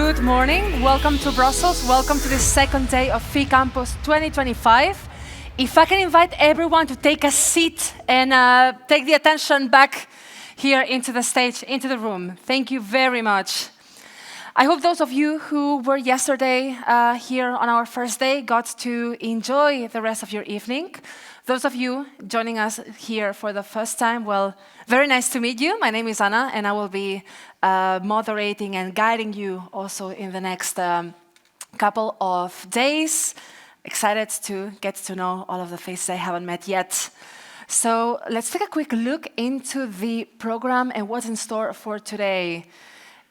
Good morning. Welcome to Brussels. Welcome to the second day of FI Campus 2025. If I can invite everyone to take a seat and take the attention back here into the stage, into the room. Thank you very much. I hope those of you who were yesterday here on our first day got to enjoy the rest of your evening. Those of you joining us here for the first time, well, very nice to meet you. My name is Anna, and I will be moderating and guiding you also in the next couple of days. Excited to get to know all of the faces I haven't met yet. So let's take a quick look into the program and what's in store for today.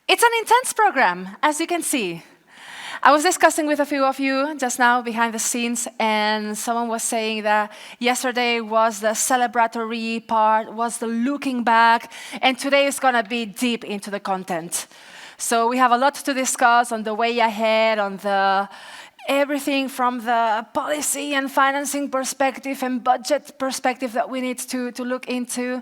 It's an intense program, as you can see. I was discussing with a few of you just now behind the scenes, and someone was saying that yesterday was the celebratory part, was the looking back, and today is going to be deep into the content. So we have a lot to discuss on the way ahead, on the everything from the policy and financing perspective and budget perspective that we need to look into.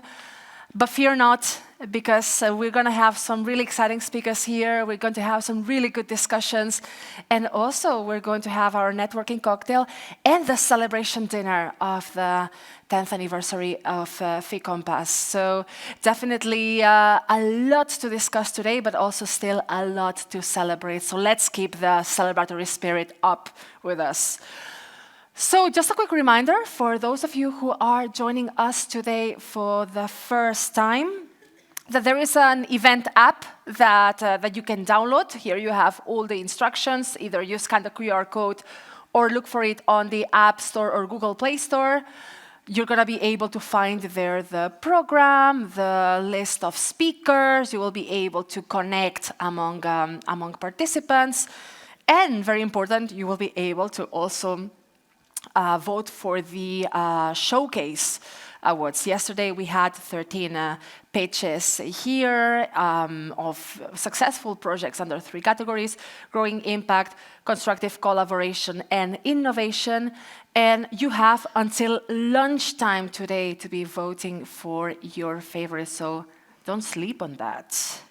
But fear not, because we're going to have some really exciting speakers here. We're going to have some really good discussions. And also, we're going to have our networking cocktail and the celebration dinner of the 10th anniversary of FI Compass. So definitely a lot to discuss today, but also still a lot to celebrate. So let's keep the celebratory spirit up with us. So just a quick reminder for those of you who are joining us today for the first time, that there is an event app that you can download. Here you have all the instructions. Either you scan the QR code or look for it on the App Store or Google Play Store. You're going to be able to find there the program, the list of speakers. You will be able to connect among participants. And very important, you will be able to also vote for the Showcase Awards. Yesterday we had 13 pitches here of successful projects under 3 categories: growing impact, constructive collaboration, and innovation. And you have until lunchtime today to be voting for your favorites, so don't sleep on that.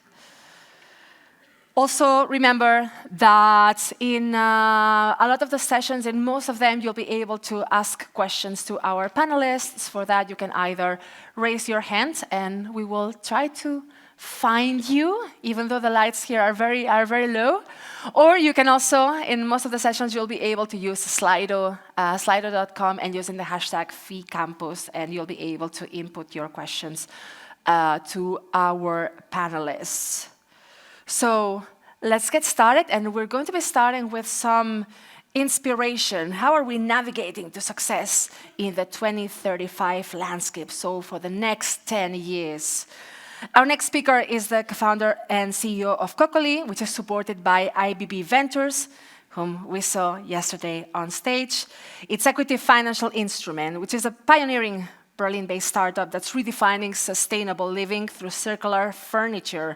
Also, remember that in a lot of the sessions, in most of them, you'll be able to ask questions to our panelists. For that, you can either raise your hand, and we will try to find you, even though the lights here are very low. Or you can also, in most of the sessions, you'll be able to use Slido, slido.com, and using the hashtag FICampus, and you'll be able to input your questions to our panelists. So let's get started, and we're going to be starting with some inspiration. How are we navigating to success in the 2035 landscape, so for the next 10 years? Our next speaker is the co-founder and CEO of Cocoly, which is supported by IBB Ventures, whom we saw yesterday on stage. It's Equity Financial Instrument, which is a pioneering Berlin-based startup that's redefining sustainable living through circular furniture.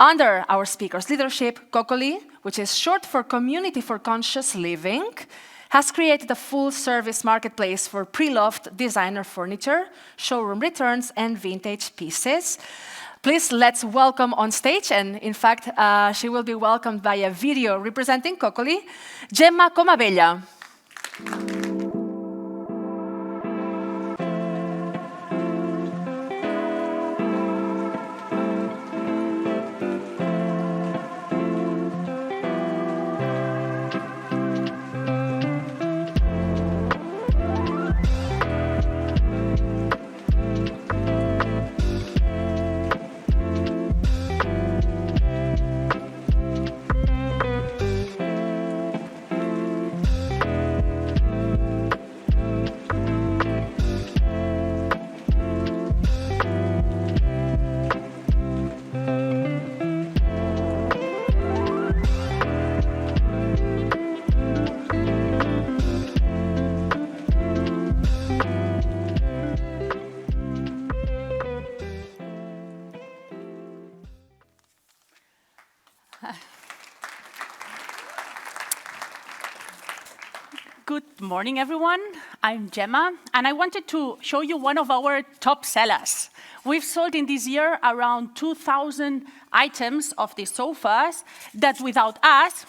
Under our speaker's leadership, Cocoly, which is short for Community for Conscious Living, has created a full-service marketplace for pre-loved designer furniture, showroom returns, and vintage pieces. Please, let's welcome on stage, and in fact, she will be welcomed by a video representing Cocoly, Gemma Comabella. Good morning, everyone. I'm Gemma, and I wanted to show you one of our top sellers. We've sold in this year around 2,000 items of these sofas that without us,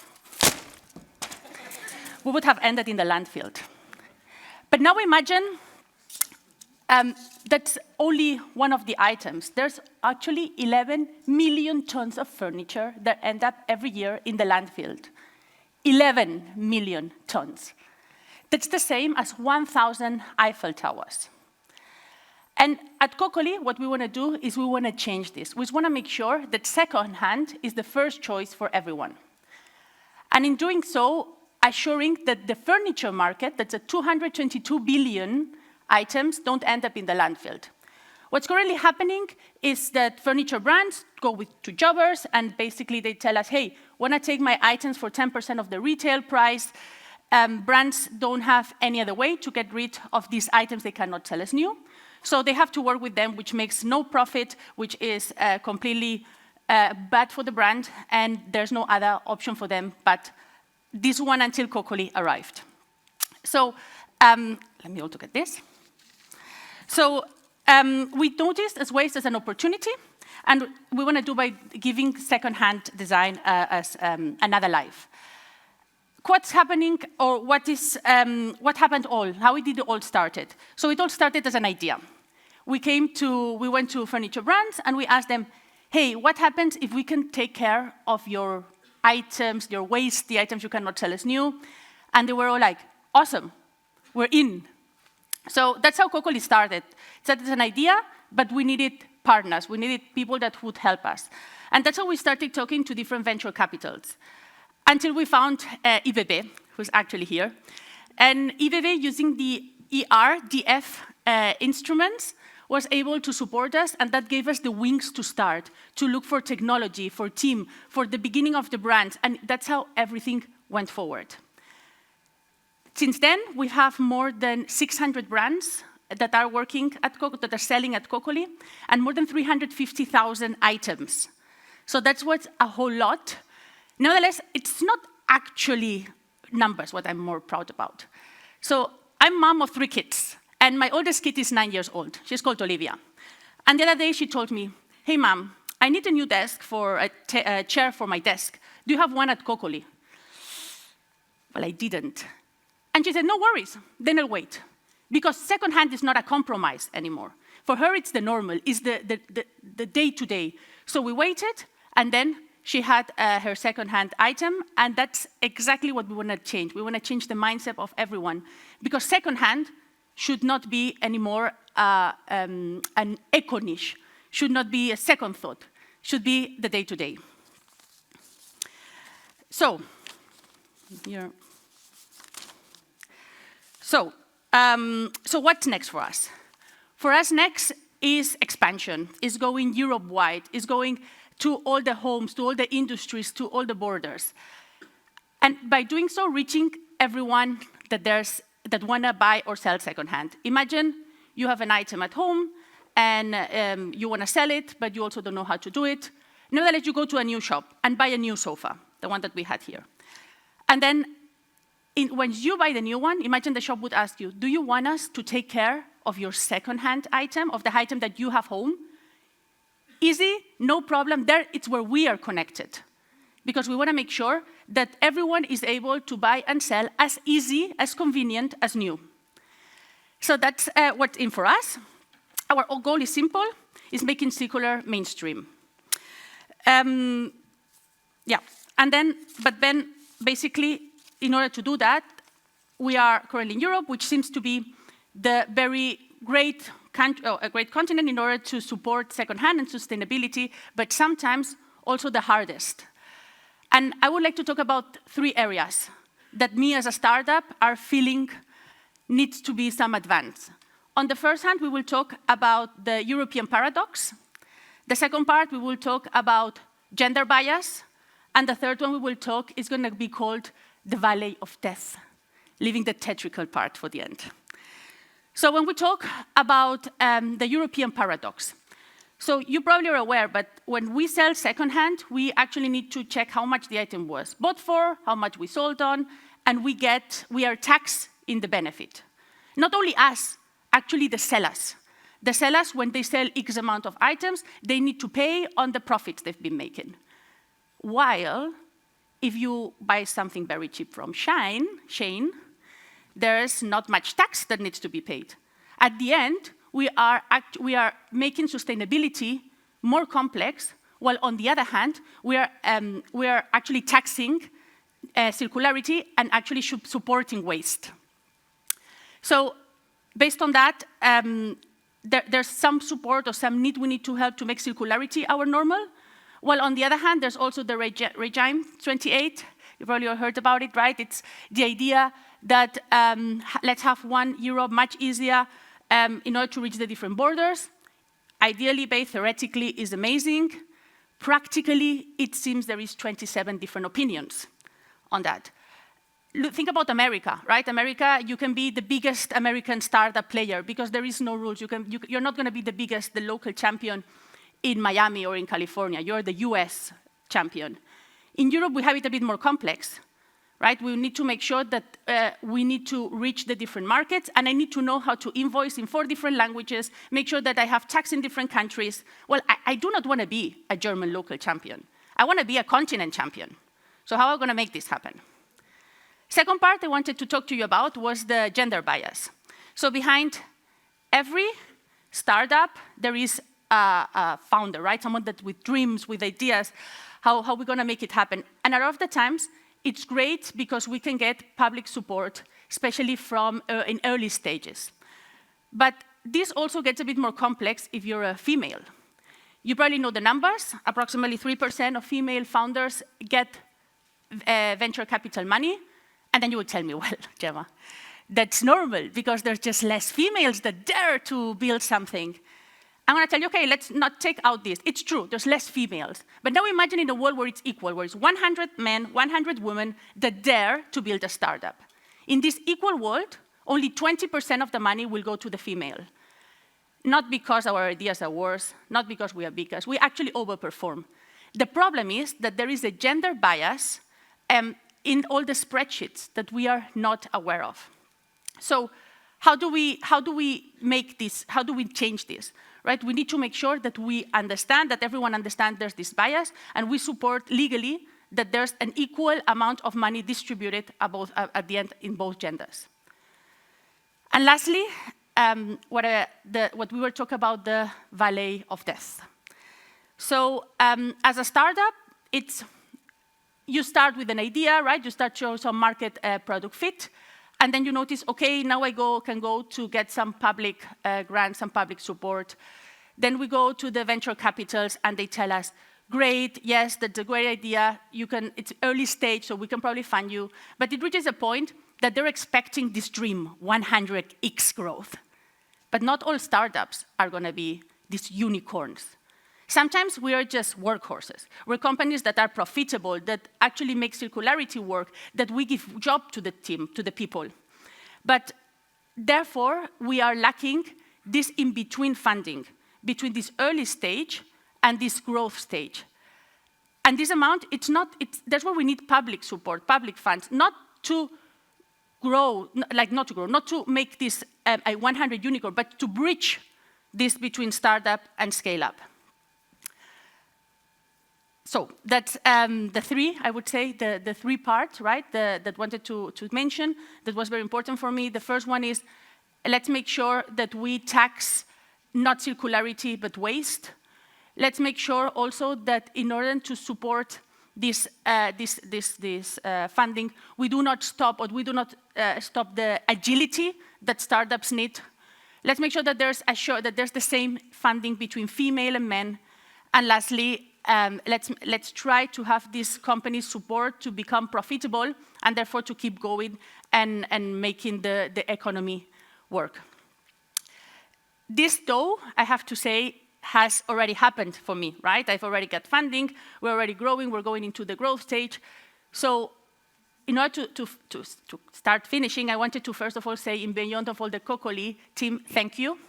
we would have ended in the landfill. But now imagine that's only one of the items. There's actually 11 million tons of furniture that end up every year in the landfill. 11 million tons. That's the same as 1,000 Eiffel Towers. And at Cocoli, what we want to do is we want to change this. We want to make sure that second-hand is the first choice for everyone. And in doing so, assuring that the furniture market, that's a 222 billion items, don't end up in the landfill. What's currently happening is that furniture brands go to jobbers, and basically they tell us, hey, want to take my items for 10% of the retail price. Brands don't have any other way to get rid of these items they cannot sell as new. So they have to work with them, which makes no profit, which is completely bad for the brand, and there's no other option for them but this one until Cocoli arrived. So let me also get this. So we noticed as waste as an opportunity, and we want to do by giving second-hand design as another life. What's happening, or what happened all? How did it all started? So it all started as an idea. We went to furniture brands and we asked them, hey, what happens if we can take care of your items, your waste, the items you cannot sell as new? And they were all like, awesome, we're in. So that's how Cocoli started. It started as an idea, but we needed partners. We needed people that would help us. And that's how we started talking to different venture capitals, until we found IBB, who's actually here. And IBB, using the ERDF instruments, was able to support us, and that gave us the wings to start, to look for technology, for team, for the beginning of the brand, and that's how everything went forward. Since then, we have more than 600 brands that are working at that are selling at Cocoli, and more than 350,000 items. So that's what's a whole lot. Nevertheless, it's not actually numbers what I'm more proud about. So I'm mom of 3 kids, and my oldest kid is 9 years old. She's called Olivia. And the other day she told me, hey, mom, I need a new desk for a chair for my desk. Do you have one at Cocoli? Well, I didn't. And she said, no worries, then I'll wait. Because second-hand is not a compromise anymore. For her, it's the normal, it's the day-to-day. So we waited, and then she had her second-hand item, and that's exactly what we want to change. We want to change the mindset of everyone, because second-hand should not be anymore an eco niche, should not be a second thought, should be the day-to-day. So, here. So what's next for us? For us, next is expansion, is going Europe-wide, is going to all the homes, to all the industries, to all the borders. And by doing so, reaching everyone that want to buy or sell secondhand. Imagine you have an item at home, and you want to sell it, but you also don't know how to do it. Nevertheless, you go to a new shop and buy a new sofa, the one that we had here. And then when you buy the new one, imagine the shop would ask you, do you want us to take care of your second-hand item, of the item that you have home? Easy, no problem. There, it's where we are connected. Because we want to make sure that everyone is able to buy and sell as easy, as convenient as new. So that's what's in for us. Our goal is simple, is making circular mainstream. Yeah, but then basically, in order to do that, we are currently in Europe, which seems to be the very great a great continent in order to support second-hand and sustainability, but sometimes also the hardest. And I would like to talk about 3 areas that me as a startup are feeling needs to be some advance. On the first hand, we will talk about the European paradox. The second part, we will talk about gender bias. And the third one we will talk is going to be called the Valley of Death, leaving the theatrical part for the end. So when we talk about the European paradox, so you probably are aware, but when we sell secondhand, we actually need to check how much the item was bought for, how much we sold on, and we are taxed in the benefit. Not only us, actually the sellers. The sellers, when they sell X amount of items, they need to pay on the profits they've been making. While, if you buy something very cheap from Shein, there's not much tax that needs to be paid. At the end, we are making sustainability more complex, while on the other hand, we are actually taxing circularity and actually supporting waste. So based on that, there's some support or some need we need to help to make circularity our normal. While on the other hand, there's also the regime 28. You've probably all heard about it, right? It's the idea that let's have one Europe much easier in order to reach the different borders. Ideally, theoretically, is amazing. Practically, it seems there is 27 different opinions on that. Think about America, right? America, you can be the biggest American startup player because there is no rules. You're not going to be the local champion in Miami or in California. You're the US champion. In Europe, we have it a bit more complex, right? We need to make sure that we need to reach the different markets, and I need to know how to invoice in 4 different languages, make sure that I have tax in different countries. Well, I do not want to be a German local champion. I want to be a continent champion. So how are we going to make this happen? Second part I wanted to talk to you about was the gender bias. So behind every startup, there is a founder, right? Someone that with dreams, with ideas, how we're going to make it happen. And a lot of the times, it's great because we can get public support, especially from in early stages. But this also gets a bit more complex if you're a female. You probably know the numbers. Approximately 3% of female founders get venture capital money. And then you would tell me, well, Gemma, that's normal because there's just less females that dare to build something. I'm going to tell you, okay, let's not take out this. It's true, there's less females. But now imagine in a world where it's equal, where it's 100 men, 100 women that dare to build a startup. In this equal world, only 20% of the money will go to the female. Not because our ideas are worse, not because we are bigger. We actually overperform. The problem is that there is a gender bias in all the spreadsheets that we are not aware of. So how do we make this, how do we change this? Right? We need to make sure that we understand, that everyone understands there's this bias, and we support legally that there's an equal amount of money distributed at the end in both genders. And lastly, what we were talking about, the valley of death. So as a startup, you start with an idea, right? You start showing some market product fit, and then you notice, okay, now I can go to get some public grants, some public support. Then we go to the venture capitals, and they tell us, great, yes, that's a great idea. It's early stage, so we can probably fund you. But it reaches a point that they're expecting this dream, 100x growth. But not all startups are going to be these unicorns. Sometimes we are just workhorses. We're companies that are profitable, that actually make circularity work, that we give job to the team, to the people. But therefore, we are lacking this in-between funding, between this early stage and this growth stage. And this amount, that's where we need public support, public funds, not to grow, not to make this a 100 unicorn, but to bridge this between startup and scale up. So that's the three, I would say, the 3 parts, right, that wanted to mention, that was very important for me. The first one is, let's make sure that we tax not circularity, but waste. Let's make sure also that in order to support this funding, we do not stop, or we do not stop the agility that startups need. Let's make sure that there's the same funding between female and men. And lastly, let's try to have these companies support to become profitable and therefore to keep going and making the economy work. This, though, I have to say, has already happened for me, right? I've already got funding, we're already growing, we're going into the growth stage. So in order to start finishing, I wanted to first of all say, in beyond of all the Cocoli team, thank you.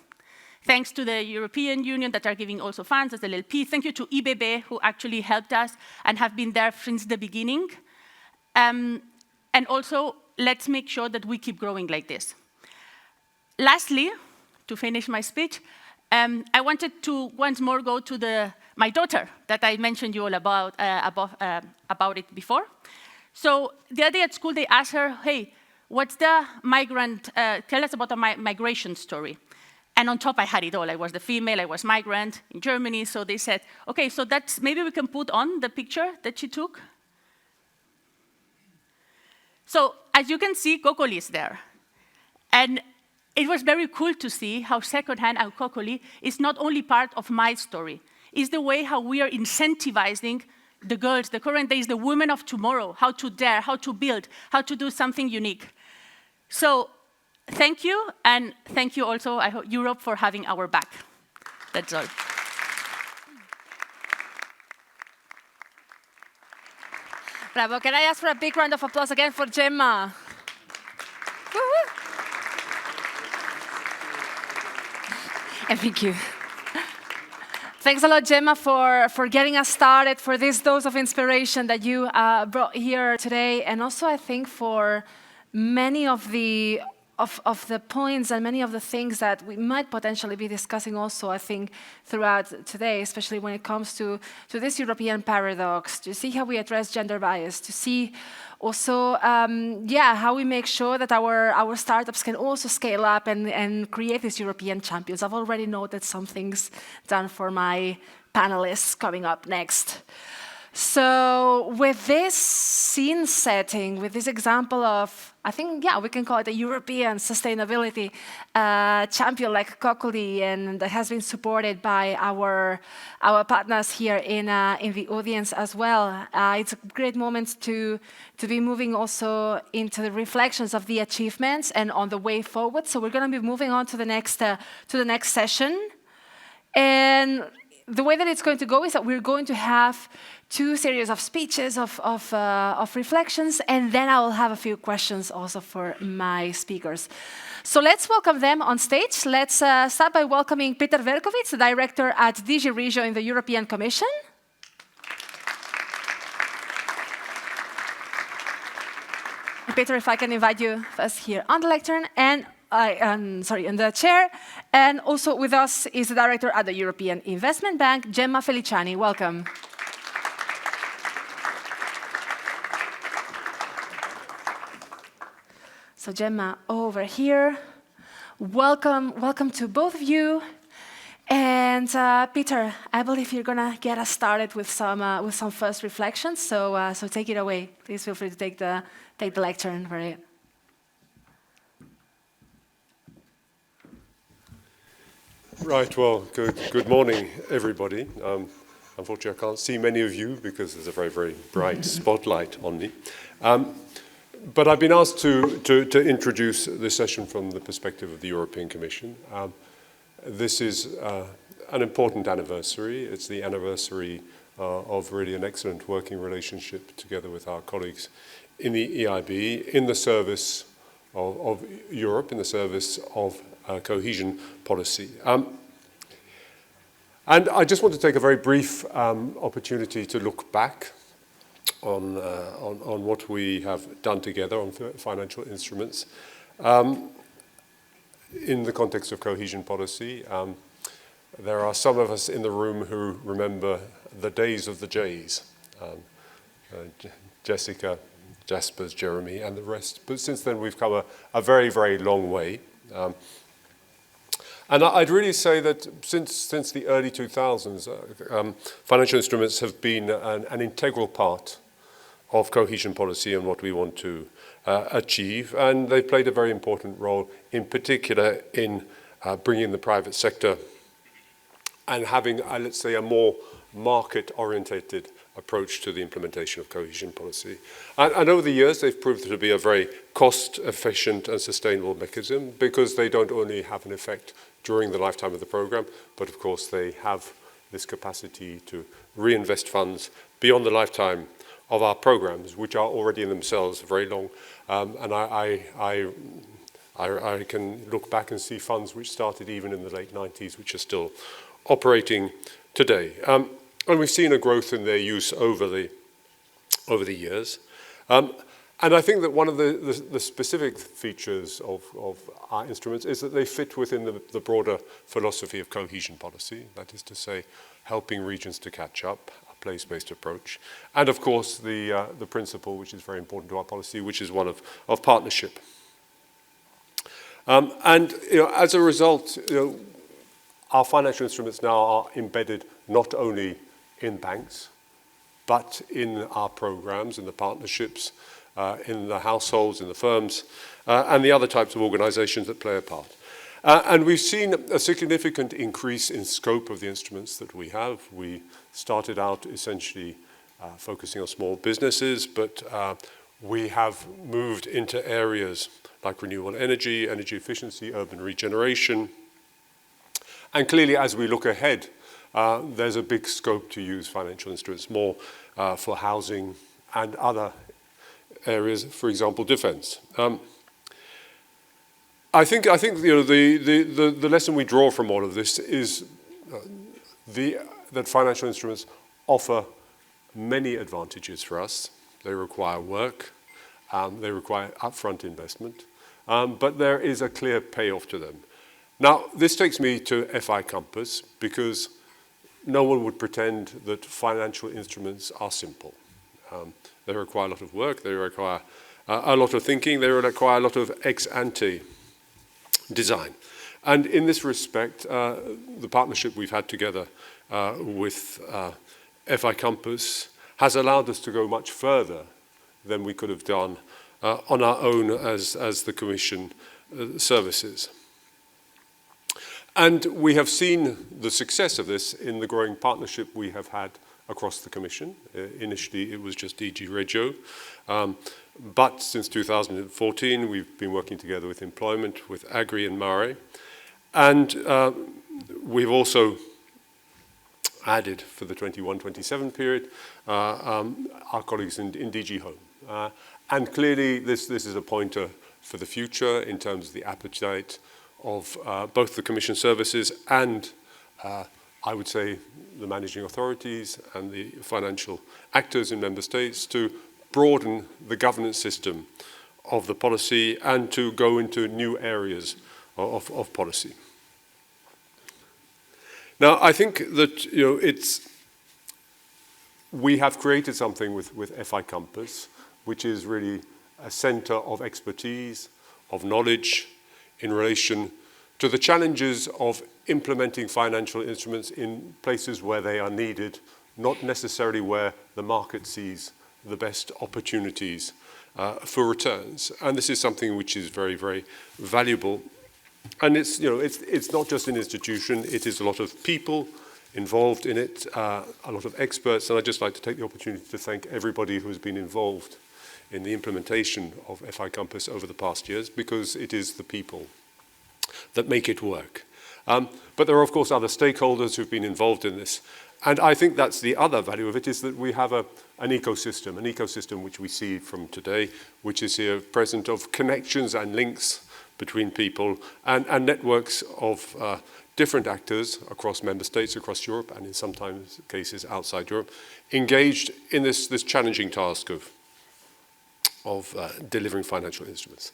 Thanks to the European Union that are giving also funds as LLP. Thank you to IBB, who actually helped us and have been there since the beginning. And also, let's make sure that we keep growing like this. Lastly, to finish my speech, I wanted to once more go to my daughter that I mentioned you all about it before. So the other day at school, they asked her, hey, what's the migrant, tell us about the migration story. And on top, I had it all. I was the female, I was migrant in Germany. So they said, okay, so that's, maybe we can put on the picture that she took. So as you can see, Kokoli is there. And it was very cool to see how secondhand and Kokoli is not only part of my story, it's the way how we are incentivizing the girls, the current days, the women of tomorrow, how to dare, how to build, how to do something unique. So thank you, and thank you also, I hope, Europe, for having our back. That's all. Bravo. Can I ask for a big round of applause again for Gemma? And thank you. Thanks a lot, Gemma, for getting us started, for this dose of inspiration that you brought here today, and also, I think, for many of the points and many of the things that we might potentially be discussing also, I think, throughout today, especially when it comes to this European paradox, to see how we address gender bias, to see also, how we make sure that our startups can also scale up and create these European champions. I've already noted some things done for my panelists coming up next. So with this scene setting, with this example of, I think, we can call it a European sustainability champion like Kokoli, and that has been supported by our partners here in the audience as well. It's a great moment to be moving also into the reflections of the achievements and on the way forward. So we're going to be moving on to the next session. And the way that it's going to go is that we're going to have two series of speeches, of reflections, and then I will have a few questions also for my speakers. So let's welcome them on stage. Let's start by welcoming Peter Verkovic, the director at DG Regio in the European Commission. Peter, if I can invite you first here on the lectern, and in the chair. And also with us is the director at the European Investment Bank, Gemma Feliciani. Welcome. So Gemma, over here. Welcome to both of you. And Peter, I believe you're gonna get us started with some first reflections. So take it away. Please feel free to take the lectern for it. Right, well, good morning, everybody. Unfortunately, I can't see many of you because there's a very, very bright spotlight on me. But I've been asked to introduce this session from the perspective of the European Commission. This is an important anniversary. It's the anniversary of really an excellent working relationship together with our colleagues in the EIB, in the service of Europe, in the service of cohesion policy. And I just want to take a very brief opportunity to look back on what we have done together on financial instruments in the context of cohesion policy. There are some of us in the room who remember the days of the J's, Jessica, Jaspers, Jeremy, and the rest. But since then, we've come a very, very long way. And I'd really say that since the early 2000s, financial instruments have been an integral part of cohesion policy and what we want to achieve. And they played a very important role, in particular, in bringing the private sector and having, let's say, a more market-orientated approach to the implementation of cohesion policy. And over the years, they've proved to be a very cost-efficient and sustainable mechanism because they don't only have an effect during the lifetime of the program, but of course they have this capacity to reinvest funds beyond the lifetime of our programs, which are already in themselves very long. And I can look back and see funds which started even in the late 90s, which are still operating today. And we've seen a growth in their use over the years. And I think that one of the specific features of our instruments is that they fit within the broader philosophy of cohesion policy, that is to say, helping regions to catch up, a place-based approach, and of course the principle, which is very important to our policy, which is one of partnership. And as a result, our financial instruments now are embedded not only in banks, but in our programs, in the partnerships, in the households, in the firms, and the other types of organizations that play a part. And we've seen a significant increase in scope of the instruments that we have. We started out essentially focusing on small businesses, but we have moved into areas like renewable energy, energy efficiency, urban regeneration. And clearly, as we look ahead, there's a big scope to use financial instruments more for housing and other areas, for example, defense. I think the lesson we draw from all of this is that financial instruments offer many advantages for us. They require work, they require upfront investment, but there is a clear payoff to them. Now, this takes me to FI Compass, because no one would pretend that financial instruments are simple. They require a lot of work, they require a lot of thinking, they require a lot of ex-ante design. And in this respect, the partnership we've had together with FI Compass has allowed us to go much further than we could have done on our own as the Commission services. And we have seen the success of this in the growing partnership we have had across the Commission. Initially, it was just DG Regio. But since 2014, we've been working together with Employment, with Agri and Mare. And we've also added, for the 21-27 period, our colleagues in DG Home. And clearly, this is a pointer for the future in terms of the appetite of both the Commission services and, I would say, the managing authorities and the financial actors in member states to broaden the governance system of the policy and to go into new areas of policy. Now, I think that we have created something with FI Compass, which is really a center of expertise, of knowledge in relation to the challenges of implementing financial instruments in places where they are needed, not necessarily where the market sees the best opportunities for returns. And this is something which is very, very valuable. And it's not just an institution, it is a lot of people involved in it, a lot of experts. And I'd just like to take the opportunity to thank everybody who has been involved in the implementation of FI Compass over the past years, because it is the people that make it work. But there are, of course, other stakeholders who've been involved in this. And I think that's the other value of it, is that we have an ecosystem which we see from today, which is here present, of connections and links between people and networks of different actors across member states, across Europe, and in sometimes cases outside Europe, engaged in this challenging task of delivering financial instruments.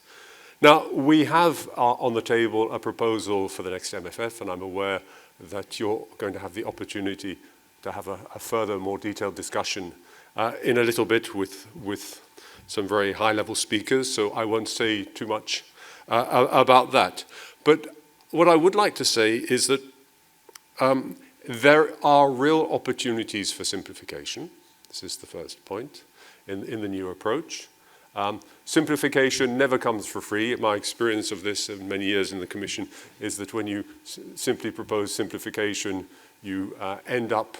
Now, we have on the table a proposal for the next MFF, and I'm aware that you're going to have the opportunity to have a further, more detailed discussion in a little bit with some very high-level speakers, so I won't say too much about that. But what I would like to say is that there are real opportunities for simplification. This is the first point in the new approach. Simplification never comes for free. My experience of this in many years in the Commission is that when you simply propose simplification, you end up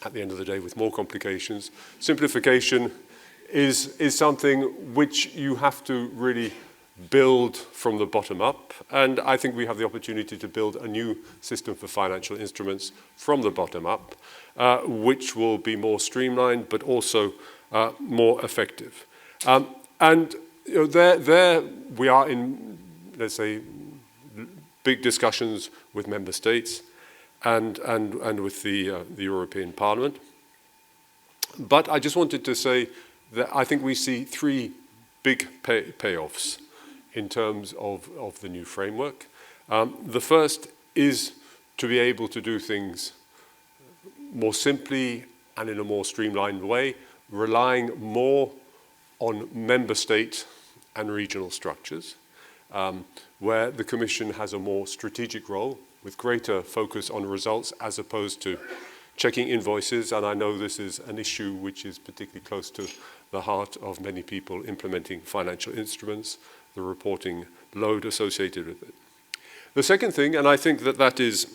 at the end of the day with more complications. Simplification is something which you have to really build from the bottom up, and I think we have the opportunity to build a new system for financial instruments from the bottom up, which will be more streamlined but also more effective. And there we are in, let's say, big discussions with member states and with the European Parliament. But I just wanted to say I think we see three big payoffs in terms of the new framework. The first is to be able to do things more simply and in a more streamlined way, relying more on member state and regional structures, where the Commission has a more strategic role with greater focus on results as opposed to checking invoices. And I know this is an issue which is particularly close to the heart of many people implementing financial instruments, the reporting load associated with it. The second thing, and I think that is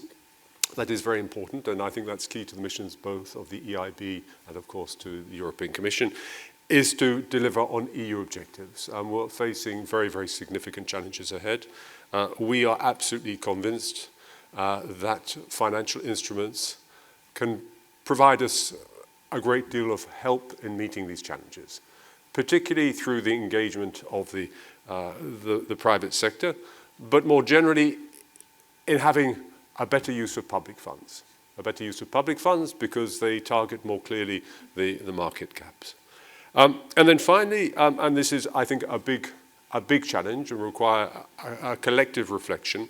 very important, and I think that's key to the missions both of the EIB and of course to the European Commission, is to deliver on EU objectives. We're facing very, very significant challenges ahead. We are absolutely convinced that financial instruments can provide us a great deal of help in meeting these challenges, particularly through the engagement of the private sector, but more generally in having a better use of public funds. A better use of public funds because they target more clearly the market gaps. And then finally, and this is, I think, a big challenge and require a collective reflection,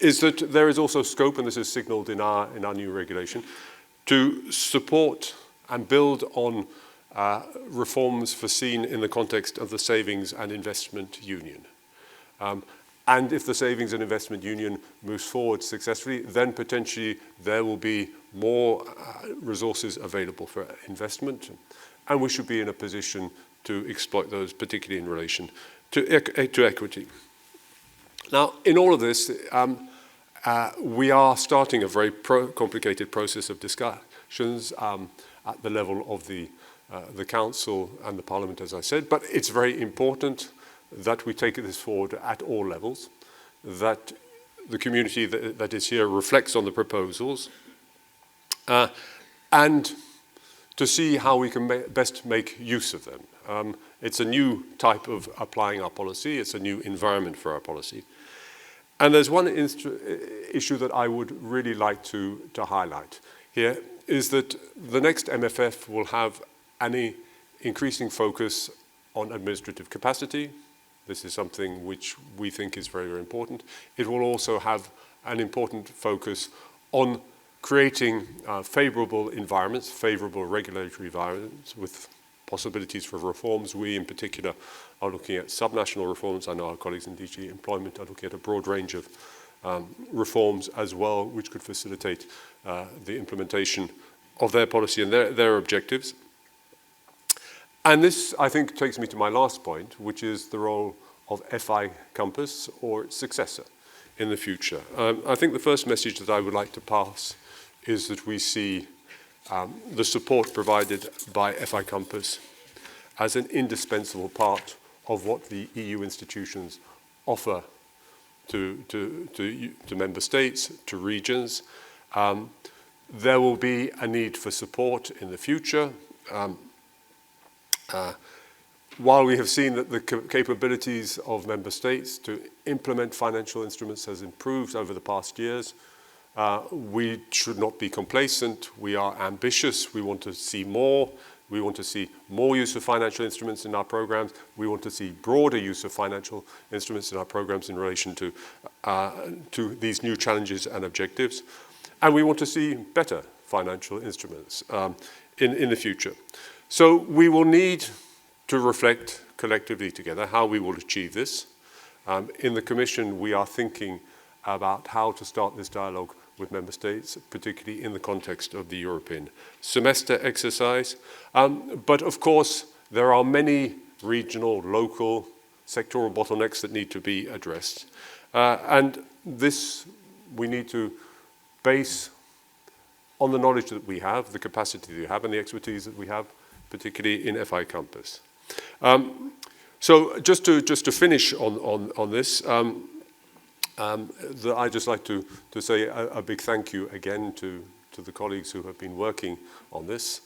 is that there is also scope, and this is signalled in our new regulation, to support and build on reforms foreseen in the context of the Savings and Investment Union. And if the Savings and Investment Union moves forward successfully, then potentially there will be more resources available for investment, and we should be in a position to exploit those, particularly in relation to equity. Now, in all of this, we are starting a very complicated process of discussions at the level of the Council and the Parliament, as I said, but it's very important that we take this forward at all levels, that the community that is here reflects on the proposals, and to see how we can best make use of them. It's a new type of applying our policy, it's a new environment for our policy. And there's one issue that I would really like to highlight here, is that the next MFF will have an increasing focus on administrative capacity. This is something which we think is very, very important. It will also have an important focus on creating favourable environments, favourable regulatory environments with possibilities for reforms. We, in particular, are looking at subnational reforms. I know our colleagues in DG Employment are looking at a broad range of reforms as well, which could facilitate the implementation of their policy and their objectives. And this, I think, takes me to my last point, which is the role of FI Compass or its successor in the future. I think the first message that I would like to pass is that we see the support provided by FI Compass as an indispensable part of what the EU institutions offer to member states, to regions. There will be a need for support in the future. While we have seen that the capabilities of member states to implement financial instruments has improved over the past years, we should not be complacent. We are ambitious. We want to see more. We want to see more use of financial instruments in our programs. We want to see broader use of financial instruments in our programs in relation to these new challenges and objectives. And we want to see better financial instruments in the future. So we will need to reflect collectively together how we will achieve this. In the Commission, we are thinking about how to start this dialogue with member states, particularly in the context of the European semester exercise. But of course, there are many regional, local, sectoral bottlenecks that need to be addressed. And this we need to base on the knowledge that we have, the capacity that we have, and the expertise that we have, particularly in FI Compass. So just to finish on this, I'd just like to say a big thank you again to the colleagues who have been working on this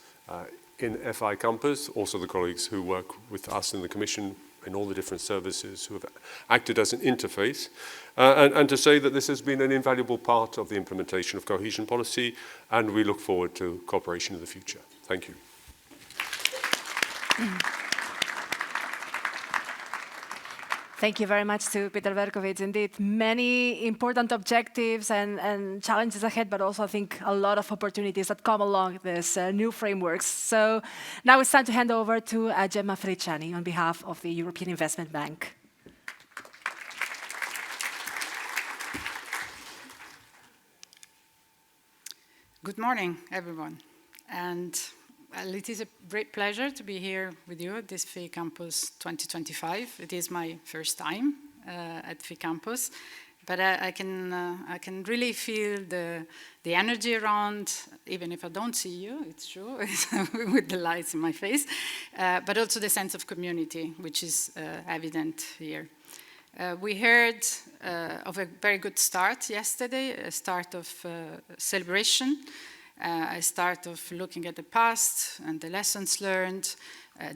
in FI Compass, also the colleagues who work with us in the Commission in all the different services who have acted as an interface, and to say that this has been an invaluable part of the implementation of cohesion policy, and we look forward to cooperation in the future. Thank you. Thank you very much to Peter Berkovic. Indeed, many important objectives and challenges ahead, but also I think a lot of opportunities that come along this new frameworks. So now it's time to hand over to Gemma Feliciani on behalf of the European Investment Bank. Good morning, everyone. And well, it is a great pleasure to be here with you at this FI Campus 2025. It is my first time at FI Campus, but I can really feel the energy around, even if I don't see you, it's true, with the lights in my face, but also the sense of community, which is evident here. We heard of a very good start yesterday, a start of celebration, a start of looking at the past and the lessons learned,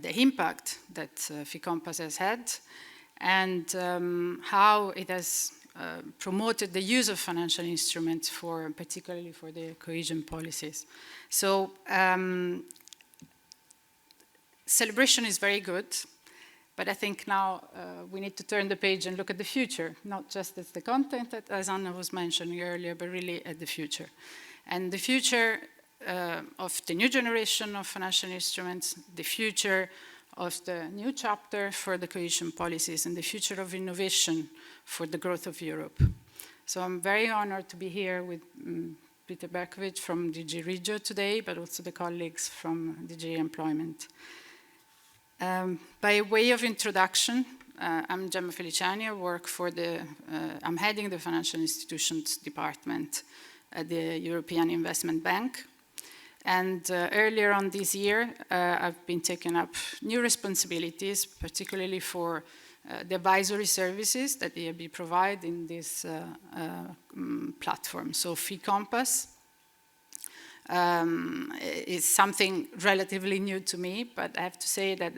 the impact that FICOMPAS has had, and how it has promoted the use of financial instruments particularly for the cohesion policies. So celebration is very good. But I think now we need to turn the page and look at the future, not just at the content, as Anna was mentioning earlier, but really at the future. And the future of the new generation of financial instruments, the future of the new chapter for the cohesion policies, and the future of innovation for the growth of Europe. So I'm very honored to be here with Peter Berkovic from DG Regio today, but also the colleagues from DG Employment. By way of introduction, I'm Gemma Feliciani. I work for I'm heading the Financial Institutions Department at the European Investment Bank. And earlier on this year, I've been taking up new responsibilities, particularly for the advisory services that the EIB provide in this platform. So FICOMPAS is something relatively new to me, but I have to say that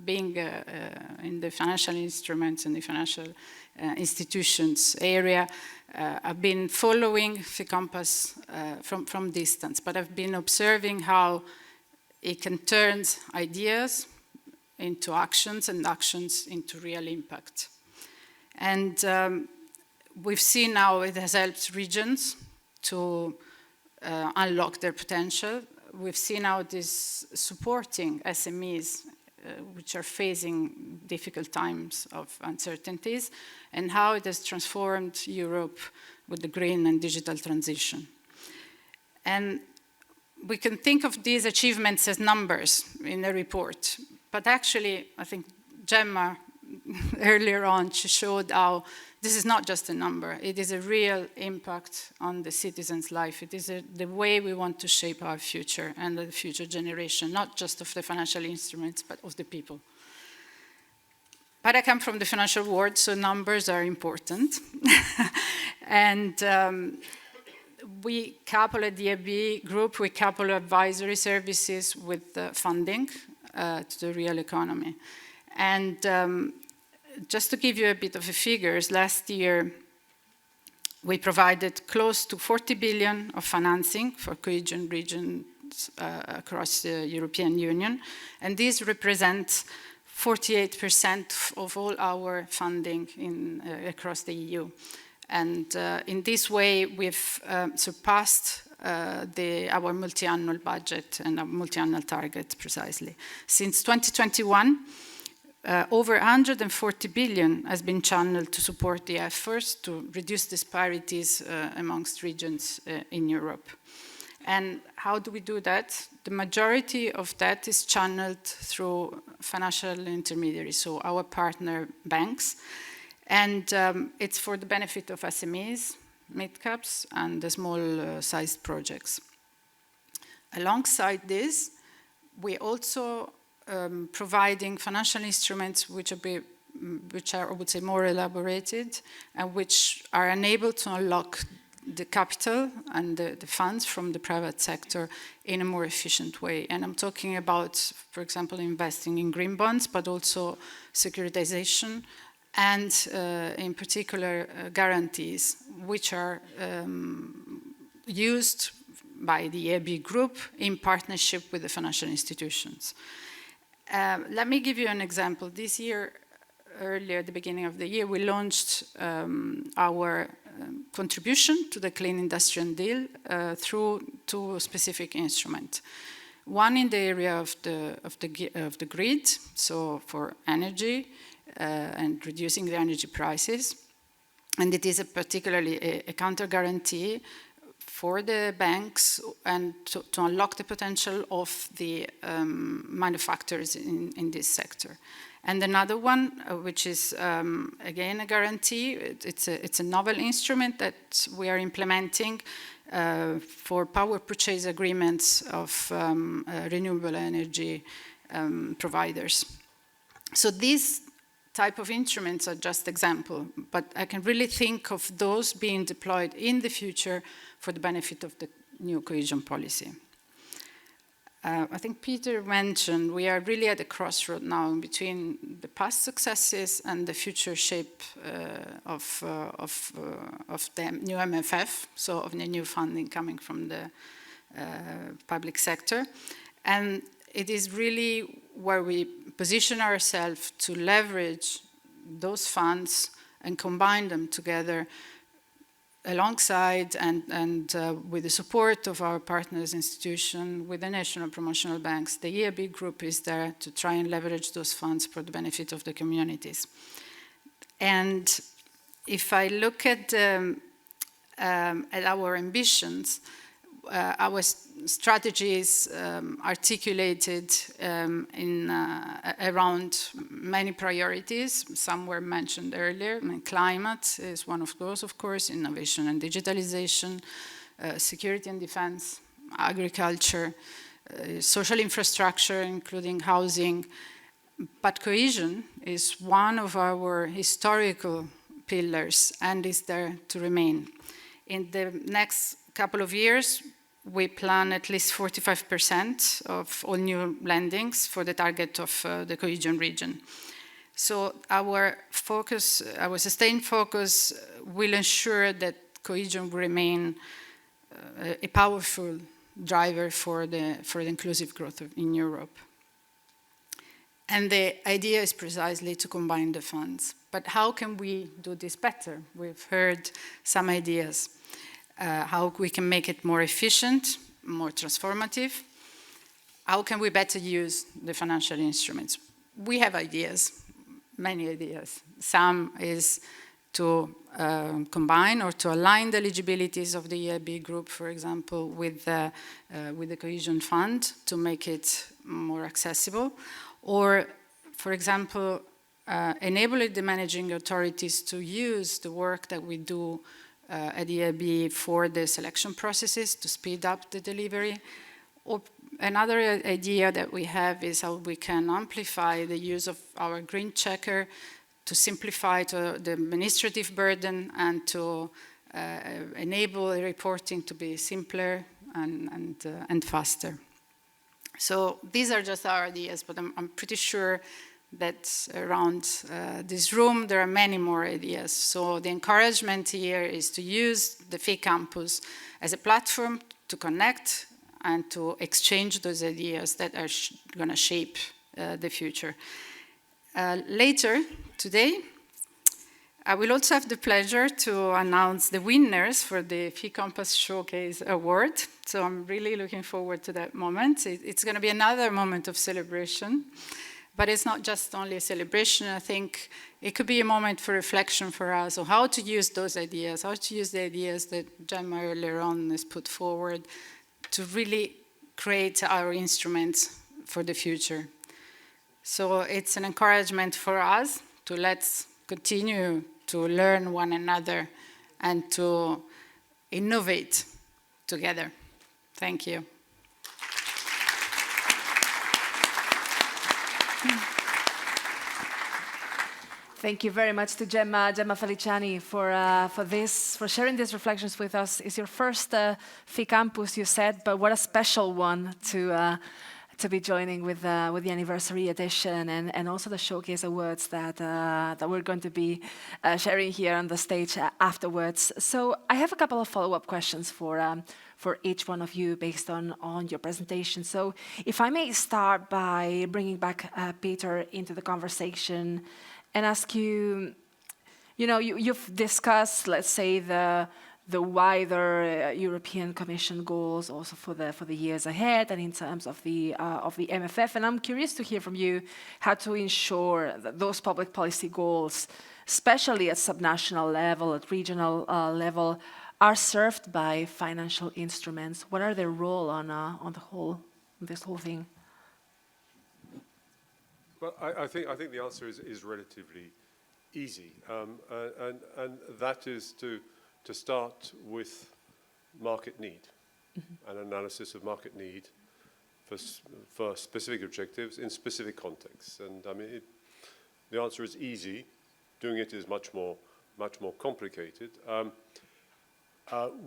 being in the financial instruments and the financial institutions area, I've been following FICOMPAS from distance, but I've been observing how it can turn ideas into actions and actions into real impact. And we've seen how it has helped regions to unlock their potential. We've seen how it is supporting SMEs which are facing difficult times of uncertainties, and how it has transformed Europe with the green and digital transition. And we can think of these achievements as numbers in a report, but actually, I think Gemma earlier on, she showed how this is not just a number, it is a real impact on the citizens' life. It is the way we want to shape our future and the future generation, not just of the financial instruments, but of the people. But I come from the financial world, so numbers are important. And we couple at the EIB group, we couple advisory services with funding to the real economy. And just to give you a bit of the figures, last year we provided close to 40 billion of financing for cohesion regions across the European Union, and this represents 48% of all our funding across the EU. And in this way, we've surpassed our multi-annual budget and our multi-annual target precisely. Since 2021, over 140 billion has been channeled to support the efforts to reduce disparities amongst regions in Europe. And how do we do that? The majority of that is channeled through financial intermediaries, so our partner banks. And it's for the benefit of SMEs, mid-caps, and the small-sized projects. Alongside this, we also providing financial instruments which are, I would say, more elaborated and which are enabled to unlock the capital and the funds from the private sector in a more efficient way. And I'm talking about, for example, investing in green bonds, but also securitization and, in particular, guarantees, which are used by the EIB group in partnership with the financial institutions. Let me give you an example. This year, earlier at the beginning of the year, we launched our contribution to the Clean Industrial Deal through two specific instruments. One in the area of the grid, so for energy and reducing the energy prices. And it is particularly a counter guarantee for the banks and to unlock the potential of the manufacturers in this sector. And another one, which is again a guarantee, it's a novel instrument that we are implementing for power purchase agreements of renewable energy providers. So these type of instruments are just example, but I can really think of those being deployed in the future for the benefit of the new cohesion policy. I think Peter mentioned we are really at a crossroad now between the past successes and the future shape of the new MFF, so of the new funding coming from the public sector. And it is really where we position ourselves to leverage those funds and combine them together alongside and with the support of our partners institution, with the national promotional banks. The EIB group is there to try and leverage those funds for the benefit of the communities. And if I look at our ambitions, our strategy is articulated around many priorities. Some were mentioned earlier. I mean, climate is one of those, of course, innovation and digitalization, security and defense, agriculture, social infrastructure, including housing. But cohesion is one of our historical pillars and is there to remain. In the next couple of years, we plan at least 45% of all new lendings for the target of the cohesion region. So our focus, our sustained focus will ensure that cohesion will remain a powerful driver for the inclusive growth in Europe. And the idea is precisely to combine the funds. But how can we do this better? We've heard some ideas. How we can make it more efficient, more transformative. How can we better use the financial instruments? We have ideas, many ideas. Some is to combine or to align the eligibilities of the EIB group, for example, with the Cohesion Fund to make it more accessible. Or, for example, enable the managing authorities to use the work that we do at EIB for the selection processes to speed up the delivery. Or another idea that we have is how we can amplify the use of our green checker to simplify the administrative burden and to enable reporting to be simpler and faster. So these are just our ideas, but I'm pretty sure that around this room there are many more ideas. So the encouragement here is to use the FI Campus as a platform to connect and to exchange those ideas that are going to shape the future. Later today, I will also have the pleasure to announce the winners for the FI Campus Showcase Award. So I'm really looking forward to that moment. It's going to be another moment of celebration. But it's not just only a celebration. I think it could be a moment for reflection for us on how to use those ideas, how to use the ideas that Gemma earlier on has put forward to really create our instruments for the future. So it's an encouragement for us to let's continue to learn one another and to innovate together. Thank you. Thank you very much to Gemma Feliciani for sharing these reflections with us. It's your first FI Campus, you said, but what a special one to to be joining with the anniversary edition and also the showcase awards that we're going to be sharing here on the stage afterwards. So I have a couple of follow-up questions for each one of you based on your presentation. So if I may start by bringing back Peter into the conversation and ask you, you've discussed, let's say, the wider European Commission goals also for the years ahead and in terms of the MFF. And I'm curious to hear from you how to ensure that those public policy goals, especially at subnational level, at regional level, are served by financial instruments. What are their role on this whole thing? Well, I think the answer is relatively easy, and that is to start with market need, an analysis of market need for specific objectives in specific contexts. And I mean, the answer is easy. Doing it is much more complicated.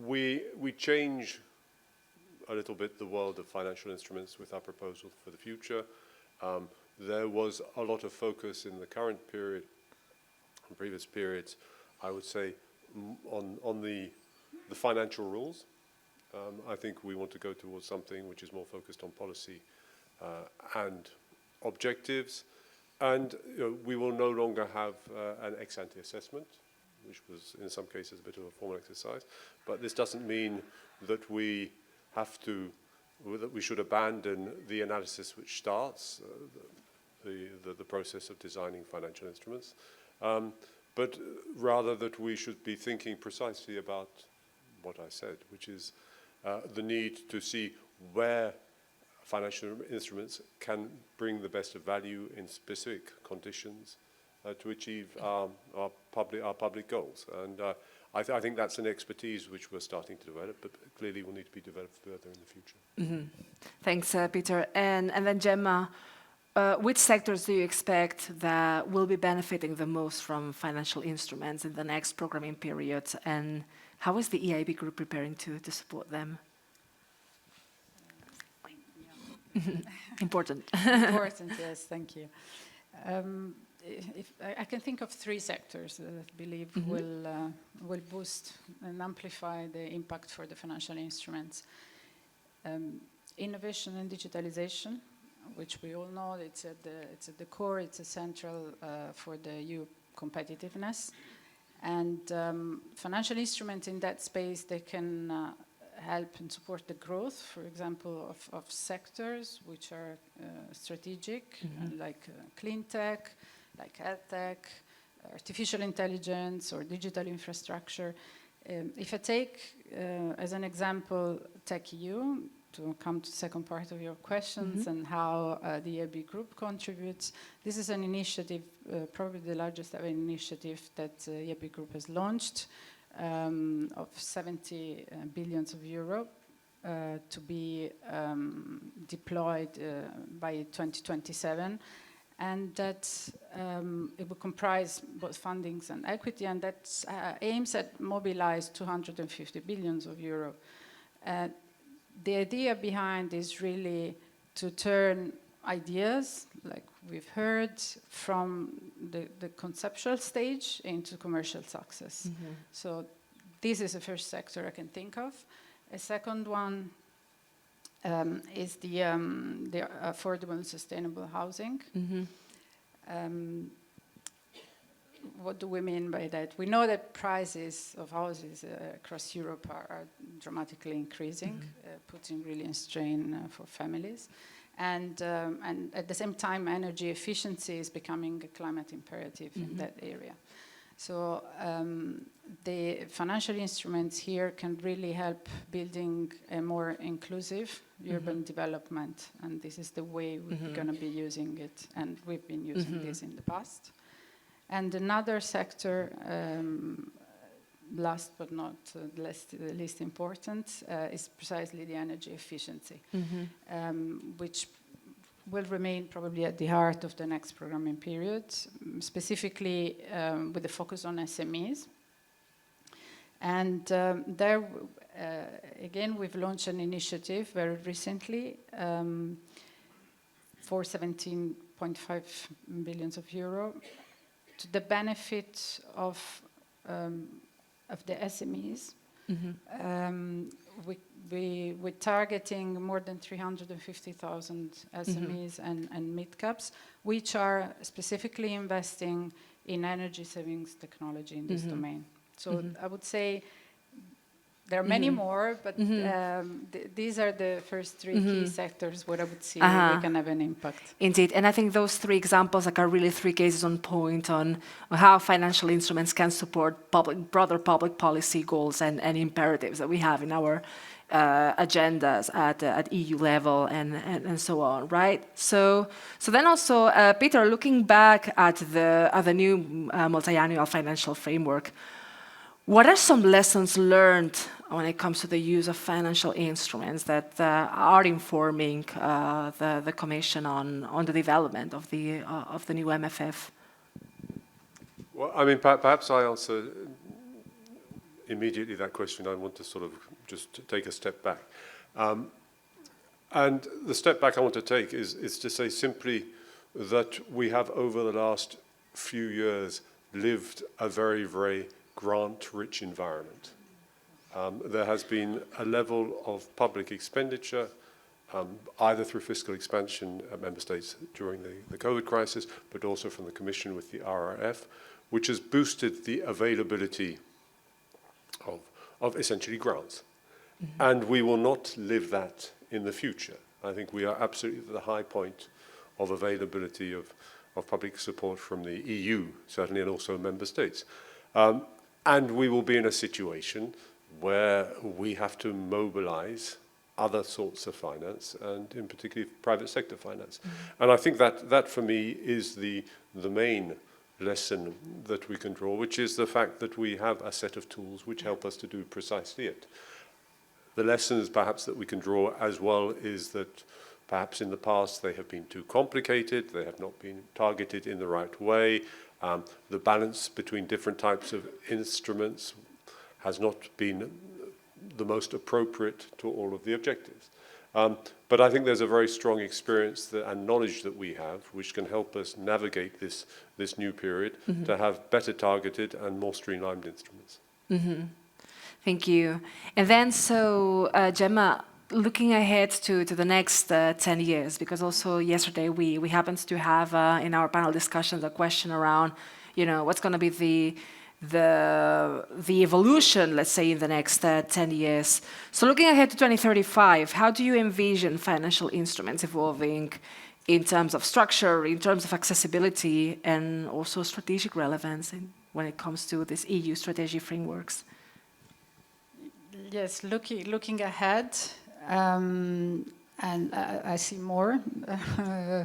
We change a little bit the world of financial instruments with our proposal for the future. There was a lot of focus in the current period, and previous periods, I would say, on the financial rules. I think we want to go towards something which is more focused on policy and objectives. And we will no longer have an ex-ante assessment, which was in some cases a bit of a formal exercise. But this doesn't mean that we should abandon the analysis which starts the process of designing financial instruments. But rather that we should be thinking precisely about what I said, which is the need to see where financial instruments can bring the best of value in specific conditions to achieve our public goals. And I think that's an expertise which we're starting to develop, but clearly will need to be developed further in the future. Mm-hmm. Thanks, Peter. And then Gemma, which sectors do you expect that will be benefiting the most from financial instruments in the next programming period? And how is the EIB group preparing to support them? Important. Important, yes, thank you. If I can think of three sectors that I believe will boost and amplify the impact for the financial instruments. Innovation and digitalization, which we all know it's at the core, it's essential for the EU competitiveness. And financial instruments in that space, they can help and support the growth, for example, of sectors which are strategic, like clean tech, like health tech, artificial intelligence, or digital infrastructure. If I take as an example TechEU, to come to the second part of your questions and how the EIB group contributes. This is an initiative, probably the largest ever initiative that the EIB group has launched, of 70 billion of euro to be deployed by 2027. And that it will comprise both fundings and equity, and that aims at mobilize 250 billion of euro. The idea behind is really to turn ideas, like we've heard, from the conceptual stage into commercial success. So this is the first sector I can think of. A second one is the affordable and sustainable housing. What do we mean by that? We know that prices of houses across Europe are dramatically increasing, putting really a strain for families. And at the same time, energy efficiency is becoming a climate imperative in that area. So the financial instruments here can really help building a more inclusive urban development. And this is the way we're going to be using it. And we've been using this in the past. And another sector, last but not least important, is precisely the energy efficiency, which will remain probably at the heart of the next programming period, specifically with the focus on SMEs. And there, again, we've launched an initiative very recently for 17.5 billion of euro to the benefit of the SMEs. We're targeting more than 350,000 SMEs and mid-caps, which are specifically investing in energy savings technology in this domain. So I would say there are many more, but these are the first three key sectors where I would see we can have an impact. Indeed, and I think those three examples are really three cases on point on how financial instruments can support broader public policy goals and imperatives that we have in our agendas at EU level and so on, right? So then also, Peter, looking back at the new multi-annual financial framework, what are some lessons learned when it comes to the use of financial instruments that are informing the Commission on the development of the new MFF? Well, I mean, perhaps I answer immediately that question. I want to sort of just take a step back. And the step back I want to take is to say simply that we have over the last few years lived a very, very grant-rich environment. There has been a level of public expenditure, either through fiscal expansion at member states during the COVID crisis, but also from the Commission with the RRF, which has boosted the availability of essentially grants. And we will not live that in the future. I think we are absolutely at the high point of availability of public support from the EU, certainly, and also member states. And we will be in a situation where we have to mobilize other sorts of finance, and in particular private sector finance. And I think that for me is the main lesson that we can draw, which is the fact that we have a set of tools which help us to do precisely it. The lessons perhaps that we can draw as well is that perhaps in the past they have been too complicated, they have not been targeted in the right way, the balance between different types of instruments has not been the most appropriate to all of the objectives. But I think there's a very strong experience and knowledge that we have, which can help us navigate this new period to have better targeted and more streamlined instruments. Thank you. And then, so Gemma, looking ahead to the next 10 years, because also yesterday we happened to have in our panel discussions a question around, what's going to be the evolution, let's say, in the next 10 years. So looking ahead to 2035, how do you envision financial instruments evolving in terms of structure, in terms of accessibility, and also strategic relevance when it comes to these EU strategy frameworks? Yes, looking ahead, and I see more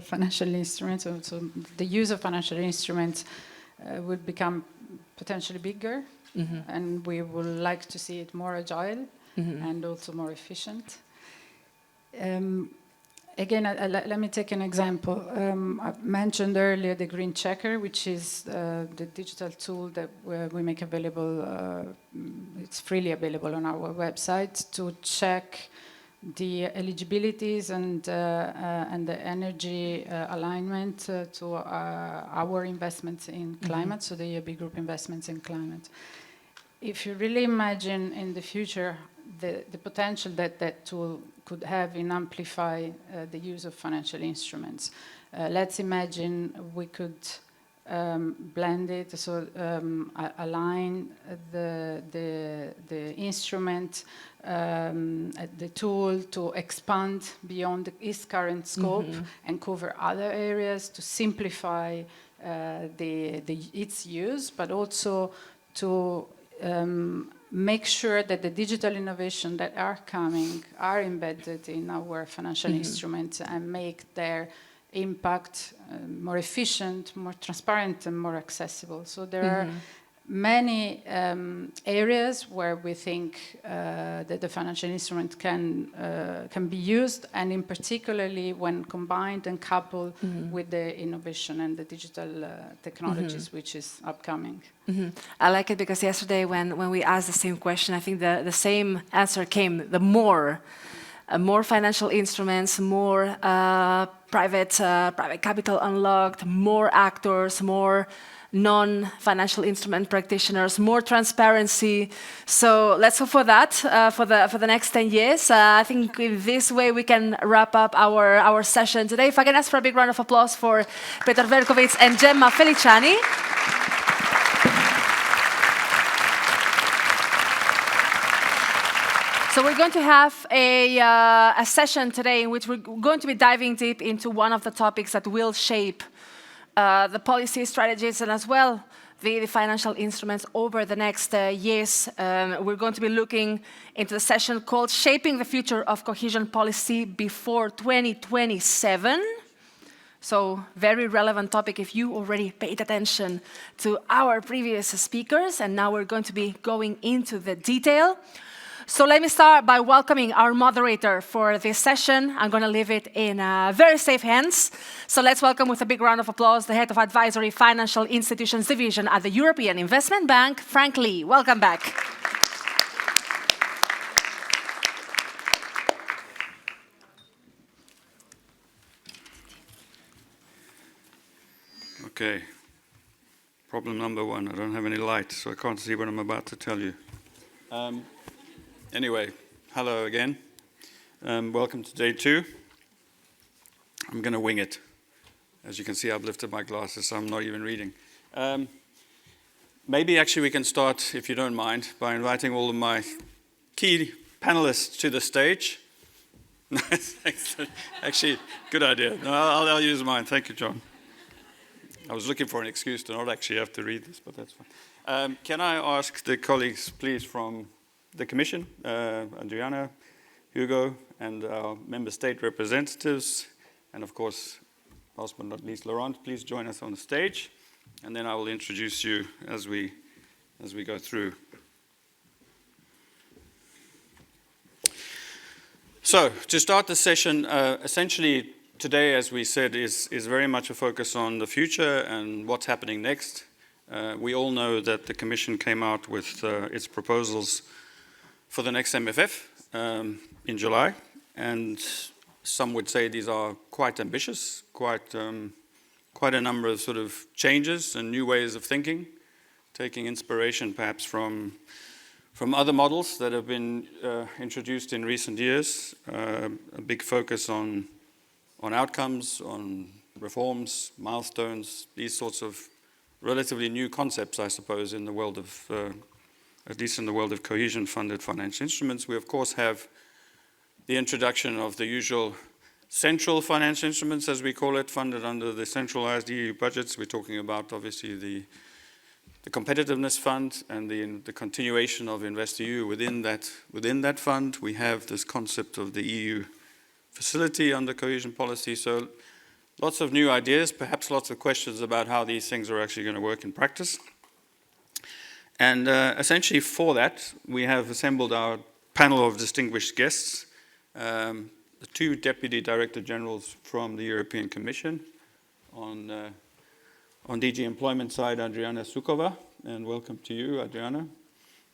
financial instruments. So the use of financial instruments will become potentially bigger, and we would like to see it more agile and also more efficient. Again, let me take an example. I mentioned earlier the Green Checker, which is the digital tool that we make available. It's freely available on our website to check the eligibilities and the energy alignment to our investments in climate, so the EIB Group investments in climate. If you really imagine in the future the potential that tool could have in amplify the use of financial instruments, let's imagine we could blend it, so align the instrument, the tool to expand beyond its current scope and cover other areas to simplify its use, but also to make sure that the digital innovation that are coming are embedded in our financial instruments and make their impact more efficient, more transparent, and more accessible. So there are many areas where we think that the financial instrument can be used, and in particularly when combined and coupled with the innovation and the digital technologies, which is upcoming. I like it because yesterday when we asked the same question, I think the same answer came. The more more financial instruments, more private capital unlocked, more actors, more non-financial instrument practitioners, more transparency. So let's hope for that for the next 10 years. I think in this way we can wrap up our session today. If I can ask for a big round of applause for Peter Verkovic and Gemma Feliciani. So we're going to have a session today in which we're going to be diving deep into one of the topics that will shape the policy strategies and as well the financial instruments over the next years. We're going to be looking into the session called Shaping the Future of Cohesion Policy Before 2027. So very relevant topic if you already paid attention to our previous speakers, and now we're going to be going into the detail. So let me start by welcoming our moderator for this session. I'm going to leave it in very safe hands. So let's welcome with a big round of applause the Head of Advisory Financial Institutions Division at the European Investment Bank, Frank Lee. Welcome back. Okay. Problem number one, I don't have any light, so I can't see what I'm about to tell you. Anyway, hello again. Welcome to day 2. I'm going to wing it. As you can see, I've lifted my glasses, so I'm not even reading. Maybe actually we can start, if you don't mind, by inviting all of my key panelists to the stage. Actually, good idea. No, I'll use mine. Thank you, John. I was looking for an excuse to not actually have to read this, but that's fine. Can I ask the colleagues, please, from the Commission, Adriana, Hugo, and our member state representatives, and of course, last but not least, Laurent, please join us on the stage, and then I will introduce you as we go through. So, to start the session, essentially today, as we said, is very much a focus on the future and what's happening next. We all know that the Commission came out with its proposals for the next MFF in July, and some would say these are quite ambitious, quite a number of sort of changes and new ways of thinking, taking inspiration perhaps from other models that have been introduced in recent years. A big focus on outcomes, on reforms, milestones, these sorts of relatively new concepts, I suppose, in the world of at least in the world of cohesion-funded financial instruments. We, of course, have the introduction of the usual central financial instruments, as we call it, funded under the centralized EU budgets. We're talking about, obviously, the Competitiveness Fund and the continuation of InvestEU within that fund. We have this concept of the EU facility under cohesion policy. So lots of new ideas, perhaps lots of questions about how these things are actually going to work in practice. And essentially for that, we have assembled our panel of distinguished guests, the 2 Deputy Director Generals from the European Commission. On DG Employment side, Adriana Sukova, and welcome to you, Adriana.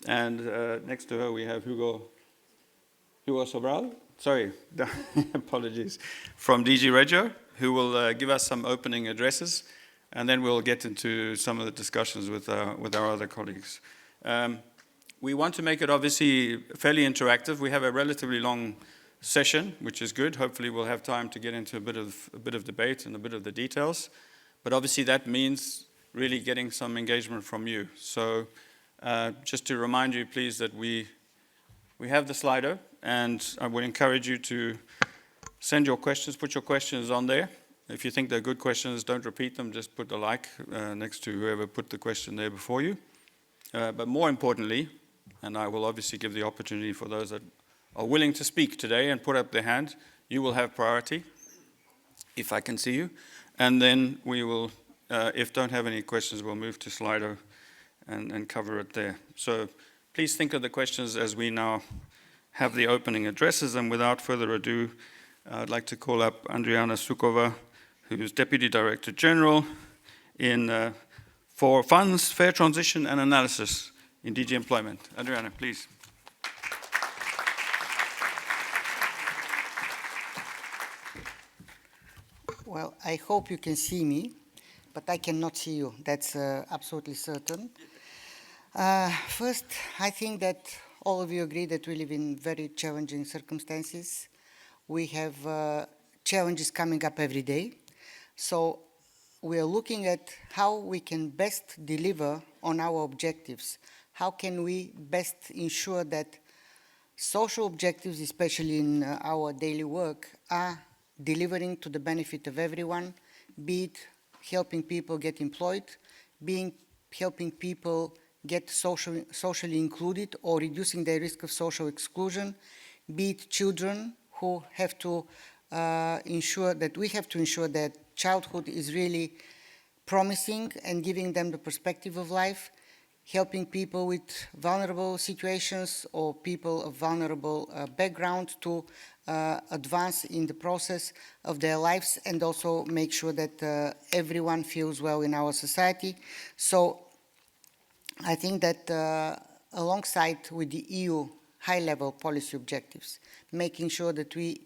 And next to her we have Hugo Sobral, sorry, apologies, from DG Regio, who will give us some opening addresses. And then we'll get into some of the discussions with our other colleagues. We want to make it obviously fairly interactive. We have a relatively long session, which is good. Hopefully we'll have time to get into a bit of debate and a bit of the details. But obviously that means really getting some engagement from you. So just to remind you, please, that we have the Slido, and I would encourage you to send your questions, put your questions on there. If you think they're good questions, don't repeat them, just put a like next to whoever put the question there before you. But more importantly, and I will obviously give the opportunity for those that are willing to speak today and put up their hand, you will have priority, if I can see you. And then we will, if don't have any questions, we'll move to Slido and cover it there. So please think of the questions as we now have the opening addresses. And without further ado, I'd like to call up Adriana Sukova, who is Deputy Director General for Funds, Fair Transition and Analysis in DG Employment. Adriana, please. Well, I hope you can see me, but I cannot see you. That's absolutely certain. First, I think that all of you agree that we live in very challenging circumstances. We have challenges coming up every day. So we are looking at how we can best deliver on our objectives. How can we best ensure that social objectives, especially in our daily work, are delivering to the benefit of everyone, be it helping people get employed, helping people get socially included or reducing their risk of social exclusion, be it children who have to ensure that we have to ensure that childhood is really promising and giving them the perspective of life, helping people with vulnerable situations or people of vulnerable background to advance in the process of their lives and also make sure that everyone feels well in our society. So I think that alongside with the EU high-level policy objectives, making sure that we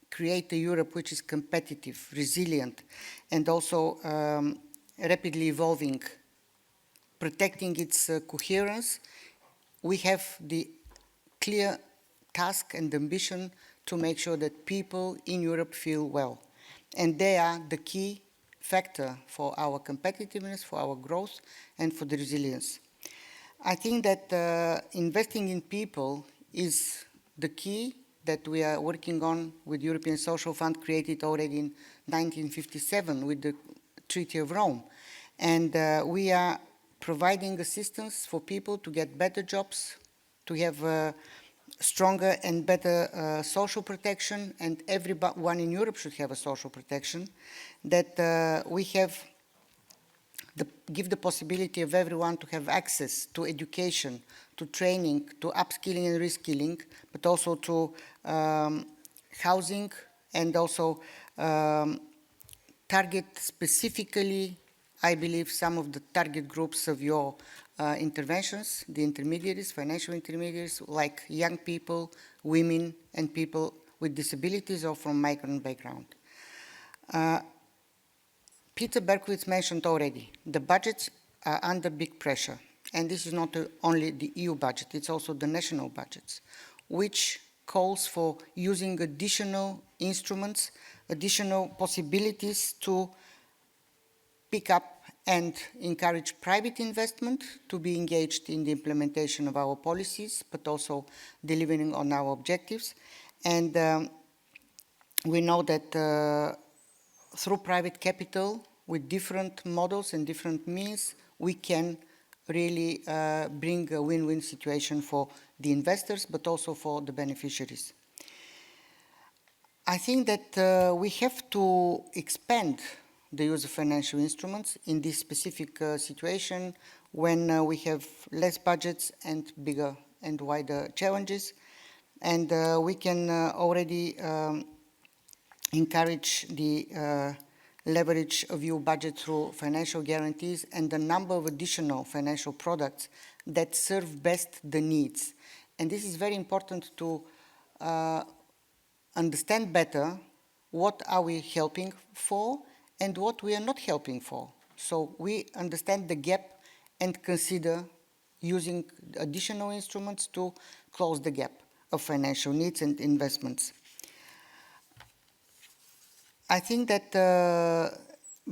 create a Europe which is competitive, resilient, and also rapidly evolving, protecting its coherence, we have the clear task and ambition to make sure that people in Europe feel well. And they are the key factor for our competitiveness, for our growth, and for the resilience. I think that investing in people is the key that we are working on with European Social Fund, created already in 1957 with the Treaty of Rome. And we are providing assistance for people to get better jobs, to have stronger and better social protection, and everyone in Europe should have a social protection, that we have give the possibility of everyone to have access to education, to training, to upskilling and reskilling, but also to housing, and also target specifically, I believe, some of the target groups of your interventions, the intermediaries, financial intermediaries, like young people, women, and people with disabilities or from migrant background. Peter Berkowitz mentioned already, the budgets are under big pressure. And this is not only the EU budget, it's also the national budgets, which calls for using additional instruments, additional possibilities to pick up and encourage private investment to be engaged in the implementation of our policies, but also delivering on our objectives. And we know that through private capital, with different models and different means, we can really bring a win-win situation for the investors, but also for the beneficiaries. I think that we have to expand the use of financial instruments in this specific situation when we have less budgets and bigger and wider challenges. And we can already encourage the leverage of EU budget through financial guarantees and a number of additional financial products that serve best the needs. And this is very important to understand better what are we helping for and what we are not helping for. So we understand the gap and consider using additional instruments to close the gap of financial needs and investments. I think that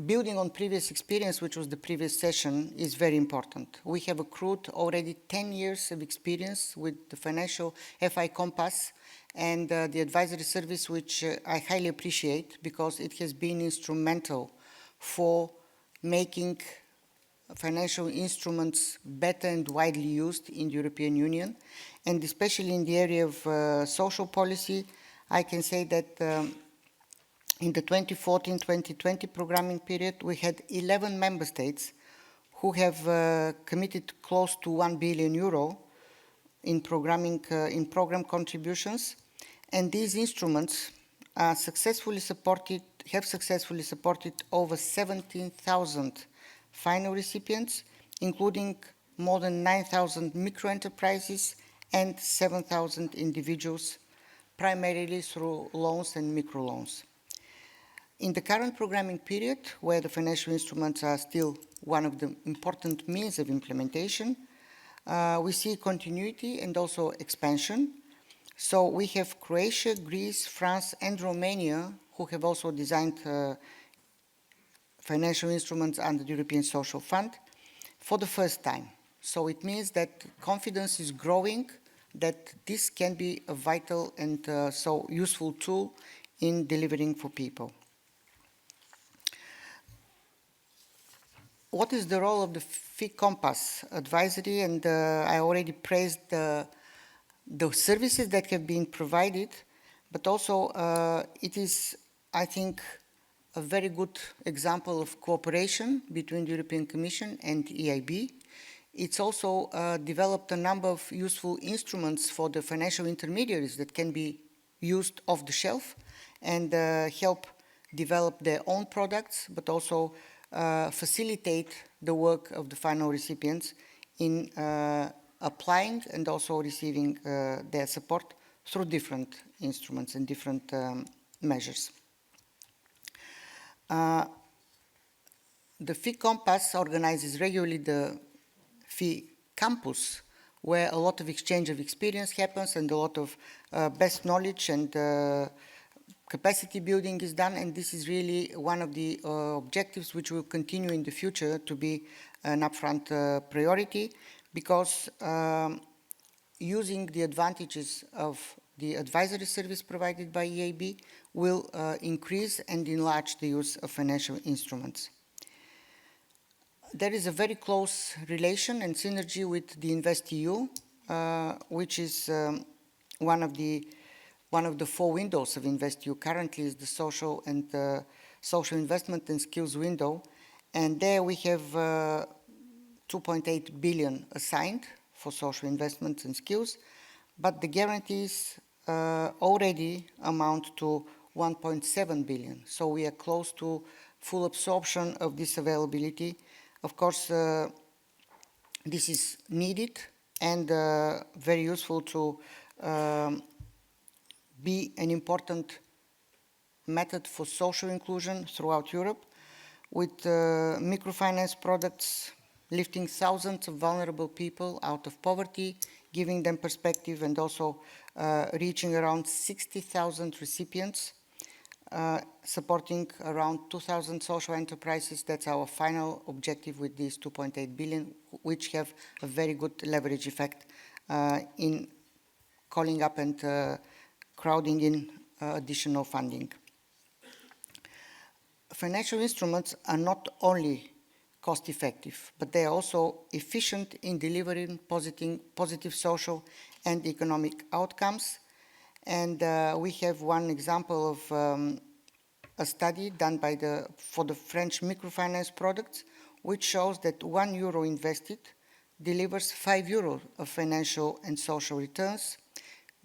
building on previous experience, which was the previous session, is very important. We have accrued already 10 years of experience with the financial FI Compass and the advisory service, which I highly appreciate because it has been instrumental for making financial instruments better and widely used in the European Union. And especially in the area of social policy, I can say that in the 2014-2020 programming period, we had 11 member states who have committed close to €1 billion in program contributions. And these instruments are successfully supported, have successfully supported over 17,000 final recipients, including more than 9,000 micro-enterprises and 7,000 individuals, primarily through loans and microloans. In the current programming period, where the financial instruments are still one of the important means of implementation, we see continuity and also expansion. So we have Croatia, Greece, France, and Romania who have also designed financial instruments under the European Social Fund for the first time. So it means that confidence is growing that this can be a vital and so useful tool in delivering for people. What is the role of the FI Compass advisory? And I already praised the services that have been provided, but also it is, I think, a very good example of cooperation between the European Commission and EIB. It's also developed a number of useful instruments for the financial intermediaries that can be used off the shelf and help develop their own products, but also facilitate the work of the final recipients in applying and also receiving their support through different instruments and different measures. The FI Compass organizes regularly the FI Campus, where a lot of exchange of experience happens and a lot of best knowledge and capacity building is done, and this is really one of the objectives which will continue in the future to be an upfront priority, because using the advantages of the advisory service provided by EIB will increase and enlarge the use of financial instruments. There is a very close relation and synergy with the InvestEU, which is one of the 4 windows of InvestEU. Currently is the social and social investment and skills window, and there we have 2.8 billion assigned for social investments and skills, but the guarantees already amount to 1.7 billion. So we are close to full absorption of this availability. Of course, this is needed and very useful to be an important method for social inclusion throughout Europe, with microfinance products lifting thousands of vulnerable people out of poverty, giving them perspective, and also reaching around 60,000 recipients, supporting around 2,000 social enterprises. That's our final objective with these 2.8 billion, which have a very good leverage effect in calling up and crowding in additional funding. Financial instruments are not only cost-effective, but they are also efficient in delivering positive social and economic outcomes. And we have one example of a study done for the French microfinance products, which shows that €1 invested delivers €5 of financial and social returns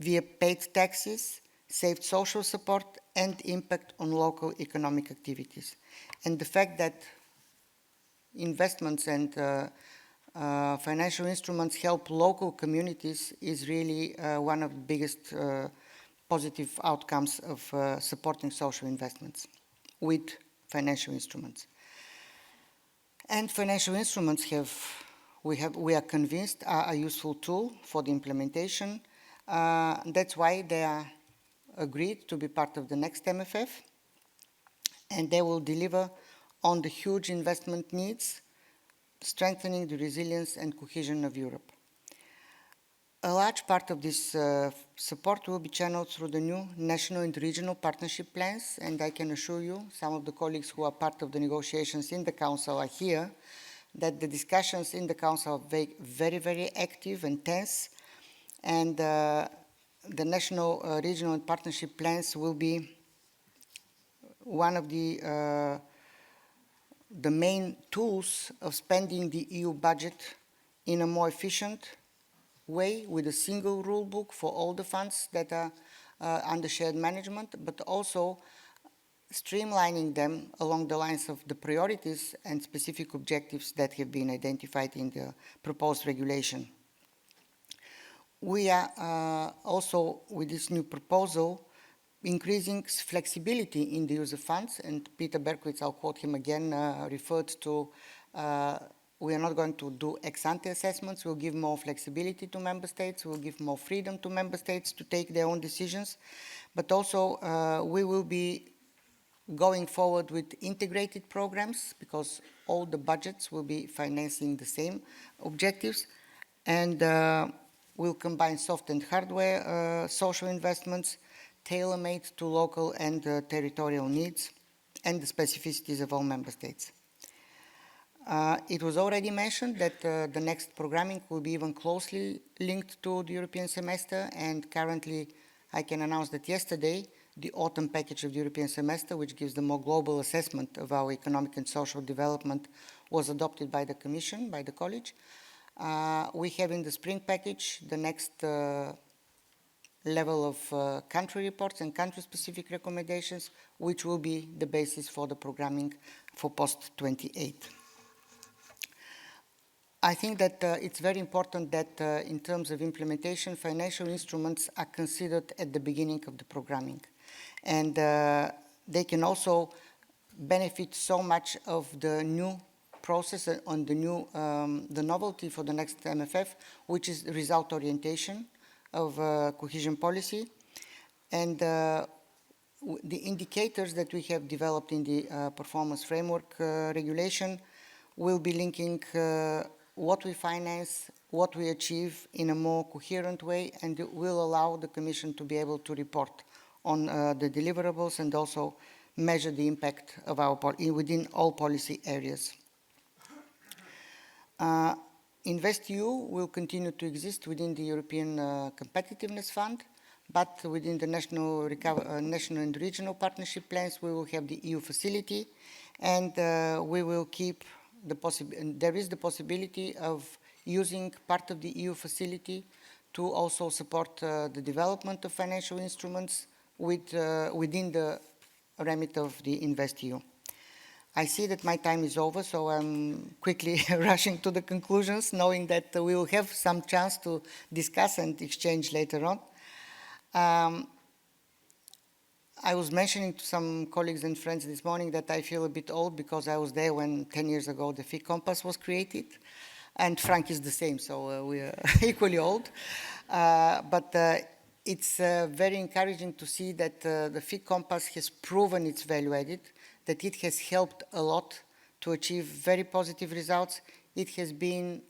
via paid taxes, saved social support, and impact on local economic activities. And the fact that investments and financial instruments help local communities is really one of the biggest positive outcomes of supporting social investments with financial instruments. And financial instruments we are convinced are a useful tool for the implementation. That's why they are agreed to be part of the next MFF, and they will deliver on the huge investment needs, strengthening the resilience and cohesion of Europe. A large part of this support will be channeled through the new national and regional partnership plans, and I can assure you, some of the colleagues who are part of the negotiations in the Council are here, that the discussions in the Council are very, very active and tense, and the national, regional and partnership plans will be one of the main tools of spending the EU budget in a more efficient way, with a single rule book for all the funds that are under shared management, but also streamlining them along the lines of the priorities and specific objectives that have been identified in the proposed regulation. We are also, with this new proposal, increasing flexibility in the use of funds, and Peter Berkowitz, I'll quote him again, referred to we are not going to do ex-ante assessments, we'll give more flexibility to member states, we'll give more freedom to member states to take their own decisions, but also we will be going forward with integrated programs because all the budgets will be financing the same objectives, and we'll combine soft and hardware social investments tailor-made to local and territorial needs and the specificities of all member states. It was already mentioned that the next programming will be even closely linked to the European semester, and currently I can announce that yesterday the autumn package of the European semester, which gives the more global assessment of our economic and social development, was adopted by the Commission, by the College. We have in the spring package the next level of country reports and country-specific recommendations, which will be the basis for the programming for post-28. I think that it's very important that in terms of implementation, financial instruments are considered at the beginning of the programming. And they can also benefit so much of the new process on the new, the novelty for the next MFF, which is result orientation of cohesion policy. And the indicators that we have developed in the performance framework regulation will be linking what we finance, what we achieve in a more coherent way, and it will allow the Commission to be able to report on the deliverables and also measure the impact of our within all policy areas. InvestEU will continue to exist within the European Competitiveness Fund, but within the national and regional partnership plans, we will have the EU facility, and we will keep there is the possibility of using part of the EU facility to also support the development of financial instruments within the remit of the InvestEU. I see that my time is over, so I'm quickly rushing to the conclusions, knowing that we will have some chance to discuss and exchange later on. I was mentioning to some colleagues and friends this morning that I feel a bit old because I was there when 10 years ago the FIC Compass was created, and Frank is the same, so we are equally old. But it's very encouraging to see that the FIC Compass has proven its value added, that it has helped a lot to achieve very positive results. It has been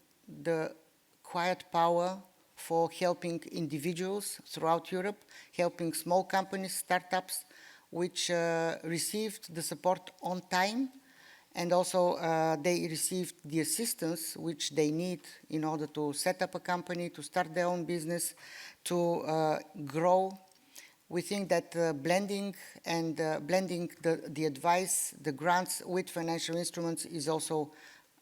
the quiet power for helping individuals throughout Europe, helping small companies, startups, which received the support on time, and also they received the assistance which they need in order to set up a company, to start their own business, to grow. We think that blending the advice, the grants with financial instruments is also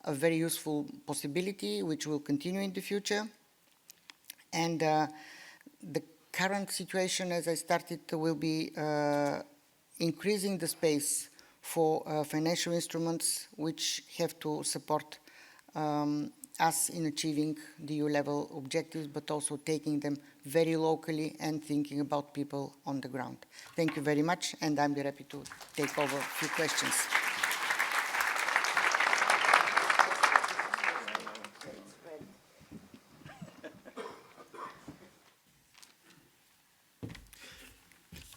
a very useful possibility, which will continue in the future. And the current situation, as I started, will be increasing the space for financial instruments which have to support us in achieving the EU-level objectives, but also taking them very locally and thinking about people on the ground. Thank you very much, and I'm very happy to take over a few questions.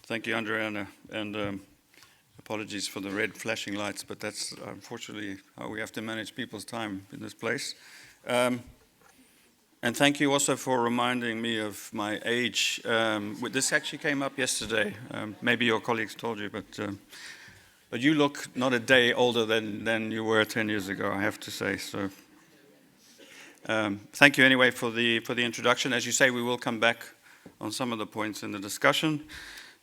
Thank you, Andrea, and apologies for the red flashing lights, but that's unfortunately how we have to manage people's time in this place. And thank you also for reminding me of my age. This actually came up yesterday. Maybe your colleagues told you, but you look not a day older than you were 10 years ago, I have to say. So thank you anyway for the introduction. As you say, we will come back on some of the points in the discussion.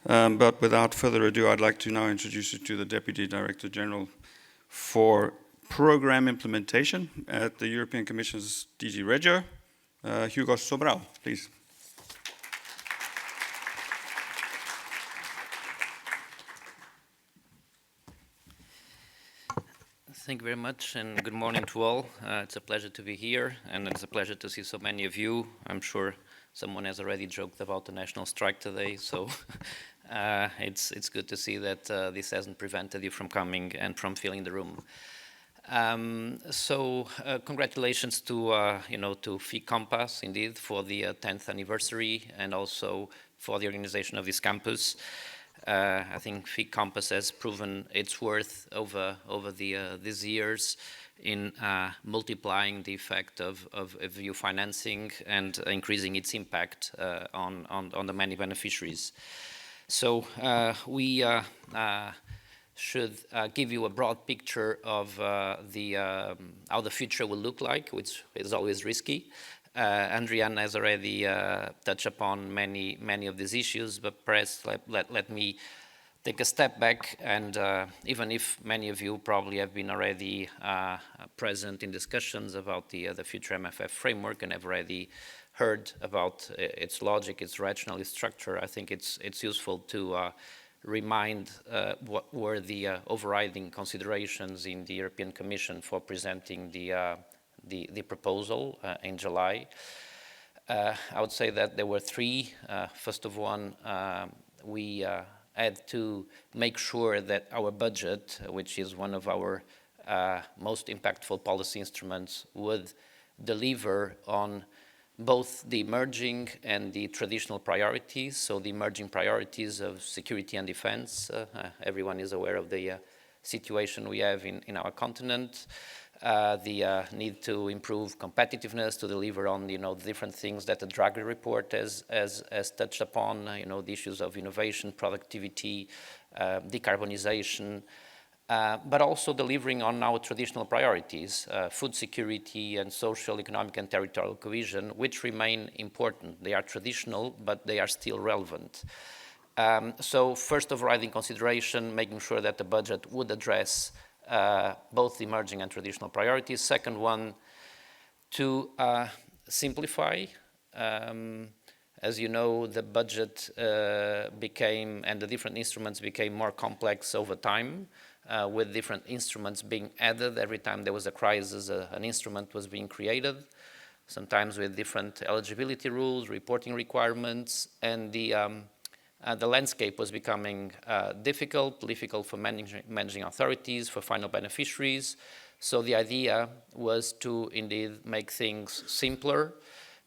But without further ado, I'd like to now introduce you to the Deputy Director General for Program Implementation at the European Commission's DG Regio, Hugo Sobral, please. Thank you very much, and good morning to all. It's a pleasure to be here, and it's a pleasure to see so many of you. I'm sure someone has already joked about the national strike today, so It's good to see that this hasn't prevented you from coming and from filling the room. Congratulations to to FIC Compass indeed for the 10th anniversary and also for the organization of this campus. I think FIC Compass has proven its worth over these years in multiplying the effect of EU financing and increasing its impact on the many beneficiaries. So we should give you a broad picture of how the future will look like, which is always risky. Andrian has already touched upon many of these issues, but perhaps let me take a step back, and even if many of you probably have been already present in discussions about the future MFF framework and have already heard about its logic, its rationale, its structure, I think it's useful to remind what were the overriding considerations in the European Commission for presenting the proposal in July. I would say that there were three. First of all, we had to make sure that our budget, which is one of our most impactful policy instruments, would deliver on both the emerging and the traditional priorities. So the emerging priorities of security and defense, everyone is aware of the situation we have in our continent. The need to improve competitiveness, to deliver on the different things that the Draghi report has touched upon, the issues of innovation, productivity, decarbonization, but also delivering on our traditional priorities, food security and social, economic and territorial cohesion, which remain important. They are traditional, but they are still relevant. So first overriding consideration, making sure that the budget would address both the emerging and traditional priorities. Second one, to simplify. As you know, the budget became, and the different instruments became more complex over time, with different instruments being added. Every time there was a crisis, an instrument was being created, sometimes with different eligibility rules, reporting requirements, and the landscape was becoming difficult for managing authorities, for final beneficiaries. So the idea was to indeed make things simpler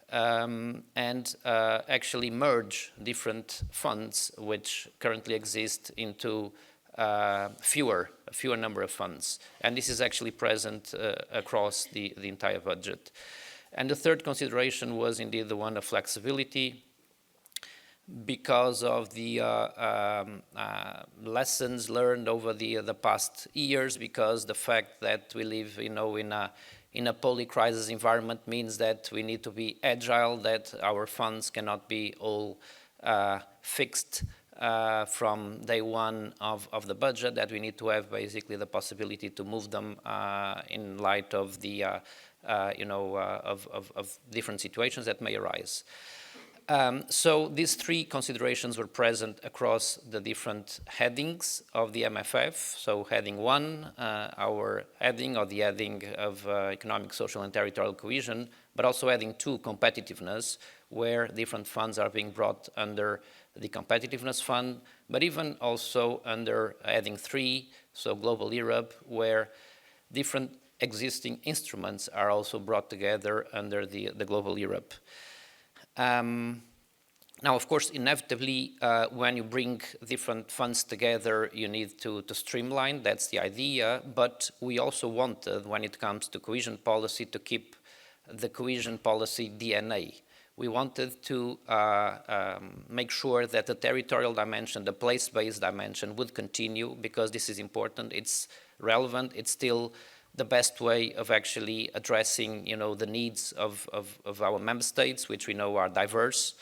and actually merge different funds which currently exist into a fewer number of funds. And this is actually present across the entire budget. And the third consideration was indeed the one of flexibility, because of the lessons learned over the past years, because the fact that we live, in a poly-crisis environment means that we need to be agile, that our funds cannot be all fixed from day one of the budget, that we need to have basically the possibility to move them in light of the, of different situations that may arise. So these three considerations were present across the different headings of the MFF. So heading one, our heading, or the heading of economic, social and territorial cohesion, but also heading two, competitiveness, where different funds are being brought under the competitiveness fund, but even also under heading three, so global Europe, where different existing instruments are also brought together under the global Europe. Now, of course, inevitably, when you bring different funds together, you need to streamline. That's the idea. But we also wanted, when it comes to cohesion policy, to keep the cohesion policy DNA. We wanted to make sure that the territorial dimension, the place-based dimension, would continue, because this is important. It's relevant. It's still the best way of actually addressing, the needs of our member states, which we know are diverse.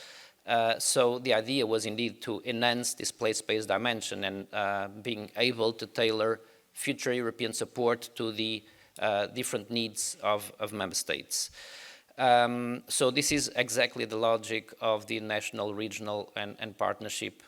So the idea was indeed to enhance this place-based dimension and being able to tailor future European support to the different needs of member states. So this is exactly the logic of the national, regional and partnership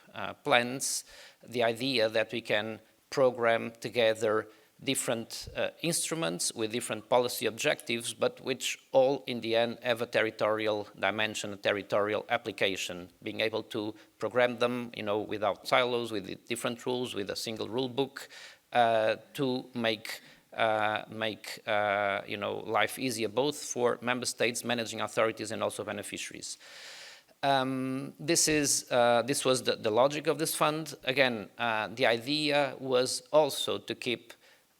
plans. The idea that we can program together different instruments with different policy objectives, but which all in the end have a territorial dimension, a territorial application, being able to program them, without silos, with different rules, with a single rule book, to make life easier both for member states, managing authorities, and also beneficiaries. This was the logic of this fund. Again, the idea was also to keep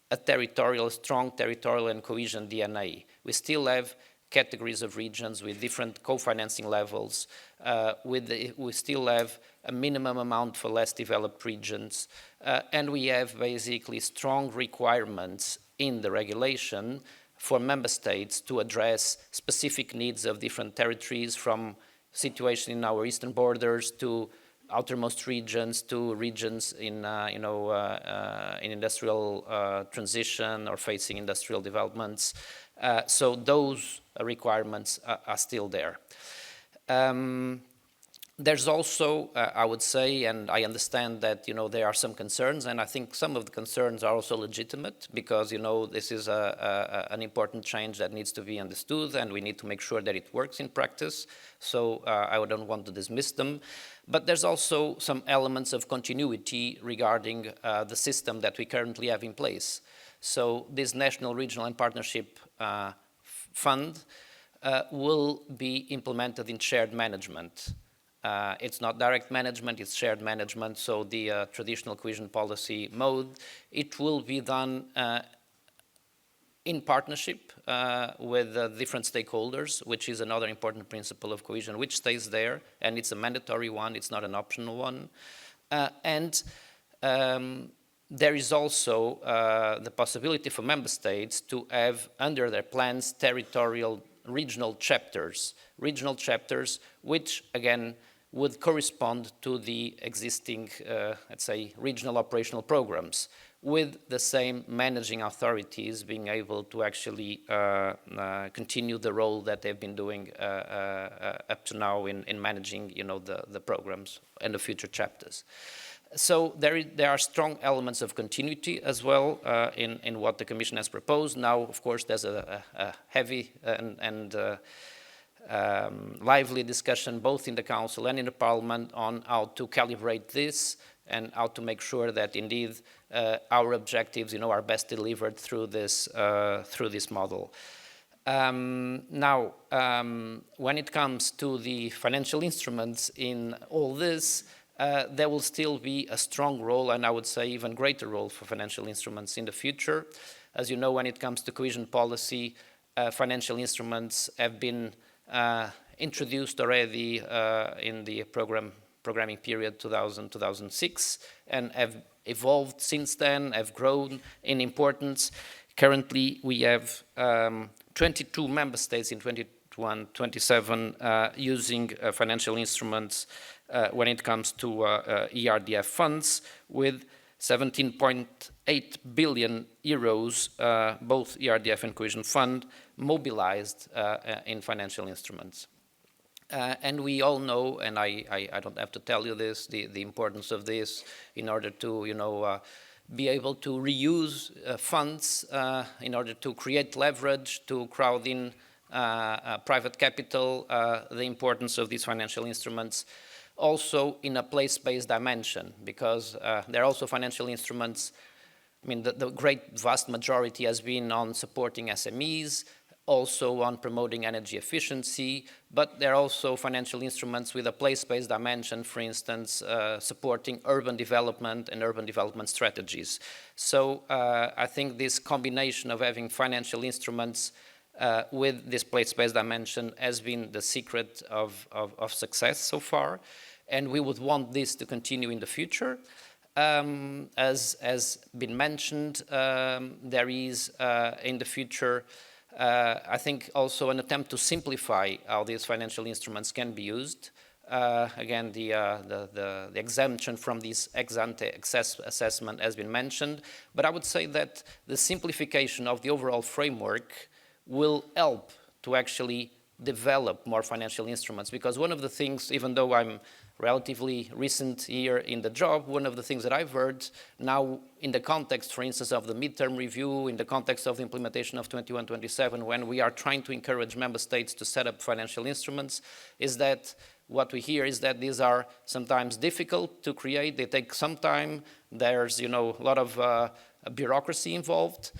a strong territorial and cohesion DNA. We still have categories of regions with different co-financing levels. We still have a minimum amount for less developed regions. And we have basically strong requirements in the regulation for member states to address specific needs of different territories, from situation in our eastern borders to outermost regions, to regions in industrial transition or facing industrial developments. So those requirements are still there. There's also, I would say, and I understand that, there are some concerns, and I think some of the concerns are also legitimate, because, this is an important change that needs to be understood, and we need to make sure that it works in practice. So I don't want to dismiss them. But there's also some elements of continuity regarding the system that we currently have in place. So this National, Regional, and Partnership Fund will be implemented in shared management. It's not direct management, it's shared management, so the traditional cohesion policy mode, it will be done in partnership with different stakeholders, which is another important principle of cohesion, which stays there, and it's a mandatory one, it's not an optional one. There is also the possibility for member states to have under their plans territorial regional chapters which, again, would correspond to the existing, let's say, regional operational programs, with the same managing authorities being able to actually continue the role that they've been doing up to now in managing, the programs and the future chapters. So there are strong elements of continuity as well in what the Commission has proposed. Now, of course, there's a heavy and lively discussion both in the Council and in the Parliament on how to calibrate this and how to make sure that indeed our objectives, are best delivered through this model. Now, when it comes to the financial instruments in all this, there will still be a strong role, and I would say even greater role, for financial instruments in the future. As you know, when it comes to cohesion policy, financial instruments have been introduced already in the programming period 2000-2006, and have evolved since then, have grown in importance. Currently, we have 22 member states in 2021-27 using financial instruments when it comes to ERDF funds, with 17.8 billion euros, both ERDF and Cohesion Fund, mobilized in financial instruments. And we all know, and I don't have to tell you this, the importance of this in order to, be able to reuse funds in order to create leverage, to crowd in private capital, the importance of these financial instruments. Also in a place-based dimension, because there are also financial instruments, the great vast majority has been on supporting SMEs, also on promoting energy efficiency, but there are also financial instruments with a place-based dimension, for instance, supporting urban development and urban development strategies. So I think this combination of having financial instruments with this place-based dimension has been the secret of success so far, and we would want this to continue in the future. As been mentioned, there is in the future, I think, also an attempt to simplify how these financial instruments can be used. Again, the exemption from this ex-ante assessment has been mentioned, but I would say that the simplification of the overall framework will help to actually develop more financial instruments, because one of the things, even though I'm relatively recent year in the job, one of the things that I've heard now in the context, for instance, of the midterm review, in the context of the implementation of 21-27, when we are trying to encourage member states to set up financial instruments, is that what we hear is that these are sometimes difficult to create, they take some time, there's a lot of bureaucracy involved.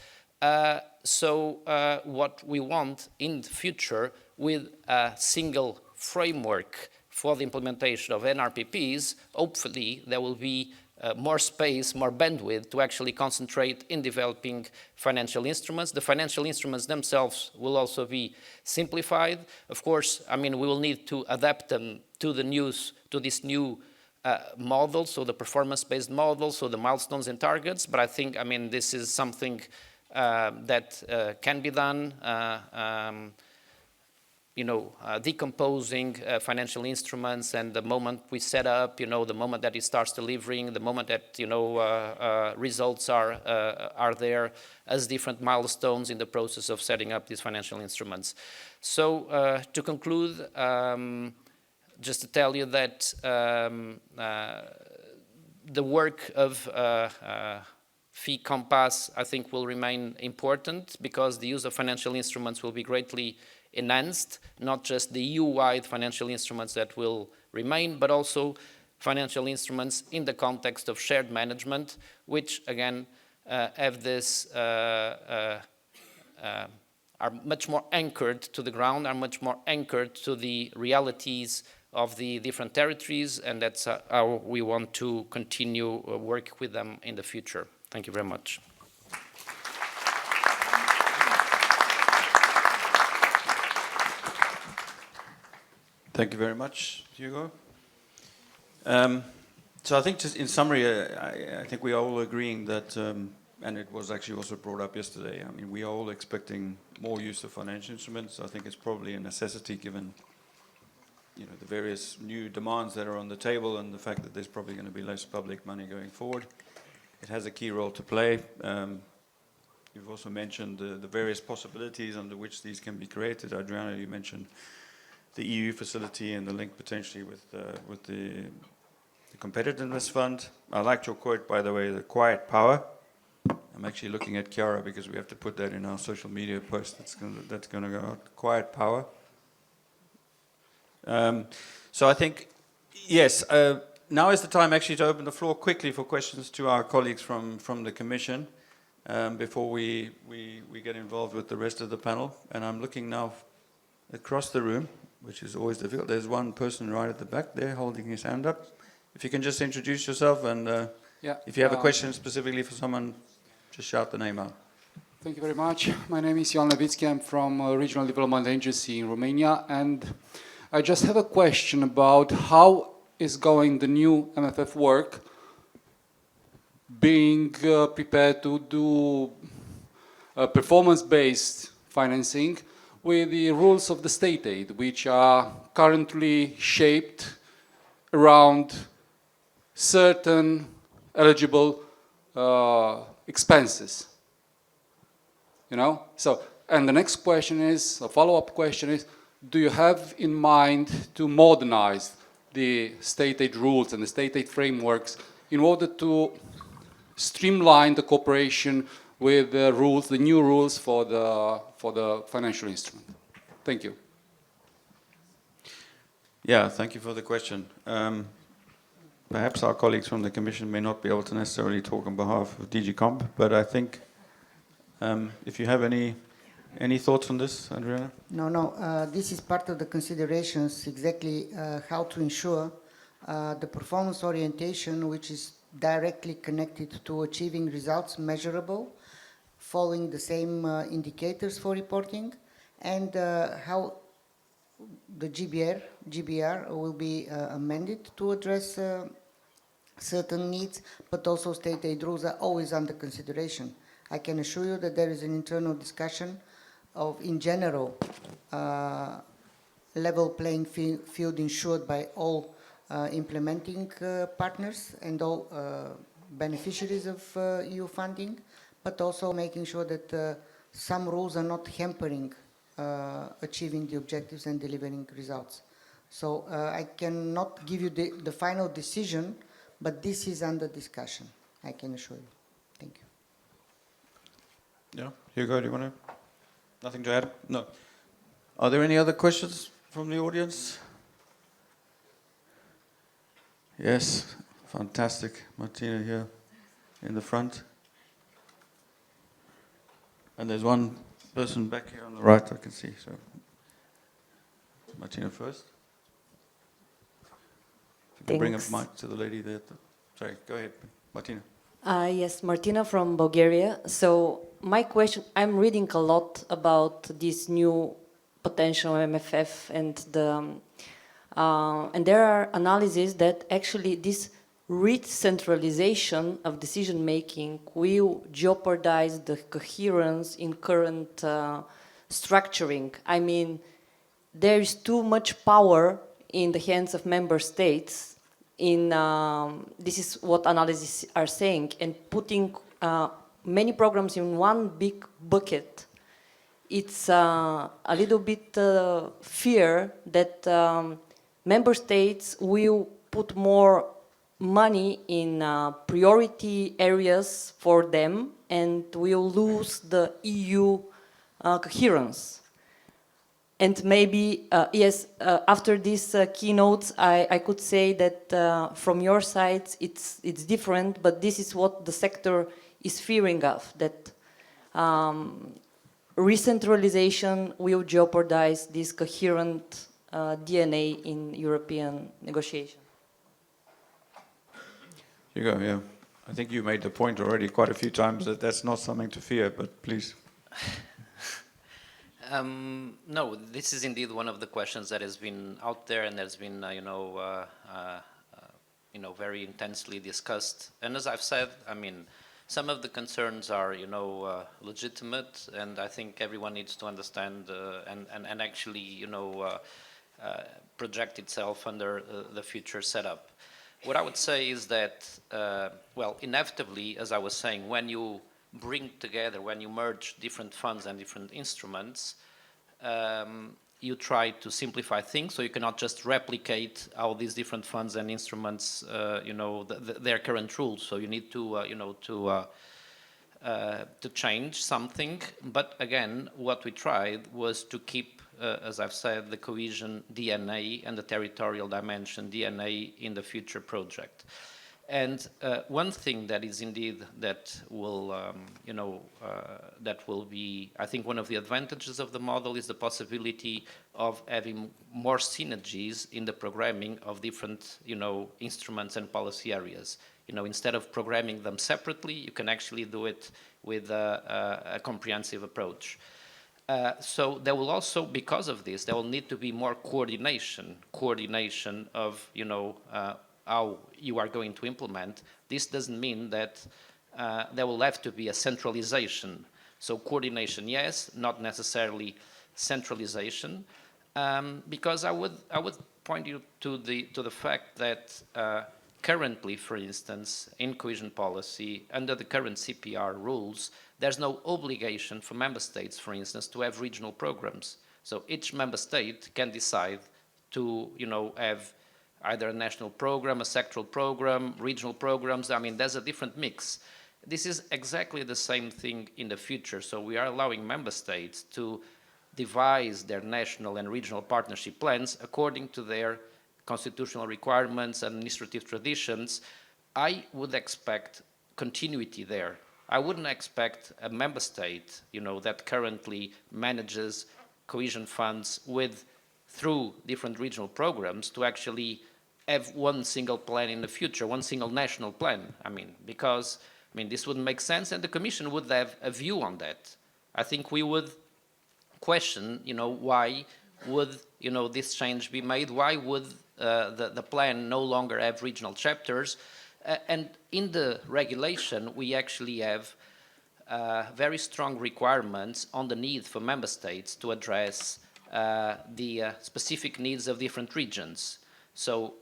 So what we want in the future with a single framework for the implementation of NRPPs, hopefully there will be more space, more bandwidth to actually concentrate in developing financial instruments. The financial instruments themselves will also be simplified. Of course, we will need to adapt them to this new model, so the performance-based model, so the milestones and targets. But I think, this is something that can be done. Decomposing financial instruments, and the moment we set up, the moment that it starts delivering, the moment that results are there as different milestones in the process of setting up these financial instruments. So to conclude, just to tell you that the work of Fee Compass, I think, will remain important, because the use of financial instruments will be greatly enhanced, not just the EU-wide financial instruments that will remain, but also financial instruments in the context of shared management, which again have this, are much more anchored to the ground, are much more anchored to the realities of the different territories, and that's how we want to continue work with them in the future. Thank you very much. Thank you very much, Hugo. So I think, just in summary, I think we are all agreeing that, and it was actually also brought up yesterday, we are all expecting more use of financial instruments. I think it's probably a necessity, given the various new demands that are on the table, and the fact that there's probably going to be less public money going forward. It has a key role to play. You've also mentioned the various possibilities under which these can be created. Adriana, you mentioned the EU facility and the link potentially with the Competitiveness Fund. I liked your quote, by the way, the quiet power. I'm actually looking at Chiara, because we have to put that in our social media post that's going to go out. Quiet power. So I think, yes, now is the time actually to open the floor quickly for questions to our colleagues from the Commission, before we get involved with the rest of the panel. And I'm looking now across the room, which is always difficult. There's one person right at the back there holding his hand up. If you can just introduce yourself, and if you have a question specifically for someone, just shout the name out. Thank you very much. My name is Ioan Levitsky. I'm from Regional Development Agency in Romania, and I just have a question about how is going the new MFF work, being prepared to do performance-based financing with the rules of the state aid, which are currently shaped around certain eligible expenses. So, and the next question is, a follow-up question is, do you have in mind to modernize the state aid rules and the state aid frameworks in order to streamline the cooperation with the rules, the new rules for the financial instrument? Thank you. Yeah, thank you for the question. Perhaps our colleagues from the Commission may not be able to necessarily talk on behalf of DG Comp, but I think if you have any thoughts on this, Adriana? No. This is part of the considerations, exactly how to ensure the performance orientation, which is directly connected to achieving results measurable, following the same indicators for reporting, and how the GBR will be amended to address certain needs, but also state aid rules are always under consideration. I can assure you that there is an internal discussion of, in general, level playing field ensured by all implementing partners and all beneficiaries of EU funding, but also making sure that some rules are not hampering achieving the objectives and delivering results. So I cannot give you the final decision, but this is under discussion, I can assure you. Thank you. Yeah, Hugo, do you want to? Nothing to add? No. Are there any other questions from the audience? Yes, fantastic. Martina here in the front. And there's one person back here on the right I can see. So, Martina first. If you can bring a mic to the lady there. Sorry, go ahead, Martina. Yes, Martina from Bulgaria. So my question, I'm reading a lot about this new potential MFF and there are analyses that actually this re-centralization of decision making will jeopardize the coherence in current structuring. I mean, there is too much power in the hands of member states this is what analyses are saying, and putting many programs in one big bucket, it's a little bit fear that member states will put more money in priority areas for them and will lose the EU coherence. And maybe, yes, after this keynote, I could say that from your side, it's different, but this is what the sector is fearing of, that re-centralization will jeopardize this coherent DNA in European negotiation. Hugo, yeah. I think you made the point already quite a few times that that's not something to fear, but please. No, this is indeed one of the questions that has been out there and has been, very intensely discussed. And as I've said, I mean, some of the concerns are, legitimate, and I think everyone needs to understand and actually, project itself under the future setup. What I would say is that, inevitably, as I was saying, when you bring together, when you merge different funds and different instruments, you try to simplify things, so you cannot just replicate all these different funds and instruments, their current rules. So you need to change something. But again, what we tried was to keep, as I've said, the cohesion DNA and the territorial dimension DNA in the future project. And one thing that is indeed that will be, I think, one of the advantages of the model is the possibility of having more synergies in the programming of different, instruments and policy areas. Instead of programming them separately, you can actually do it with a comprehensive approach. So there will also, because of this, there will need to be more coordination of, how you are going to implement. This doesn't mean that there will have to be a centralization. So coordination, yes, not necessarily centralization, because I would point you to the fact that currently, for instance, in cohesion policy, under the current CPR rules, there's no obligation for member states, for instance, to have regional programs. So each member state can decide to, have either a national program, a sectoral program, regional programs. I mean, there's a different mix. This is exactly the same thing in the future. So we are allowing member states to devise their national and regional partnership plans according to their constitutional requirements and administrative traditions. I would expect continuity there. I wouldn't expect a member state, that currently manages cohesion funds through different regional programs to actually have one single plan in the future, one single national plan. Because this wouldn't make sense, and the Commission would have a view on that. I think we would question, why would, this change be made? Why would the plan no longer have regional chapters? And in the regulation, we actually have very strong requirements on the need for member states to address the specific needs of different regions. So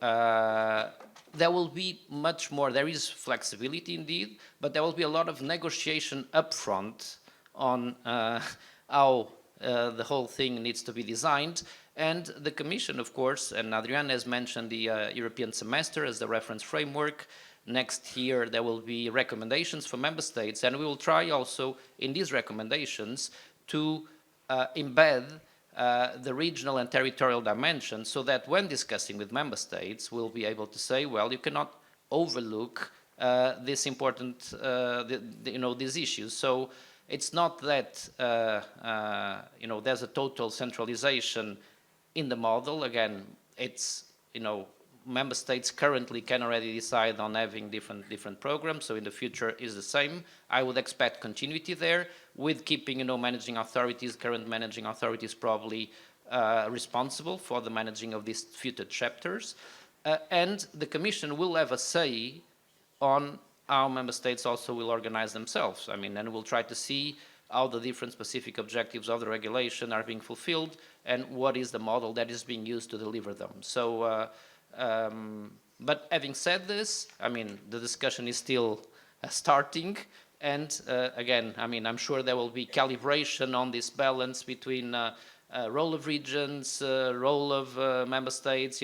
there will be much more, there is flexibility indeed, but there will be a lot of negotiation upfront on how the whole thing needs to be designed. And the Commission, of course, and Adrian has mentioned the European semester as the reference framework. Next year, there will be recommendations for member states, and we will try also in these recommendations to embed the regional and territorial dimension, so that when discussing with member states, we'll be able to say, well, you cannot overlook this important, these issues. So it's not that there's a total centralization in the model. Again, it's member states currently can already decide on having different programs, so in the future is the same. I would expect continuity there with keeping managing authorities, current managing authorities probably responsible for the managing of these future chapters. And the Commission will have a say on how member states also will organize themselves. I mean, and we'll try to see how the different specific objectives of the regulation are being fulfilled and what is the model that is being used to deliver them. So, but having said this, I mean, the discussion is still starting. And again, I mean, I'm sure there will be calibration on this balance between role of regions, role of member states,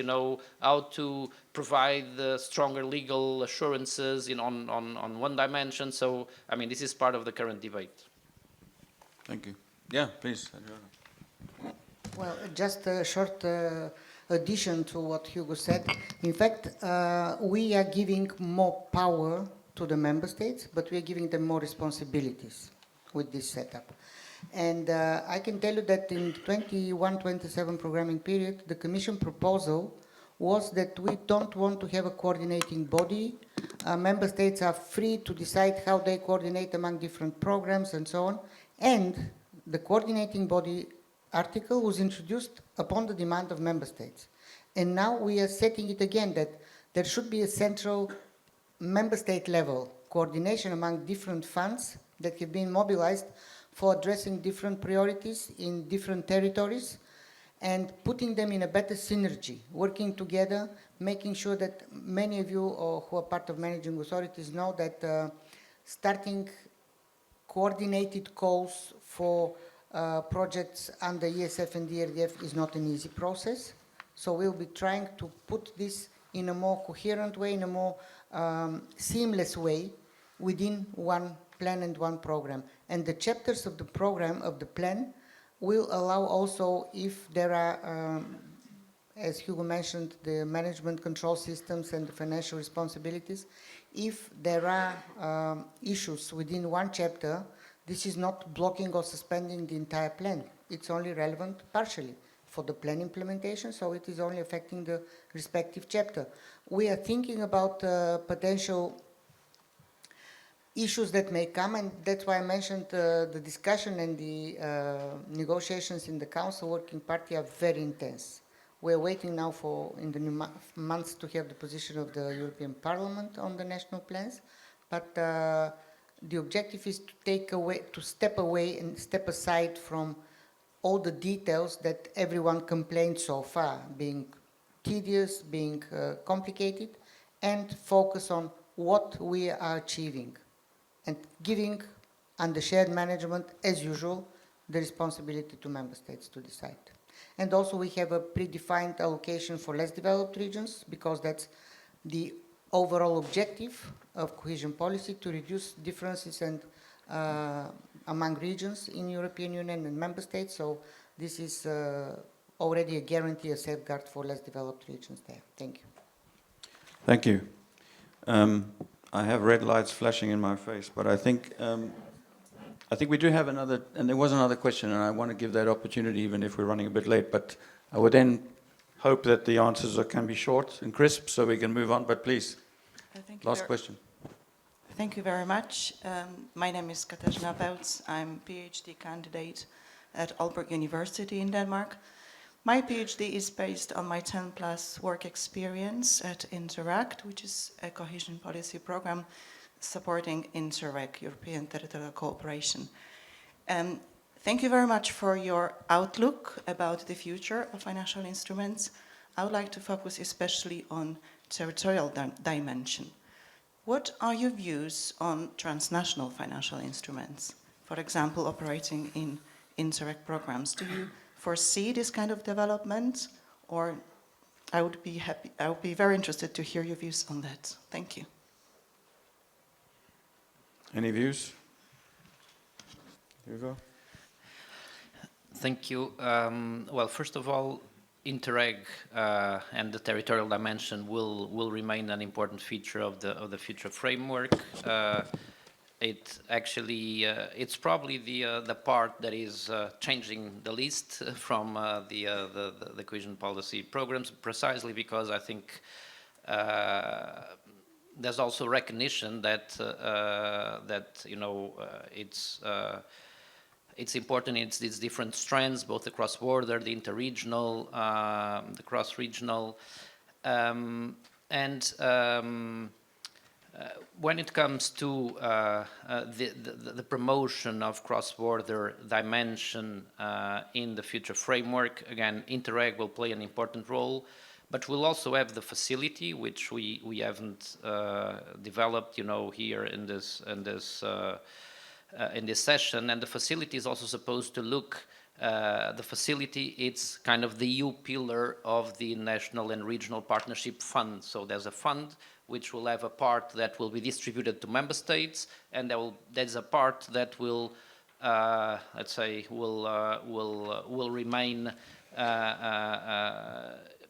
how to provide stronger legal assurances on one dimension. So, I mean, this is part of the current debate. Thank you. Yeah, please, Adriana. Well, just a short addition to what Hugo said. In fact, we are giving more power to the member states, but we are giving them more responsibilities with this setup. And I can tell you that in 21-27 programming period, the Commission proposal was that we don't want to have a coordinating body. Member states are free to decide how they coordinate among different programs and so on. And the coordinating body article was introduced upon the demand of member states. And now we are setting it again that there should be a central member state level coordination among different funds that have been mobilized for addressing different priorities in different territories and putting them in a better synergy, working together, making sure that many of you who are part of managing authorities know that starting coordinated calls for projects under ESF and DRDF is not an easy process. So we'll be trying to put this in a more coherent way, in a more seamless way within one plan and one program. And the chapters of the program, of the plan, will allow also if there are, as Hugo mentioned, the management control systems and the financial responsibilities, if there are issues within one chapter, this is not blocking or suspending the entire plan. It's only relevant partially for the plan implementation, so it is only affecting the respective chapter. We are thinking about potential issues that may come, and that's why I mentioned the discussion and the negotiations in the Council Working Party are very intense. We're waiting now for, in the new months, to have the position of the European Parliament on the national plans, but the objective is to take away, to step away and step aside from all the details that everyone complained so far, being tedious, being complicated, and focus on what we are achieving and giving, under shared management, as usual, the responsibility to member states to decide. And also we have a predefined allocation for less developed regions, because that's the overall objective of cohesion policy, to reduce differences and among regions in European Union and member states. So this is already a guarantee, a safeguard for less developed regions there. Thank you. Thank you. I have red lights flashing in my face, but I think we do have another, and there was another question, and I want to give that opportunity even if we're running a bit late, but I would then hope that the answers can be short and crisp so we can move on, but please, last question. Thank you very much. My name is Katarzyna Peltz. I'm a PhD candidate at Aalborg University in Denmark. My PhD is based on my 10+ work experience at Interact, which is a cohesion policy program supporting Interreg, European Territorial Cooperation. Thank you very much for your outlook about the future of financial instruments. I would like to focus especially on territorial dimension. What are your views on transnational financial instruments? For example, operating in Interreg programs. Do you foresee this kind of development, or I would be very interested to hear your views on that. Thank you. Any views? Hugo? Thank you. Well, first of all, Interreg and the territorial dimension will remain an important feature of the future framework. It actually it's probably the part that is changing the least from the cohesion policy programs, precisely because I think there's also recognition that it's important in its different strands, both the cross-border, the interregional, the cross-regional, when it comes to the promotion of cross-border dimension in the future framework, again, Interreg will play an important role, but we'll also have the facility, which we haven't developed, here in this session, and the facility is also supposed to look. The facility, it's kind of the EU pillar of the National and Regional Partnership Fund. So there's a fund which will have a part that will be distributed to member states, and there's a part that will, let's say, will remain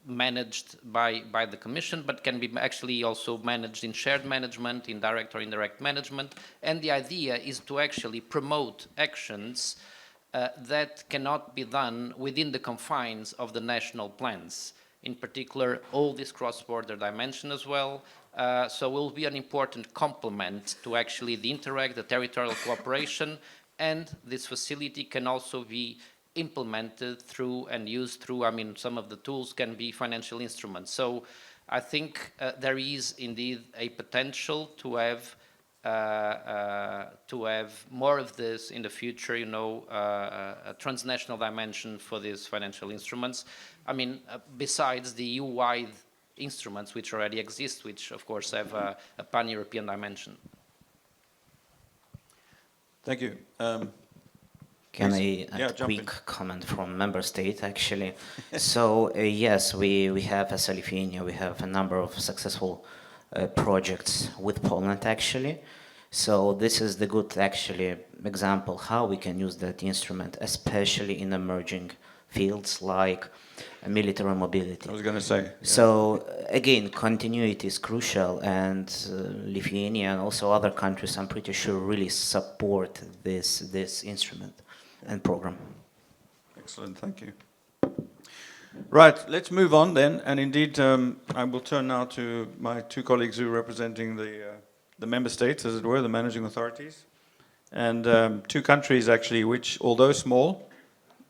managed by the Commission, but can be actually also managed in shared management, in direct or indirect management. And the idea is to actually promote actions that cannot be done within the confines of the national plans. In particular, all this cross-border dimension as well. So it will be an important complement to actually the Interreg, the territorial cooperation, and this facility can also be implemented through and used through, some of the tools can be financial instruments. So I think there is indeed a potential to have more of this in the future, a transnational dimension for these financial instruments. Besides the EU-wide instruments which already exist, which of course have a pan-European dimension. Thank you. Can I add a quick comment from member state, actually? So, yes, we have, as Lithuania, we have a number of successful projects with Poland, actually. So this is the good, actually, example how we can use that instrument, especially in emerging fields like military mobility. I was going to say. Yeah. So, again, continuity is crucial, and Lithuania and also other countries, I'm pretty sure, really support this instrument and program. Excellent, thank you. Right, let's move on then, and indeed I will turn now to my two colleagues who are representing the member states, as it were, the managing authorities, and two countries actually which, although small,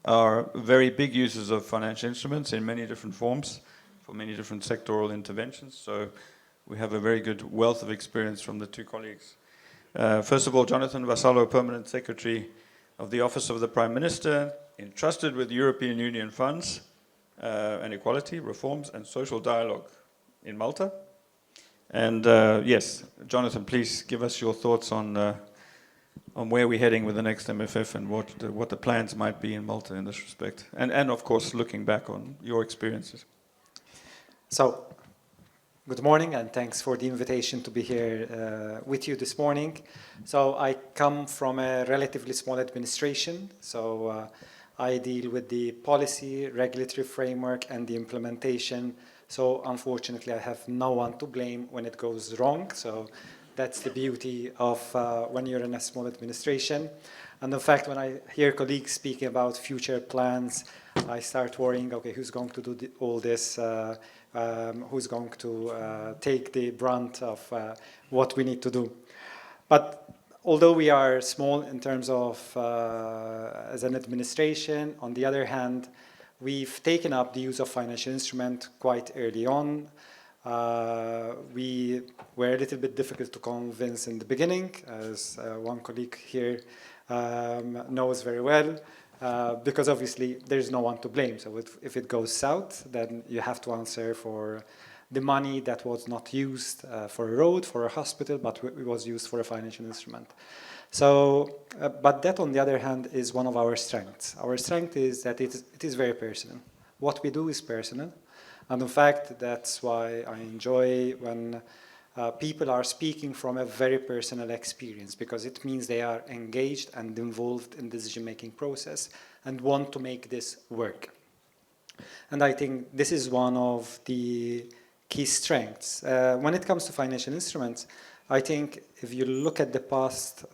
are very big users of financial instruments in many different forms for many different sectoral interventions. So we have a very good wealth of experience from the two colleagues. First of all, Jonathan Vassallo, Permanent Secretary of the Office of the Prime Minister, entrusted with European Union funds and equality, reforms and social dialogue in Malta. And yes, Jonathan, please give us your thoughts on where we're heading with the next MFF and what the plans might be in Malta in this respect. And of course, looking back on your experiences. So, good morning, and thanks for the invitation to be here with you this morning. So I come from a relatively small administration, so I deal with the policy, regulatory framework, and the implementation. So unfortunately, I have no one to blame when it goes wrong. So that's the beauty of when you're in a small administration. And in fact, when I hear colleagues speaking about future plans, I start worrying, okay, who's going to do all this? Who's going to take the brunt of what we need to do? But although we are small in terms of as an administration, on the other hand, we've taken up the use of financial instrument quite early on. We were a little bit difficult to convince in the beginning, as one colleague here knows very well, because obviously there's no one to blame. So if it goes south, then you have to answer for the money that was not used for a road, for a hospital, but it was used for a financial instrument. So, but that on the other hand is one of our strengths. Our strength is that it is very personal. What we do is personal. And in fact, that's why I enjoy when people are speaking from a very personal experience, because it means they are engaged and involved in the decision-making process and want to make this work. And I think this is one of the key strengths. When it comes to financial instruments, I think if you look at the past,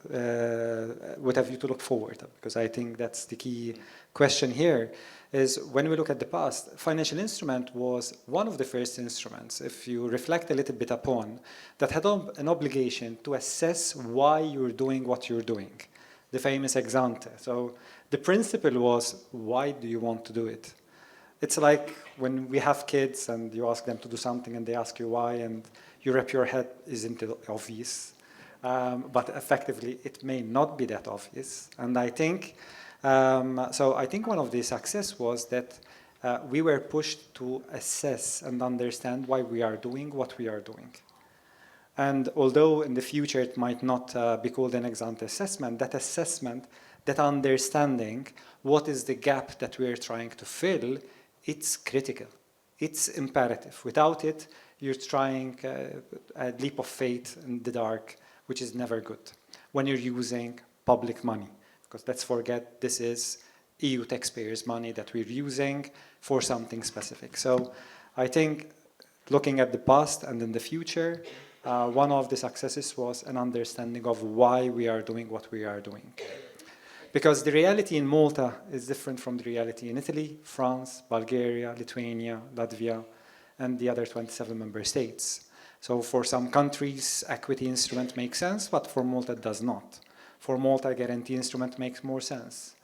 what have you to look forward? Because I think that's the key question here, is when we look at the past, financial instrument was one of the first instruments, if you reflect a little bit upon, that had an obligation to assess why you're doing what you're doing, the famous ex ante. So the principle was, why do you want to do it? It's like when we have kids and you ask them to do something and they ask you why, and you wrap your head, isn't it obvious? But effectively, it may not be that obvious. And I think, so I think one of the success was that we were pushed to assess and understand why we are doing what we are doing. And although in the future it might not be called an ex-ante assessment, that understanding what is the gap that we're trying to fill, it's critical. It's imperative. Without it, you're trying a leap of faith in the dark, which is never good when you're using public money. Because let's forget, this is EU taxpayers' money that we're using for something specific. So I think looking at the past and in the future, one of the successes was an understanding of why we are doing what we are doing. Because the reality in Malta is different from the reality in Italy, France, Bulgaria, Lithuania, Latvia, and the other 27 member states. So for some countries, equity instrument makes sense, but for Malta it does not. For Malta, a guarantee instrument makes more sense.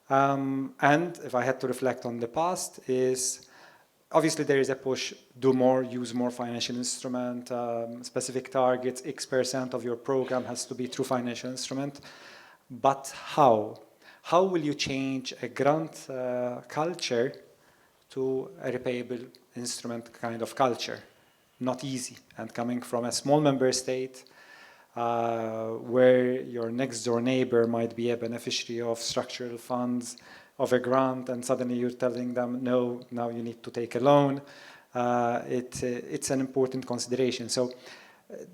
And if I had to reflect on the past, is obviously there is a push, do more, use more financial instrument, specific targets, X% of your program has to be through financial instrument. But how? How will you change a grant culture to a repayable instrument kind of culture? Not easy. And coming from a small member state, where your next door neighbor might be a beneficiary of structural funds, of a grant, and suddenly you're telling them, no, now you need to take a loan, it's an important consideration. So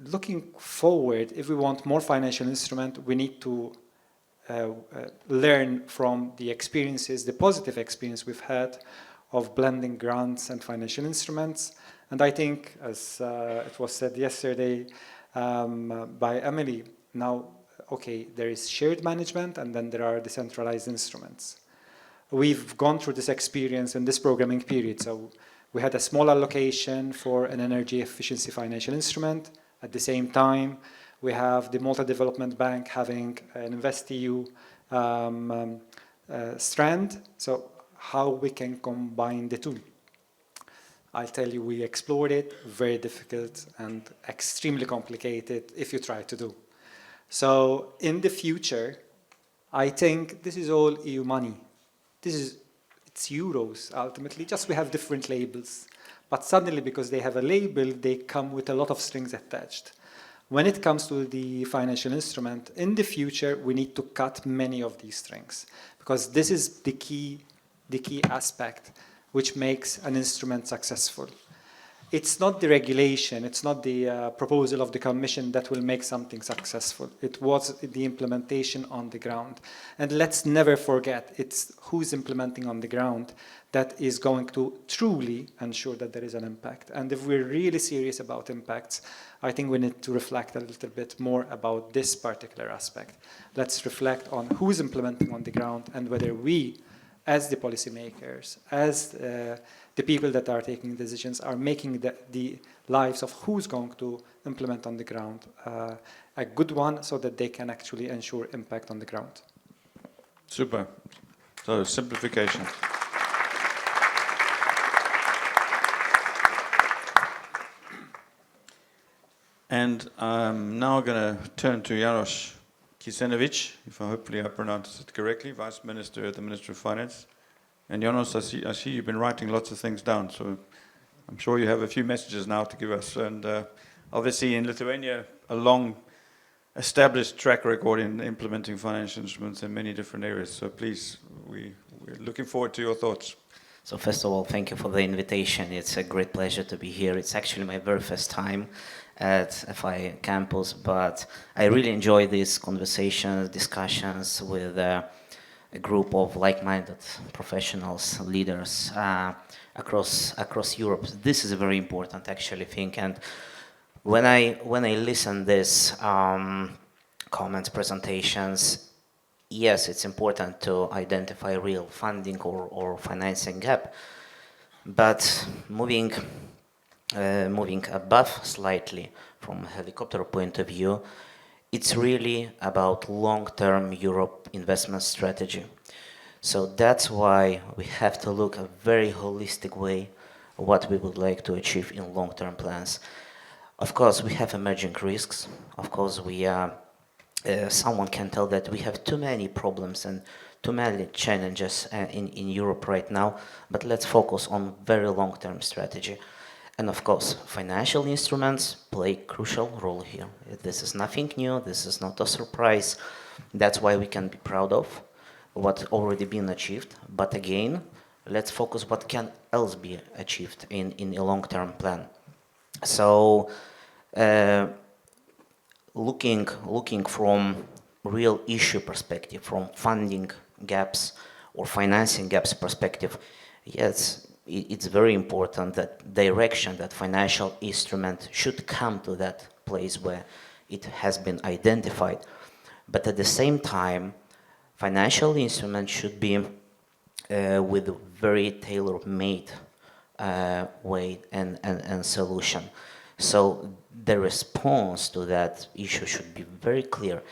looking forward, if we want more financial instrument, we need to learn from the experiences, the positive experience we've had of blending grants and financial instruments. And I think, as it was said yesterday by Emily, now, okay, there is shared management and then there are decentralized instruments. We've gone through this experience in this programming period. So we had a small allocation for an energy efficiency financial instrument. At the same time, we have the Malta Development Bank having an InvestEU strand. So how we can combine the two? I'll tell you, we explored it, very difficult and extremely complicated if you try to do. So in the future, I think this is all EU money. It's euros, ultimately, just we have different labels. But suddenly, because they have a label, they come with a lot of strings attached. When it comes to the financial instrument, in the future, we need to cut many of these strings, because this is the key aspect which makes an instrument successful. It's not the regulation, it's not the proposal of the Commission that will make something successful. It was the implementation on the ground. And let's never forget, it's who's implementing on the ground that is going to truly ensure that there is an impact. And if we're really serious about impacts, I think we need to reflect a little bit more about this particular aspect. Let's reflect on who's implementing on the ground and whether we, as the policymakers, as the people that are taking decisions, are making the lives of who's going to implement on the ground a good one, so that they can actually ensure impact on the ground. Super. So simplification. And I'm now going to turn to Jarosz Kisenovic, if hopefully I pronounced it correctly, Vice Minister at the Ministry of Finance. And Jarosz, I see you've been writing lots of things down, so I'm sure you have a few messages now to give us. And obviously in Lithuania, a long established track record in implementing financial instruments in many different areas. So please, we're looking forward to your thoughts. So first of all, thank you for the invitation. It's a great pleasure to be here. It's actually my very first time at FI campus, but I really enjoy these conversations, discussions with a group of like-minded professionals, leaders across Europe. This is a very important actually thing. And when I listen this comments, presentations, yes, it's important to identify real funding or financing gap, but moving above slightly from a helicopter point of view, it's really about long-term Europe investment strategy. So that's why we have to look a very holistic way what we would like to achieve in long-term plans. Of course, we have emerging risks. Of course, we are. Someone can tell that we have too many problems and too many challenges in Europe right now, but let's focus on very long-term strategy. And of course, financial instruments play a crucial role here. This is nothing new, this is not a surprise. That's why we can be proud of what's already been achieved. But again, let's focus what can else be achieved in a long-term plan. So, looking from real issue perspective, from funding gaps or financing gaps perspective, yes, it's very important that direction, that financial instrument should come to that place where it has been identified. But at the same time, financial instruments should be with a very tailor-made way and solution. So the response to that issue should be very clear.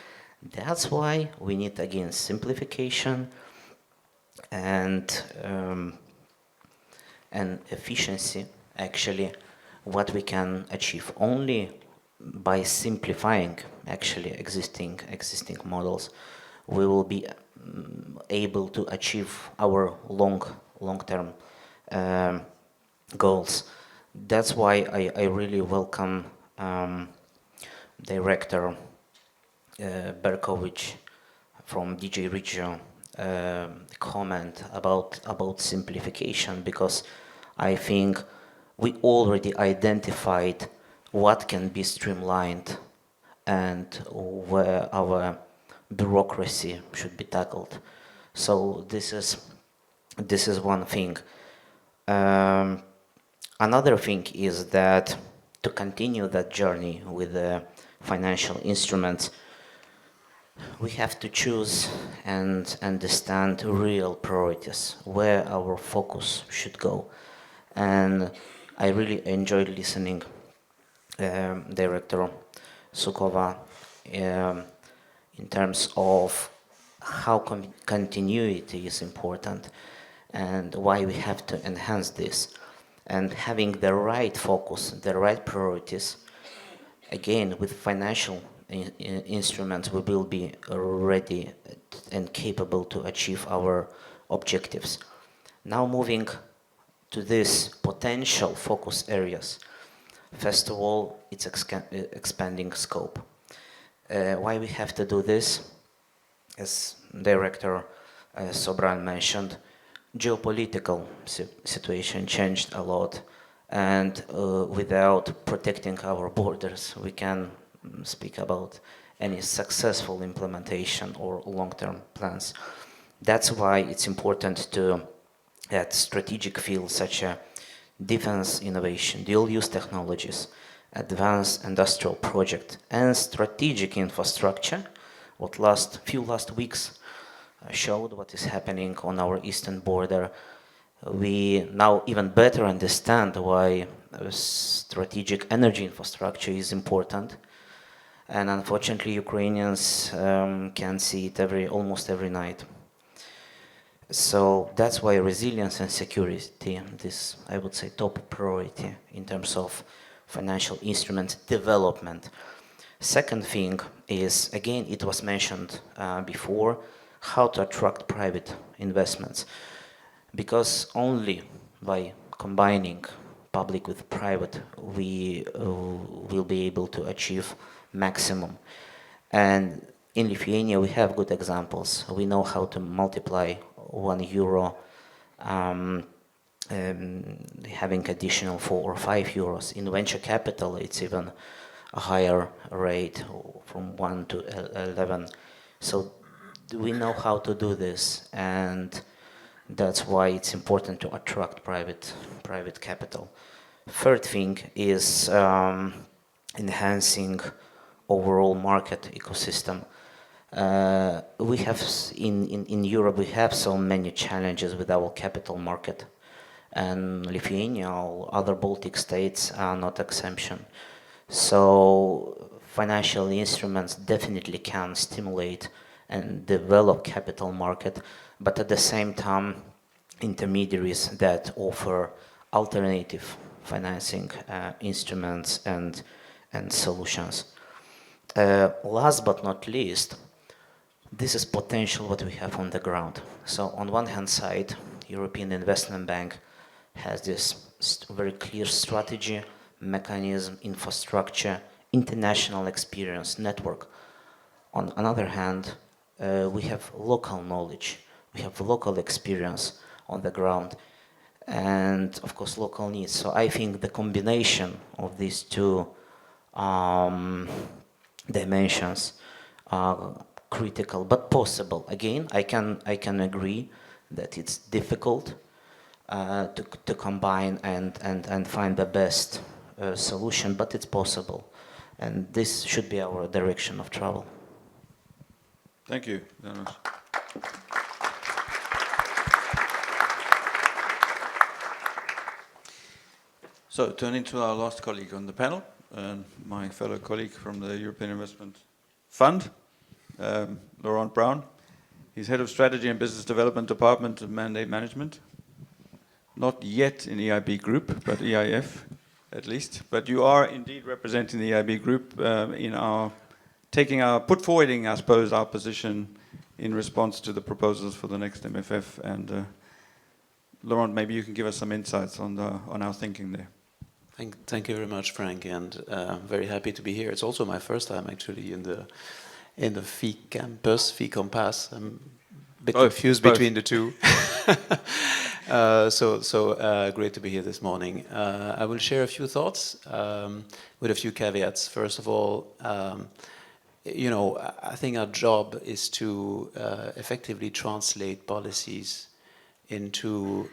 That's why we need, again, simplification and efficiency. Actually, what we can achieve only by simplifying actually existing models, we will be able to achieve our long-term goals. That's why I really welcome Director Berkovic from DJ Regio comment about simplification, because I think we already identified what can be streamlined and where our bureaucracy should be tackled. So this is one thing. Another thing is that to continue that journey with the financial instruments, we have to choose and understand real priorities, where our focus should go. And I really enjoyed listening Director Sukova in terms of how continuity is important and why we have to enhance this. And having the right focus, the right priorities, again, with financial instruments, we will be ready and capable to achieve our objectives. Now moving to these potential focus areas. First of all, it's expanding scope. Why we have to do this? As Director Sobran mentioned, geopolitical situation changed a lot, and without protecting our borders, we can speak about any successful implementation or long-term plans. That's why it's important to add strategic fields such as defense innovation, dual-use technologies, advanced industrial project, and strategic infrastructure. What last weeks showed what is happening on our eastern border. We now even better understand why strategic energy infrastructure is important. And unfortunately, Ukrainians can see it almost every night. So that's why resilience and security, this, I would say, top priority in terms of financial instrument development. Second thing is, again, it was mentioned before, how to attract private investments. Because only by combining public with private, we will be able to achieve maximum. And in Lithuania, we have good examples. We know how to multiply €1 having additional 4 or 5 euros. In venture capital, it's even a higher rate, from 1 to 11. So we know how to do this, and that's why it's important to attract private capital. Third thing is enhancing overall market ecosystem. We have in Europe, we have so many challenges with our capital market, and Lithuania or other Baltic states are not exemption. So financial instruments definitely can stimulate and develop capital market, but at the same time, intermediaries that offer alternative financing instruments and solutions. Last but not least, this is potential what we have on the ground. So on one hand side, European Investment Bank has this very clear strategy, mechanism, infrastructure, international experience, network. On another hand, we have local knowledge, we have local experience on the ground, and of course local needs. So I think the combination of these two dimensions are critical but possible. Again, I can agree that it's difficult to combine and find the best solution, but it's possible, and this should be our direction of travel. Thank you, Janos. So turning to our last colleague on the panel, my fellow colleague from the European Investment Fund, Laurent Brown. He's head of strategy and business development department of mandate management. Not yet in EIB group, but EIF at least. But you are indeed representing the EIB group in put forwarding, I suppose, our position in response to the proposals for the next MFF. And Laurent, maybe you can give us some insights on our thinking there. Thank you very much, Frank, and very happy to be here. It's also my first time actually in the FI campus, FI Compass. I'm a bit confused between the two. So great to be here this morning. I will share a few thoughts with a few caveats. First of all, I think our job is to effectively translate policies into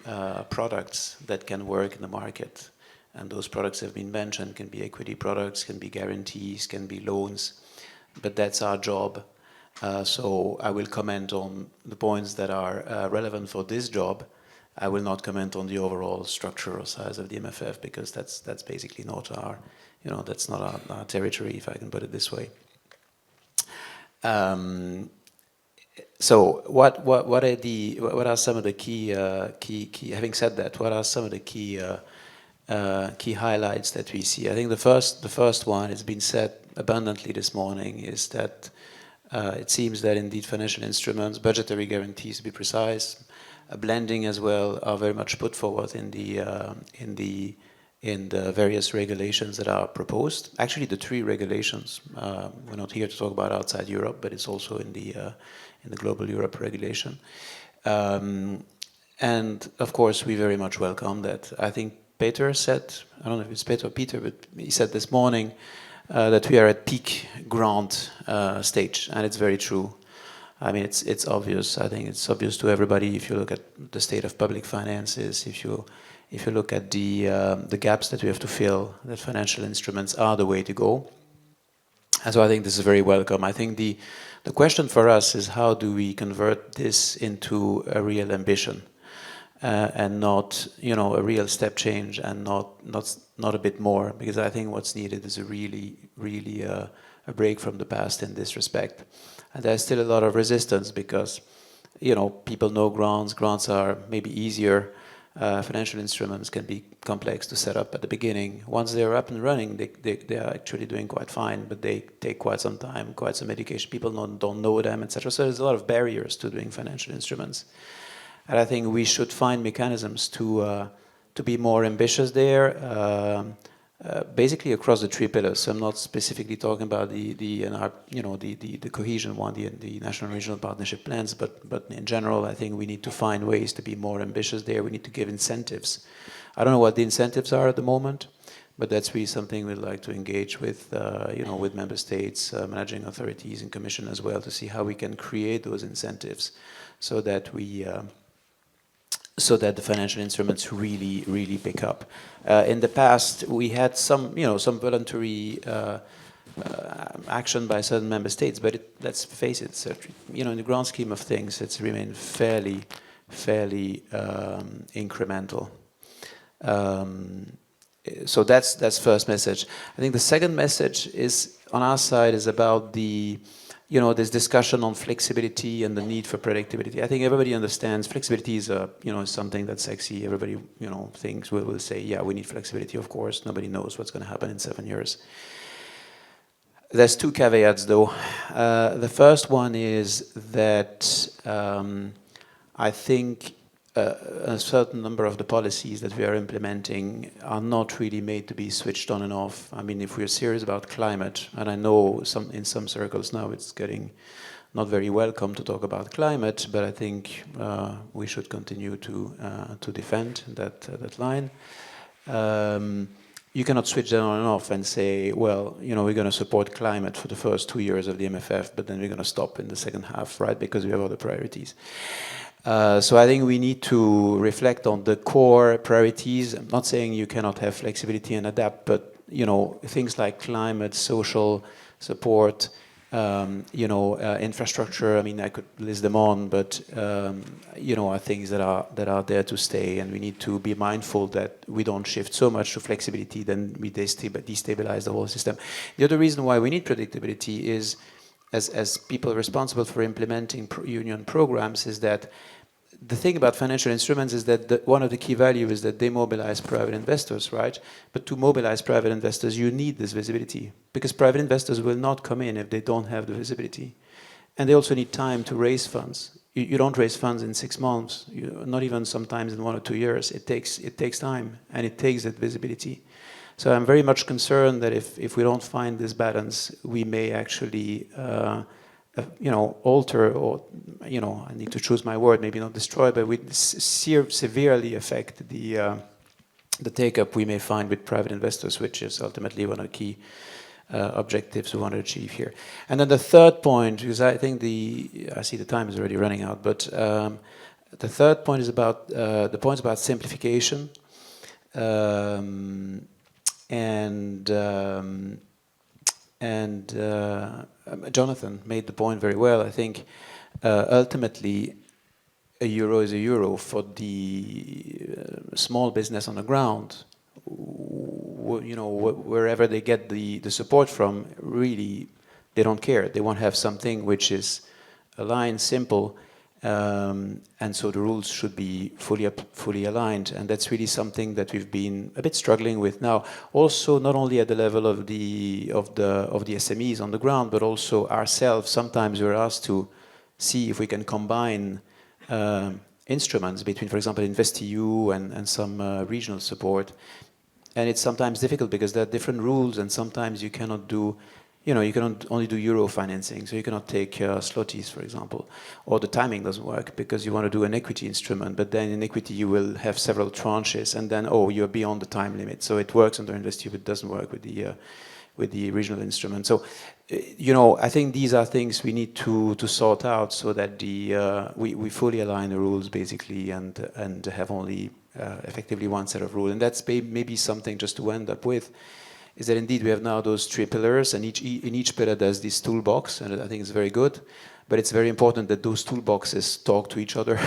products that can work in the market. And those products have been mentioned, can be equity products, can be guarantees, can be loans, but that's our job. So I will comment on the points that are relevant for this job. I will not comment on the overall structure or size of the MFF, because that's basically not our, that's not our territory, if I can put it this way. So what are some of the key having said that, what are some of the key highlights that we see? I think the first one, it's been said abundantly this morning, is that it seems that indeed financial instruments, budgetary guarantees to be precise, blending as well, are very much put forward in the various regulations that are proposed. Actually, the 3 regulations. We're not here to talk about outside Europe, but it's also in the Global Europe regulation. And of course, we very much welcome that. I think Peter said, I don't know if it's Peter or Peter, but he said this morning that we are at peak grant stage, and it's very true. I mean, it's obvious. I think it's obvious to everybody if you look at the state of public finances, if you look at the gaps that we have to fill, that financial instruments are the way to go. And so I think this is very welcome. I think the question for us is, how do we convert this into a real ambition? And not, a real step change, and not a bit more, because I think what's needed is a really a break from the past in this respect. And there's still a lot of resistance because, people know grants are maybe easier. Financial instruments can be complex to set up at the beginning. Once they're up and running, they are actually doing quite fine, but they take quite some time, quite some education. People don't know them, etc. So there's a lot of barriers to doing financial instruments. And I think we should find mechanisms to to be more ambitious there, basically across the three pillars. So I'm not specifically talking about the cohesion one, the national and regional partnership plans, but in general, I think we need to find ways to be more ambitious there. We need to give incentives. I don't know what the incentives are at the moment, but that's really something we'd like to engage with, with member states, managing authorities, and Commission as well, to see how we can create those incentives, so that the financial instruments really pick up. In the past, we had some voluntary action by certain member states, but let's face it, in the grand scheme of things, it's remained fairly incremental. So that's first message. I think the second message is on our side is about this discussion on flexibility and the need for predictability. I think everybody understands flexibility is something that's sexy. Everybody thinks will say, yeah, we need flexibility. Of course, nobody knows what's going to happen in 7 years. There's two caveats, though. The first one is that I think a certain number of the policies that we are implementing are not really made to be switched on and off. I mean, if we're serious about climate, and I know in some circles now it's getting not very welcome to talk about climate, but I think we should continue to defend that line. You cannot switch that on and off and say, well, we're going to support climate for the first 2 years of the MFF, but then we're going to stop in the second half, right? Because we have other priorities. So I think we need to reflect on the core priorities. I'm not saying you cannot have flexibility and adapt, but things like climate, social support, infrastructure. I mean, I could list them on, but are things that are there to stay, and we need to be mindful that we don't shift so much to flexibility, then we destabilize the whole system. The other reason why we need predictability is, as people responsible for implementing union programs, is that the thing about financial instruments is that one of the key values is that they mobilize private investors, right? But to mobilize private investors, you need this visibility, because private investors will not come in if they don't have the visibility. And they also need time to raise funds. You don't raise funds in 6 months, not even sometimes in 1 or 2 years. It takes time, and it takes that visibility. So I'm very much concerned that if we don't find this balance, we may actually alter, or I need to choose my word, maybe not destroy, but we severely affect the take-up we may find with private investors, which is ultimately one of the key objectives we want to achieve here. And then the third point, because I think I see the time is already running out, but the third point is about the points about simplification. And Jonathan made the point very well. I think ultimately a euro is a euro for the small business on the ground. Wherever they get the support from, really, they don't care. They want to have something which is aligned, simple, and so the rules should be fully aligned, and that's really something that we've been a bit struggling with now. Also, not only at the level of the SMEs on the ground, but also ourselves. Sometimes we're asked to see if we can combine instruments between, for example, InvestEU and some regional support, and it's sometimes difficult because there are different rules, and sometimes you cannot do. You can only do euro financing, so you cannot take zlotys, for example. Or the timing doesn't work because you want to do an equity instrument, but then in equity you will have several tranches, and then, you're beyond the time limit. So it works under InvestEU, but it doesn't work with the regional instrument. So, I think these are things we need to sort out so that we fully align the rules, basically, and have only effectively one set of rules. And that's maybe something just to end up with, is that indeed we have now those 3 pillars, and in each pillar there's this toolbox, and I think it's very good. But it's very important that those toolboxes talk to each other,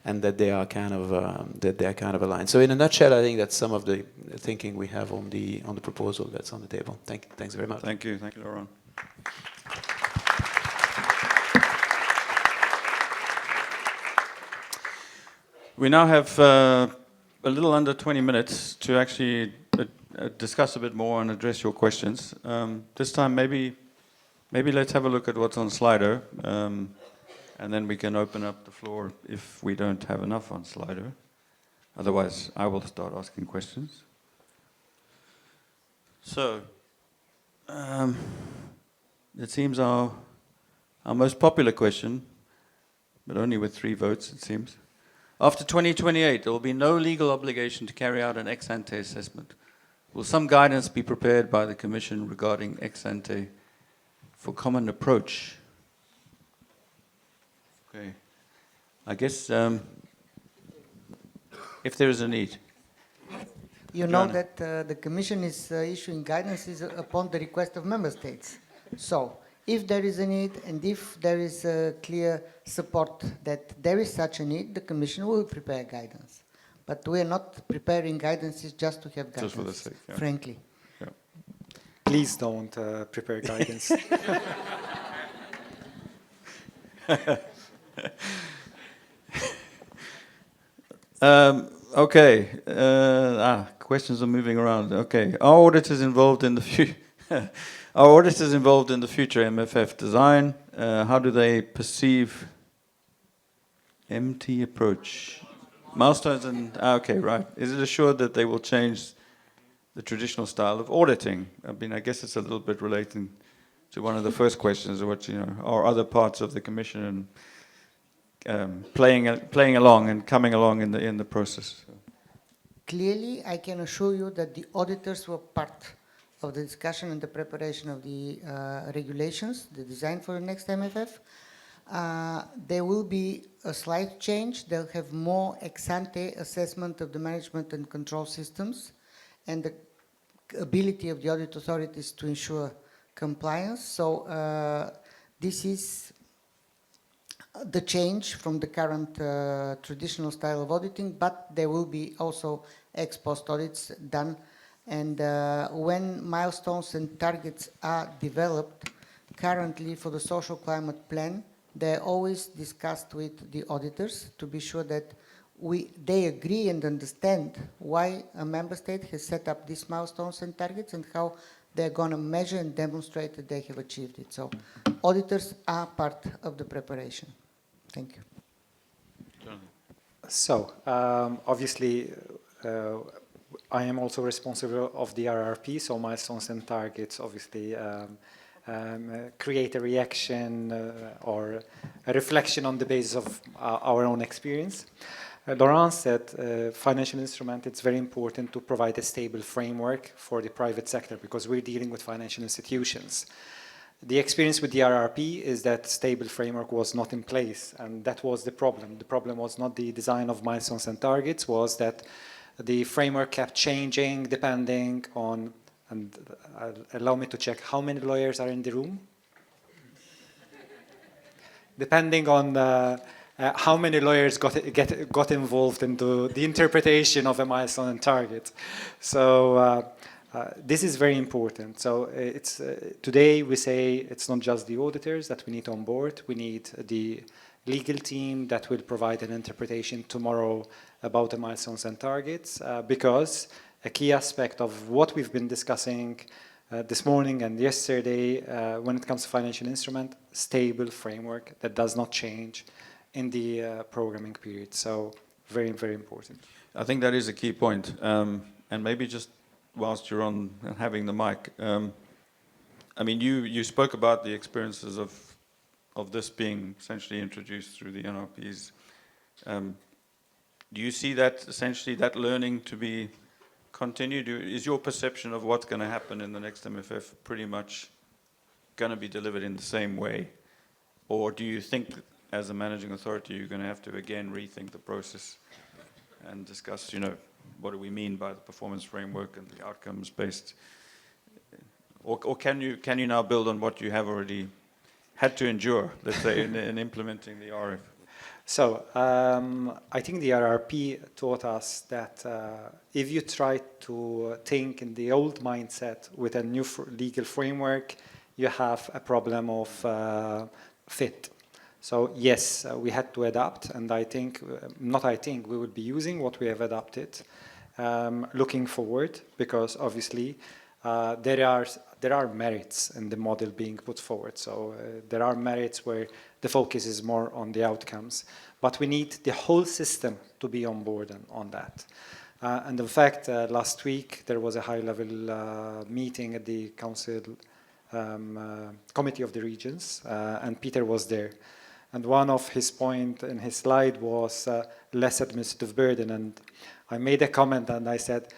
and that they are kind of aligned. So in a nutshell, I think that's some of the thinking we have on the proposal that's on the table. Thanks very much. Thank you, Laurent. We now have a little under 20 minutes to actually discuss a bit more and address your questions. This time, maybe let's have a look at what's on Slido, and then we can open up the floor if we don't have enough on Slido. Otherwise, I will start asking questions. So, it seems our most popular question, but only with 3 votes, it seems. After 2028, there will be no legal obligation to carry out an ex-ante assessment. Will some guidance be prepared by the Commission regarding ex-ante for common approach? Okay. I guess if there is a need. You know that the Commission is issuing guidances upon the request of Member States. So, if there is a need and if there is a clear support that there is such a need, the Commission will prepare guidance. But we are not preparing guidances just to have guidance, just for the sake, yeah. Frankly. Yeah. Please don't prepare guidance. Okay. Questions are moving around. Okay. Are auditors involved in the future? Are auditors involved in the future MFF design? How do they perceive MT approach? Milestones and okay, right. Is it assured that they will change the traditional style of auditing? I mean, I guess it's a little bit relating to one of the first questions, which are other parts of the Commission and playing along and coming along in the process. Clearly, I can assure you that the auditors were part of the discussion and the preparation of the regulations, the design for the next MFF. There will be a slight change. They'll have more ex-ante assessment of the management and control systems and the ability of the audit authorities to ensure compliance. So this is the change from the current traditional style of auditing, but there will be also ex-post audits done. And when milestones and targets are developed, currently for the social climate plan, they're always discussed with the auditors to be sure that they agree and understand why a member state has set up these milestones and targets and how they're going to measure and demonstrate that they have achieved it. So auditors are part of the preparation. Thank you. So, obviously, I am also responsible of the RRP, so milestones and targets obviously create a reaction or a reflection on the basis of our own experience. Laurent said financial instrument, it's very important to provide a stable framework for the private sector because we're dealing with financial institutions. The experience with the RRP is that stable framework was not in place, and that was the problem. The problem was not the design of milestones and targets, was that the framework kept changing depending on, and allow me to check, how many lawyers are in the room? Depending on how many lawyers got involved into the interpretation of a milestone and target. So this is very important. So it's today we say it's not just the auditors that we need on board. We need the legal team that will provide an interpretation tomorrow about the milestones and targets, because a key aspect of what we've been discussing this morning and yesterday when it comes to financial instrument, stable framework that does not change in the programming period. So very, very important. I think that is a key point. And maybe just whilst you're on having the mic, I mean, you spoke about the experiences of this being essentially introduced through the NRPs. Do you see that essentially that learning to be continued? Is your perception of what's going to happen in the next MFF pretty much going to be delivered in the same way? Or do you think as a managing authority you're going to have to again rethink the process and discuss, what do we mean by the performance framework and the outcomes based? Or can you now build on what you have already had to endure, let's say, in implementing the RF? So I think the RRP taught us that if you try to think in the old mindset with a new legal framework, you have a problem of fit. So yes, we had to adapt, and we will be using what we have adapted looking forward, because obviously there are there are merits in the model being put forward. So there are merits where the focus is more on the outcomes. But we need the whole system to be on board on that. And in fact, last week there was a high-level meeting at the Council Committee of the Regions, and Peter was there. And one of his points in his slide was less administrative burden. And I made a comment and I said,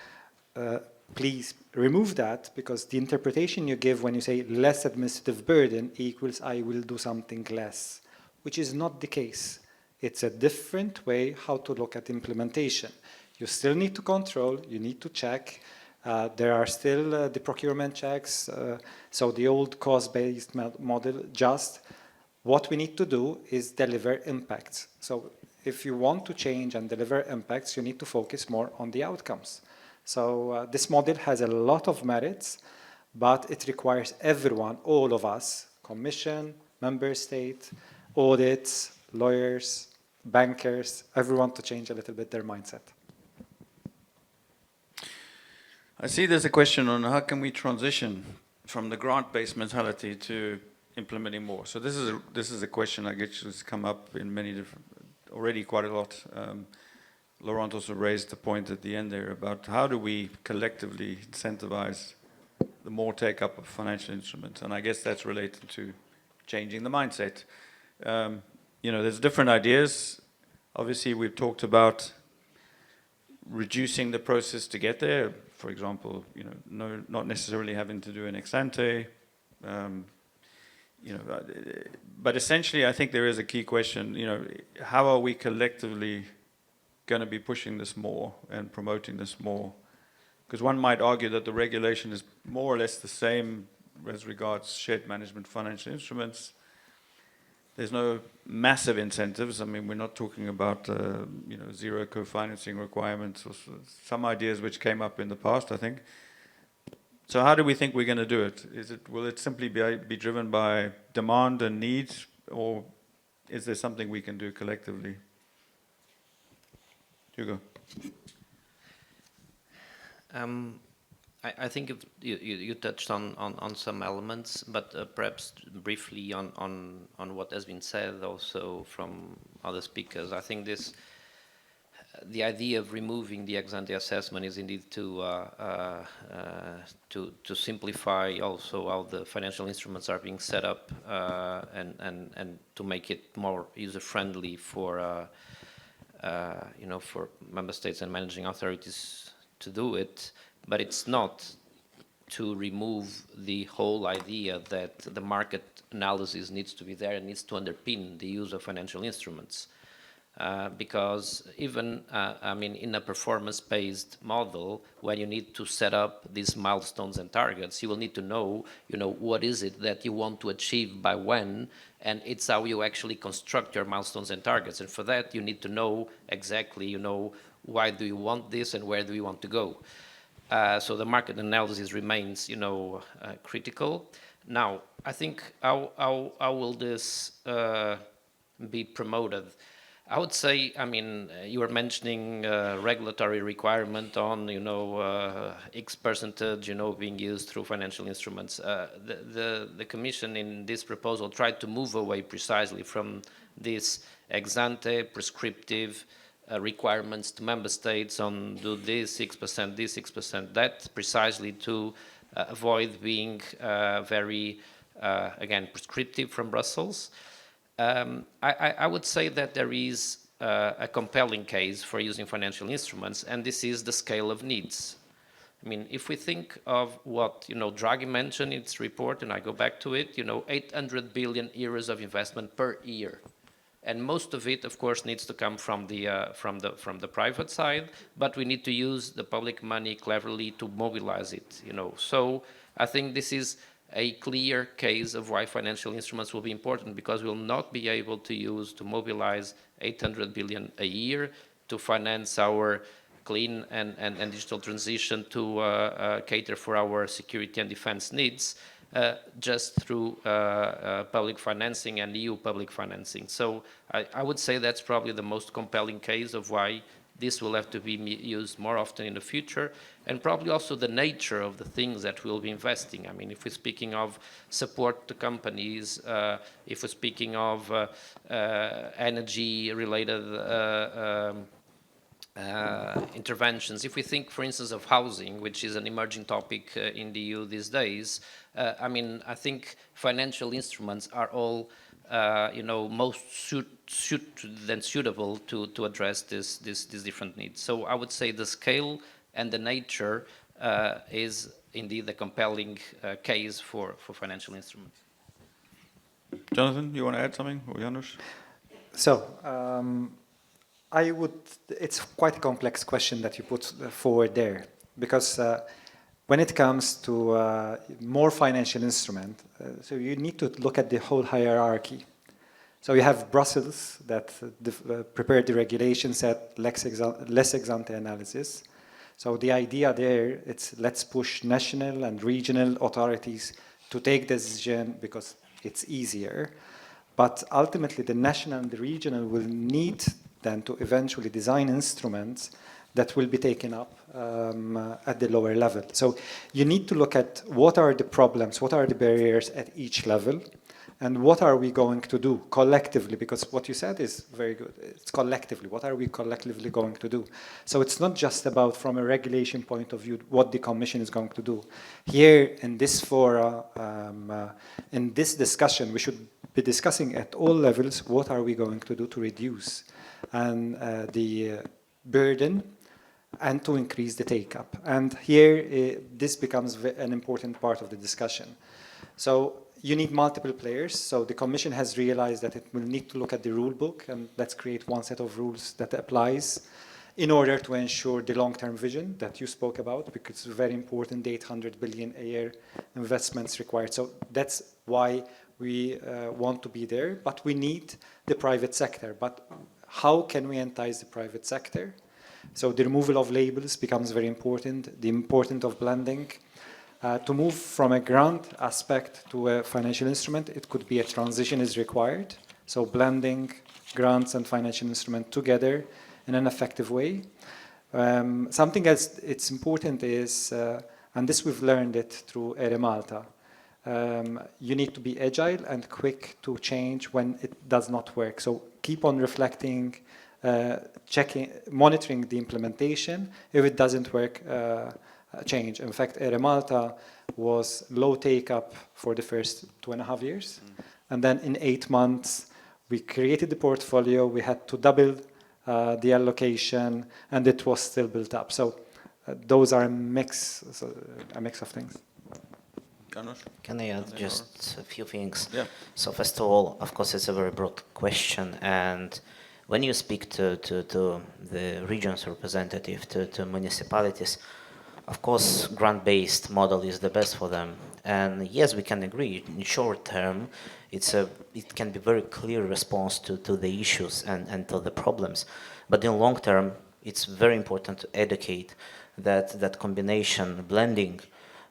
please remove that, because the interpretation you give when you say less administrative burden equals I will do something less, which is not the case. It's a different way how to look at implementation. You still need to control, you need to check. There are still the procurement checks. So the old cost-based model, just what we need to do is deliver impacts. So if you want to change and deliver impacts, you need to focus more on the outcomes. So this model has a lot of merits, but it requires everyone, all of us, Commission, Member State, audits, lawyers, bankers, everyone to change a little bit their mindset. I see there's a question on how can we transition from the grant-based mentality to implementing more. So this is a question I guess has come up in many different, already quite a lot. Laurent also raised the point at the end there about how do we collectively incentivize the more take-up of financial instruments, and I guess that's related to changing the mindset. You know, there's different ideas. Obviously, we've talked about reducing the process to get there. For example, you know, not necessarily having to do an ex-ante. You know, but essentially, I think there is a key question. You know, how are we collectively going to be pushing this more and promoting this more? Because one might argue that the regulation is more or less the same as regards shared management financial instruments. There's no massive incentives. I mean, we're not talking about you know, zero co-financing requirements or some ideas which came up in the past, I think. So how do we think we're going to do it? Will it simply be driven by demand and need, or is there something we can do collectively? Hugo. I think you touched on some elements, but perhaps briefly on what has been said also from other speakers. I think the idea of removing the ex-ante assessment is indeed to simplify also how the financial instruments are being set up and to make it more user-friendly for you know, for member states and managing authorities to do it. But it's not to remove the whole idea that the market analysis needs to be there and needs to underpin the use of financial instruments. Because even, I mean, in a performance-based model, when you need to set up these milestones and targets, you will need to know, you know, what is it that you want to achieve by when, and it's how you actually construct your milestones and targets. And for that, you need to know exactly, you know, why do you want this and where do you want to go. So the market analysis remains, you know, critical. Now, I think how will this be promoted? I would say, I mean, you were mentioning regulatory requirement on, you know, X percentage, you know, being used through financial instruments. The Commission in this proposal tried to move away precisely from this ex-ante prescriptive requirements to member states on do this 6%, this 6%, that, precisely to avoid being very, again, prescriptive from Brussels. I would say that there is a compelling case for using financial instruments, and this is the scale of needs. I mean, if we think of what, you know, Draghi mentioned in its report, and I go back to it, you know, 800 billion euros of investment per year. And most of it, of course, needs to come from the private side, but we need to use the public money cleverly to mobilize it, you know. So I think this is a clear case of why financial instruments will be important, because we'll not be able to mobilize 800 billion a year to finance our clean and digital transition to cater for our security and defense needs just through public financing and EU public financing. So I would say that's probably the most compelling case of why this will have to be used more often in the future, and probably also the nature of the things that we'll be investing. I mean, if we're speaking of support to companies, if we're speaking of energy-related interventions. If we think, for instance, of housing, which is an emerging topic in the EU these days, I mean, I think financial instruments are all, most suitable to address these different needs. So I would say the scale and the nature is indeed a compelling case for financial instruments. Jonathan, you want to add something, or Janusz? So, it's quite a complex question that you put forward there, because when it comes to more financial instrument, so you need to look at the whole hierarchy. So you have Brussels that prepared the regulations at less ex-ante analysis. So the idea there, it's let's push national and regional authorities to take decision because it's easier. But ultimately, the national and the regional will need then to eventually design instruments that will be taken up at the lower level. So you need to look at what are the problems, what are the barriers at each level, and what are we going to do collectively, because what you said is very good. It's collectively. What are we collectively going to do? So it's not just about, from a regulation point of view, what the Commission is going to do. Here, in this fora, in this discussion, we should be discussing at all levels, what are we going to do to reduce the burden and to increase the take-up. And here, this becomes an important part of the discussion. So you need multiple players. So the Commission has realized that it will need to look at the rule book, and let's create one set of rules that applies in order to ensure the long-term vision that you spoke about, because it's very important, the 800 billion a year investments required. So that's why we want to be there, but we need the private sector. But how can we entice the private sector? So the removal of labels becomes very important, the importance of blending. To move from a grant aspect to a financial instrument, it could be a transition is required. So blending grants and financial instrument together in an effective way. Something else it's important is, and this we've learned it through Ere Malta, you need to be agile and quick to change when it does not work. So keep on reflecting, checking, monitoring the implementation. If it doesn't work, change. In fact, Ere Malta was low take-up for the first 2.5 years. And then in 8 months, we created the portfolio, we had to double the allocation, and it was still built up. So those are a mix of things. Can I add just a few things? Yeah. So first of all, of course, it's a very broad question, and when you speak to the region's representative, to municipalities, of course, grant-based model is the best for them. And yes, we can agree, in short term, it can be very clear response to the issues and to the problems. But in long term, it's very important to educate that combination, blending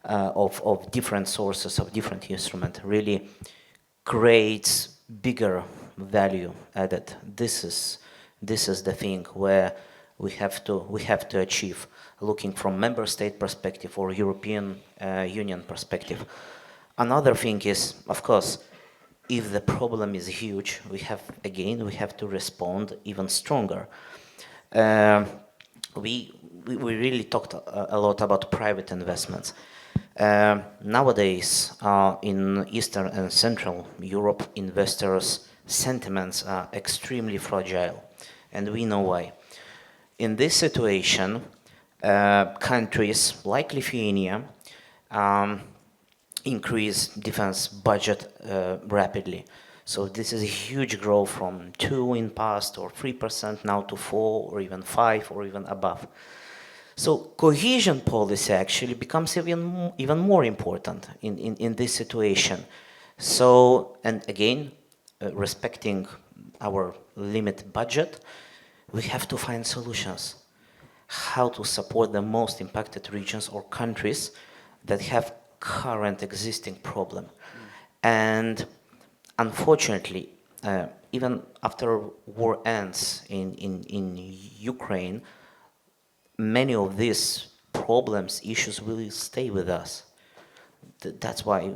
of different sources, of different instruments, really creates bigger value added. This is the thing where we have to achieve, looking from member state perspective or European Union perspective. Another thing is, of course, if the problem is huge, we have to respond even stronger. We really talked a lot about private investments. Nowadays, in Eastern and Central Europe, investors' sentiments are extremely fragile, and we know why. In this situation, countries like Lithuania increase defense budget rapidly. So this is a huge growth from 2 in past or 3% now to 4 or even 5 or even above. So cohesion policy actually becomes even more important in this situation. So, and again, respecting our limited budget, we have to find solutions. How to support the most impacted regions or countries that have current existing problem. And unfortunately, even after war ends in Ukraine, many of these problems, issues will stay with us. That's why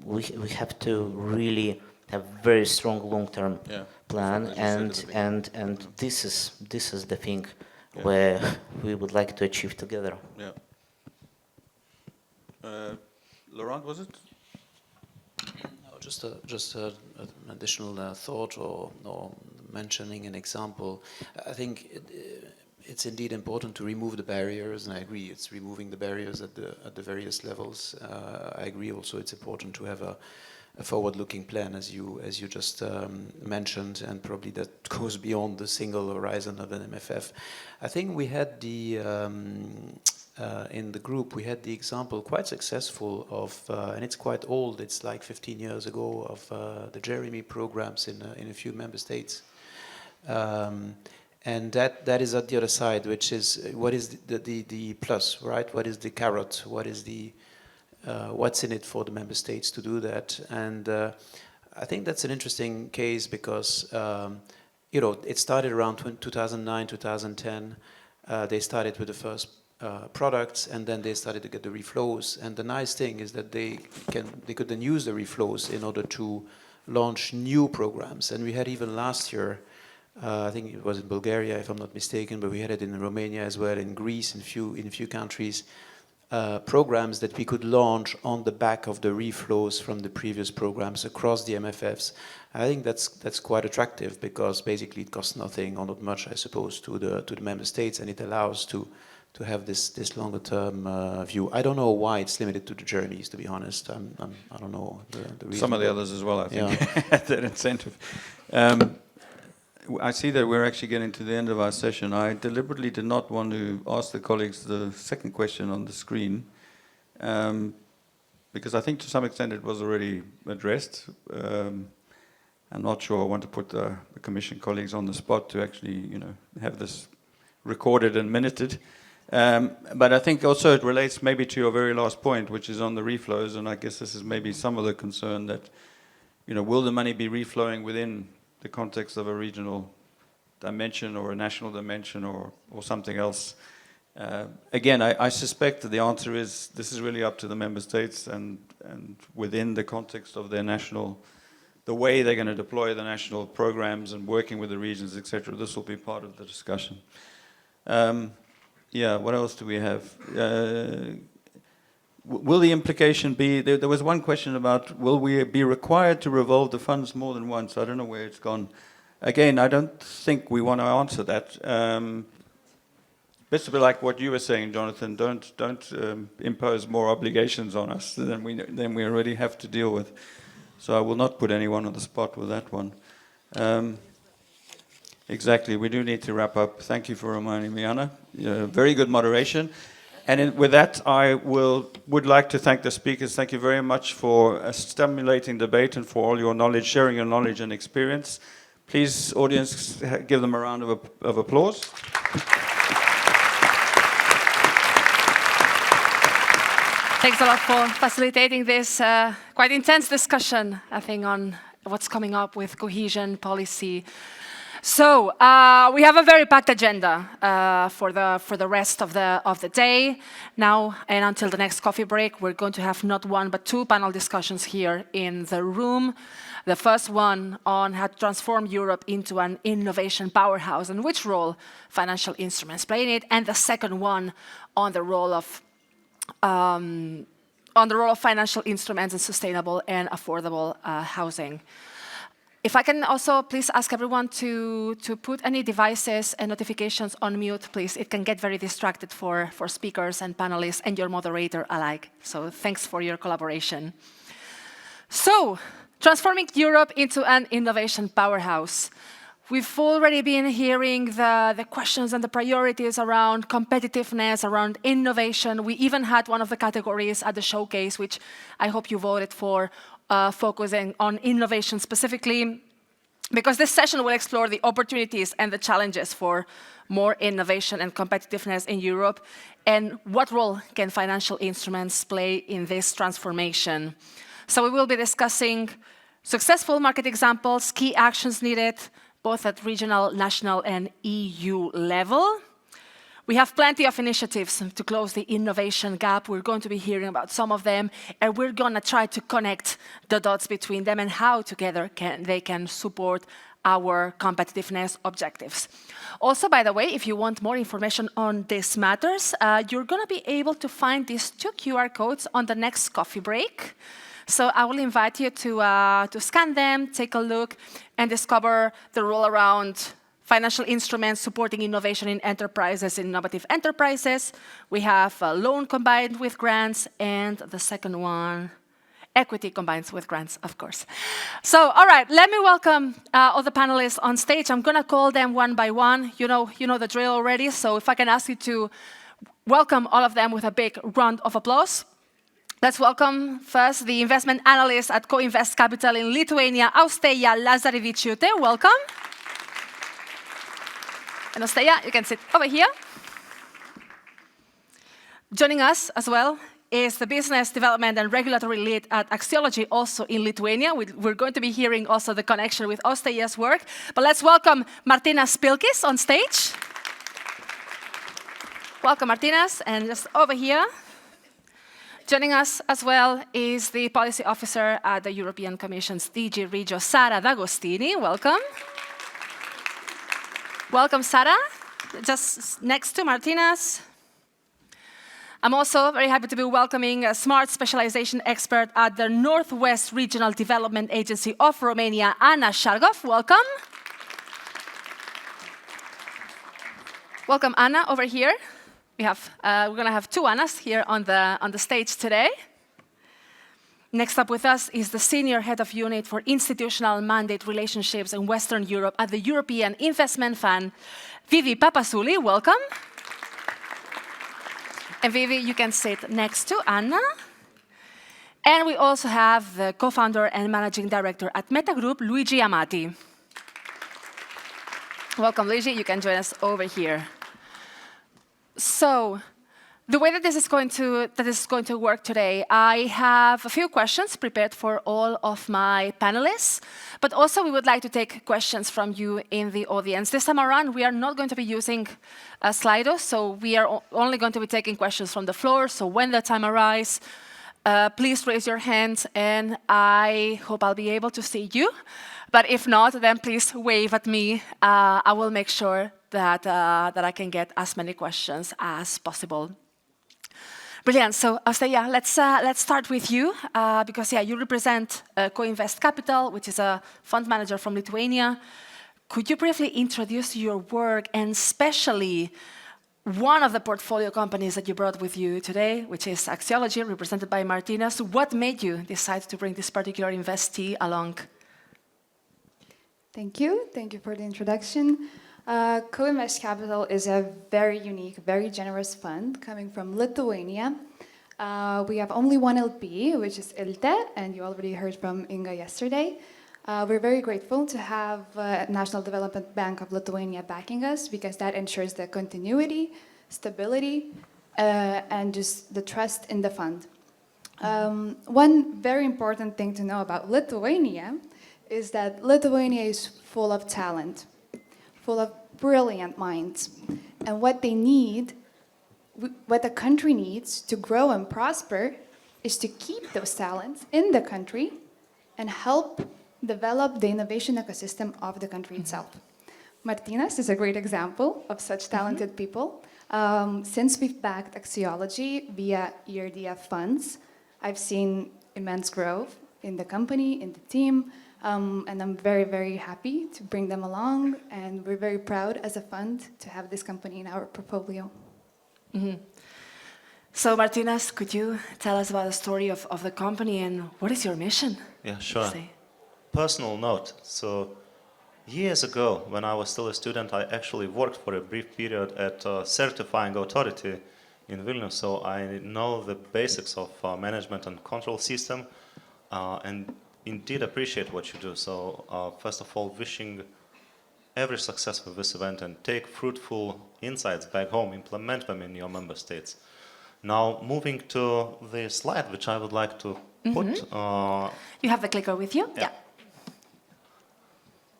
we have to really have very strong long-term plan, and this is the thing where we would like to achieve together. Yeah. Laurent, was it? No, just an additional thought or mentioning an example. I think it's indeed important to remove the barriers, and I agree it's removing the barriers at the various levels. I agree also it's important to have a forward-looking plan, as you just mentioned, and probably that goes beyond the single horizon of an MFF. I think we had the in the group we had the example quite successful of, and it's quite old. It's like 15 years ago of the Jeremy programs in a few member states. And that is at the other side, which is what is the plus, right? What is the carrot? What is the what's in it for the member states to do that? And I think that's an interesting case because it started around 2009, 2010. They started with the first products, and then they started to get the reflows. And the nice thing is that they could then use the reflows in order to launch new programs. And we had even last year. I think it was in Bulgaria, if I'm not mistaken, but we had it in Romania as well, in Greece, in a few countries, programs that we could launch on the back of the reflows from the previous programs across the MFFs. I think that's quite attractive because basically it costs nothing or not much, I suppose, to the member states, and it allows to have this longer term view. I don't know why it's limited to the Jeremys, to be honest. I don't know the reason. Some of the others as well, I think, that incentive. I see that we're actually getting to the end of our session. I deliberately did not want to ask the colleagues the second question on the screen, because I think to some extent it was already addressed. I'm not sure I want to put the Commission colleagues on the spot to actually, have this recorded and minuted. But I think also it relates maybe to your very last point, which is on the reflows, and I guess this is maybe some of the concern that, will the money be reflowing within the context of a regional dimension or a national dimension or something else? Again, I suspect that the answer is this is really up to the member states and within the context of their national, the way they're going to deploy the national programs and working with the regions, etc. This will be part of the discussion. What else do we have? Will the implication be, there was one question about, will we be required to revolve the funds more than once? I don't know where it's gone. Again, I don't think we want to answer that. It's a bit like what you were saying, Jonathan. Don't impose more obligations on us than we already have to deal with. So I will not put anyone on the spot with that one. Exactly, we do need to wrap up. Thank you for reminding me, Anna. Very good moderation. And with that, I would like to thank the speakers. Thank you very much for a stimulating debate and for all your knowledge, sharing your knowledge and experience. Please, audience, give them a round of applause. Thanks a lot for facilitating this quite intense discussion, I think, on what's coming up with cohesion policy. So we have a very packed agenda for the rest of the day. Now and until the next coffee break, we're going to have not one but two panel discussions here in the room. The first one on how to transform Europe into an innovation powerhouse and which role financial instruments play in it, and the second one on the role of financial instruments in sustainable and affordable housing. If I can also please ask everyone to put any devices and notifications on mute, please. It can get very distracted for speakers and panelists and your moderator alike. So thanks for your collaboration. So, transforming Europe into an innovation powerhouse. We've already been hearing the questions and the priorities around competitiveness, around innovation. We even had one of the categories at the showcase, which I hope you voted for, focusing on innovation specifically, because this session will explore the opportunities and the challenges for more innovation and competitiveness in Europe, and what role can financial instruments play in this transformation. So we will be discussing successful market examples, key actions needed, both at regional, national, and EU level. We have plenty of initiatives to close the innovation gap. We're going to be hearing about some of them, and we're going to try to connect the dots between them and how together they can support our competitiveness objectives. Also, by the way, if you want more information on these matters, you're going to be able to find these 2 QR codes on the next coffee break. So I will invite you to scan them, take a look, and discover the rule around financial instruments supporting innovation in enterprises, in innovative enterprises. We have a loan combined with grants, and the second one, equity combined with grants, of course. So, all right, let me welcome all the panelists on stage. I'm going to call them one by one. You know the drill already, so if I can ask you to welcome all of them with a big round of applause. Let's welcome first the investment analyst at Co-Invest Capital in Lithuania, Austeja Lazarevičiūtė. Welcome. And Austeja, you can sit over here. Joining us as well is the business development and regulatory lead at Axiology, also in Lithuania. We're going to be hearing also the connection with Austeja's work. But let's welcome Martinas Pilkis on stage. Welcome, Martinas, and just over here. Joining us as well is the policy officer at the European Commission's DG Regio, Sara D'Agostini. Welcome. Welcome, Sara, just next to Martinas. I'm also very happy to be welcoming a smart specialization expert at the Northwest Regional Development Agency of Romania, Anna Shargov. Welcome. Welcome, Anna, over here. We're going to have 2 Annas here on the stage today. Next up with us is the Senior Head of Unit for Institutional Mandate Relationships in Western Europe at the European Investment Fund, Vivi Papasuli. Welcome. And Vivi, you can sit next to Anna. And we also have the co-founder and managing director at Meta Group, Luigi Amati. Welcome, Luigi. You can join us over here. So, the way that this is going to work today, I have a few questions prepared for all of my panelists, but also we would like to take questions from you in the audience. This time around, we are not going to be using Slido, so we are only going to be taking questions from the floor. So when the time arrives, please raise your hand, and I hope I'll be able to see you. But if not, then please wave at me. I will make sure that I can get as many questions as possible. Brilliant. So, Austeja, let's start with you, because you represent Co-Invest Capital, which is a fund manager from Lithuania. Could you briefly introduce your work, and especially one of the portfolio companies that you brought with you today, which is Axiology, represented by Martinas? What made you decide to bring this particular investee along? Thank you. Thank you for the introduction. Co-Invest Capital is a very unique, very generous fund coming from Lithuania. We have only one LP, which is Ilte, and you already heard from Inga yesterday. We're very grateful to have National Development Bank of Lithuania backing us, because that ensures the continuity, stability, and just the trust in the fund. One very important thing to know about Lithuania is that Lithuania is full of talent, full of brilliant minds. And what they need, what the country needs to grow and prosper, is to keep those talents in the country and help develop the innovation ecosystem of the country itself. Martinas is a great example of such talented people. Since we've backed Axiology via ERDF funds, I've seen immense growth in the company, in the team, and I'm very, very happy to bring them along, and we're very proud as a fund to have this company in our portfolio. Mm-hmm. So Martinas, could you tell us about the story of the company and what is your mission? Yeah, sure. Personal note. So years ago, when I was still a student, I actually worked for a brief period at a certifying authority in Vilnius, so I know the basics of management and control system, and indeed appreciate what you do. So first of all, wishing every success for this event, and take fruitful insights back home, implement them in your member states. Now, moving to the slide, which I would like to put. You have the clicker with you? Yeah.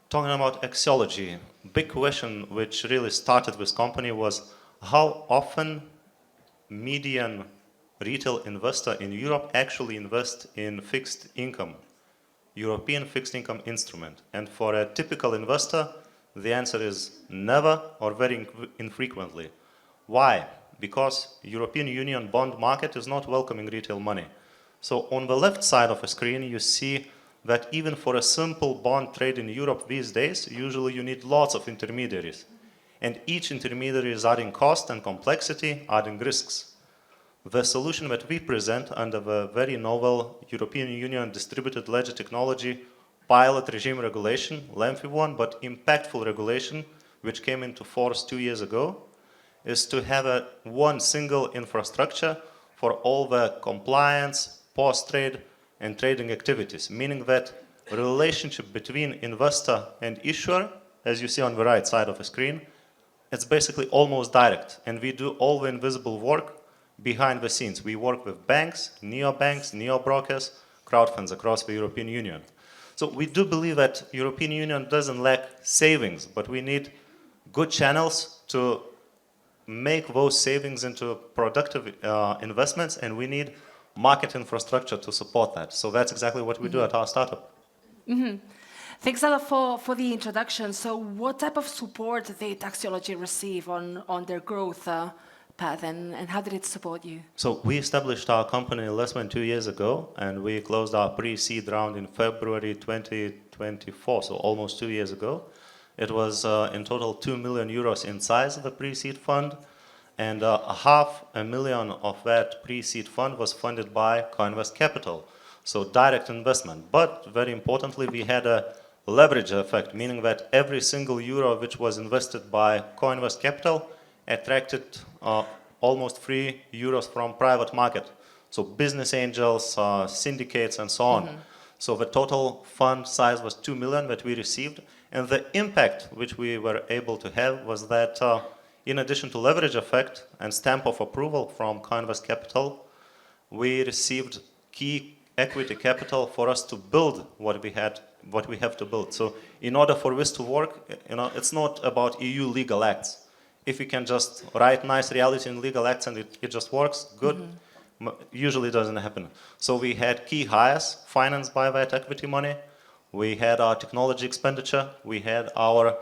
Talking about Axiology, big question which really started this company was, how often median retail investor in Europe actually invest in fixed income, European fixed income instrument. And for a typical investor, the answer is never or very infrequently. Why? Because European Union bond market is not welcoming retail money. So on the left side of a screen, you see that even for a simple bond trade in Europe these days, usually you need lots of intermediaries. And each intermediary is adding cost and complexity, adding risks. The solution that we present under the very novel European Union distributed ledger technology pilot regime regulation, lengthy one, but impactful regulation, which came into force 2 years ago, is to have one single infrastructure for all the compliance, post-trade, and trading activities, meaning that the relationship between investor and issuer, as you see on the right side of the screen, it's basically almost direct, and we do all the invisible work behind the scenes. We work with banks, neo-brokers, crowdfunds across the European Union. So we do believe that European Union doesn't lack savings, but we need good channels to make those savings into productive investments, and we need market infrastructure to support that. So that's exactly what we do at our startup. Thanks a lot for the introduction. So what type of support did Axiology receive on their growth path, and how did it support you? So we established our company less than 2 years ago, and we closed our pre-seed round in February 2024, so almost 2 years ago. It was in total 2 million euros in size of the pre-seed fund, and 500,000 of that pre-seed fund was funded by Coinvest Capital, so direct investment. But very importantly, we had a leverage effect, meaning that every single euro which was invested by Coinvest Capital attracted almost 3 euros from private market, so business angels, syndicates, and so on. So the total fund size was 2 million that we received, and the impact which we were able to have was that in addition to leverage effect and stamp of approval from Coinvest Capital, we received key equity capital for us to build what we have to build. So in order for this to work, it's not about EU legal acts. If you can just write nice reality in legal acts and it just works, good. Usually doesn't happen. So we had key hires financed by that equity money. We had our technology expenditure. We had our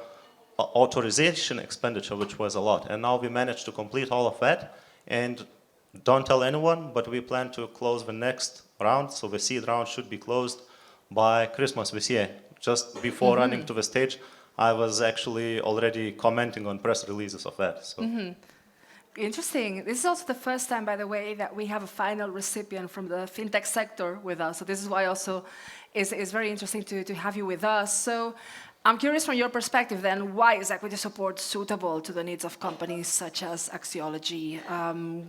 authorization expenditure, which was a lot. And now we managed to complete all of that. And don't tell anyone, but we plan to close the next round. So the seed round should be closed by Christmas this year. Just before running to the stage, I was actually already commenting on press releases of that. So. Interesting. This is also the first time, by the way, that we have a final recipient from the fintech sector with us. So this is why also it's very interesting to have you with us. So I'm curious from your perspective then, why is equity support suitable to the needs of companies such as Axiology?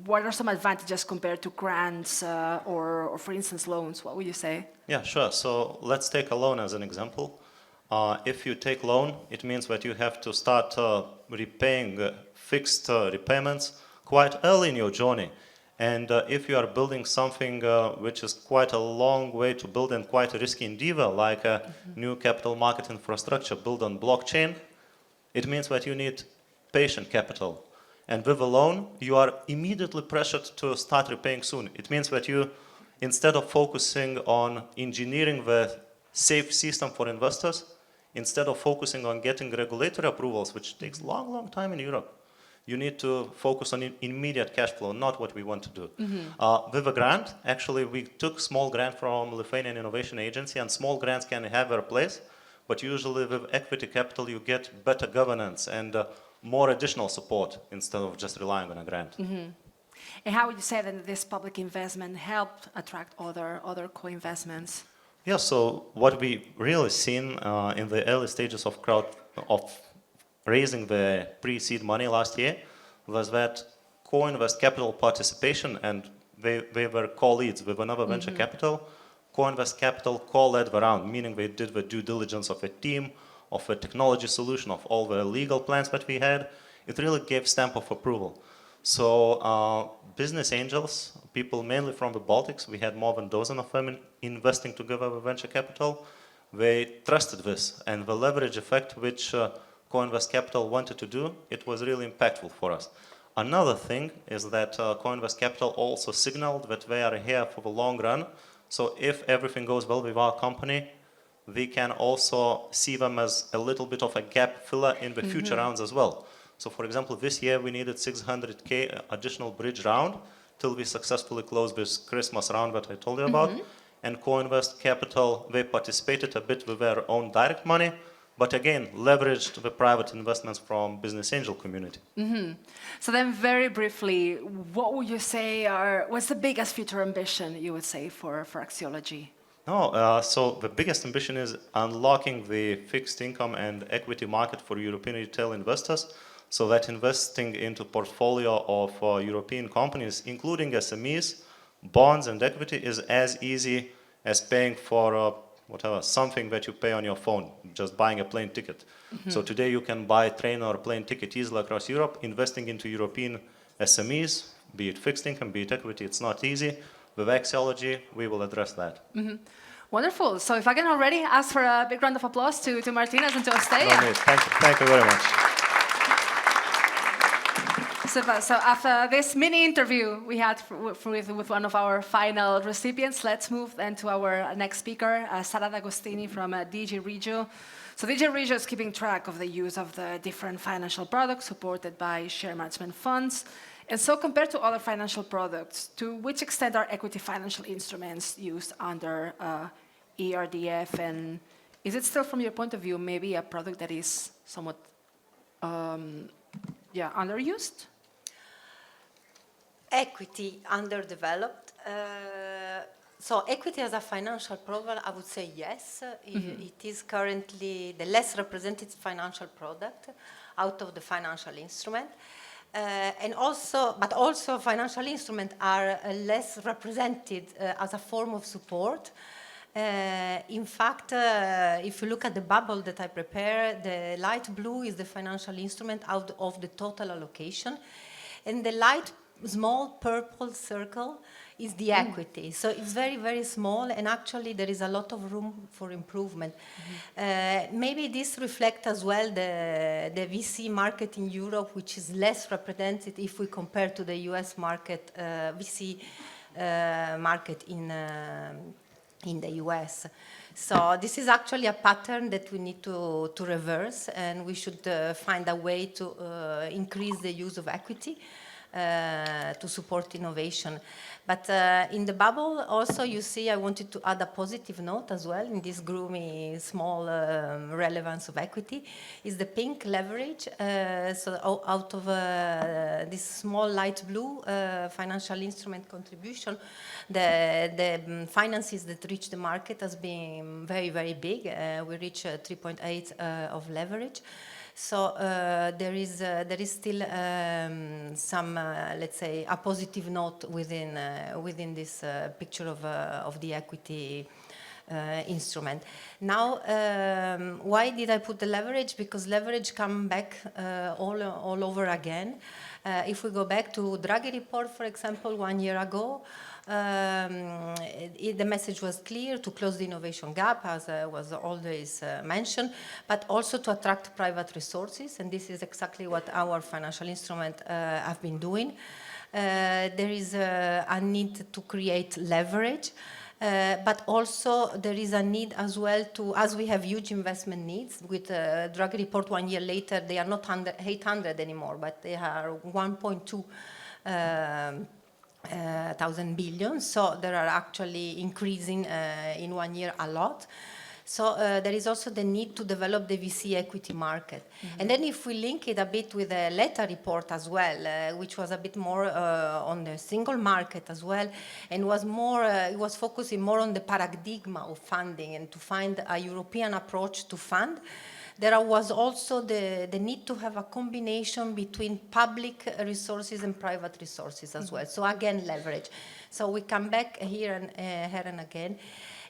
What are some advantages compared to grants or for instance, loans? What would you say? Yeah, sure. So let's take a loan as an example. If you take loan, it means that you have to start repaying fixed repayments quite early in your journey. And if you are building something which is quite a long way to build and quite a risky endeavor, like a new capital market infrastructure built on blockchain, it means that you need patient capital. And with a loan, you are immediately pressured to start repaying soon. It means that you, instead of focusing on engineering the safe system for investors, instead of focusing on getting regulatory approvals, which takes a long, long time in Europe, you need to focus on immediate cash flow, not what we want to do. With a grant, actually, we took small grant from Lithuanian Innovation Agency, and small grants can have their place, but usually with equity capital, you get better governance and more additional support instead of just relying on a grant. And how would you say that this public investment helped attract other co-investments? Yeah, so what we really seen in the early stages of raising the pre-seed money last year was that co-invest capital participation, and they were co-leads with another venture capital. Co-invest capital co-led the round, meaning they did the due diligence of a team, of a technology solution, of all the legal plans that we had. It really gave stamp of approval. So business angels, people mainly from the Baltics, we had more than a dozen of them investing together with venture capital. They trusted this, and the leverage effect which Co-Invest Capital wanted to do, it was really impactful for us. Another thing is that Co-Invest Capital also signaled that they are here for the long run. So if everything goes well with our company, we can also see them as a little bit of a gap filler in the future rounds as well. So for example, this year we needed 600K additional bridge round till we successfully closed this Christmas round that I told you about. And Co-Invest Capital, they participated a bit with their own direct money, but again, leveraged the private investments from business angel community. So then very briefly, what would you say what's the biggest future ambition you would say for Axiology? No, so the biggest ambition is unlocking the fixed income and equity market for European retail investors, so that investing into portfolio of European companies, including SMEs, bonds and equity, is as easy as paying for whatever, something that you pay on your phone, just buying a plane ticket. So today you can buy a train or a plane ticket easily across Europe. Investing into European SMEs, be it fixed income, be it equity, it's not easy. With Axiology, we will address that. Wonderful. So if I can already ask for a big round of applause to Martinez and to Osteya. No need. Thank you very much. Super. So after this mini interview we had with one of our final recipients, let's move then to our next speaker, Sara D'Agostini from DG Regio. So DG Regio is keeping track of the use of the different financial products supported by share management funds. And so compared to other financial products, to which extent are equity financial instruments used under ERDF? And is it still, from your point of view, maybe a product that is somewhat underused? Equity underdeveloped. So equity as a financial product, I would say yes. It is currently the less represented financial product out of the financial instrument. But also financial instruments are less represented as a form of support. In fact, if you look at the bubble that I prepared, the light blue is the financial instrument out of the total allocation. And the light small purple circle is the equity. So it's very, very small, and actually there is a lot of room for improvement. Maybe this reflects as well the VC market in Europe, which is less represented if we compare to the US market, VC market in the US. So this is actually a pattern that we need to reverse, and we should find a way to increase the use of equity to support innovation. But in the bubble also you see I wanted to add a positive note as well in this gloomy small relevance of equity is the pink leverage. So out of this small light blue financial instrument contribution, the finances that reach the market has been very, very big. We reach 3.8 of leverage. So there is still some, let's say, a positive note within this picture of the equity instrument. Now, why did I put the leverage? Because leverage come back all over again. If we go back to Draghi report, for example, 1 year ago, the message was clear to close the innovation gap, as was always mentioned, but also to attract private resources, and this is exactly what our financial instruments have been doing. There is a need to create leverage, but also there is a need as well to, as we have huge investment needs, with Draghi report 1 year later, they are not under 800 anymore, but they are 1.2 thousand billion, so they are actually increasing in 1 year a lot. So there is also the need to develop the VC equity market. And then if we link it a bit with the LETA report as well, which was a bit more on the single market as well, and was more, it was focusing more on the paradigm of funding and to find a European approach to fund. There was also the need to have a combination between public resources and private resources as well. So again, leverage. So we come back here and again.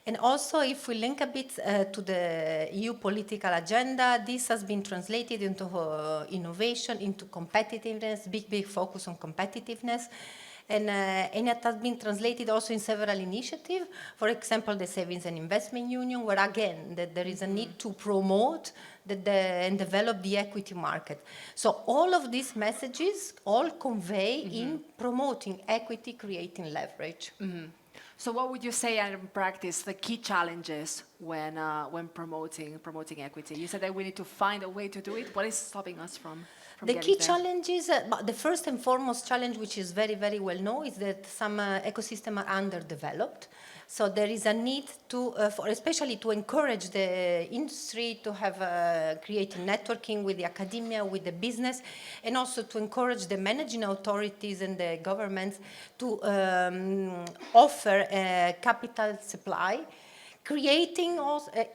And also, if we link a bit to the EU political agenda, this has been translated into innovation, into competitiveness, big focus on competitiveness. And it has been translated also in several initiatives. For example, the Savings and Investment Union, where again, that there is a need to promote and develop the equity market. So all of these messages all convey in promoting equity, creating leverage. So what would you say are in practice the key challenges when promoting equity? You said that we need to find a way to do it. What is stopping us from The getting key there? challenges, the first and foremost challenge, which is very, very well known, is that some ecosystems are underdeveloped. So there is a need to, especially to encourage the industry to have creating networking with the academia, with the business, and also to encourage the managing authorities and the governments to offer capital supply, creating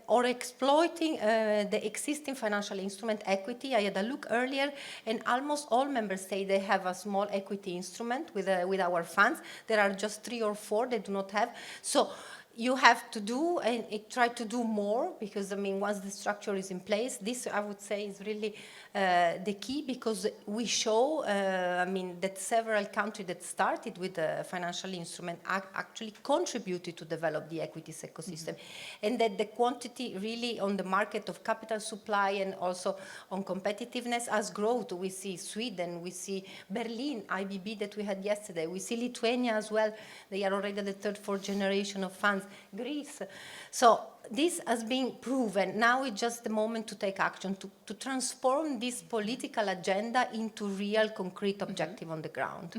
or exploiting the existing financial instrument equity. I had a look earlier, and almost all member states, they have a small equity instrument with our funds. There are just 3 or 4 that do not have. So you have to do and try to do more, because I mean, once the structure is in place, this I would say is really the key, because we show, I mean, that several countries that started with the financial instrument actually contributed to develop the equities ecosystem, and that the quantity really on the market of capital supply and also on competitiveness has grown. We see Sweden, we see Berlin, IBB that we had yesterday, we see Lithuania as well. They are already the 3rd, 4th generation of funds. Greece. So this has been proven. Now it's just the moment to take action, to transform this political agenda into real concrete objective on the ground.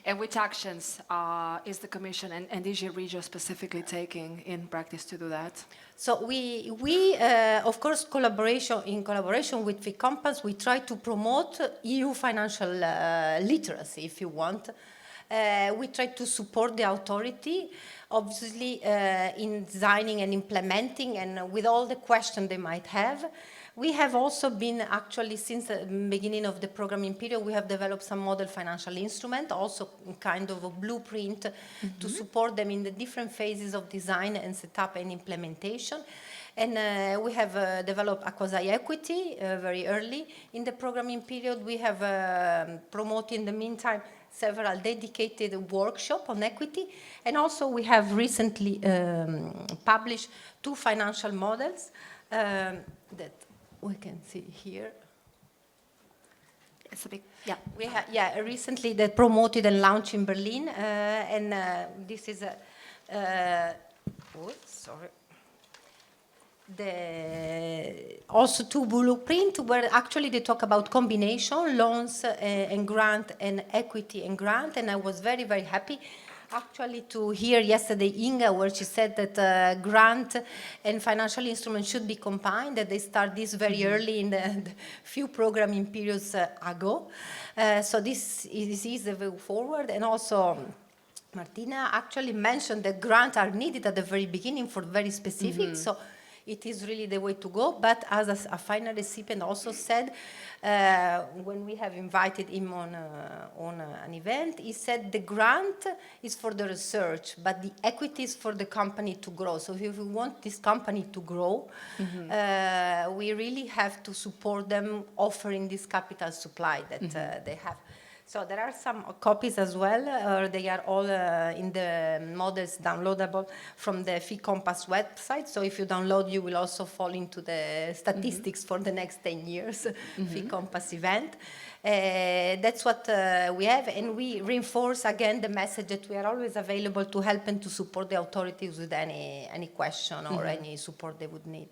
And which actions is the Commission and DG Regio specifically taking in practice to do that? So we of course, in collaboration with the Compass, we try to promote EU financial literacy, if you want. We try to support the authority, obviously, in designing and implementing, and with all the questions they might have. We have also been actually, since the beginning of the programming period, we have developed some model financial instrument, also kind of a blueprint to support them in the different phases of design and setup and implementation. And we have developed a quasi-equity very early in the programming period. We have promoted in the meantime several dedicated workshops on equity. And also we have recently published 2 financial models that we can see here. It's a big, We have, recently they promoted and launched in Berlin. And this is sorry. Also 2 blueprints where actually they talk about combination, loans and grant, and equity and grant. And I was very, very happy actually to hear yesterday Inga, where she said that grant and financial instruments should be combined, that they start this very early in the few programming periods ago. So this is the way forward. And also Martina actually mentioned that grants are needed at the very beginning for very specific. So it is really the way to go. But as a final recipient also said, when we have invited him on an event, he said the grant is for the research, but the equity is for the company to grow. So if we want this company to grow, we really have to support them offering this capital supply that they have. So there are some copies as well. They are all in the models downloadable from the FI Compass website. So if you download, you will also fall into the statistics for the next 10 years, FI Compass event. That's what we have. And we reinforce again the message that we are always available to help and to support the authorities with any question or any support they would need.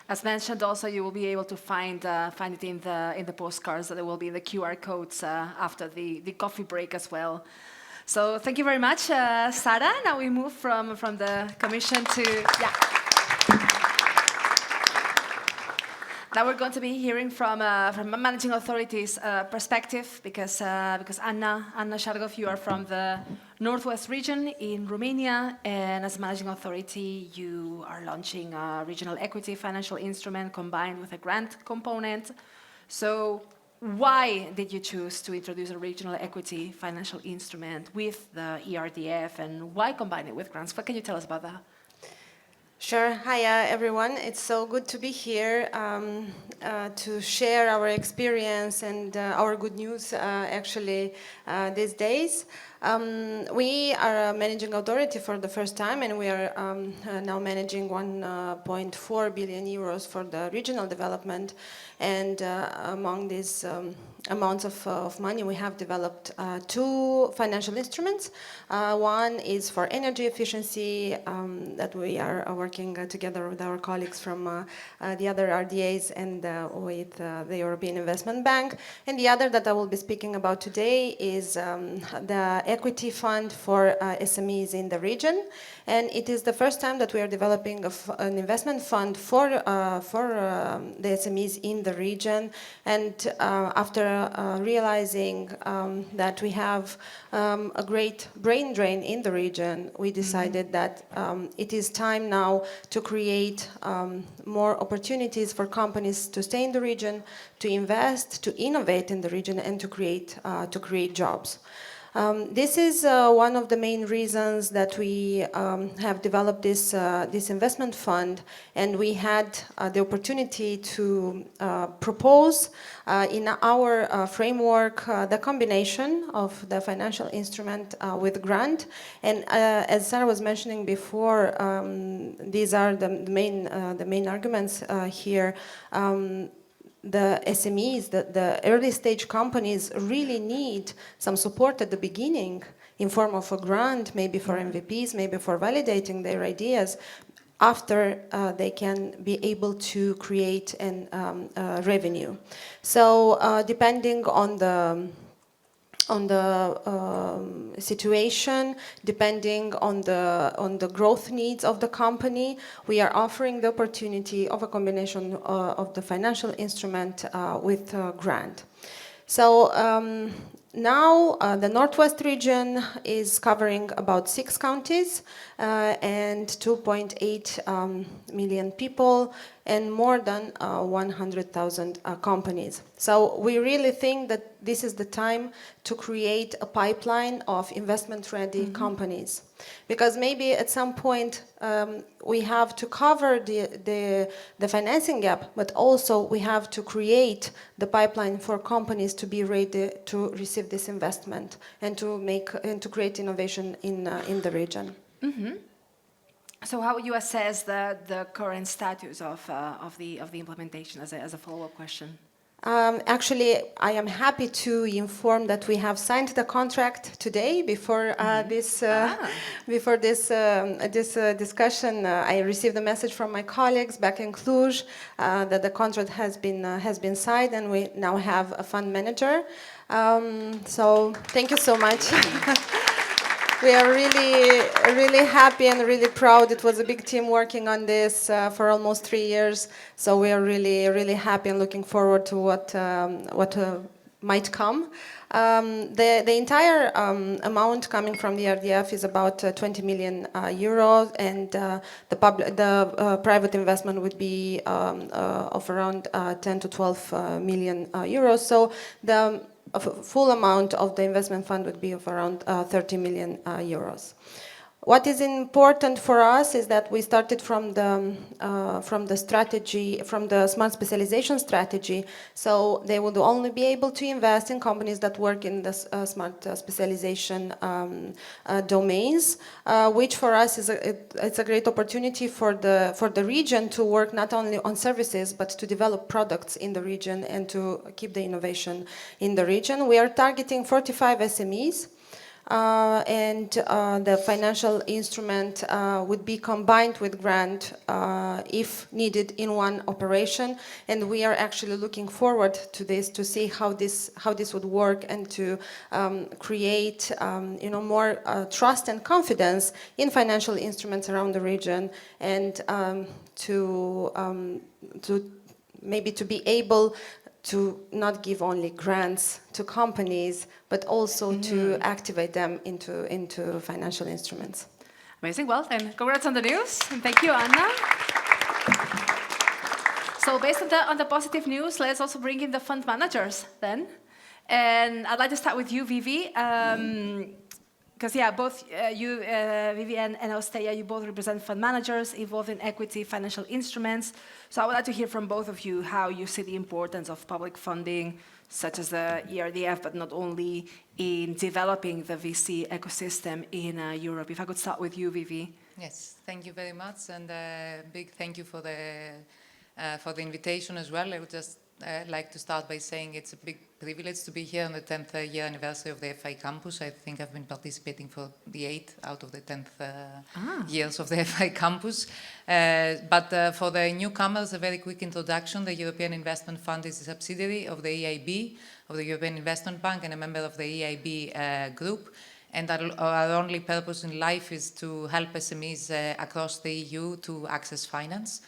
As mentioned, also you will be able to find it in the postcards. There will be the QR codes after the coffee break as well. So thank you very much, Sara. Now we move from the Commission to Now we're going to be hearing from a managing authority's perspective, because Anna Shargov, you are from the Northwest region in Romania, and as managing authority, you are launching a regional equity financial instrument combined with a grant component. So why did you choose to introduce a regional equity financial instrument with the ERDF, and why combine it with grants? What can you tell us about that? Sure. Hi, everyone. It's so good to be here to share our experience and our good news, actually, these days. We are a managing authority for the first time, and we are now managing 1.4 billion euros for the regional development. And among these amounts of money, we have developed two financial instruments. One is for energy efficiency that we are working together with our colleagues from the other RDAs and with the European Investment Bank. And the other that I will be speaking about today is the equity fund for SMEs in the region. And it is the first time that we are developing an investment fund for the SMEs in the region. And after realizing that we have a great brain drain in the region, we decided that it is time now to create more opportunities for companies to stay in the region, to invest, to innovate in the region, and to create jobs. This is one of the main reasons that we have developed this investment fund, and we had the opportunity to propose in our framework the combination of the financial instrument with grant. And as Sarah was mentioning before, these are the main arguments here. The SMEs, the early stage companies really need some support at the beginning in form of a grant, maybe for MVPs, maybe for validating their ideas, after they can be able to create revenue. So depending on the situation, depending on the growth needs of the company, we are offering the opportunity of a combination of the financial instrument with grant. So now the Northwest region is covering about 6 counties and 2.8 million people and more than 100,000 companies. So we really think that this is the time to create a pipeline of investment-ready companies. Because maybe at some point we have to cover the financing gap, but also we have to create the pipeline for companies to be ready to receive this investment and to create innovation in the region. Mm-hmm. So how would you assess the current status of the implementation as a follow-up question? Actually, I am happy to inform that we have signed the contract today. Before this discussion, I received a message from my colleagues back in Cluj that the contract has been signed, and we now have a fund manager. So thank you so much. We are really happy and really proud. It was a big team working on this for almost 3 years. So we are really happy and looking forward to what might come. The entire amount coming from the RDF is about 20 million euros, and the private investment would be of around 10 to 12 million euros. So the full amount of the investment fund would be of around 30 million euros. What is important for us is that we started from the strategy, from the smart specialization strategy. So they would only be able to invest in companies that work in the smart specialization domains, which for us is it's a great opportunity for the region to work not only on services but to develop products in the region and to keep the innovation in the region. We are targeting 45 SMEs. And the financial instrument would be combined with grant if needed in one operation, and we are actually looking forward to this to see how this would work and to create more trust and confidence in financial instruments around the region, and to maybe to be able to not give only grants to companies, but also to activate them into financial instruments. Amazing. Well, then, congrats on the news, and thank you, Anna. So based on the positive news, let's also bring in the fund managers then. And I'd like to start with you, Vivi. because yeah, both you, Vivian and Osteia, you both represent fund managers involved in equity financial instruments. So I would like to hear from both of you how you see the importance of public funding, such as the ERDF, but not only, in developing the VC ecosystem in Europe. If I could start with you, Vivi. Yes, thank you very much, and a big thank you for the invitation as well. I would just like to start by saying it's a big privilege to be here on the 10th year anniversary of the FI campus. I think I've been participating for the 8th out of the 10th years of the FI campus. But for the newcomers, a very quick introduction. The European Investment Fund is a subsidiary of the EIB, of the European Investment Bank, and a member of the EIB group. And our only purpose in life is to help SMEs across the EU to access finance.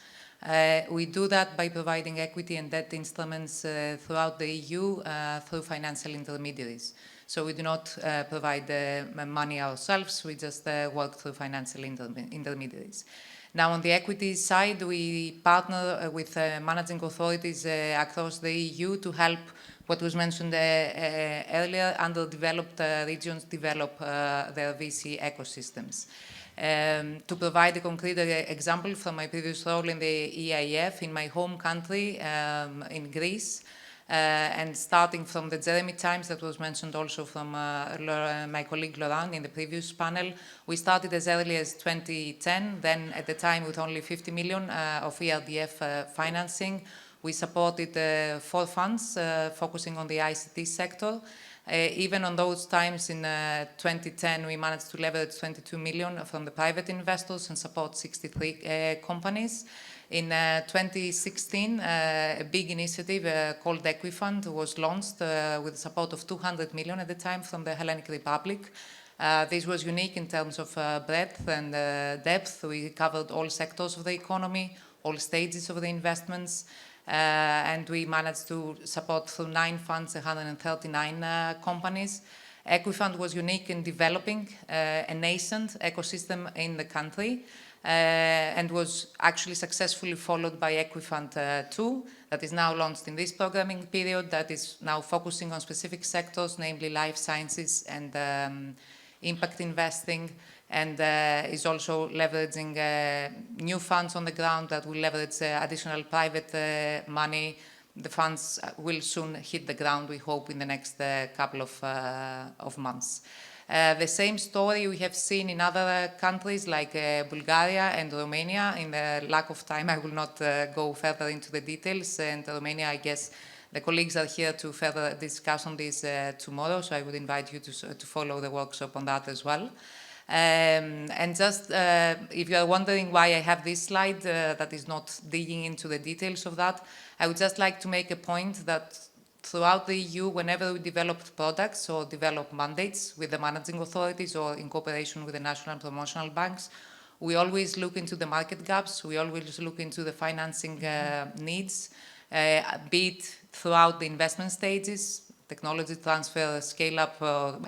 We do that by providing equity and debt instruments throughout the EU through financial intermediaries. So we do not provide the money ourselves, we just work through financial intermediaries. Now, on the equity side, we partner with managing authorities across the EU to help what was mentioned earlier, underdeveloped regions develop their VC ecosystems. To provide a concrete example from my previous role in the EIF, in my home country, in Greece, and starting from the Jeremy times that was mentioned also from my colleague Laurent in the previous panel, we started as early as 2010, then at the time with only 50 million of ERDF financing. We supported 4 funds focusing on the ICT sector. Even on those times in 2010, we managed to leverage 22 million from the private investors and support 63 companies. In 2016, a big initiative called Equifund was launched with the support of 200 million at the time from the Hellenic Republic. This was unique in terms of breadth and depth. We covered all sectors of the economy, all stages of the investments. And we managed to support through 9 funds, 139 companies. Equifund was unique in developing a nascent ecosystem in the country and was actually successfully followed by Equifund 2 that is now launched in this programming period that is now focusing on specific sectors, namely life sciences and impact investing, and is also leveraging new funds on the ground that will leverage additional private money. The funds will soon hit the ground, we hope, in the next couple of months. The same story we have seen in other countries like Bulgaria and Romania. In the lack of time, I will not go further into the details. And Romania, I guess, the colleagues are here to further discuss on this tomorrow, so I would invite you to follow the workshop on that as well. And just if you are wondering why I have this slide that is not digging into the details of that, I would just like to make a point that throughout the EU, whenever we developed products or develop mandates with the managing authorities or in cooperation with the national promotional banks, we always look into the market gaps, we always look into the financing needs, be it throughout the investment stages, technology transfer, scale-up,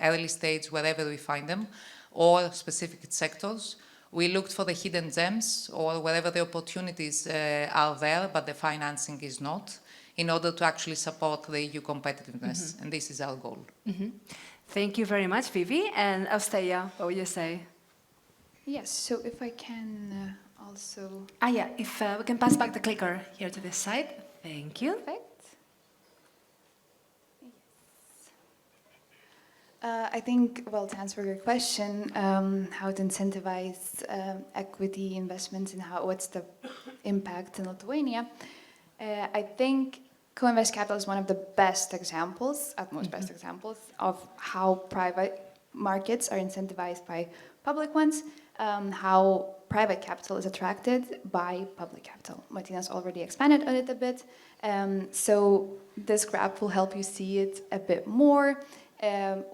early stage, wherever we find them, or specific sectors. We looked for the hidden gems or wherever the opportunities are there, but the financing is not, in order to actually support the EU competitiveness. And this is our goal. Thank you very much, Vivi. And Osteia, what would you say? Yes, so if I can also... yeah, if we can pass back the clicker here to this side. Thank you. Perfect. I think, well, to answer your question, how to incentivize equity investments and what's the impact in Lithuania, I think Co-Invest Capital is one of the best examples, utmost best examples, of how private markets are incentivized by public ones, how private capital is attracted by public capital. Martina's already expanded on it a bit, so this graph will help you see it a bit more.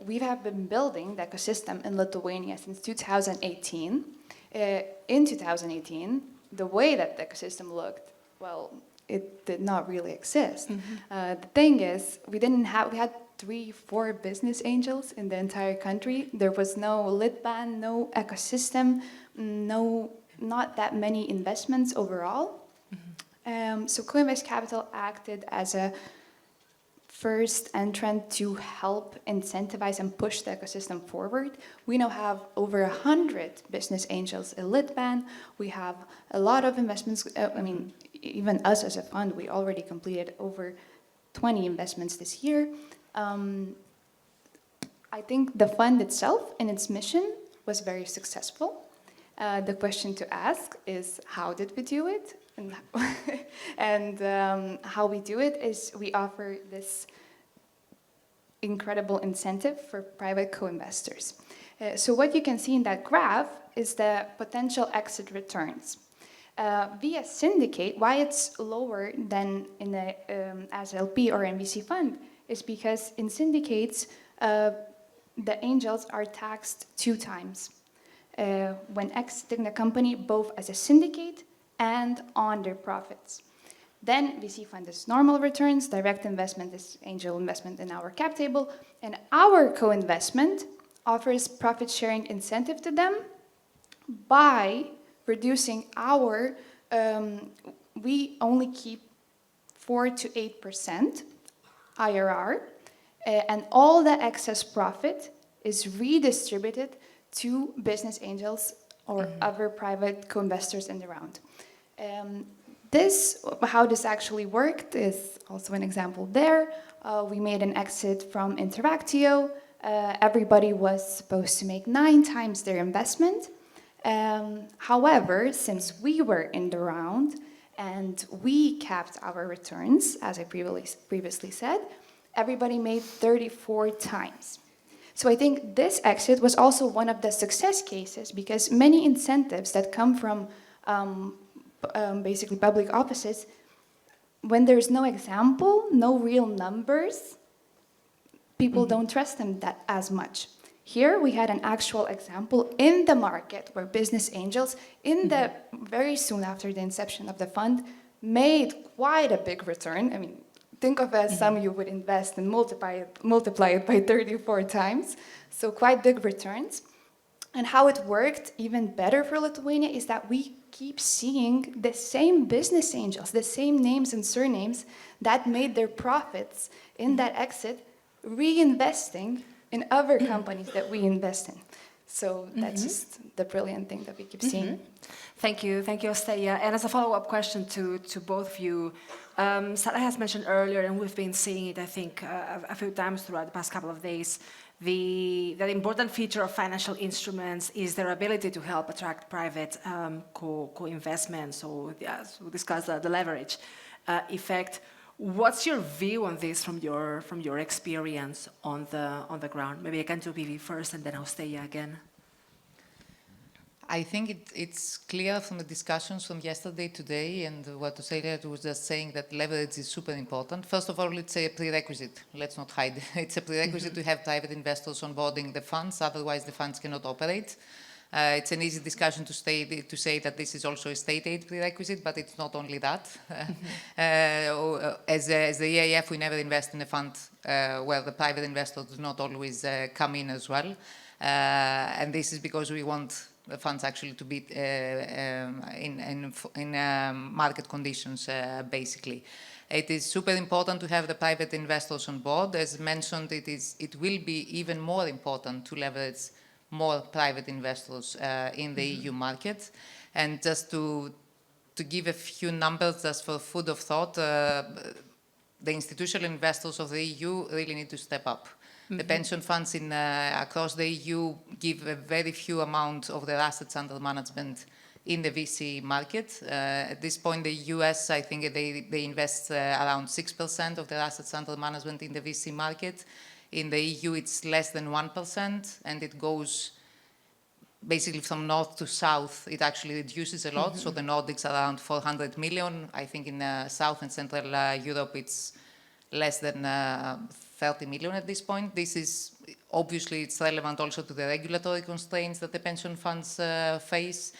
We have been building the ecosystem in Lithuania since 2018. In 2018, the way that the ecosystem looked, well, it did not really exist. The thing is, we had 3-4 business angels in the entire country. There was no lit ban, no ecosystem, not that many investments overall. So Co-Invest Capital acted as a first entrant to help incentivize and push the ecosystem forward. We now have over 100 business angels in Litban. We have a lot of investments. Even us as a fund, we already completed over 20 investments this year. I think the fund itself and its mission was very successful. The question to ask is, how did we do it? And how we do it is we offer this incredible incentive for private co-investors. So what you can see in that graph is the potential exit returns. Via syndicate, why it's lower than in the as LP or MVC fund is because in syndicates, the angels are taxed 2 times. When exiting the company, both as a syndicate and on their profits. Then VC fund is normal returns, direct investment is angel investment in our cap table, and our co-investment offers profit sharing incentive to them by reducing our, we only keep 4 to 8% IRR, and all the excess profit is redistributed to business angels or other private co-investors in the round. How this actually worked is also an example there. We made an exit from Interactio. Everybody was supposed to make 9 times their investment. However, since we were in the round and we capped our returns, as I previously said, everybody made 34 times. So I think this exit was also one of the success cases because many incentives that come from basically public offices, when there's no example, no real numbers, people don't trust them that as much. Here we had an actual example in the market where business angels, very soon after the inception of the fund, made quite a big return. I mean, think of a sum you would invest and multiply it by 34 times. So quite big returns. And how it worked even better for Lithuania is that we keep seeing the same business angels, the same names and surnames that made their profits in that exit, reinvesting in other companies that we invest in. So that's just the brilliant thing that we keep seeing. Thank you, Osteia. And as a follow-up question to both of you, Sarah has mentioned earlier, and we've been seeing it, I think, a few times throughout the past couple of days, the important feature of financial instruments is their ability to help attract private co-investment. So, yes, we discussed the leverage effect. What's your view on this from your experience on the ground? Maybe I can do PV first and then Osteia again. I think it's clear from the discussions from yesterday, today, and what Osteia was just saying that leverage is super important. First of all, it's a prerequisite. Let's not hide. It's a prerequisite to have private investors onboarding the funds, otherwise the funds cannot operate. It's an easy discussion to say that this is also a state aid prerequisite, but it's not only that. As the EIF, we never invest in a fund where the private investors do not always come in as well. And this is because we want the funds actually to be in market conditions, basically. It is super important to have the private investors on board. As mentioned, it will be even more important to leverage more private investors in the EU market. And just to give a few numbers just for food of thought, the institutional investors of the EU really need to step up. The pension funds across the EU give a very few amount of their assets under management in the VC market. At this point, the US, I think they invest around 6% of their assets under management in the VC market. In the EU, it's less than 1%, and it goes basically from north to south. It actually reduces a lot. So the Nordics are around 400 million. I think in South and Central Europe, it's less than 30 million at this point. This is obviously it's relevant also to the regulatory constraints that the pension funds face.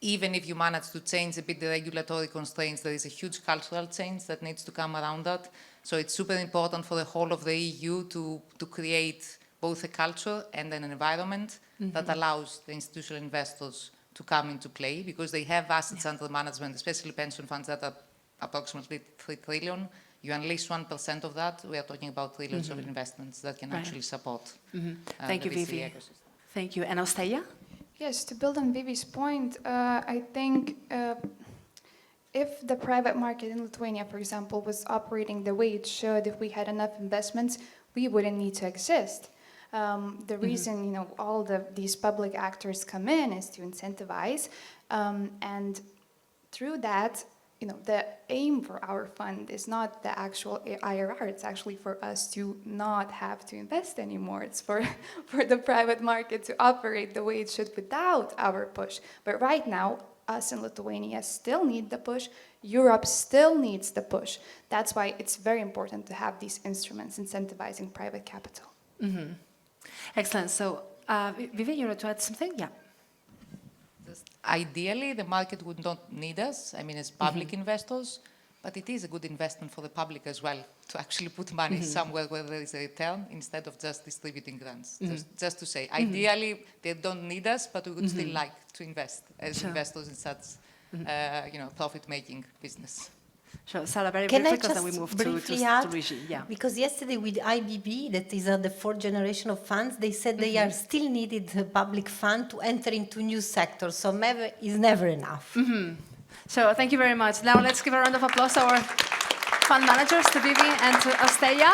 Even if you manage to change a bit the regulatory constraints, there is a huge cultural change that needs to come around that. So it's super important for the whole of the EU to create both a culture and an environment that allows the institutional investors to come into play, because they have assets under management, especially pension funds that are approximately 3 trillion You unleash 1% of that, we are talking about trillions of investments that can actually support Thank you, the VC Vivi. ecosystem. Thank you. And Osteia? Yes, to build on Vivi's point, I think if the private market in Lithuania, for example, was operating the way it should, if we had enough investments, we wouldn't need to exist. The reason, all these public actors come in is to incentivize, and through that, the aim for our fund is not the actual IRR. It's actually for us to not have to invest anymore. It's for the private market to operate the way it should without our push. But right now, us in Lithuania still need the push. Europe still needs the push. That's why it's very important to have these instruments incentivizing private capital. Excellent. So, Vivi, you want to add something? Yeah. Ideally, the market would not need us, as public investors, but it is a good investment for the public as well to actually put money somewhere where there is a return instead of just distributing grants. Just to say, ideally, they don't need us, but we would still like to invest as investors in such, profit-making business. Sure, Sarah, very Can briefly, I because just then we move briefly to add? Luigi. Yeah. Because yesterday with IBB, that is the fourth generation of funds, they said they are still needed public fund to enter into new sectors. So never is never enough. So thank you very much. Now let's give a round of applause to our fund managers, to Vivi and to Osteia.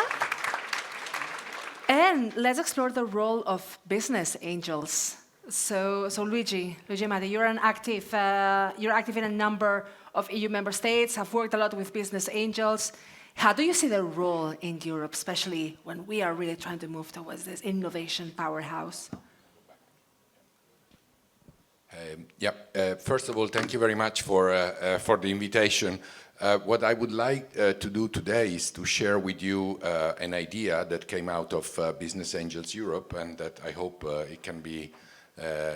And let's explore the role of business angels. So Luigi Matti, you're active in a number of EU member states, have worked a lot with business angels. How do you see their role in Europe, especially when we are really trying to move towards this innovation powerhouse? First of all, thank you very much for the invitation. What I would like to do today is to share with you an idea that came out of Business Angels Europe, and that I hope it can be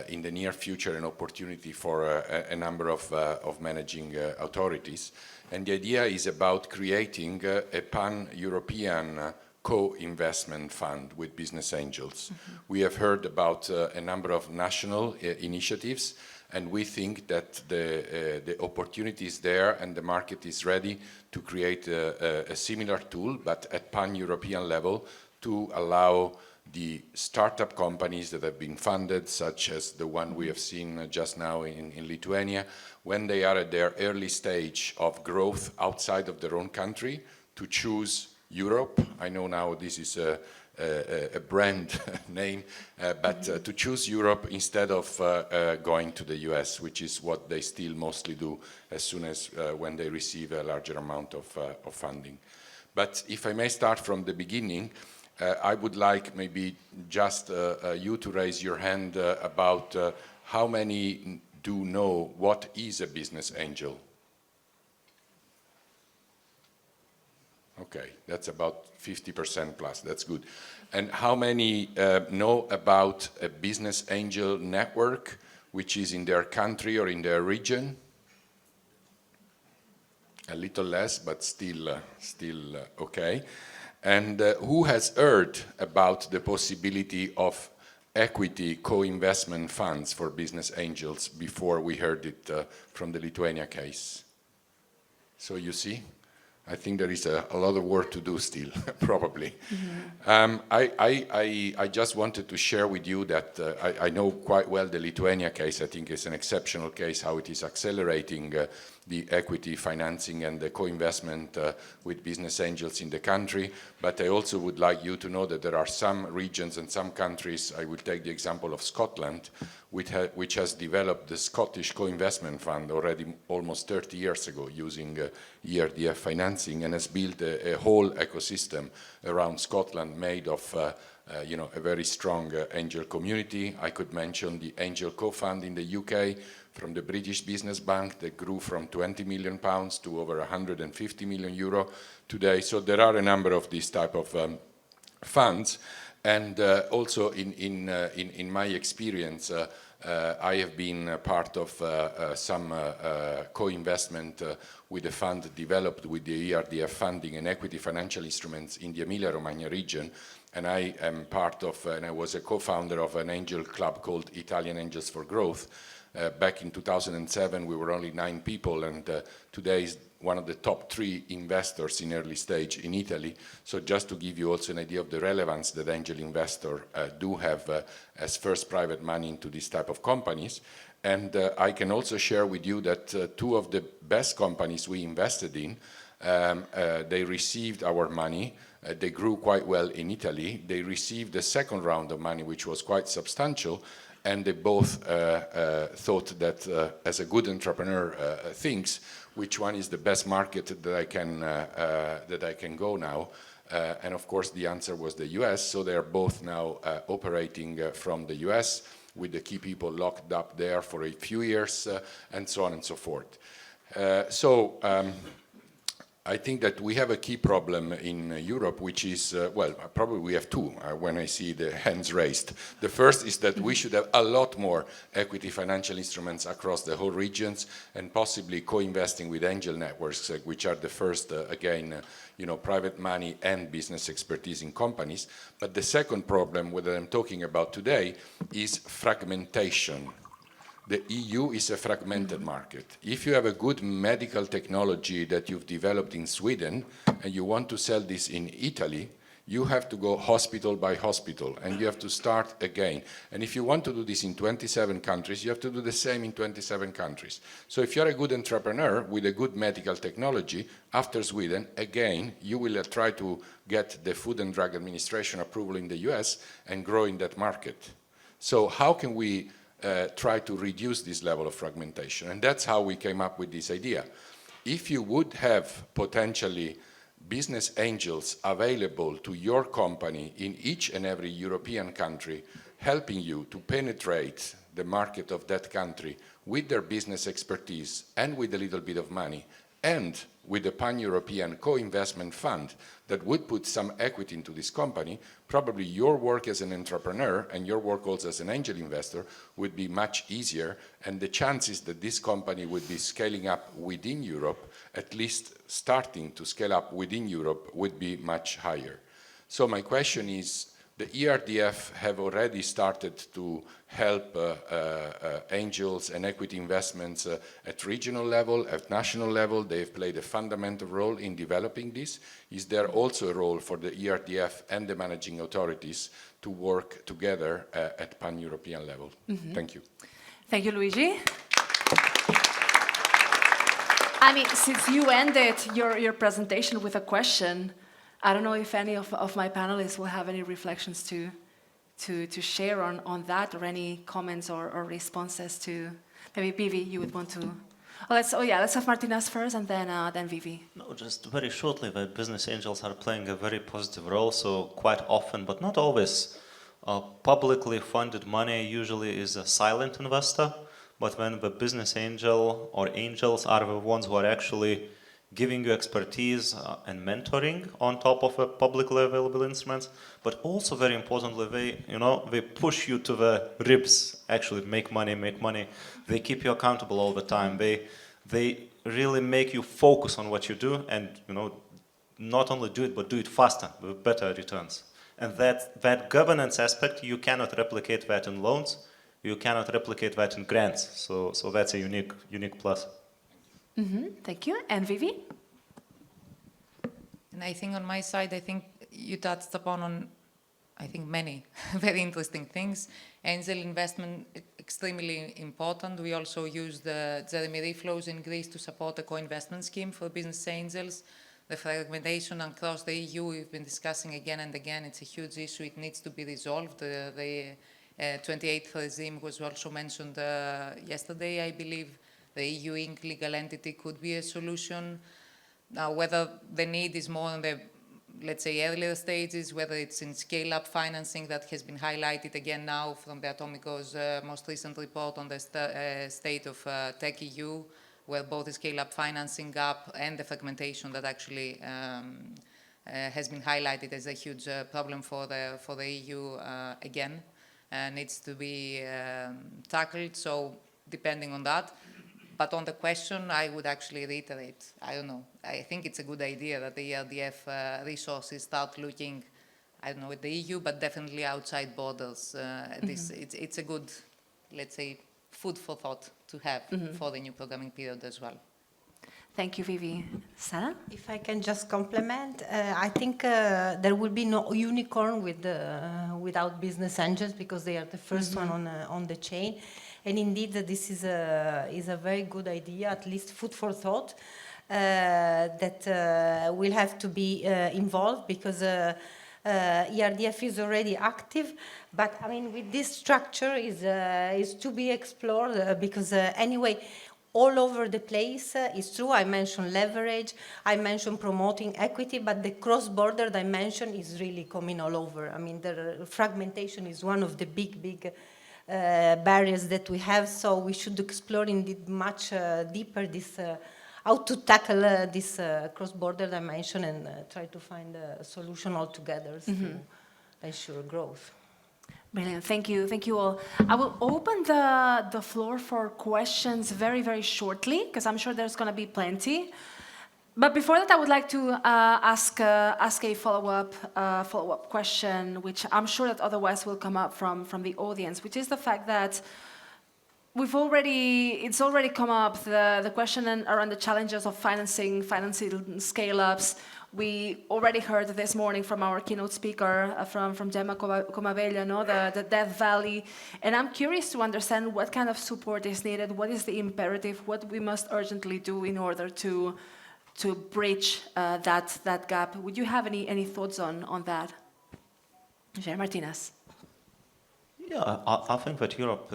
in the near future an opportunity for a number of managing authorities. And the idea is about creating a pan-European co-investment fund with business angels. We have heard about a number of national initiatives, and we think that the opportunity is there and the market is ready to create a similar tool, but at pan-European level, to allow the startup companies that have been funded, such as the one we have seen just now in Lithuania, when they are at their early stage of growth outside of their own country, to choose Europe. I know now this is a brand name, but to choose Europe instead of going to the US, which is what they still mostly do as soon as when they receive a larger amount of funding. But if I may start from the beginning, I would like maybe just you to raise your hand about how many do know what is a business angel? Okay, that's about 50% plus, that's good. And how many know about a business angel network which is in their country or in their region? A little less, but still okay. And who has heard about the possibility of equity co-investment funds for business angels before we heard it from the Lithuania case? So you see, I think there is a lot of work to do still, probably. I just wanted to share with you that I know quite well the Lithuania case. I think it's an exceptional case, how it is accelerating the equity financing and the co-investment with business angels in the country. But I also would like you to know that there are some regions and some countries, I will take the example of Scotland, which has developed the Scottish co-investment fund already almost 30 years ago using ERDF financing, and has built a whole ecosystem around Scotland made of a very strong angel community. I could mention the Angel Co-Fund in the UK from the British Business Bank that grew from £20 million to over €150 million today. So there are a number of these type of funds. And also in my experience, I have been part of some co-investment with a fund developed with the ERDF funding and equity financial instruments in the Emilia-Romagna region. And I am part of, and I was a co-founder of an angel club called Italian Angels for Growth. Back in 2007, we were only 9 people, and today is one of the top 3 investors in early stage in Italy. So just to give you also an idea of the relevance that angel investors do have as first private money into this type of companies. And I can also share with you that 2 of the best companies we invested in, they received our money. They grew quite well in Italy. They received the second round of money, which was quite substantial. And they both thought that as a good entrepreneur thinks, which one is the best market that I can go now. And of course, the answer was the US. So they are both now operating from the US with the key people locked up there for a few years and so on and so forth. I think that we have a key problem in Europe, which is, well, probably we have 2 when I see the hands raised. The first is that we should have a lot more equity financial instruments across the whole regions and possibly co-investing with angel networks, which are the first, again, private money and business expertise in companies. But the second problem that I'm talking about today is fragmentation. The EU is a fragmented market. If you have a good medical technology that you've developed in Sweden and you want to sell this in Italy, you have to go hospital by hospital and you have to start again. And if you want to do this in 27 countries, you have to do the same in 27 countries. So if you're a good entrepreneur with a good medical technology, after Sweden, again, you will try to get the Food and Drug Administration approval in the US and grow in that market. So how can we try to reduce this level of fragmentation? And that's how we came up with this idea. If you would have potentially business angels available to your company in each and every European country, helping you to penetrate the market of that country with their business expertise and with a little bit of money, and with a pan-European co-investment fund that would put some equity into this company, probably your work as an entrepreneur and your work also as an angel investor would be much easier, and the chances that this company would be scaling up within Europe, at least starting to scale up within Europe, would be much higher. So my question is, the ERDF have already started to help angels and equity investments at regional level, at national level. They've played a fundamental role in developing this. Is there also a role for the ERDF and the managing authorities to work together at pan-European level? Mm-hmm. Thank you. Thank you, Luigi. I mean, since you ended your presentation with a question, I don't know if any of my panelists will have any reflections to share on that, or any comments or responses to. Maybe Vivi, you would want to. Let's have Martinez first, and then Vivi. No, just very shortly, that business angels are playing a very positive role. So quite often, but not always, publicly funded money usually is a silent investor. But when the business angel or angels are the ones who are actually giving you expertise and mentoring on top of publicly available instruments, but also very importantly, they push you to the ribs, actually make money. They keep you accountable all the time. They really make you focus on what you do, and not only do it, but do it faster with better returns. And that governance aspect, you cannot replicate that in loans, you cannot replicate that in grants. So that's a unique plus. Mm-hmm. Thank you. And Vivi? And I think on my side, I think you touched upon many very interesting things. Angel investment, extremely important. We also use the Jeremy reflows in Greece to support a co-investment scheme for business angels. The fragmentation across the EU, we've been discussing again and again. It's a huge issue. It needs to be resolved. The 28th regime was also mentioned yesterday, I believe. The EU Inc. legal entity could be a solution. Now, whether the need is more in the, let's say, earlier stages, whether it's in scale-up financing that has been highlighted again now from the Atomico's most recent report on the state of Tech EU, where both the scale-up financing gap and the fragmentation that actually has been highlighted as a huge problem for the EU again needs to be tackled. So, depending on that. But on the question, I would actually reiterate, I don't know, I think it's a good idea that the ERDF resources start looking, I don't know, at the EU, but definitely outside borders. It's a good, let's say, food for thought to have for the new programming period as well. Thank you, Vivi. Sarah? If I can just complement, I think there will be no unicorn without business angels because they are the first one on the chain. And indeed, this is a very good idea, at least food for thought, that will have to be involved because ERDF is already active. But I mean, with this structure is to be explored because anyway, all over the place. It's true, I mentioned leverage, I mentioned promoting equity, but the cross-border dimension is really coming all over. I mean, the fragmentation is one of the big barriers that we have, so we should explore indeed much deeper this, how to tackle this cross-border dimension and try to find a solution altogether to ensure growth. Brilliant, thank you all. I will open the floor for questions very shortly, because I'm sure there's going to be plenty. But before that, I would like to ask a follow-up question, which I'm sure that otherwise will come up from the audience, which is the fact that it's already come up, the question around the challenges of financing scale-ups. We already heard this morning from our keynote speaker, from Gemma Comaveglia, the Death Valley. And I'm curious to understand what kind of support is needed, what is the imperative, what we must urgently do in order to bridge that gap. Would you have any thoughts on that? Jair Martinez. Yeah, I think that Europe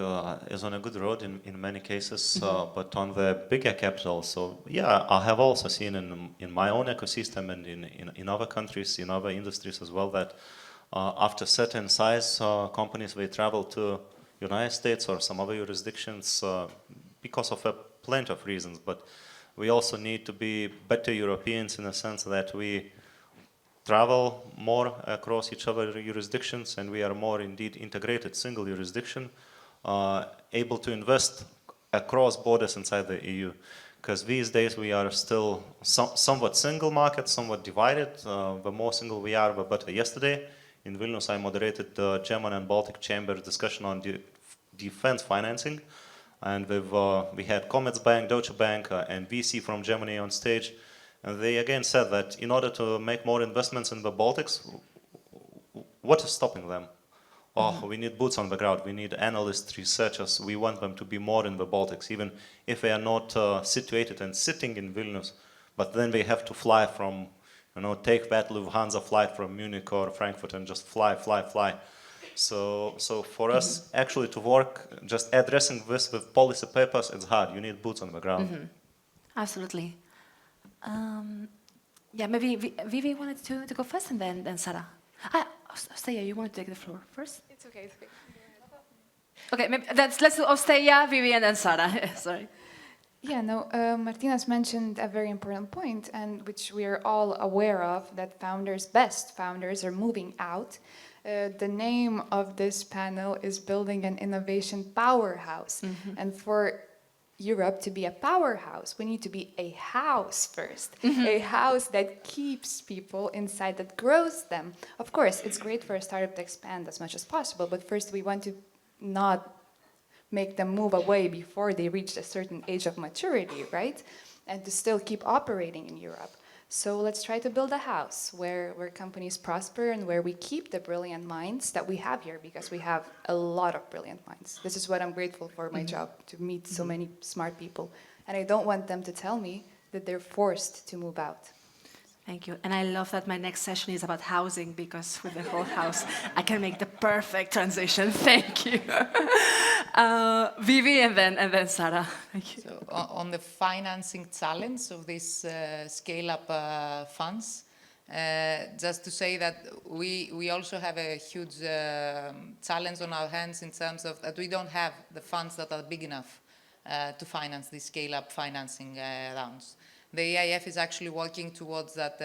is on a good road in many cases, but on the bigger capital. So yeah, I have also seen in my own ecosystem and in other countries, in other industries as well, that after certain size companies, they travel to United States or some other jurisdictions because of plenty of reasons. But we also need to be better Europeans in a sense that we travel more across each other jurisdictions, and we are more indeed integrated single jurisdiction, able to invest across borders inside the EU. Because these days we are still somewhat single market, somewhat divided. The more single we are, the better. Yesterday in Vilnius, I moderated the German and Baltic Chamber discussion on defense financing, and we had Commerzbank, Deutsche Bank, and VC from Germany on stage. And they again said that in order to make more investments in the Baltics, what is stopping them? Oh, we need boots on the ground. We need analysts, researchers. We want them to be more in the Baltics, even if they are not situated and sitting in Vilnius. But then they have to fly from, take that Lufthansa flight from Munich or Frankfurt and just fly. So for us actually to work, just addressing this with policy papers, it's hard. You need boots on the ground. Absolutely. Yeah, maybe Vivi wanted to go first, and then Sarah. Osteya, you want to take the floor first? It's okay. Okay, maybe let's do Osteya, Vivi, and then Sarah. Sorry. Yeah, no, Martina's mentioned a very important point, and which we are all aware of, that best founders are moving out. The name of this panel is Building an Innovation Powerhouse. And for Europe to be a powerhouse, we need to be a house first. A house that keeps people inside, that grows them. Of course, it's great for a startup to expand as much as possible, but first we want to not make them move away before they reach a certain age of maturity, right? And to still keep operating in Europe. So let's try to build a house where companies prosper and where we keep the brilliant minds that we have here, because we have a lot of brilliant minds. This is what I'm grateful for my job, to meet so many smart people. And I don't want them to tell me that they're forced to move out. Thank you. And I love that my next session is about housing, because with the whole house, I can make the perfect transition. Thank you. Vivi and then Sarah. Thank you. So on the financing challenge of these scale-up funds, just to say that we also have a huge challenge on our hands in terms of that we don't have the funds that are big enough to finance these scale-up financing rounds. The EIF is actually working towards that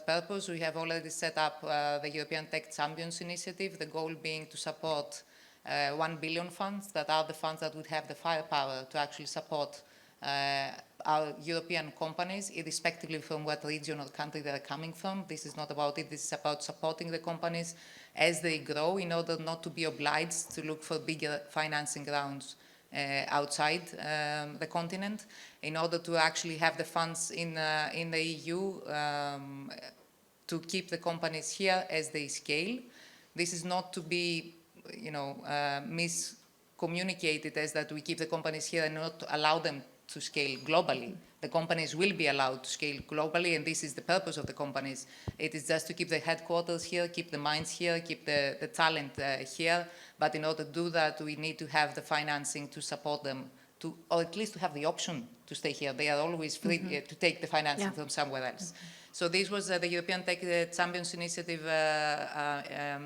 purpose. We have already set up the European Tech Champions Initiative, the goal being to support 1 billion funds that are the funds that would have the firepower to actually support our European companies, irrespectively from what region or country they're coming from. This is not about it. This is about supporting the companies as they grow in order not to be obliged to look for bigger financing rounds outside the continent, in order to actually have the funds in the EU to keep the companies here as they scale. This is not to be, miscommunicated as that we keep the companies here and not allow them to scale globally. The companies will be allowed to scale globally, and this is the purpose of the companies. It is just to keep the headquarters here, keep the minds here, keep the talent here. But in order to do that, we need to have the financing to support them, or at least to have the option to stay here. They are always free to take the financing from somewhere else. So this was the European Tech Champions Initiative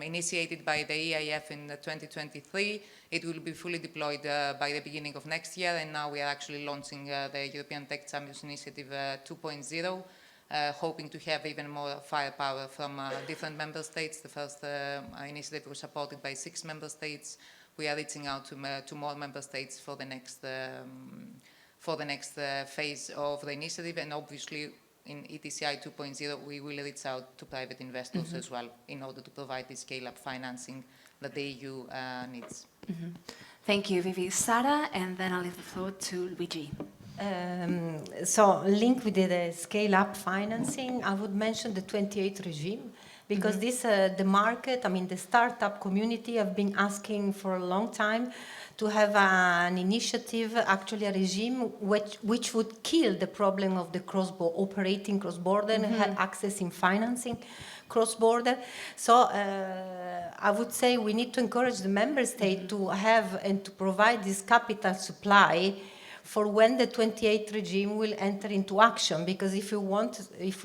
initiated by the EIF in 2023. It will be fully deployed by the beginning of next year, and now we are actually launching the European Tech Champions Initiative 2.0, hoping to have even more firepower from different member states. The first initiative was supported by 6 member states. We are reaching out to more member states for the next phase of the initiative, and obviously in ETCI 2.0 we will reach out to private investors as well in order to provide the scale-up financing that the EU needs. Thank you, Vivi. Sara, and then I'll leave the floor to Luigi. So linked with the scale-up financing, I would mention the 28 regime, because this, the market, the startup community have been asking for a long time to have an initiative, actually a regime, which would kill the problem of the operating cross-border and have access in financing cross-border. So I would say we need to encourage the member state to have and to provide this capital supply for when the 28 regime will enter into action, because if we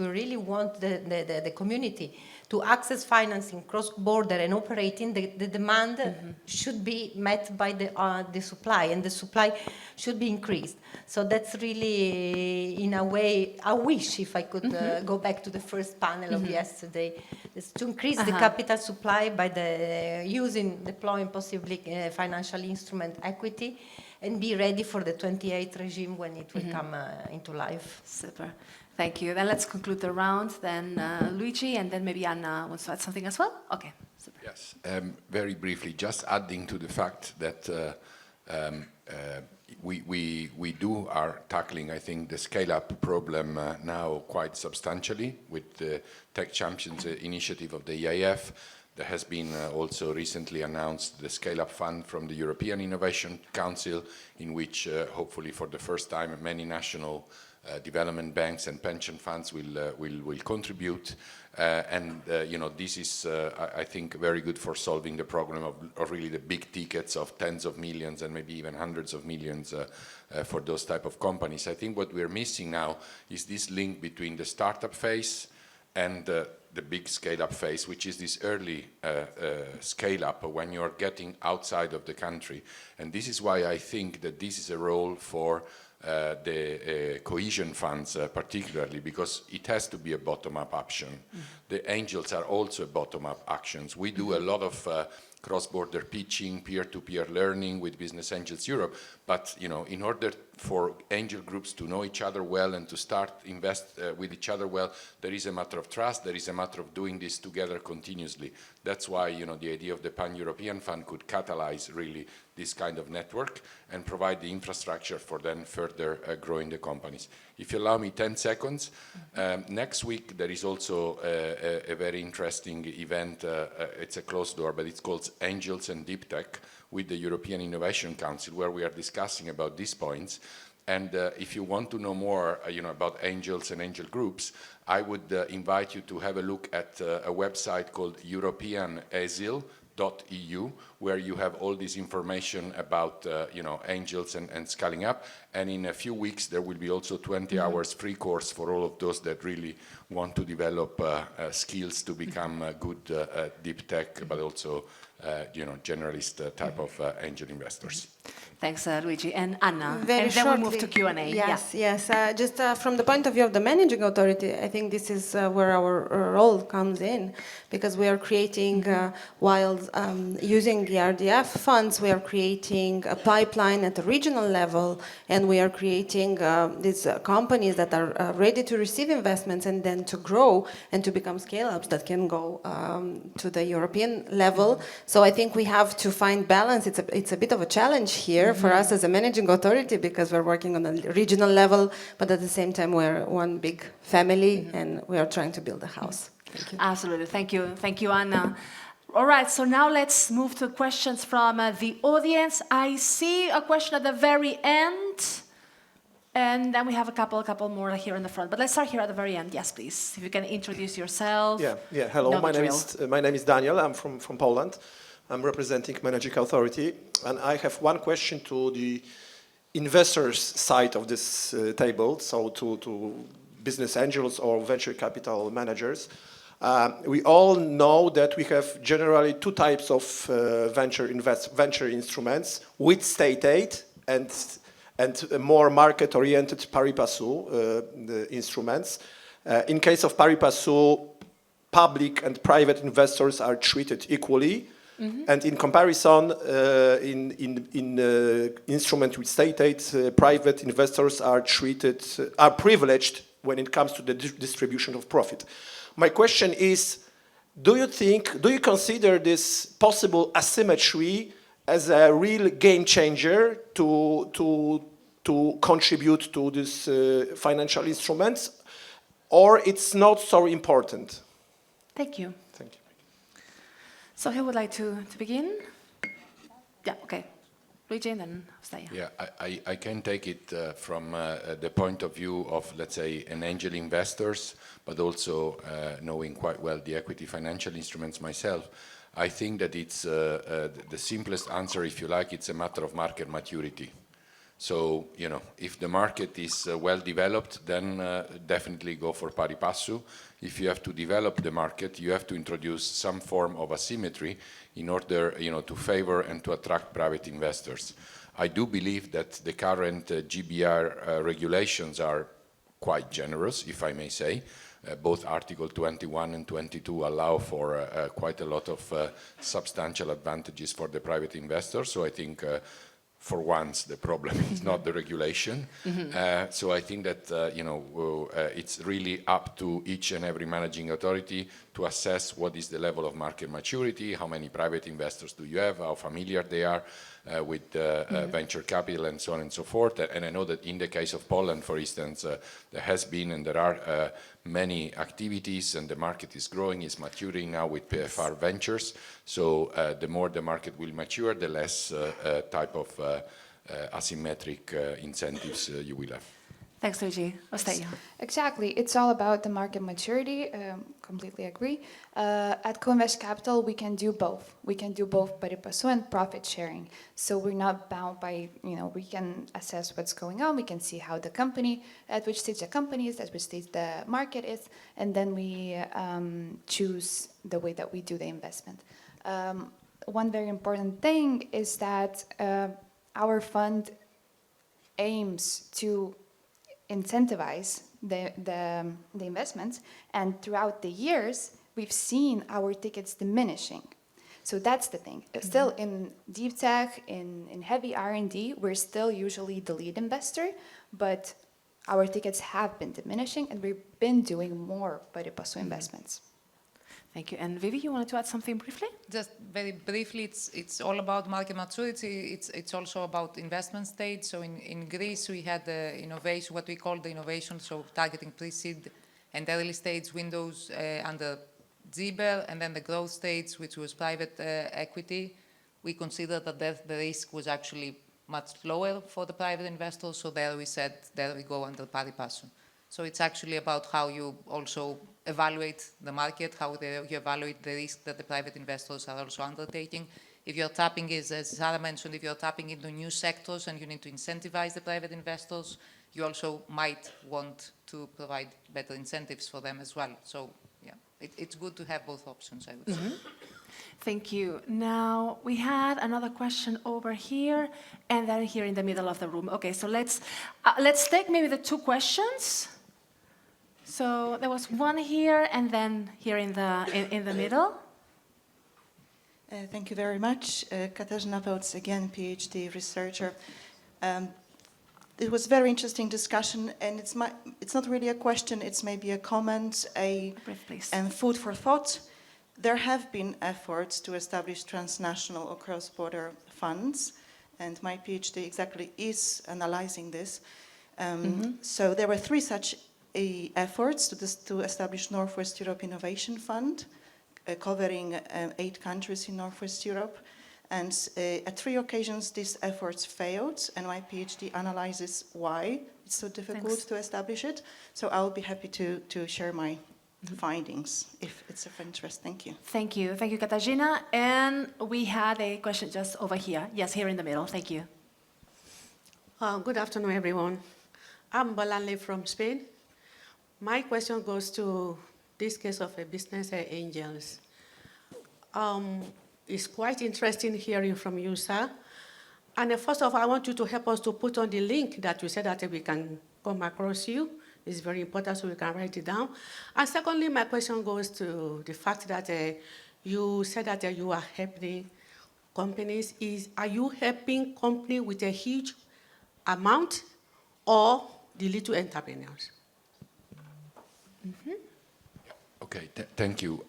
really want the community to access financing cross-border and operating, the demand should be met by the supply, and the supply should be increased. So that's really, in a way, a wish, if I could go back to the first panel of yesterday, is to increase the capital supply by deploying possibly financial instrument equity, and be ready for the 28 regime when it will come into life. Super. Thank you. Then let's conclude the round. Then Luigi, and then maybe Anna wants to add something as well. Okay. Super. Yes. Very briefly, just adding to the fact that we are tackling, I think, the scale-up problem now quite substantially with the Tech Champions initiative of the EIF. There has been also recently announced the Scale-Up Fund from the European Innovation Council, in which hopefully for the first time many national development banks and pension funds will contribute. This is, I think, very good for solving the problem of really the big tickets of tens of millions and maybe even hundreds of millions for those type of companies. I think what we're missing now is this link between the startup phase and the big scale-up phase, which is this early scale-up when you're getting outside of the country. And this is why I think that this is a role for the cohesion funds particularly, because it has to be a bottom-up action. The angels are also bottom-up actions. We do a lot of cross-border pitching, peer-to-peer learning with Business Angels Europe, but in order for angel groups to know each other well and to start invest with each other well, there is a matter of trust, there is a matter of doing this together continuously. That's why the idea of the Pan-European Fund could catalyze really this kind of network and provide the infrastructure for then further growing the companies. If you allow me 10 seconds, next week there is also a very interesting event. It's a closed door, but it's called Angels and Deep Tech with the European Innovation Council, where we are discussing about these points. And if you want to know more about angels and angel groups, I would invite you to have a look at a website called europeanasil.eu, where you have all this information about angels and scaling up. And in a few weeks there will be also 20 hours free course for all of those that really want to develop skills to become good deep tech, but also generalist type of angel investors. Thanks, Luigi. And Anna, Very and then we'll move to Q&A. Yes, yes. Just from the point of view of the managing authority, I think this is where our role comes in, because we are creating, while using the RDF funds, we are creating a pipeline at the regional level, and then we are creating these companies that are ready to receive investments and then to grow and to become scale-ups that can go to the European level. So I think we have to find balance. It's a bit of a challenge here for us as a managing authority because we're working on a regional level, but at the same time we're one big family and we are trying to build a house. Thank you. Absolutely. Thank you, Anna. All right, so now let's move to questions from the audience. I see a question at the very end, and then we have a couple more here in the front. But let's start here at the very end. Yes, please. If you can introduce yourself. Yeah. Hello, my name is Daniel. I'm from Poland. I'm representing Managing Authority, and I have one question to the investors' side of this table, so to business angels or venture capital managers. We all know that we have generally two types of venture instruments with state aid and more market-oriented pari passu instruments. In case of pari passu, public and private investors are treated equally. And in comparison, in instrument with state aid, private investors are privileged when it comes to the distribution of profit. My question is, do you consider this possible asymmetry as a real game changer to contribute to these financial instruments, or it's not so important? Thank you. Thank you. So who would like to begin? Yeah, okay. Luigi and then Staya. Yeah, I can take it from the point of view of, let's say, an angel investors, but also knowing quite well the equity financial instruments myself. I think that it's the simplest answer, if you like, it's a matter of market maturity. So, if the market is well developed, then definitely go for pari passu. If you have to develop the market, you have to introduce some form of asymmetry in order, to favor and to attract private investors. I do believe that the current GBR regulations are quite generous, if I may say. Both Article 21 and 22 allow for quite a lot of substantial advantages for the private investors. So I think for once, the problem is not the regulation. So I think that, it's really up to each and every managing authority to assess what is the level of market maturity, how many private investors do you have, how familiar they are with venture capital and so on and so forth. And I know that in the case of Poland, for instance, there has been and there are many activities and the market is growing, is maturing now with PFR Ventures. So the more the market will mature, the less type of asymmetric incentives you will have. Thanks, Luigi. Osteia. Exactly. It's all about the market maturity. Completely agree. At Co-Invest Capital, we can do both. We can do both pari passu and profit sharing. So we're not bound by, we can assess what's going on. We can see how the company, at which stage the company is, at which stage the market is, and then we choose the way that we do the investment. One very important thing is that our fund aims to incentivize the investments, and throughout the years we've seen our tickets diminishing. So that's the thing. Still in deep tech, in heavy R&D, we're still usually the lead investor, but our tickets have been diminishing and we've been doing more pari passu investments. Thank you. And Vivi, you wanted to add something briefly? Just very briefly, it's all about market maturity. It's also about investment stage. So in Greece, we had the innovation, what we call the innovation, so targeting pre-seed and early stage windows under ZBER, and then the growth stage, which was private equity. We considered that the risk was actually much lower for the private investors. So there we said, there we go under pari passu. So it's actually about how you also evaluate the market, how you evaluate the risk that the private investors are also undertaking. If you're tapping, as Sarah mentioned, if you're tapping into new sectors and you need to incentivize the private investors, you also might want to provide better incentives for them as well. So yeah, it's good to have both options, I would say. Thank you. Now, we had another question over here, and then here in the middle of the room. Okay, so let's take maybe the two questions. So there was one here, and then here in the middle. Thank you very much. Katarzyna Wołc, again, PhD researcher. It was very interesting discussion, and it's not really a question, it's maybe a comment, and food for thought. There have been efforts to establish transnational or cross-border funds, and my PhD exactly is analyzing this. So there were 3 such efforts to establish Northwest Europe Innovation Fund, covering 8 countries in Northwest Europe. And at 3 occasions, these efforts failed, and my PhD analyzes why it's so difficult to establish it. So I'll be happy to share my findings if it's of interest. Thank you. Thank you. Thank you, Katarzyna. And we had a question just over here. Yes, here in the middle. Thank you. Good afternoon, everyone. I'm Bolanle from Spain. My question goes to this case of business angels. It's quite interesting hearing from you, sir. And first of all, I want you to help us to put on the link that you said that we can come across you. It's very important so we can write it down. And secondly, my question goes to the fact that you said that you are helping companies. Are you helping companies with a huge amount or the little entrepreneurs? Okay, thank you.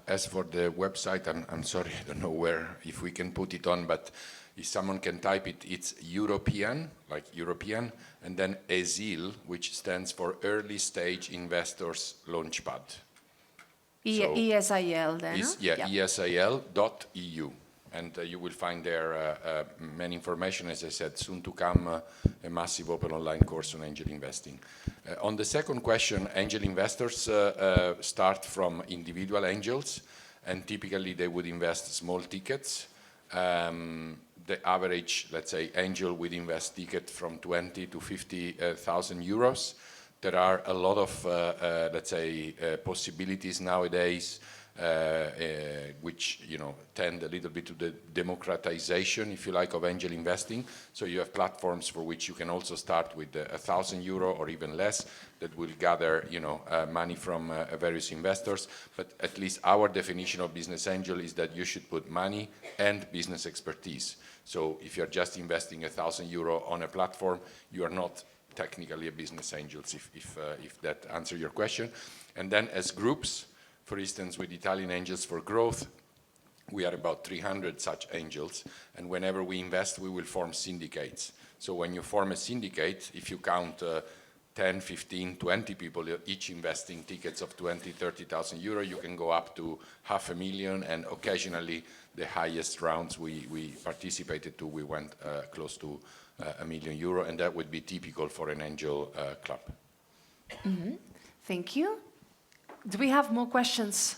As for the website, I'm sorry, I don't know if we can put it on, but if someone can type it, it's European, like European, and then ESIL, which stands for Early Stage Investors Launchpad. ESIL then? ESIL.eu. And you will find there many information, as I said, soon to come, a massive open online course on angel investing. On the second question, angel investors start from individual angels, and typically they would invest small tickets. The average, let's say, angel would invest ticket from 20 to 50,000 euros. There are a lot of, let's say, possibilities nowadays, which tend a little bit to the democratization, if you like, of angel investing. So you have platforms for which you can also start with 1,000 euro or even less that will gather money from various investors. But at least our definition of business angel is that you should put money and business expertise. So if you're just investing 1,000 euro on a platform, you are not technically a business angel, if that answers your question. And then as groups, for instance, with Italian Angels for Growth, we are about 300 such angels, and whenever we invest, we will form syndicates. So when you form a syndicate, if you count 10, 15, 20 people, each investing tickets of 20, 30,000 euro, you can go up to 500,000, and occasionally the highest rounds we participated to, we went close to €1 million, and that would be typical for an angel club. Thank you. Do we have more questions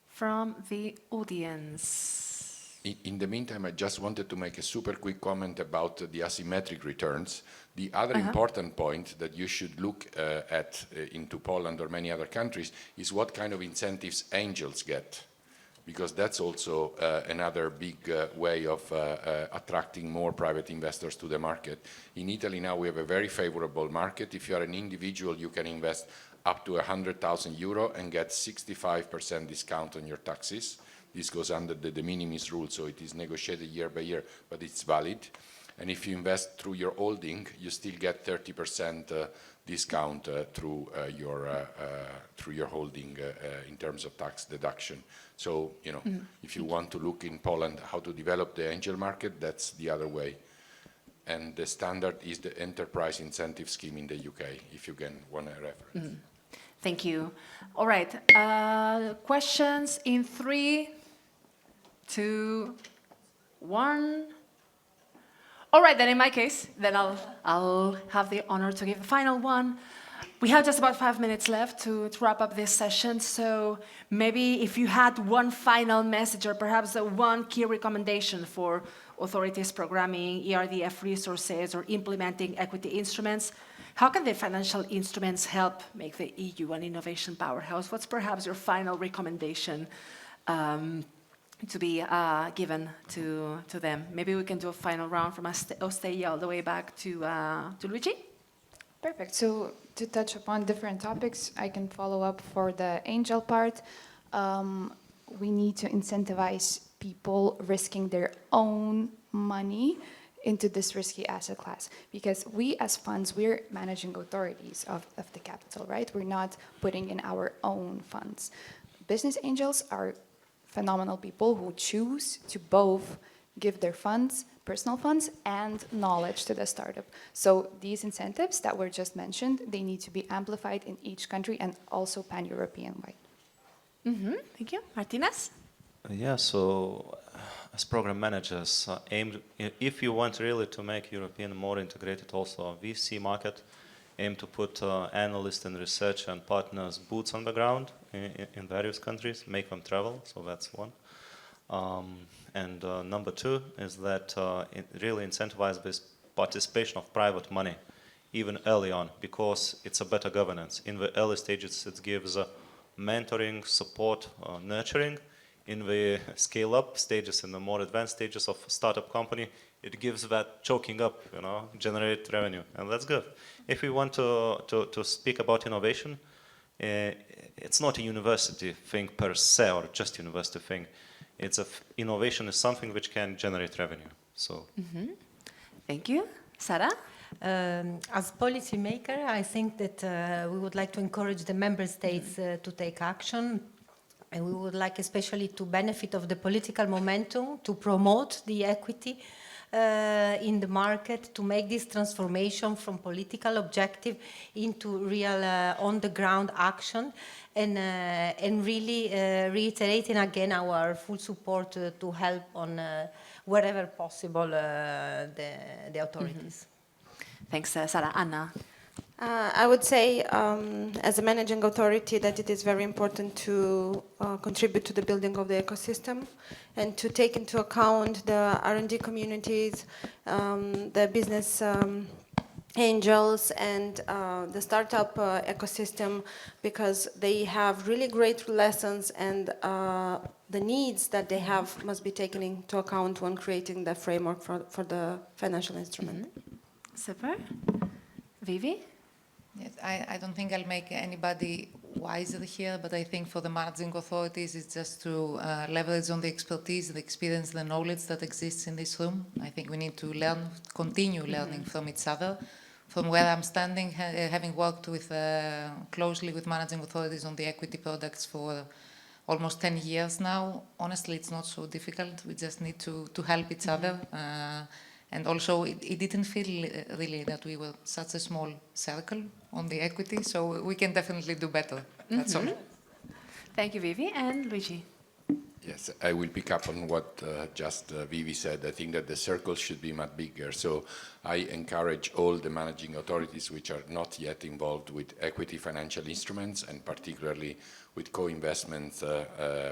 from the audience? In the meantime, I just wanted to make a super quick comment about the asymmetric returns. The other important point that you should look at into Poland or many other countries is what kind of incentives angels get, because that's also another big way of attracting more private investors to the market. In Italy now we have a very favorable market. If you are an individual, you can invest up to 100,000 euro and get 65% discount on your taxes. This goes under the de minimis rule, so it is negotiated year by year, but it's valid. And if you invest through your holding, you still get 30% discount through your holding in terms of tax deduction. So, if you want to look in Poland how to develop the angel market, that's the other way. And the standard is the enterprise incentive scheme in the UK, if you want a reference. Thank you. All right. Questions in 3, 2, 1. All right, then in my case, then I'll have the honor to give the final one. We have just about 5 minutes left to wrap up this session. So maybe if you had one final message or perhaps one key recommendation for authorities programming ERDF resources or implementing equity instruments, how can the financial instruments help make the EU an innovation powerhouse? What's perhaps your final recommendation to be given to them? Maybe we can do a final round from Osteia all the way back to Luigi. Perfect. So to touch upon different topics, I can follow up for the angel part. We need to incentivize people risking their own money into this risky asset class, because we as funds, we're managing authorities of the capital, right? We're not putting in our own funds. Business angels are phenomenal people who choose to both give their funds, personal funds, and knowledge to the startup. So these incentives that were just mentioned, they need to be amplified in each country and also pan-European wide. Thank you. Martinez? Yeah, so as program managers, if you want really to make European more integrated, also VC market, aim to put analysts and research and partners boots on the ground in various countries, make them travel, so that's one. And number two is that really incentivize this participation of private money even early on, because it's a better governance. In the early stages, it gives mentoring, support, nurturing. In the scale-up stages, in the more advanced stages of a startup company, it gives that choking up, generate revenue, and that's good. If we want to speak about innovation, it's not a university thing per se, or just university thing. Innovation is something which can generate revenue. So. Thank you. Sara? As policymaker, I think that we would like to encourage the member states to take action. And we would like especially to benefit of the political momentum to promote the equity in the market, to make this transformation from political objective into real on-the-ground action, and really reiterating again our full support to help on wherever possible the authorities. Thanks, Sara. Anna? I would say, as a managing authority, that it is very important to contribute to the building of the ecosystem and to take into account the R&D communities, the business angels, and the startup ecosystem, because they have really great lessons, and the needs that they have must be taken into account when creating the framework for the financial instrument. Super. Vivi? Yes, I don't think I'll make anybody wiser here, but I think for the managing authorities, it's just to leverage on the expertise, the experience, the knowledge that exists in this room. I think we need to learn, continue learning from each other. From where I'm standing, having worked closely with managing authorities on the equity products for almost 10 years now, honestly, it's not so difficult. We just need to help each other. And also, it didn't feel really that we were such a small circle on the equity, so we can definitely do better. That's all. Thank you, Vivi. And Luigi? Yes, I will pick up on what just Vivi said. I think that the circle should be much bigger. So I encourage all the managing authorities which are not yet involved with equity financial instruments, and particularly with co-investments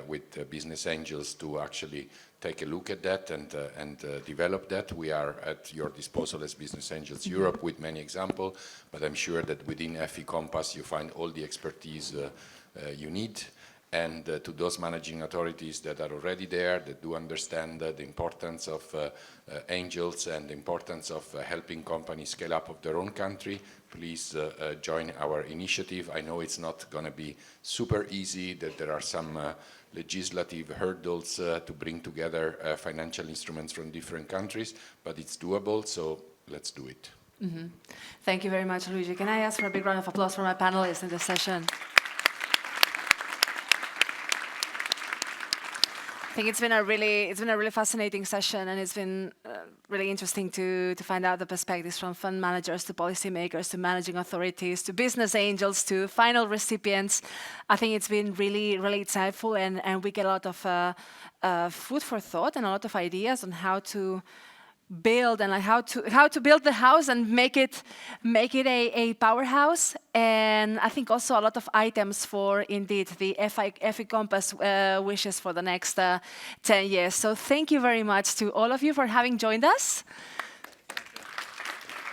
with business angels, to actually take a look at that and develop that. We are at your disposal as Business Angels Europe with many examples, but I'm sure that within FE Compass you find all the expertise you need. And to those managing authorities that are already there, that do understand the importance of angels and the importance of helping companies scale up of their own country, please join our initiative. I know it's not going to be super easy, that there are some legislative hurdles to bring together financial instruments from different countries, but it's doable, so let's do it. Thank you very much, Luigi. Can I ask for a big round of applause for my panelists in this session? I think it's been a really fascinating session, and it's been really interesting to find out the perspectives from fund managers to policymakers to managing authorities to business angels to final recipients. I think it's been really insightful, and we get a lot of food for thought and a lot of ideas on how to build and how to build the house and make it a powerhouse. And I think also a lot of items for indeed the FE Compass wishes for the next 10 years. So thank you very much to all of you for having joined us.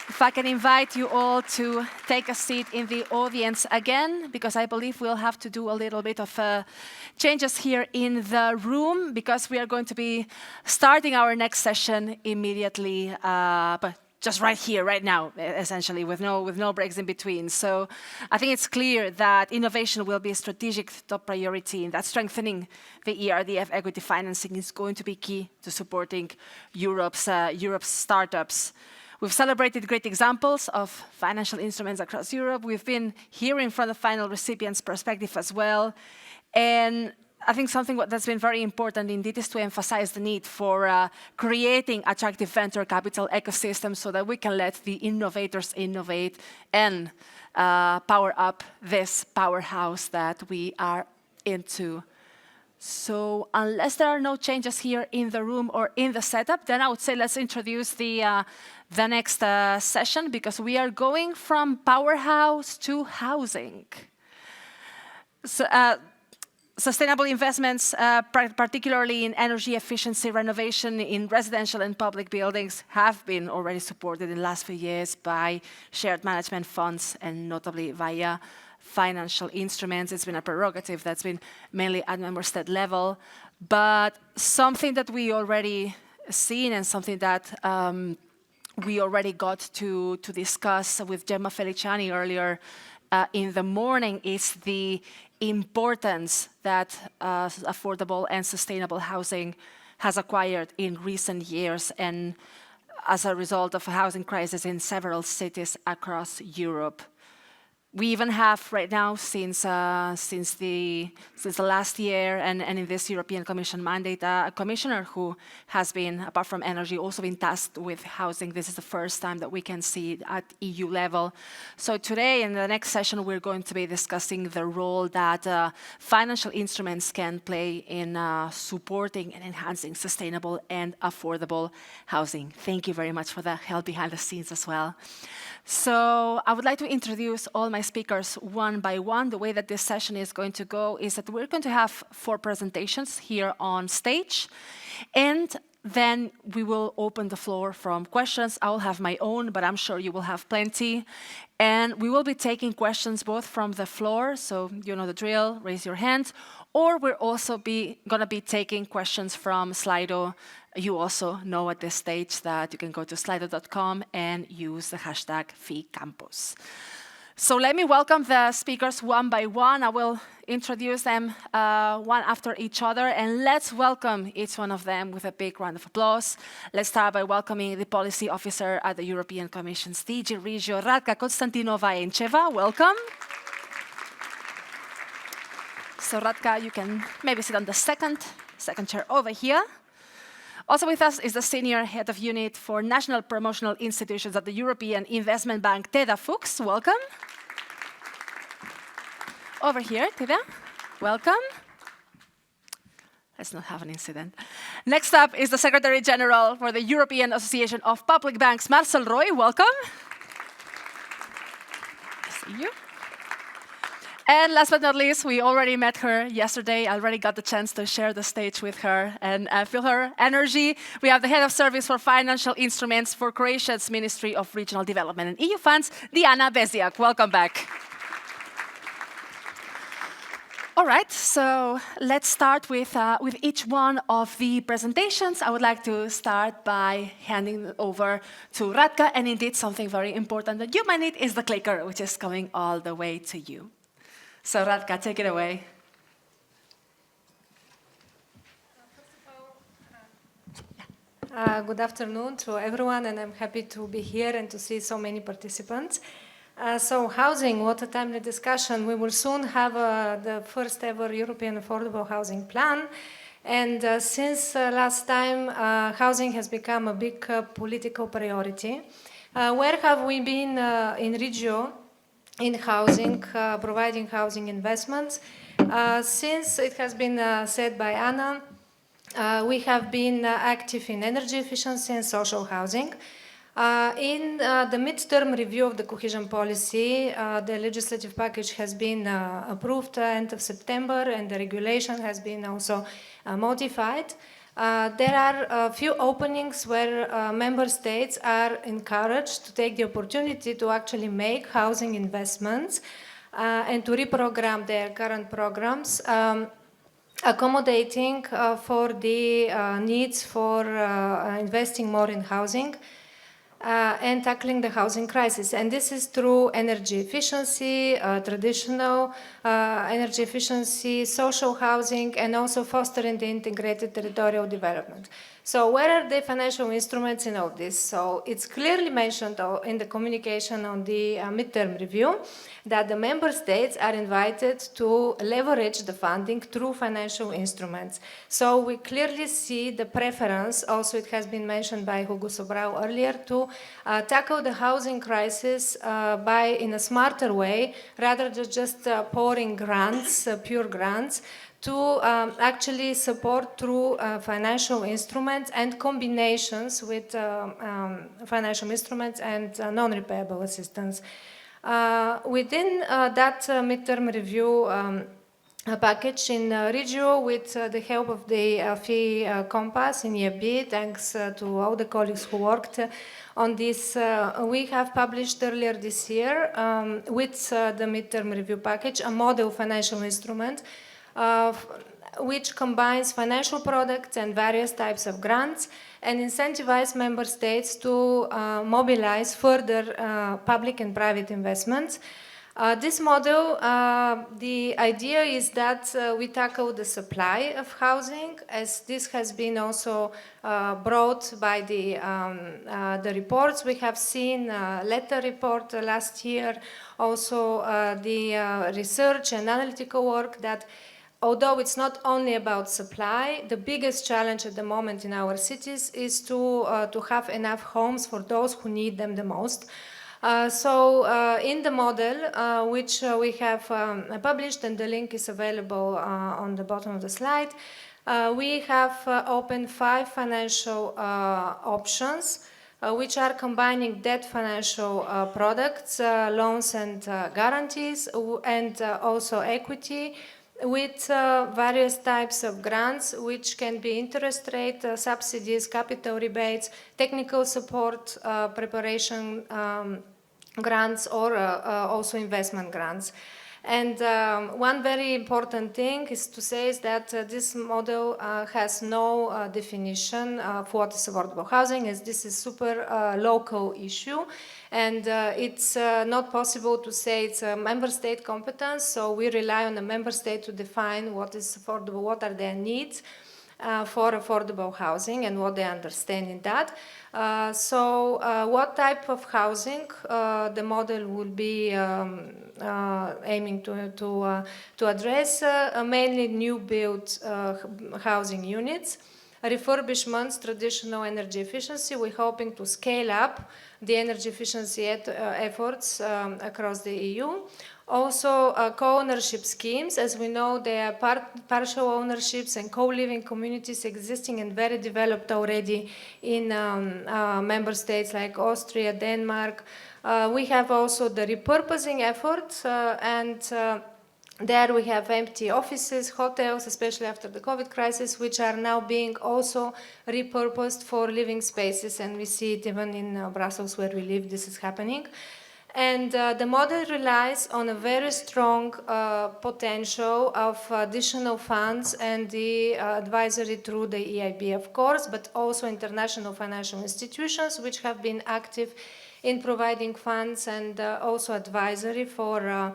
If I can invite you all to take a seat in the audience again, because I believe we'll have to do a little bit of changes here in the room, because we are going to be starting our next session immediately. But just right here, right now, essentially, with no breaks in between. So I think it's clear that innovation will be a strategic top priority, and that strengthening the ERDF equity financing is going to be key to supporting Europe's startups. We've celebrated great examples of financial instruments across Europe. We've been hearing from the final recipients' perspective as well. And I think something that's been very important indeed is to emphasize the need for creating attractive venture capital ecosystems so that we can let the innovators innovate and power up this powerhouse that we are into. So unless there are no changes here in the room or in the setup, then I would say let's introduce the next session, because we are going from powerhouse to housing. So, sustainable investments, particularly in energy efficiency renovation in residential and public buildings, have been already supported in the last few years by shared management funds and notably via financial instruments. It's been a prerogative that's been mainly at member state level, but something that we already seen and something that we already got to discuss with Gemma Feliciani earlier in the morning is the importance that affordable and sustainable housing has acquired in recent years, and as a result of a housing crisis in several cities across Europe. We even have right now, since the last year, and in this European Commission mandate, a commissioner who has been, apart from energy, also been tasked with housing. This is the first time that we can see it at EU level. So today, in the next session, we're going to be discussing the role that financial instruments can play in supporting and enhancing sustainable and affordable housing. Thank you very much for the help behind the scenes as well. So I would like to introduce all my speakers one by one. The way that this session is going to go is that we're going to have 4 presentations here on stage, and then we will open the floor from questions. I will have my own, but I'm sure you will have plenty. And we will be taking questions both from the floor, so you know the drill, raise your hand, or we're also going to be taking questions from Slido. You also know at this stage that you can go to slido.com and use the hashtag FeeCampus. So let me welcome the speakers one by one. I will introduce them one after each other, and let's welcome each one of them with a big round of applause. Let's start by welcoming the Policy Officer at the European Commission's DG Regio, Radka Konstantinova-Encheva. Welcome. So Radka, you can maybe sit on the second chair over here. Also with us is the Senior Head of Unit for National Promotional Institutions at the European Investment Bank, Teda Fuchs. Welcome. Over here, Teda. Welcome. Let's not have an incident. Next up is the Secretary General for the European Association of Public Banks, Marcel Roy. Welcome. I see you. And last but not least, we already met her yesterday. I already got the chance to share the stage with her and feel her energy. We have the Head of Service for Financial Instruments for Croatia's Ministry of Regional Development and EU Funds, Diana Beziak. Welcome back. All right, so let's start with each one of the presentations. I would like to start by handing over to Radka, and indeed something very important that you might need is the clicker, which is coming all the way to you. So Radka, take it away. Good afternoon to everyone, and I'm happy to be here and to see so many participants. So housing, what a timely discussion. We will soon have the first ever European Affordable Housing Plan. And since last time, housing has become a big political priority. Where have we been in Regio in housing, providing housing investments? Since it has been said by Anna, we have been active in energy efficiency and social housing. In the midterm review of the Cohesion Policy, the legislative package has been approved end of September, and the regulation has been also modified. There are a few openings where member states are encouraged to take the opportunity to actually make housing investments and to reprogram their current programs, accommodating for the needs for investing more in housing. and tackling the housing crisis. And this is through energy efficiency, traditional energy efficiency, social housing, and also fostering the integrated territorial development. So where are the financial instruments in all this? So it's clearly mentioned in the communication on the midterm review that the member states are invited to leverage the funding through financial instruments. So we clearly see the preference, also it has been mentioned by Hugo Sobrao earlier, to tackle the housing crisis in a smarter way, rather than just pouring grants, pure grants, to actually support through financial instruments and combinations with financial instruments and non-repayable assistance. Within that midterm review package in Regio, with the help of the fee compass in EIB, thanks to all the colleagues who worked on this, we have published earlier this year with the midterm review package a model financial instrument which combines financial products and various types of grants and incentivize member states to mobilize further public and private investments. This model, the idea is that we tackle the supply of housing, as this has been also brought by the reports. We have seen LETTER report last year, also the research and analytical work that although it's not only about supply, the biggest challenge at the moment in our cities is to have enough homes for those who need them the most. In the model, which we have published, and the link is available on the bottom of the slide, we have opened 5 financial options, which are combining debt financial products, loans and guarantees, and also equity, with various types of grants, which can be interest rate, subsidies, capital rebates, technical support, preparation grants, or also investment grants. And one very important thing is to say is that this model has no definition of what is affordable housing, as this is super local issue. And it's not possible to say it's a member state competence, so we rely on the member state to define what is affordable, what are their needs for affordable housing and what they understand in that. What type of housing the model will be aiming to address? Mainly new built housing units, refurbishments, traditional energy efficiency. We're hoping to scale up the energy efficiency efforts across the EU. Also, co-ownership schemes. As we know, there are partial ownerships and co-living communities existing and very developed already in member states like Austria, Denmark. We have also the repurposing efforts, and there we have empty offices, hotels, especially after the COVID crisis, which are now being also repurposed for living spaces, and we see it even in Brussels where we live, this is happening. And the model relies on a very strong potential of additional funds and the advisory through the EIB, of course, but also international financial institutions, which have been active in providing funds and also advisory for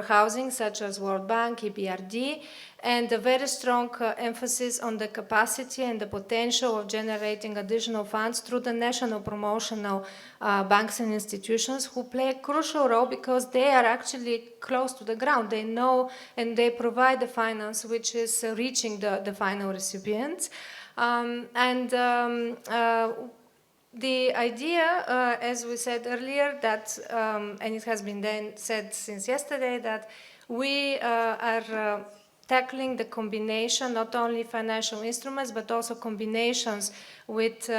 housing, such as World Bank, EBRD, and a very strong emphasis on the capacity and the potential of generating additional funds through the national promotional banks and institutions, who play a crucial role because they are actually close to the ground. They know and they provide the finance which is reaching the final recipients. The idea, as we said earlier, that, and it has been then said since yesterday, that we are tackling the combination, not only financial instruments, but also combinations with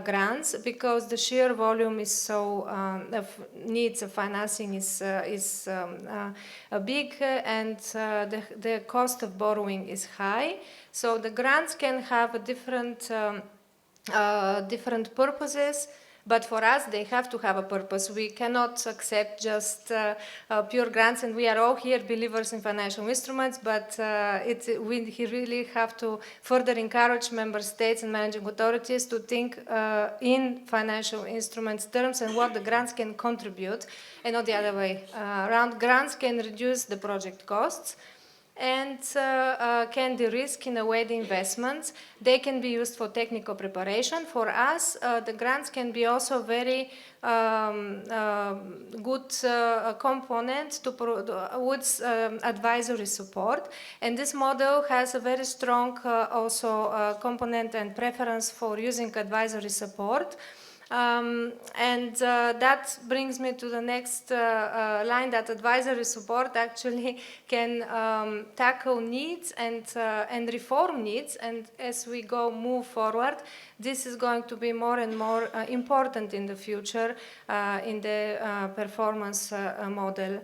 grants, because the sheer volume is so, of needs of financing is big, and the cost of borrowing is high. So the grants can have a different purposes, But for us, they have to have a purpose. We cannot accept just pure grants, and we are all here believers in financial instruments, but we really have to further encourage member states and managing authorities to think in financial instruments terms and what the grants can contribute, and not the other way around. Grants can reduce the project costs and can de-risk in a way the investments. They can be used for technical preparation. For us, the grants can be also very good component with advisory support. And this model has a very strong also component and preference for using advisory support. That brings me to the next line, that advisory support actually can tackle needs and reform needs, and as we move forward, this is going to be more and more important in the future in the performance model.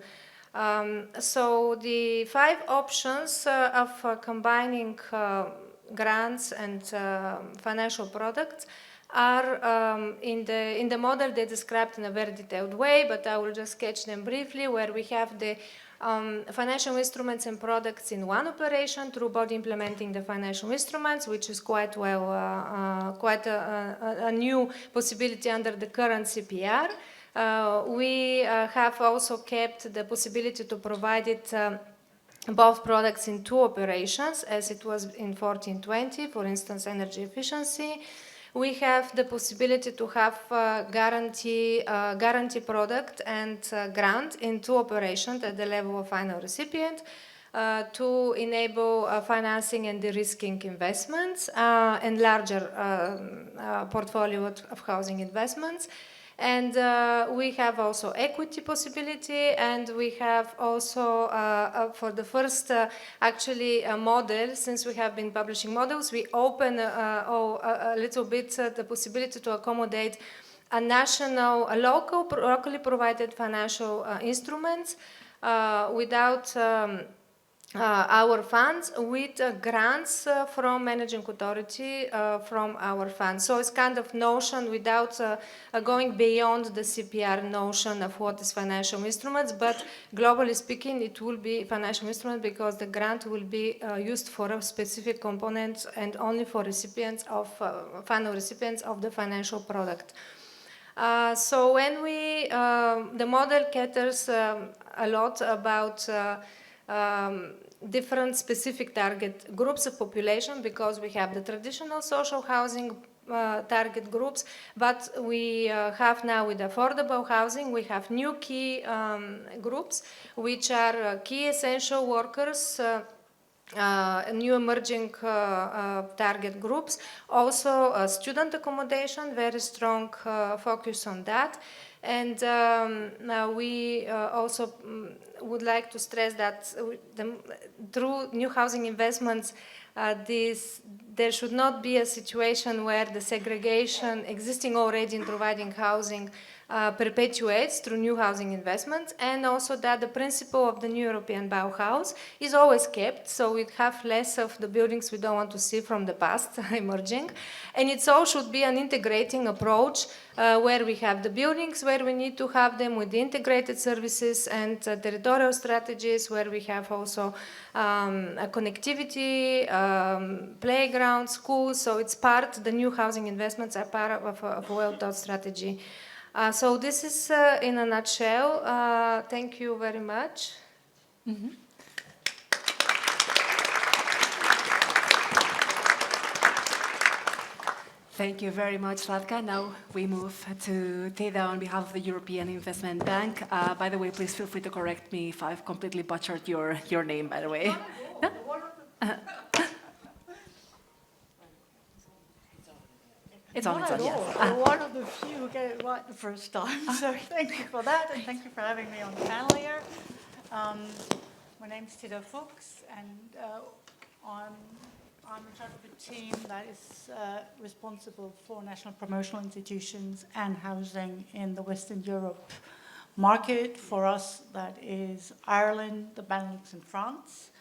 So the 5 options of combining grants and financial products are in the model. They described in a very detailed way, but I will just sketch them briefly, where we have the financial instruments and products in one operation through body implementing the financial instruments, which is quite a new possibility under the current CPR. We have also kept the possibility to provide it both products in 2 operations, as it was in 1420, for instance, energy efficiency. We have the possibility to have guarantee product and grant in 2 operations at the level of final recipient to enable financing and de-risking investments and larger portfolio of housing investments. And we have also equity possibility, and we have also, for the first model, since we have been publishing models, we open a little bit the possibility to accommodate a locally provided financial instruments without our funds, with grants from managing authority from our funds. So it's kind of notion without going beyond the CPR notion of what is financial instruments, but globally speaking, it will be financial instrument because the grant will be used for a specific component and only for recipients of final recipients of the financial product. So when the model caters a lot about different specific target groups of population, because we have the traditional social housing target groups, but we have now with affordable housing, we have new key groups, which are key essential workers, new emerging target groups, also student accommodation, very strong focus on that. And we also would like to stress that through new housing investments, there should not be a situation where the segregation existing already in providing housing perpetuates through new housing investments, and also that the principle of the new European Bauhaus is always kept, so we have less of the buildings we don't want to see from the past emerging. And it all should be an integrating approach where we have the buildings where we need to have them with the integrated services and territorial strategies, where we have also connectivity, playgrounds, schools, so it's the new housing investments are part of a well-thought strategy. So this is in a nutshell. Thank you very much. Mm-hmm. Thank you very much, Zlatka. Now we move to Teda on behalf of the European Investment Bank. By the way, please feel free to correct me if I've completely butchered your name, by the way. It's on, yes. One of the few who get it right the first time. So thank you for that, and thank you for having me on the panel here. My name's Teda Fuchs, and I'm in charge of a team that is responsible for national promotional institutions and housing in the Western Europe market. For us, that is Ireland, the Benelux, and France.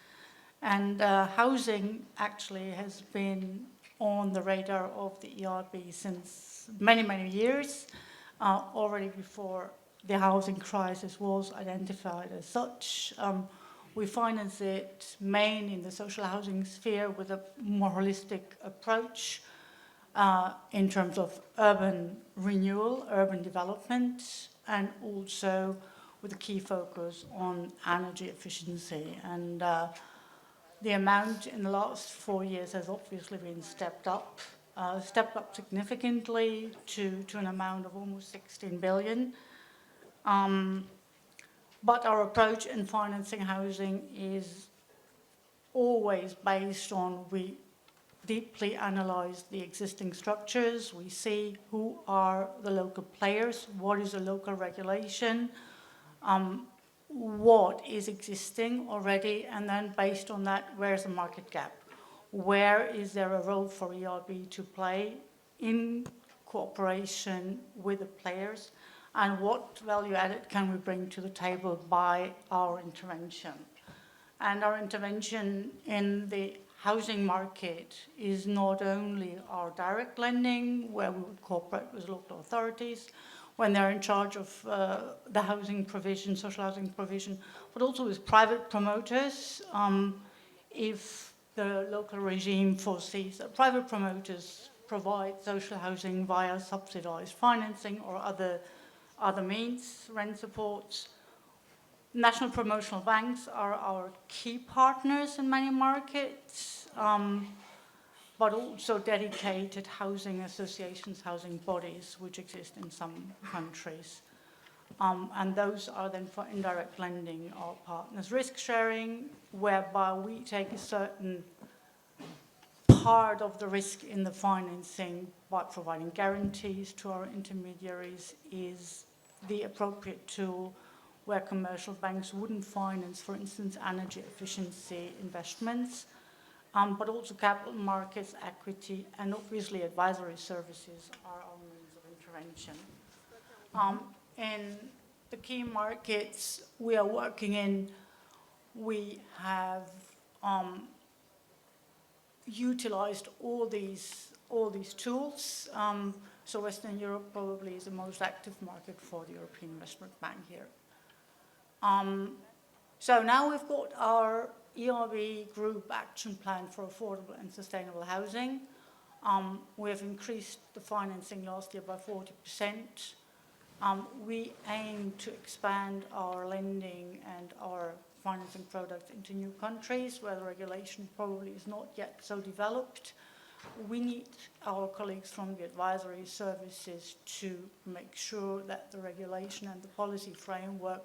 And housing actually has been on the radar of the EIB since many, many years. already before the housing crisis was identified as such. We finance it mainly in the social housing sphere with a more holistic approach in terms of urban renewal, urban development, and also with a key focus on energy efficiency. And the amount in the last 4 years has obviously been stepped up significantly to an amount of almost 16 billion. But our approach in financing housing is always based on we deeply analyze the existing structures, we see who are the local players, what is the local regulation, what is existing already, and then based on that, where's the market gap? Where is there a role for EIB to play in cooperation with the players? And what value added can we bring to the table by our intervention? And our intervention in the housing market is not only our direct lending, where we would cooperate with local authorities when they're in charge of the housing provision, social housing provision, but also with private promoters. If the local regime foresees that private promoters provide social housing via subsidized financing or other means, rent supports. National promotional banks are our key partners in many markets, but also dedicated housing associations, housing bodies, which exist in some countries. And those are then for indirect lending our partners. Risk sharing, whereby we take a certain part of the risk in the financing by providing guarantees to our intermediaries, is the appropriate tool where commercial banks wouldn't finance, for instance, energy efficiency investments, but also capital markets, equity, and obviously advisory services are our means of intervention. In the key markets we are working in, we have utilized all these tools. So Western Europe probably is the most active market for the European Investment Bank here. So now we've got our EIB Group Action Plan for Affordable and Sustainable Housing. We have increased the financing last year by 40%. We aim to expand our lending and our financing products into new countries where the regulation probably is not yet so developed. We need our colleagues from the advisory services to make sure that the regulation and the policy framework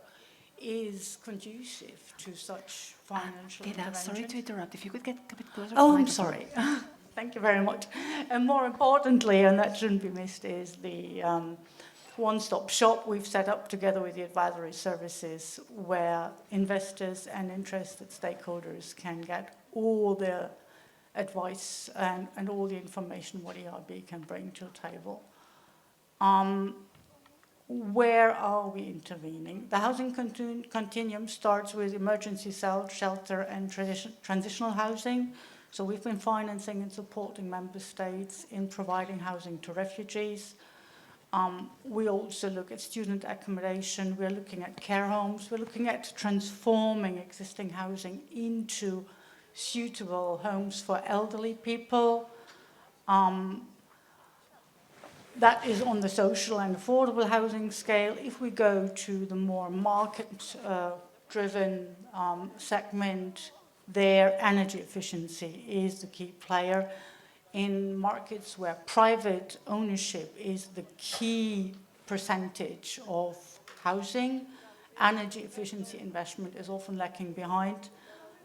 is conducive to such financial intervention. Sorry to interrupt. If you could get a bit closer. Oh, I'm sorry. Thank you very much. And more importantly, and that shouldn't be missed, is the one-stop shop we've set up together with the advisory services, where investors and interested stakeholders can get all the advice and all the information what EIB can bring to the table. Where are we intervening? The housing continuum starts with emergency shelter and transitional housing. So we've been financing and supporting member states in providing housing to refugees. We also look at student accommodation. We're looking at care homes. We're looking at transforming existing housing into suitable homes for elderly people. That is on the social and affordable housing scale. If we go to the more market-driven segment, there energy efficiency is the key player. In markets where private ownership is the key percentage of housing, energy efficiency investment is often lacking behind.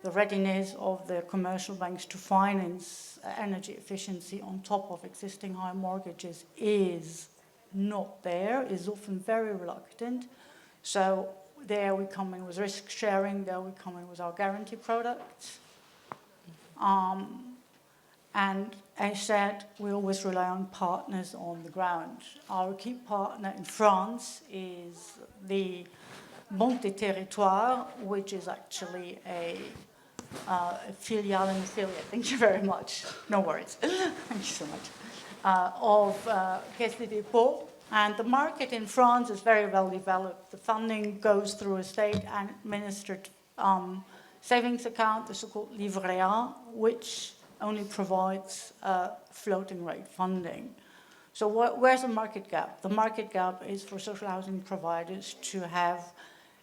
The readiness of the commercial banks to finance energy efficiency on top of existing high mortgages is not there, is often very reluctant. So there we come in with risk sharing, there we come in with our guarantee products. And as said, we always rely on partners on the ground. Our key partner in France is the Banque des Territoires, which is actually a filiale and affiliate, thank you very much, no worries, thank you so much, of Caisse des Dépôts, And the market in France is very well developed. The funding goes through a state-administered savings account, the so-called livret A, which only provides floating rate funding. So where's the market gap? The market gap is for social housing providers to have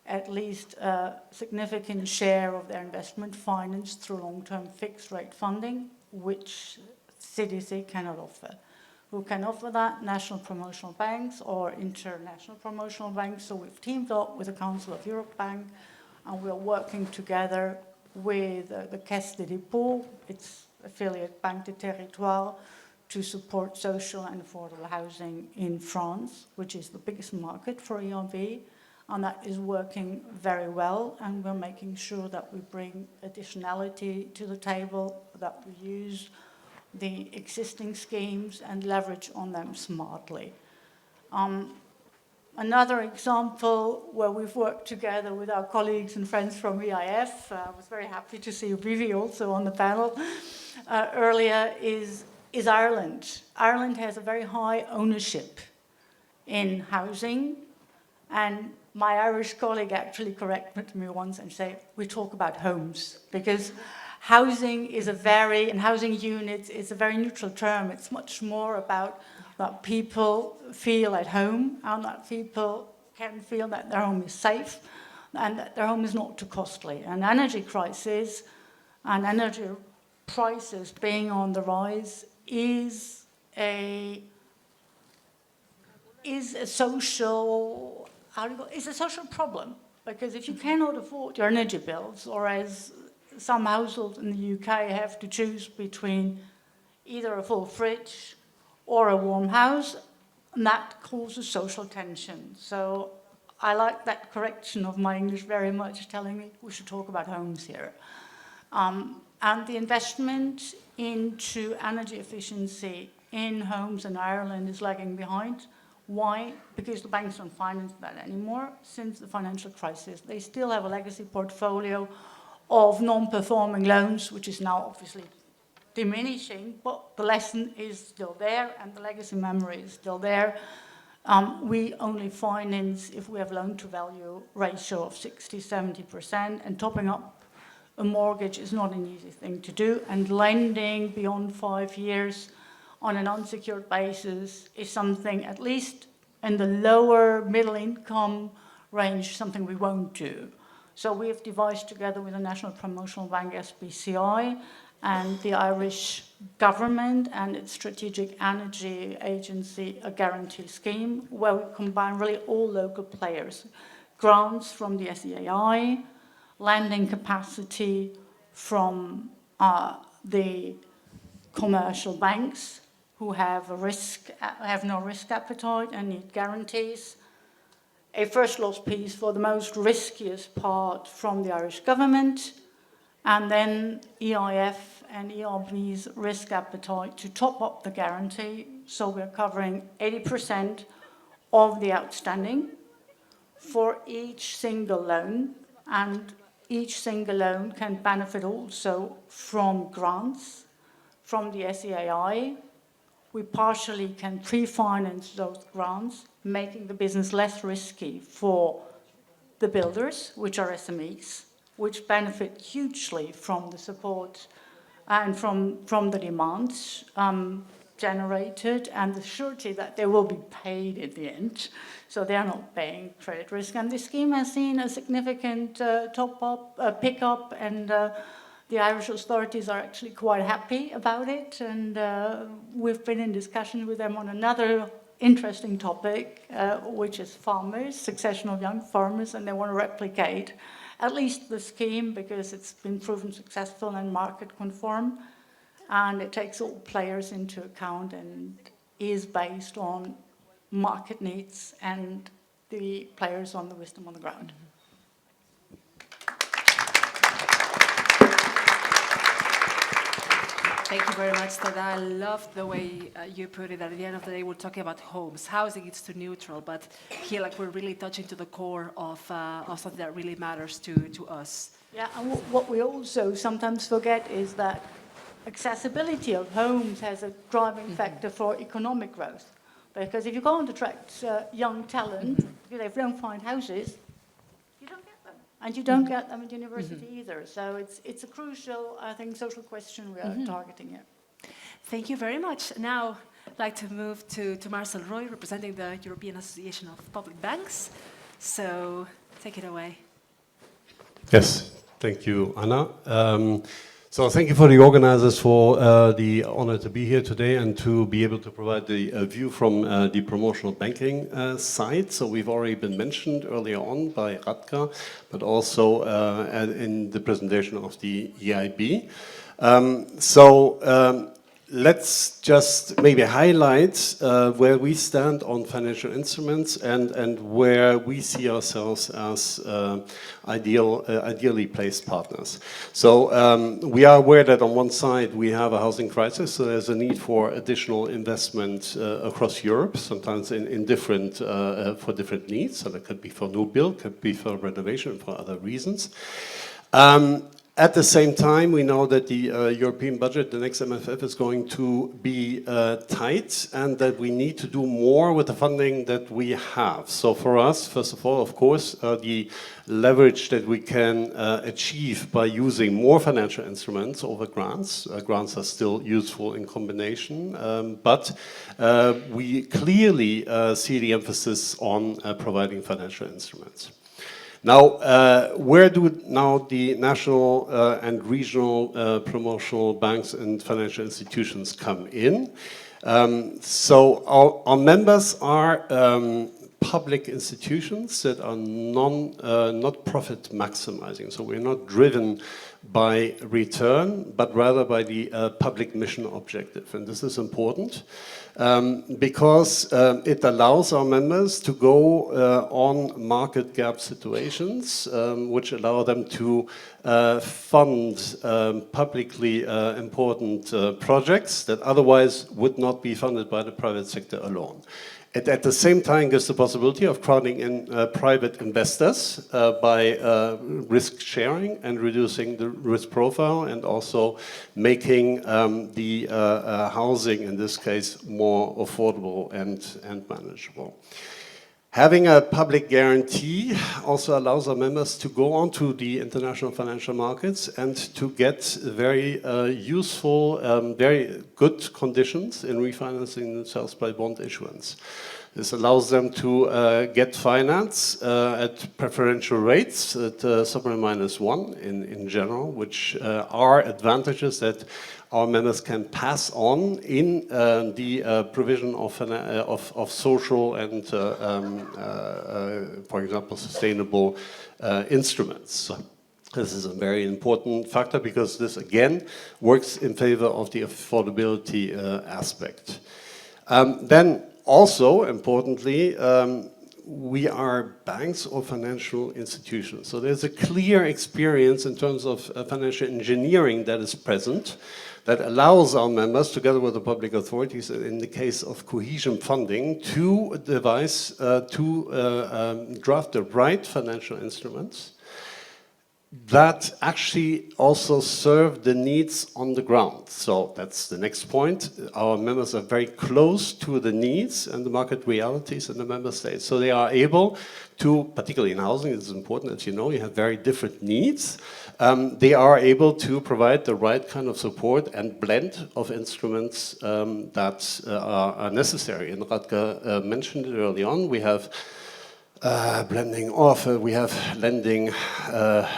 at least a significant share of their investment financed through long-term fixed rate funding, which CDC cannot offer. Who can offer that? National promotional banks or international promotional banks. So we've teamed up with the Council of Europe Bank, and we're working together with the Caisse des Dépôts, its affiliate Banque des Territoires, to support social and affordable housing in France, which is the biggest market for ERB, and that is working very well, and we're making sure that we bring additionality to the table, that we use the existing schemes and leverage on them smartly. Another example where we've worked together with our colleagues and friends from EIF, I was very happy to see Vivi also on the panel earlier, is Ireland. Ireland has a very high ownership in housing, and my Irish colleague actually corrected me once and said, we talk about homes, because housing is and housing units is a very neutral term. It's much more about that people feel at home and that people can feel that their home is safe and that their home is not too costly. An energy crisis and energy prices being on the rise is a social problem, because if you cannot afford your energy bills, or as some households in the UK have to choose between either a full fridge or a warm house, and that causes social tension. So I like that correction of my English very much, telling me we should talk about homes here. And the investment into energy efficiency in homes in Ireland is lagging behind. Why? Because the banks don't finance that anymore since the financial crisis. They still have a legacy portfolio of non-performing loans, which is now obviously diminishing, but the lesson is still there and the legacy memory is still there. We only finance if we have loan-to-value ratio of 60–70%, and topping up a mortgage is not an easy thing to do, and lending beyond 5 years on an unsecured basis is something, at least in the lower middle income range, something we won't do. So we have devised together with the National Promotional Bank, SBCI, and the Irish government and its strategic energy agency, a guarantee scheme where we combine really all local players. Grants from the SEAI, lending capacity from the commercial banks who have no risk appetite and need guarantees. A first loss piece for the most riskiest part from the Irish government, and then EIF and ERB's risk appetite to top up the guarantee. So we're covering 80% of the outstanding for each single loan, and each single loan can benefit also from grants from the SEAI. We partially can pre-finance those grants, making the business less risky for the builders, which are SMEs, which benefit hugely from the support and from the demands generated and the surety that they will be paid at the end. So they're not paying credit risk. And this scheme has seen a significant top-up, pick-up, and the Irish authorities are actually quite happy about it. And we've been in discussion with them on another interesting topic, which is farmers, succession of young farmers, and they want to replicate at least the scheme because it's been proven successful and market conform, and it takes all players into account and is based on market needs and the players on the wisdom on the ground. Thank you very much, Tada. I love the way you put it. At the end of the day, we're talking about homes. Housing is too neutral, but here, like, we're really touching to the core of something that really matters to us. Yeah, and what we also sometimes forget is that accessibility of homes has a driving factor for economic growth. Because if you go on to attract young talent, if you don't find houses, you don't get them. And you don't get them at university either. So it's a crucial, I think, social question we are targeting here. Thank you very much. Now, I'd like to move to Marcel Roy, representing the European Association of Public Banks. So, take it away. Yes, thank you, Anna. So thank you for the organizers for the honor to be here today and to be able to provide the view from the promotional banking side. So we've already been mentioned earlier on by Radka, but also in the presentation of the EIB. Let's just maybe highlight where we stand on financial instruments and where we see ourselves as ideally placed partners. So we are aware that on one side we have a housing crisis, so there's a need for additional investment across Europe, sometimes in different for different needs. So that could be for new build, could be for renovation, for other reasons. At the same time, we know that the European budget, the next MFF, is going to be tight and that we need to do more with the funding that we have. So for us, first of all, of course, the leverage that we can achieve by using more financial instruments over grants. Grants are still useful in combination, but we clearly see the emphasis on providing financial instruments. Now, where do now the national and regional promotional banks and financial institutions come in? So our members are public institutions that are not profit maximizing. So we're not driven by return, but rather by the public mission objective. And this is important because it allows our members to go on market gap situations, which allow them to fund publicly important projects that otherwise would not be funded by the private sector alone. It at the same time gives the possibility of crowding in private investors by risk sharing and reducing the risk profile and also making the housing, in this case, more affordable and manageable. Having a public guarantee also allows our members to go onto the international financial markets and to get very useful, very good conditions in refinancing themselves by bond issuance. This allows them to get finance at preferential rates at sovereign -1 in general, which are advantages that our members can pass on in the provision of social and, for example, sustainable instruments. This is a very important factor because this, again, works in favor of the affordability aspect. Then also, importantly, we are banks or financial institutions. So there's a clear experience in terms of financial engineering that is present that allows our members, together with the public authorities, in the case of cohesion funding, to devise, draft the right financial instruments that actually also serve the needs on the ground. So that's the next point. Our members are very close to the needs and the market realities in the member states. So they are able to, particularly in housing, it's important, as you know, you have very different needs. They are able to provide the right kind of support and blend of instruments that are necessary. And Radka mentioned it early on. We have blending off, we have lending,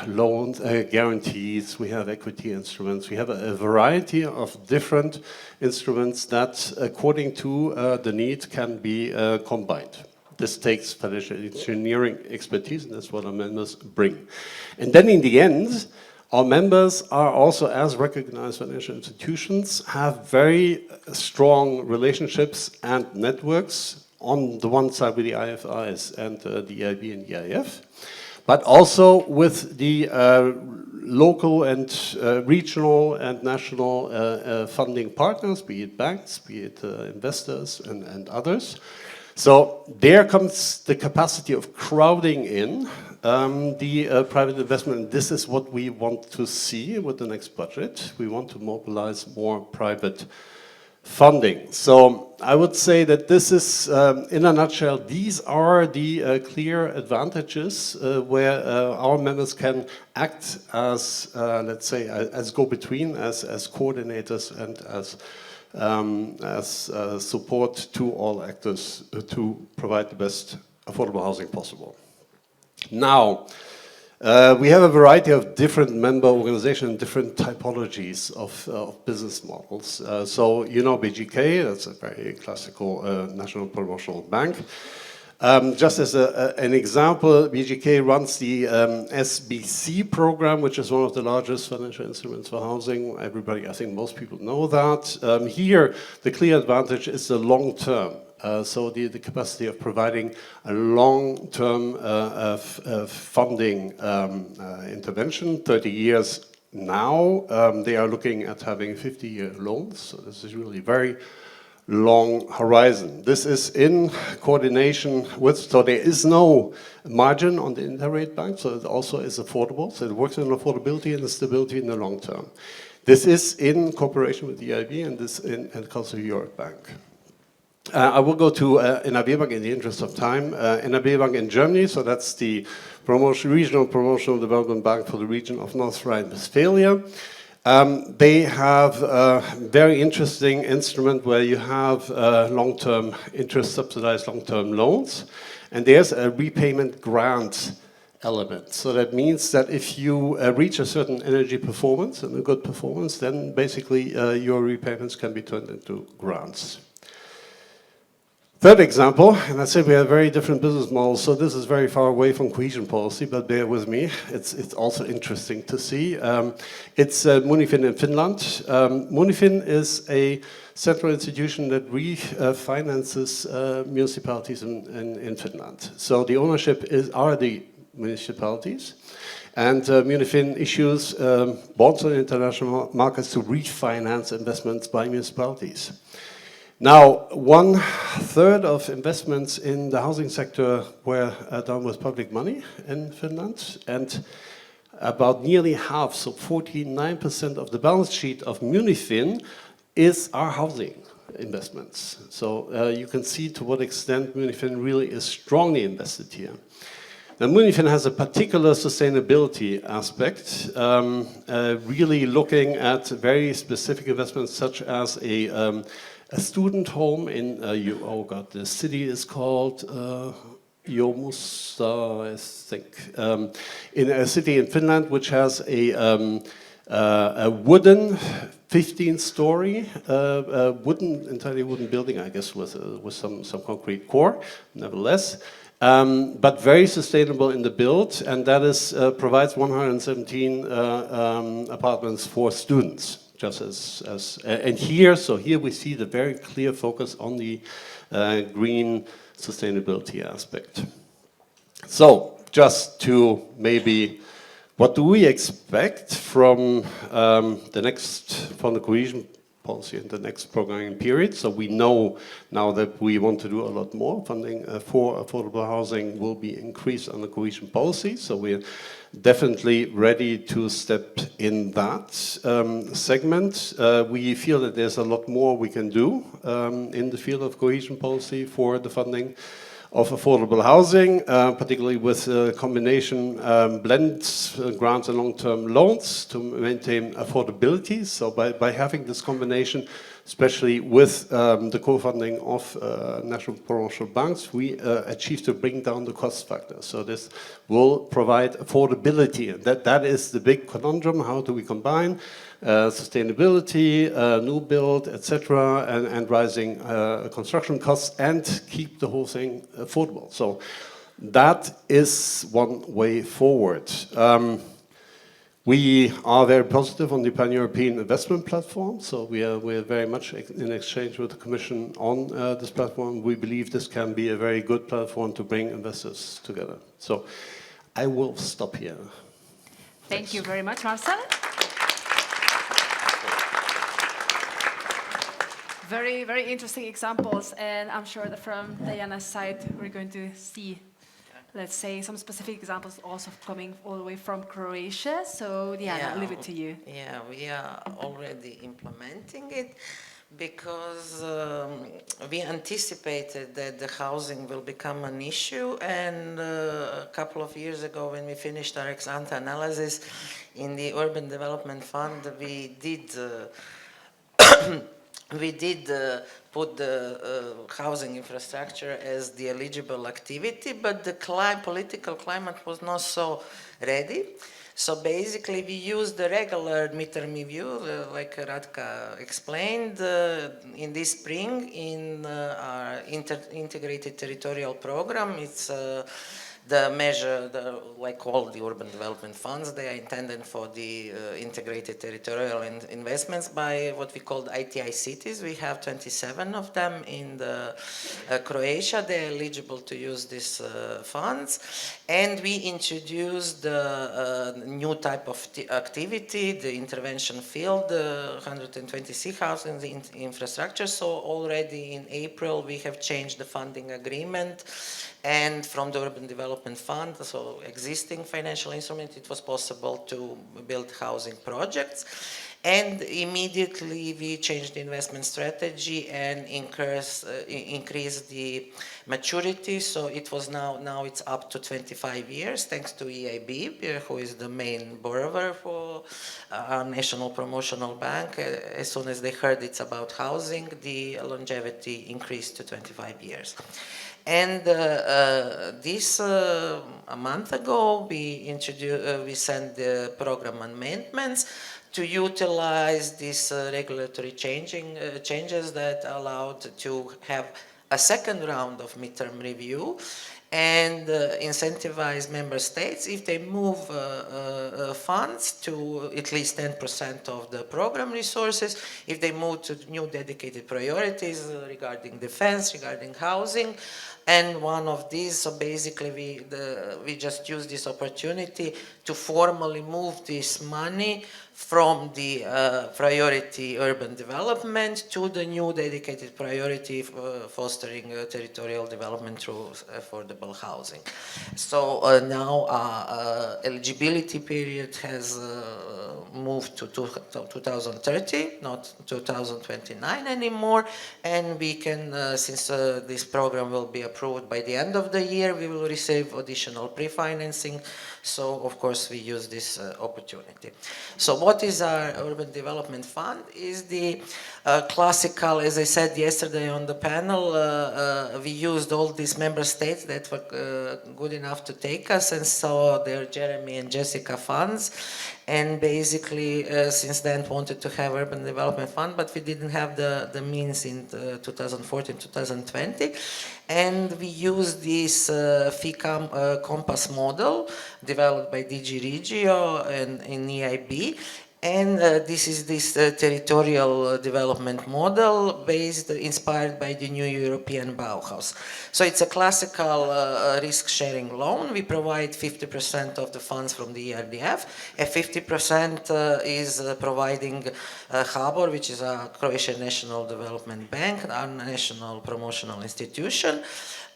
loans, guarantees, we have equity instruments, we have a variety of different instruments that, according to the need, can be combined. This takes financial engineering expertise, and that's what our members bring. And then in the end, our members are also, as recognized financial institutions, have very strong relationships and networks on the one side with the IFIs and the EIB and EIF, but also with the local and regional and national funding partners, be it banks, be it investors and others. So there comes the capacity of crowding in the private investment, and this is what we want to see with the next budget. We want to mobilize more private funding. So I would say that this is, in a nutshell, these are the clear advantages where our members can act as, let's say, as go-between, as coordinators, and as support to all actors to provide the best affordable housing possible. Now, we have a variety of different member organizations, different typologies of business models. So, you know BGK, that's a very classical national promotional bank. Just as an example, BGK runs the SBC program, which is one of the largest financial instruments for housing. Everybody, I think most people know that. Here, the clear advantage is the long term. So the capacity of providing a long-term funding intervention, 30 years now. They are looking at having 50-year loans, so this is really very long horizon. This is in coordination with, so there is no margin on the interrate bank, so it also is affordable. So it works on affordability and the stability in the long term. This is in cooperation with the EIB and this in Council of Europe Bank. I will go to NRW Bank in the interest of time. NRW Bank in Germany, so that's the regional promotional development bank for the region of North Rhine-Westphalia. They have a very interesting instrument where you have long-term interest subsidized long-term loans, and there's a repayment grant element. So that means that if you reach a certain energy performance and a good performance, then basically your repayments can be turned into grants. Third example, and I said we have very different business models, so this is very far away from cohesion policy, but bear with me, it's also interesting to see. It's Munifin in Finland. Munifin is a central institution that refinances municipalities in Finland. So the ownership are the municipalities, and Munifin issues bonds on international markets to refinance investments by municipalities. Now, 1/3 of investments in the housing sector were done with public money in Finland, and about nearly half, so 49% of the balance sheet of Munifin is our housing investments. So you can see to what extent Munifin really is strongly invested here. Now, Munifin has a particular sustainability aspect, really looking at very specific investments such as a student home in, the city is called Jomusta, I think, in a city in Finland which has a wooden 15-story, entirely wooden building, I guess, with some concrete core, nevertheless. But very sustainable in the build, and that is provides 117 apartments for students. Just and here we see the very clear focus on the green sustainability aspect. So just to maybe, what do we expect from the cohesion policy in the next programming period? So we know now that we want to do a lot more. Funding for affordable housing will be increased on the cohesion policy. So we're definitely ready to step in that segment. We feel that there's a lot more we can do in the field of cohesion policy for the funding of affordable housing, particularly with combination blends, grants and long-term loans to maintain affordability. So by having this combination, especially with the co-funding of national promotional banks, we achieve to bring down the cost factor. So this will provide affordability. And that is the big conundrum. How do we combine sustainability, new build, etc., and rising construction costs and keep the whole thing affordable? So that is one way forward. We are very positive on the Pan-European investment platform, so we are very much in exchange with the Commission on this platform. We believe this can be a very good platform to bring investors together. So I will stop here. Thank you very much, Marcel. Very, very interesting examples, and I'm sure that from Diana's side we're going to see, let's say, some specific examples also coming all the way from Croatia. So Diana, I'll leave it to you. Yeah, we are already implementing it because we anticipated that the housing will become an issue, and a couple of years ago when we finished our ex-ante analysis in the Urban Development Fund, we did put the housing infrastructure as the eligible activity, but the political climate was not so ready. So basically we used the regular midterm review, like Radka explained, in this spring in our integrated territorial program. It's the measure, like all the urban development funds, they are intended for the integrated territorial investments by what we call the ITI cities. We have 27 of them in Croatia. They are eligible to use these funds. And we introduced the new type of activity, the intervention field, 126 housing infrastructure. So already in April we have changed the funding agreement, and from the Urban Development Fund, so existing financial instrument, it was possible to build housing projects. And immediately we changed the investment strategy and increased the maturity. So it was now it's up to 25 years, thanks to EIB, who is the main borrower for our National Promotional Bank. As soon as they heard it's about housing, the longevity increased to 25 years. And this a month ago we sent the program amendments to utilize these regulatory changes that allowed to have a second round of midterm review and incentivize member states if they move funds to at least 10% of the program resources, if they move to new dedicated priorities regarding defense, regarding housing. And one of these, so basically we just use this opportunity to formally move this money from the priority urban development to the new dedicated priority fostering territorial development through affordable housing. So now our eligibility period has moved to 2030, not 2029 anymore, and we can, since this program will be approved by the end of the year, we will receive additional pre-financing. So of course we use this opportunity. So what is our Urban Development Fund? Is the classical, as I said yesterday on the panel, we used all these member states that were good enough to take us, and so they're Jeremy and Jessica funds. And basically since then wanted to have Urban Development Fund, but we didn't have the means in 2014, 2020. And we used this fee compass model developed by DG Regio and in EIB. And this is this territorial development model inspired by the new European Bauhaus. So it's a classical risk-sharing loan. We provide 50% of the funds from the ERDF, and 50% is providing HBOR, which is a Croatian National Development Bank, our national promotional institution.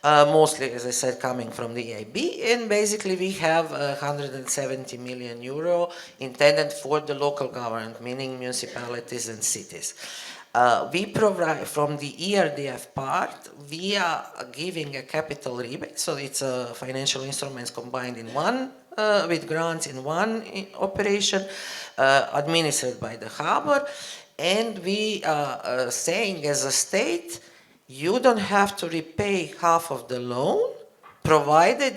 Mostly, as I said, coming from the EIB, and basically we have 170 million euro intended for the local government, meaning municipalities and cities. We provide, from the ERDF part, we are giving a capital rebate, so it's financial instruments combined in one, with grants in one operation, administered by the HBOR, and we are saying as a state, you don't have to repay half of the loan, provided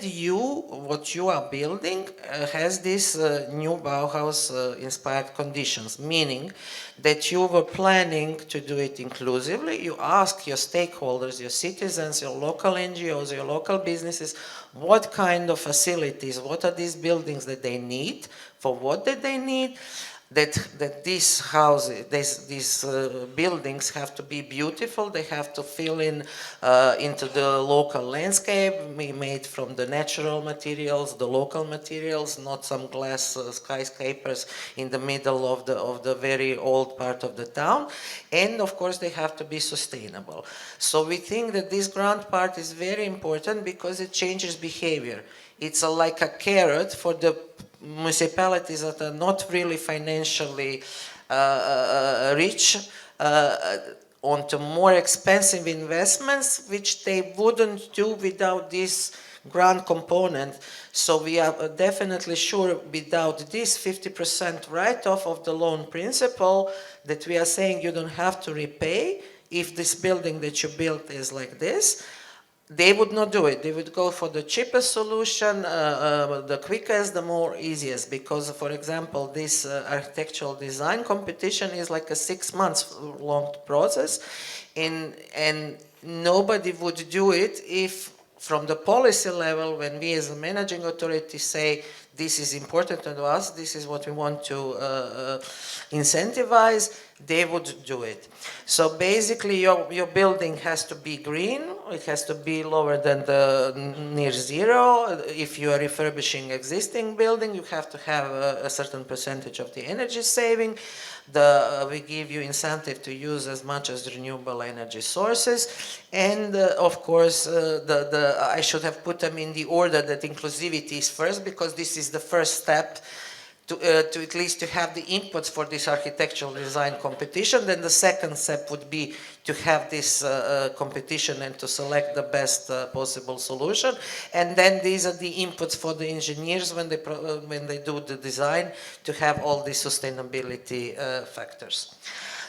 what you are building has these new Bauhaus inspired conditions, meaning that you were planning to do it inclusively. You ask your stakeholders, your citizens, your local NGOs, your local businesses, what kind of facilities, what are these buildings that they need, for what that they need, that these houses, these buildings have to be beautiful, they have to fill in into the local landscape, made from the natural materials, the local materials, not some glass skyscrapers in the middle of the very old part of the town, and of course they have to be sustainable. So we think that this grant part is very important because it changes behavior. It's like a carrot for the municipalities that are not really financially rich. onto more expensive investments, which they wouldn't do without this grant component. So we are definitely sure without this 50% write-off of the loan principal that we are saying you don't have to repay if this building that you built is like this. They would not do it. They would go for the cheapest solution, the quickest, the more easiest. Because, for example, this architectural design competition is like a 6 months long process, and nobody would do it if, from the policy level, when we as a managing authority say this is important to us, this is what we want to incentivize, they would do it. So basically your building has to be green, it has to be lower than the near zero. If you are refurbishing existing building, you have to have a certain percentage of the energy saving. We give you incentive to use as much as renewable energy sources, and of course I should have put them in the order that inclusivity is first, because this is the first step to at least to have the inputs for this architectural design competition. Then the second step would be to have this competition and to select the best possible solution. And then these are the inputs for the engineers when they do the design, to have all the sustainability factors.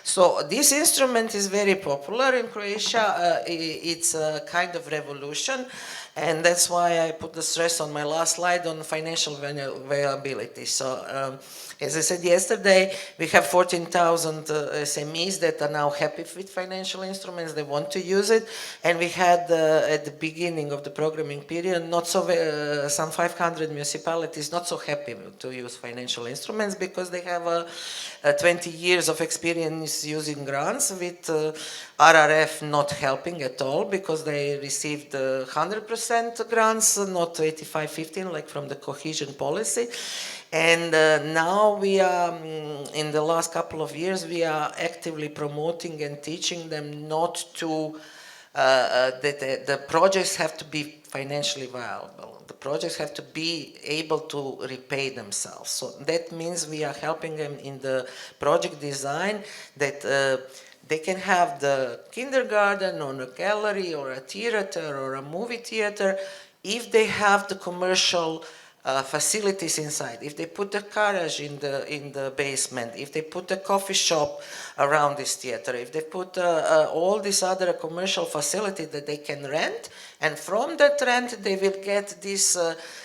So this instrument is very popular in Croatia. It's a kind of revolution, and that's why I put the stress on my last slide on financial viability. So as I said yesterday, we have 14,000 SMEs that are now happy with financial instruments. They want to use it. And we had, at the beginning of the programming period, some 500 municipalities not so happy to use financial instruments, because they have 20 years of experience using grants, with RRF not helping at all, because they received 100% grants, not 85-15 like from the Cohesion Policy. And now we are, in the last couple of years, we are actively promoting and teaching them not to, that the projects have to be financially viable. The projects have to be able to repay themselves. So that means we are helping them in the project design, that they can have the kindergarten or a gallery or a theater or a movie theater if they have the commercial facilities inside. If they put a garage in the basement, if they put a coffee shop around this theater, if they put all these other commercial facilities that they can rent, and from that rent they will get this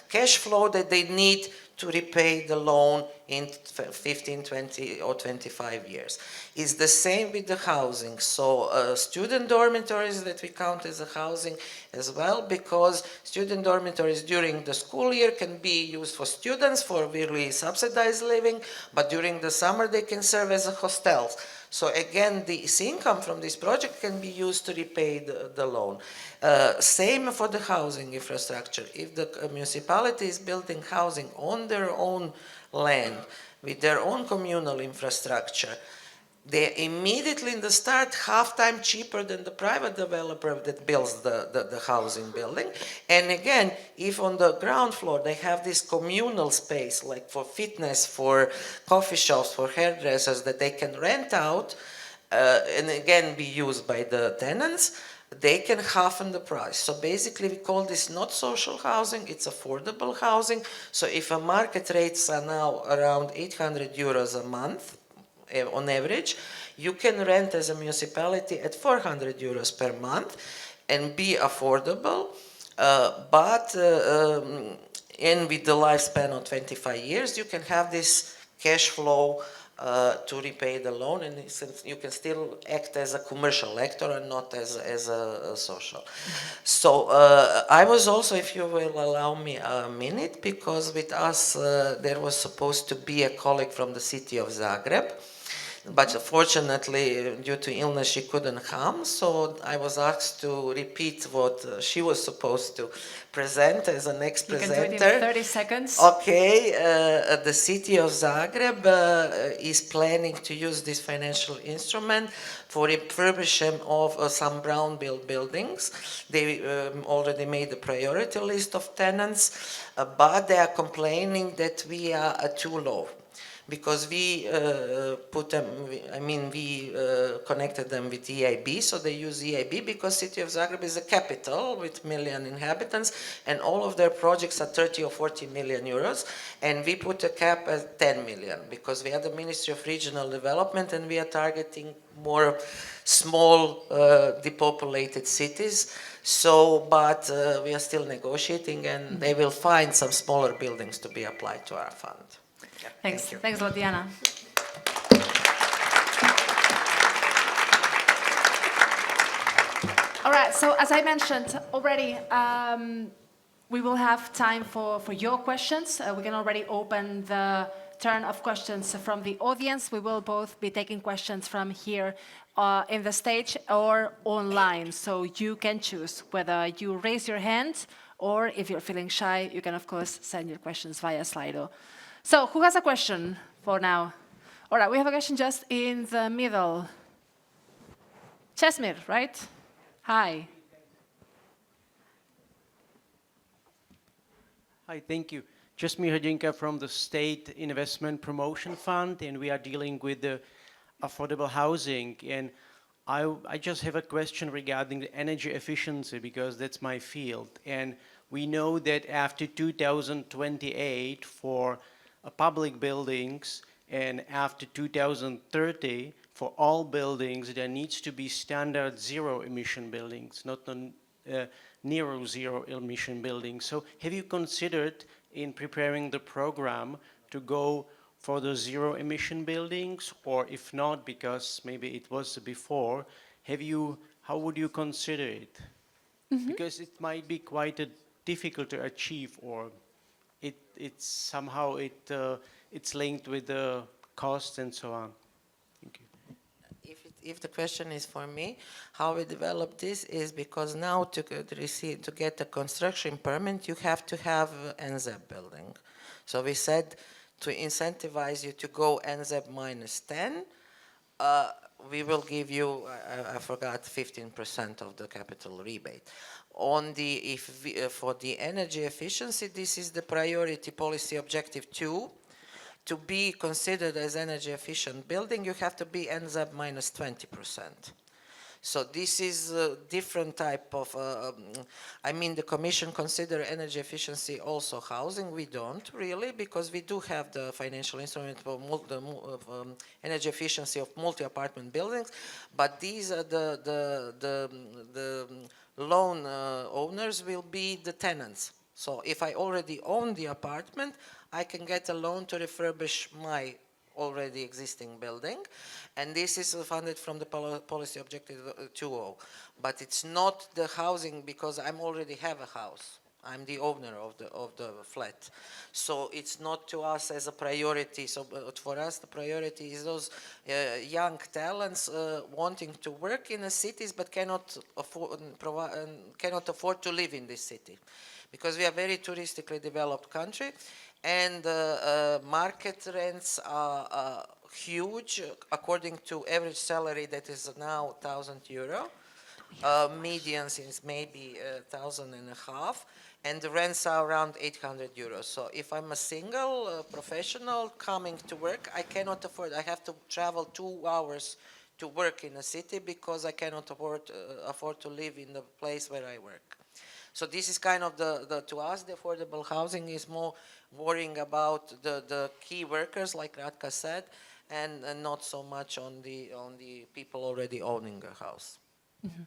cash flow that they need to repay the loan in 15, 20 or 25 years. It's the same with the housing. So student dormitories that we count as a housing as well, because student dormitories during the school year can be used for students for really subsidized living, but during the summer they can serve as a hostels. So again, this income from this project can be used to repay the loan. Same for the housing infrastructure. If the municipality is building housing on their own land, with their own communal infrastructure, they're immediately in the start half-time cheaper than the private developer that builds the housing building. And again, if on the ground floor they have this communal space, like for fitness, for coffee shops, for hairdressers, that they can rent out, and again be used by the tenants, they can halven the price. So basically we call this not social housing, it's affordable housing. So if a market rates are now around 800 euros a month, on average, you can rent as a municipality at 400 euros per month and be affordable, and with the lifespan of 25 years, you can have this cash flow to repay the loan, and you can still act as a commercial actor and not as a social. So I was also, if you will allow me a minute, because with us there was supposed to be a colleague from the city of Zagreb, but fortunately due to illness she couldn't come, so I was asked to repeat what she was supposed to present as a next presenter. You can do it in 30 seconds. Okay, the city of Zagreb is planning to use this financial instrument for refurbishment of some brownfield buildings. They already made a priority list of tenants, but they are complaining that we are too low. because we put them, we connected them with EIB, so they use EIB because city of Zagreb is a capital with 1 million inhabitants, and all of their projects are 30 or 40 million euros, and we put a cap at 10 million because we are the Ministry of Regional Development and we are targeting more small depopulated cities. So, but we are still negotiating, and they will find some smaller buildings to be applied to our fund. Yeah, Thanks. thank you. Thanks a lot, Diana. All right, so as I mentioned already, we will have time for your questions. We can already open the turn of questions from the audience. We will both be taking questions from here in the stage or online. So you can choose whether you raise your hand or if you're feeling shy, you can of course send your questions via Slido. So who has a question for now? All right, we have a question just in the middle. Chesmir, right? Hi. Hi, thank you. Jasmir Hadinka from the State Investment Promotion Fund, and we are dealing with the affordable housing. And I just have a question regarding the energy efficiency because that's my field. And we know that after 2028 for public buildings and after 2030 for all buildings, there needs to be standard zero emission buildings, not near zero emission buildings. So have you considered in preparing the program to go for the zero emission buildings, or if not, because maybe it was before, how would you consider it? Mm-hmm. Because it might be quite difficult to achieve, or it's somehow it's linked with the costs and so on. Thank you. If the question is for me, how we develop this is because now to get a construction permit, you have to have NZEB building. So we said to incentivize you to go NZEB -10, we will give you, I forgot, 15% of the capital rebate. For the energy efficiency, this is the priority policy objective 2. To be considered as energy efficient building, you have to be NZEB -20%. So this is a different type of, the Commission consider energy efficiency also housing. We don't really, because we do have the financial instrument for energy efficiency of multi-apartment buildings, but these are the loan owners will be the tenants. So if I already own the apartment, I can get a loan to refurbish my already existing building, and this is funded from the policy objective 2.0. But it's not the housing because I already have a house. I'm the owner of the flat, so it's not to us as a priority. So for us, the priority is those young talents wanting to work in the cities but cannot afford to live in this city, because we are a very touristically developed country. And market rents are huge, according to average salary that is now €1,000. Median is maybe 1,500, and the rents are around €800. So if I'm a single professional coming to work, I cannot afford. I have to travel 2 hours to work in a city because I cannot afford to live in the place where I work. So this is kind of to us, the affordable housing is more worrying about the key workers, like Ratka said, and not so much on the people already owning a house. Mm-hmm.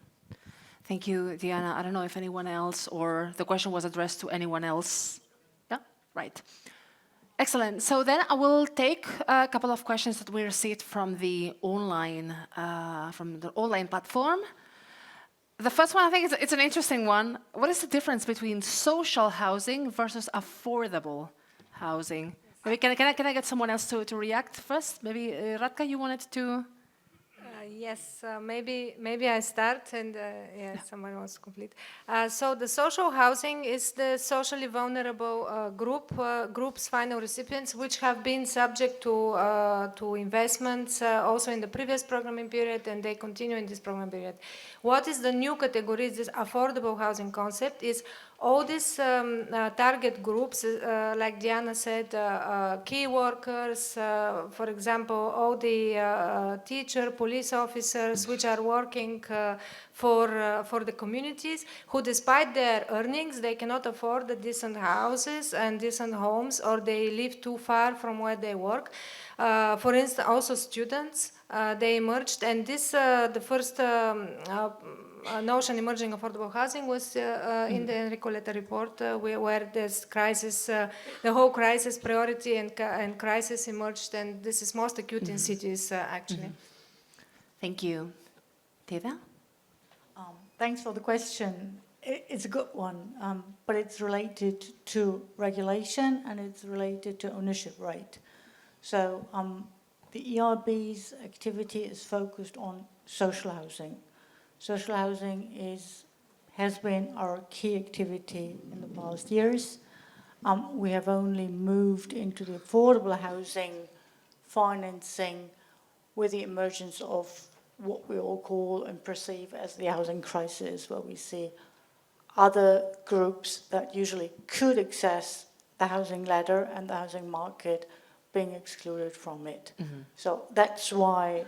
Thank you, Diana. I don't know if anyone else, or the question was addressed to anyone else. Yeah, right. Excellent. So then I will take a couple of questions that we received from the online platform. The first one, I think it's an interesting one. What is the difference between social housing versus affordable housing? Maybe can I get someone else to react first? Maybe Ratka, you wanted to? Yes, maybe I start and yeah, someone wants to complete. So the social housing is the socially vulnerable groups, final recipients, which have been subject to investments also in the previous programming period, and they continue in this programming period. What is the new category? This affordable housing concept is all these target groups, like Diana said, key workers, for example, all the teacher, police officers, which are working for the communities, who despite their earnings, they cannot afford the decent houses and decent homes, or they live too far from where they work. For instance, also students, they emerged, and this, the first notion emerging affordable housing was in the Enrico Letta report, where this crisis, the whole crisis priority and crisis emerged, and this is most acute in cities, actually. Thank you. Teda? Thanks for the question. It's a good one, but it's related to regulation and it's related to ownership rate. So the ERB's activity is focused on social housing. Social housing has been our key activity in the past years. We have only moved into the affordable housing financing with the emergence of what we all call and perceive as the housing crisis, where we see other groups that usually could access the housing ladder and the housing market being excluded from it. So that's why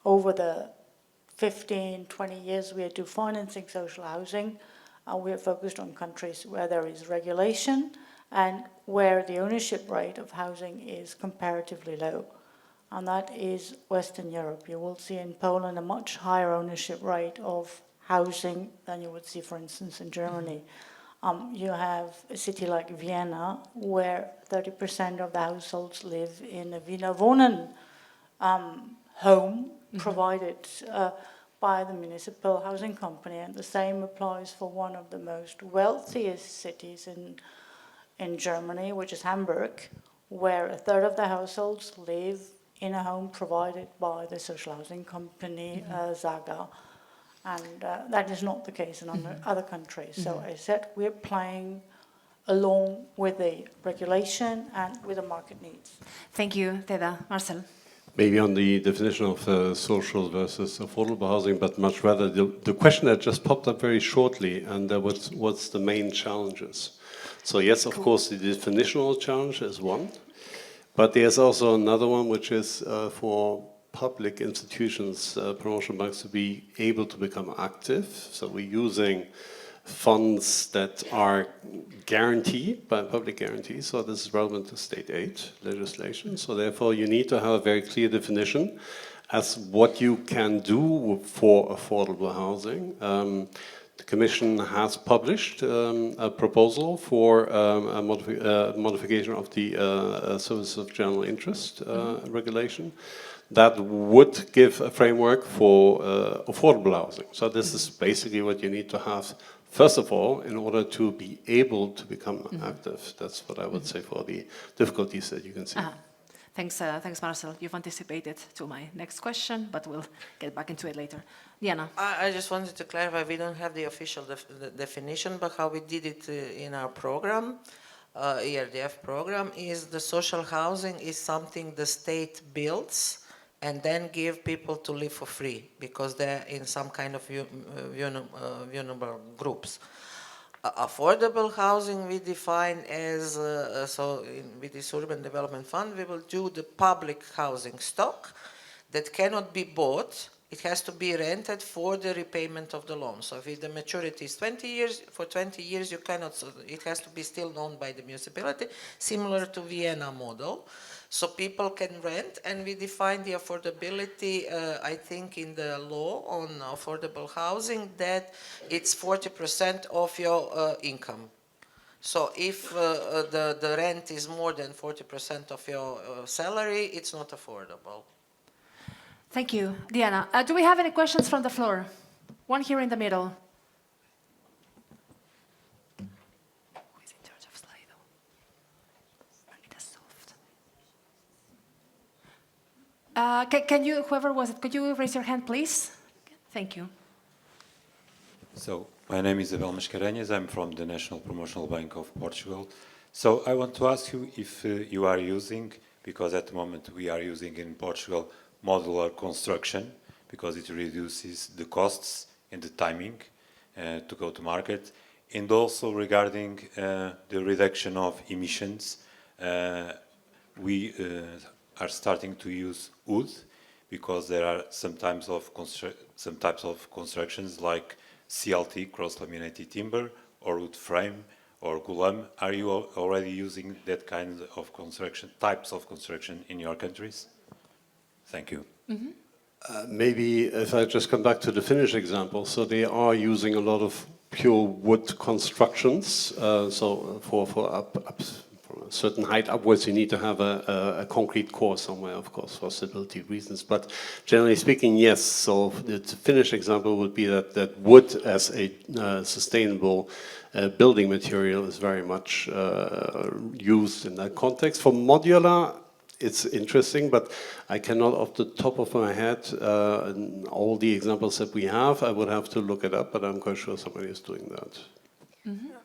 over the 15, 20 years we are do financing social housing, we are focused on countries where there is regulation and where the ownership rate of housing is comparatively low. And that is Western Europe. You will see in Poland a much higher ownership rate of housing than you would see, for instance, in Germany. You have a city like Vienna, where 30% of the households live in a Wiener Wohnen home provided by the municipal housing company. And the same applies for one of the most wealthiest cities in Germany, which is Hamburg, where a third of the households live in a home provided by the social housing company, Zaga. And that is not the case in other countries. So I said we're playing along with the regulation and with the market needs. Thank you, Teda. Marcel? Maybe on the definition of social versus affordable housing, but much rather the question that just popped up very shortly, and what's the main challenges? So yes, of course, the definitional challenge is one. But there's also another one, which is for public institutions, promotional banks, to be able to become active. So we're using funds that are guaranteed by public guarantees. So this is relevant to state aid legislation. So therefore, you need to have a very clear definition as what you can do for affordable housing. The Commission has published a proposal for a modification of the Services of General Interest regulation that would give a framework for affordable housing. So this is basically what you need to have, first of all, in order to be able to become active. That's what I would say for the difficulties that you can see. Thanks, Marcel. You've anticipated to my next question, but we'll get back into it later. Diana? I just wanted to clarify, we don't have the official definition, but how we did it in our program, ERDF program, is the social housing is something the state builds and then give people to live for free because they're in some kind of vulnerable groups. Affordable housing we define as, with this urban development fund, we will do the public housing stock that cannot be bought. It has to be rented for the repayment of the loan. So if the maturity is 20 years, for 20 years you cannot, it has to be still owned by the municipality, similar to Vienna model. So people can rent, and we define the affordability, I think, in the law on affordable housing, that it's 40% of your income. So if the rent is more than 40% of your salary, it's not affordable. Thank you. Diana, do we have any questions from the floor? One here in the middle. Who is in charge of Slido? Can you, whoever was it, could you raise your hand, please? Thank you. So, my name is Abel Mascarenhas. I'm from the National Promotional Bank of Portugal. So, I want to ask you if you are using, because at the moment we are using in Portugal modular construction, because it reduces the costs and the timing to go to market, and also regarding the reduction of emissions, we are starting to use wood, because there are some types of constructions like CLT, cross-laminated timber, or wood frame, or glulam. Are you already using that kind of construction, types of construction in your countries? Thank you. Mm-hmm. Maybe if I just come back to the Finnish example, so they are using a lot of pure wood constructions. So for a certain height upwards, you need to have a concrete core somewhere, of course, for stability reasons. But generally speaking, yes. So the Finnish example would be that wood as a sustainable building material is very much used in that context. For modular, it's interesting, but I cannot, off the top of my head, all the examples that we have, I would have to look it up, but I'm quite sure somebody is doing that. Mm-hmm.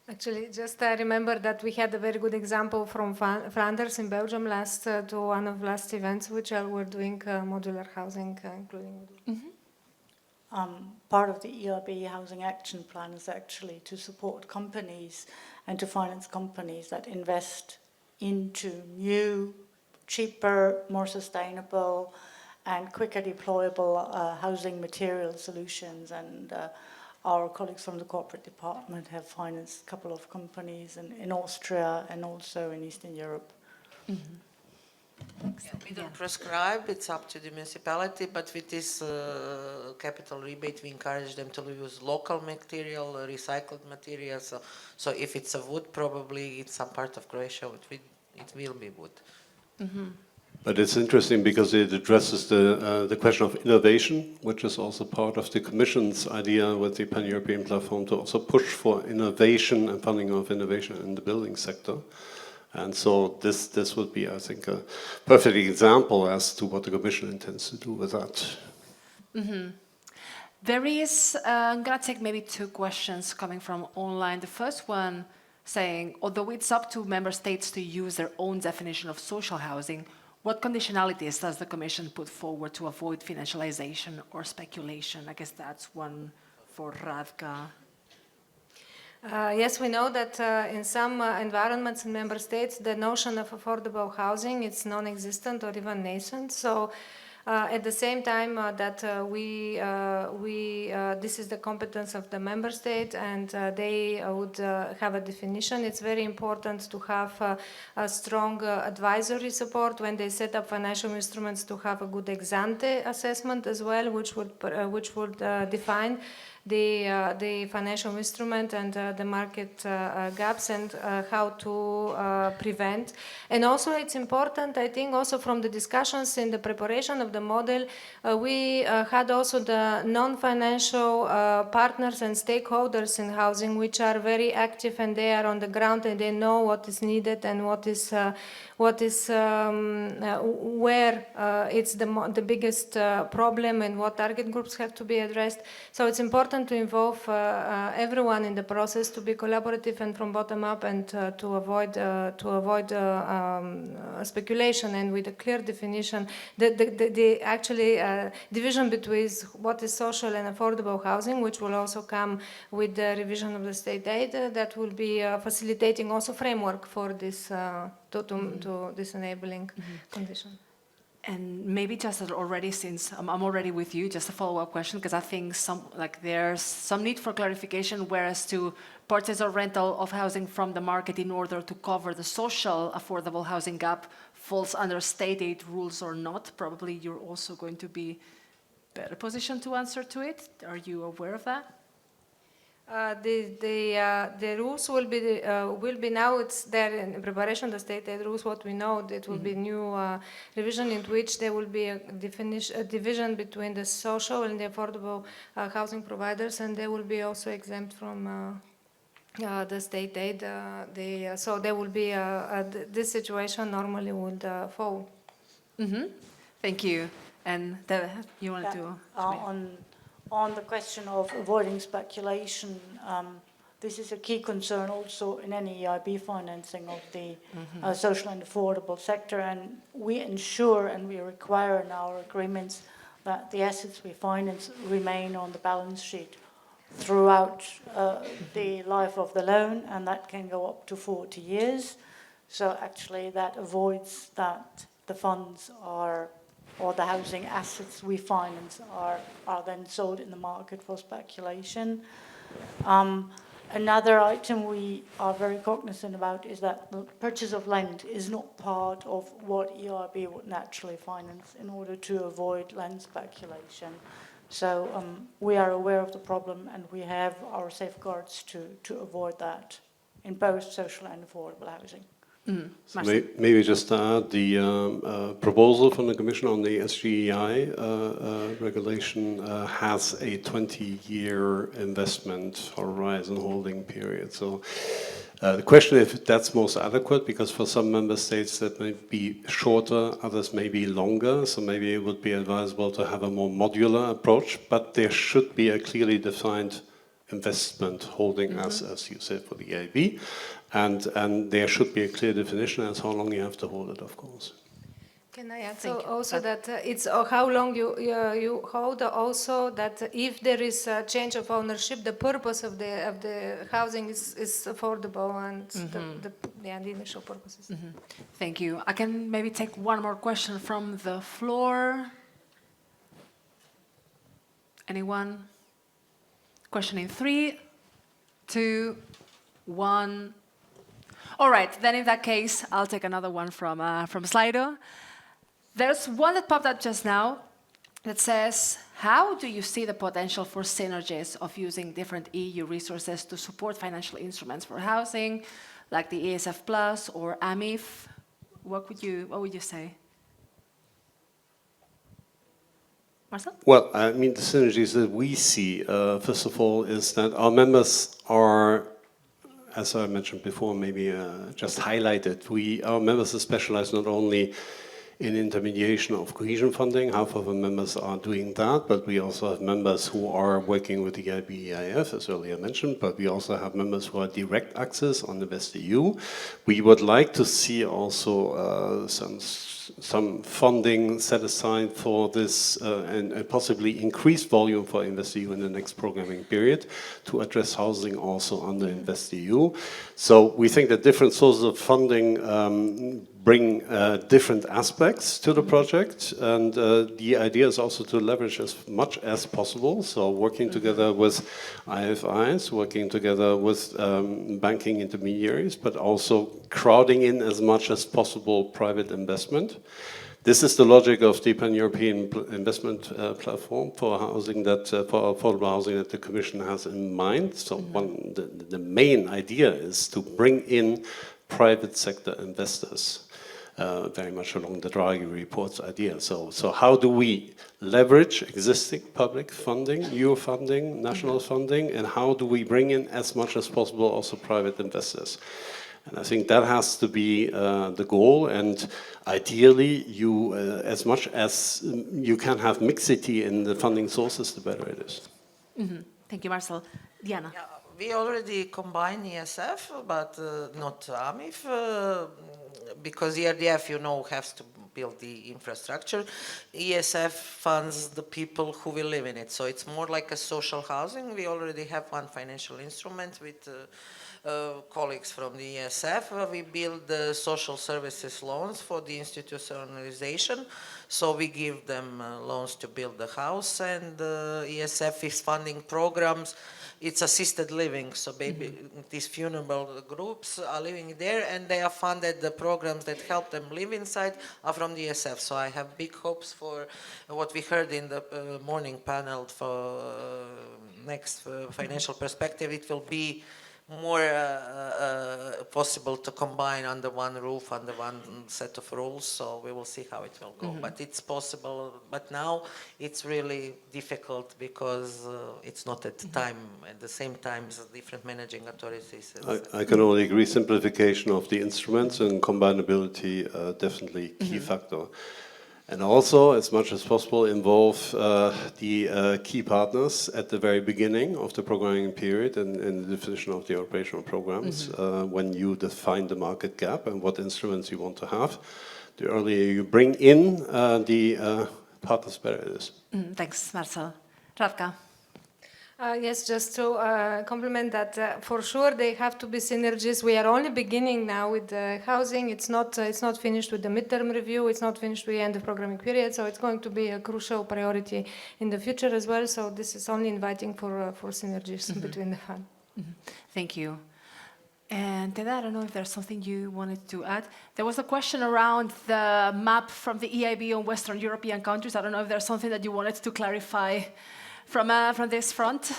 Actually, just remember that we had a very good example from Flanders in Belgium to one of last events, which were doing modular housing, including. Mm-hmm. Part of the ERB Housing Action Plan is actually to support companies and to finance companies that invest into new, cheaper, more sustainable, and quicker deployable housing material solutions. And our colleagues from the corporate department have financed a couple of companies in Austria and also in Eastern Europe. Mm-hmm. We don't prescribe, it's up to the municipality, but with this capital rebate, we encourage them to use local material, recycled materials. So if it's a wood, probably in some part of Croatia, it will be wood. Mm-hmm. But it's interesting because it addresses the question of innovation, which is also part of the Commission's idea with the Pan-European platform to also push for innovation and funding of innovation in the building sector. And so this would be, I think, a perfect example as to what the Commission intends to do with that. Mm-hmm. There is, I'm going to take maybe two questions coming from online. The first one saying, although it's up to member states to use their own definition of social housing, what conditionalities does the Commission put forward to avoid financialization or speculation? I guess that's one for Radka. Yes, we know that in some environments in member states, the notion of affordable housing is non-existent or even nascent. So at the same time that this is the competence of the member state and they would have a definition, it's very important to have a strong advisory support when they set up financial instruments, to have a good ex-ante assessment as well, which would define the financial instrument and the market gaps and how to prevent. And also it's important, I think, also from the discussions in the preparation of the model, we had also the non-financial partners and stakeholders in housing, which are very active and they are on the ground and they know what is needed and where it's the biggest problem and what target groups have to be addressed. So it's important to involve everyone in the process, to be collaborative and from bottom up, and to avoid speculation, and with a clear definition. The actually division between what is social and affordable housing, which will also come with the revision of the state aid, that will be facilitating also framework for this to this enabling condition. And maybe just already, since I'm already with you, just a follow-up question, because I think there's some need for clarification, whereas to purchase or rental of housing from the market in order to cover the social affordable housing gap falls under state aid rules or not. Probably you're also going to be better positioned to answer to it. Are you aware of that? The rules will be now, it's there in preparation, the state aid rules. What we know, it will be new revision in which there will be a division between the social and the affordable housing providers, and they will be also exempt from the state aid. So there will be this situation normally would fall. Mm-hmm. Thank you. And you wanted to... On the question of avoiding speculation, this is a key concern also in any EIB financing of the social and affordable sector, and we ensure and we require in our agreements that the assets we finance remain on the balance sheet throughout the life of the loan, and that can go up to 40 years. So actually that avoids that the funds are, or the housing assets we finance are then sold in the market for speculation. Another item we are very cognizant about is that the purchase of land is not part of what EIB would naturally finance in order to avoid land speculation. So we are aware of the problem and we have our safeguards to avoid that in both social and affordable housing. So maybe just to add, the proposal from the Commission on the SGEI regulation has a 20-year investment horizon holding period. So the question if that's most adequate, because for some member states that may be shorter, others may be longer, so maybe it would be advisable to have a more modular approach, but there should be a clearly defined investment holding, as you said, for the EIB. And there should be a clear definition as how long you have to hold it, of course. Can I add also that it's how long you hold, also that if there is a change of ownership, the purpose of the housing is affordable and the initial purposes. Thank you. I can maybe take one more question from the floor. Anyone? Question in 3, 2, 1. All right, then in that case, I'll take another one from Slido. There's one that popped up just now that says, how do you see the potential for synergies of using different EU resources to support financial instruments for housing, like the ESF Plus or AMIF? What would you say? Marcel? Well, I mean, the synergies that we see, first of all, is that our members are, as I mentioned before, maybe just highlighted, our members are specialized not only in intermediation of cohesion funding, half of our members are doing that, but we also have members who are working with the EIB EIF, as earlier mentioned, but we also have members who are direct access on the InvestEU. We would like to see also some funding set aside for this and possibly increased volume for InvestEU in the next programming period to address housing also under InvestEU. So we think that different sources of funding bring different aspects to the project, and the idea is also to leverage as much as possible, so working together with IFIs, working together with banking intermediaries, but also crowding in as much as possible private investment. This is the logic of the Pan-European investment platform for housing for affordable housing that the Commission has in mind. So the main idea is to bring in private sector investors, very much along the Draghi report's idea. So how do we leverage existing public funding, EU funding, national funding, and how do we bring in as much as possible also private investors? And I think that has to be the goal, and ideally as much as you can have mixity in the funding sources, the better it is. Thank you, Marcel. Diana. Yeah, we already combine ESF, but not AMIF, because ERDF, has to build the infrastructure. ESF funds the people who will live in it, so it's more like a social housing. We already have one financial instrument with colleagues from the ESF. We build social services loans for the institutionalization, so we give them loans to build the house, and ESF is funding programs. It's assisted living, so these vulnerable groups are living there, and they are funded. The programs that help them live inside are from the ESF. So I have big hopes for what we heard in the morning panel for next financial perspective. It will be more possible to combine under one roof, under one set of rules, so we will see how it will go. But it's possible, but now it's really difficult because it's not at the same time as different managing authorities. I can only agree, simplification of the instruments and combinability, definitely key factor. And also, as much as possible, involve the key partners at the very beginning of the programming period and the definition of the operational programs. When you define the market gap and what instruments you want to have, the earlier you bring in the partners, better it is. Thanks, Marcel. Radka. Yes, just to complement that, for sure they have to be synergies. We are only beginning now with the housing. It's not finished with the midterm review. It's not finished with the end of programming period. So it's going to be a crucial priority in the future as well. So this is only inviting for synergies between the fund. Thank you. And Teda, I don't know if there's something you wanted to add. There was a question around the map from the EIB on Western European countries. I don't know if there's something that you wanted to clarify from this front.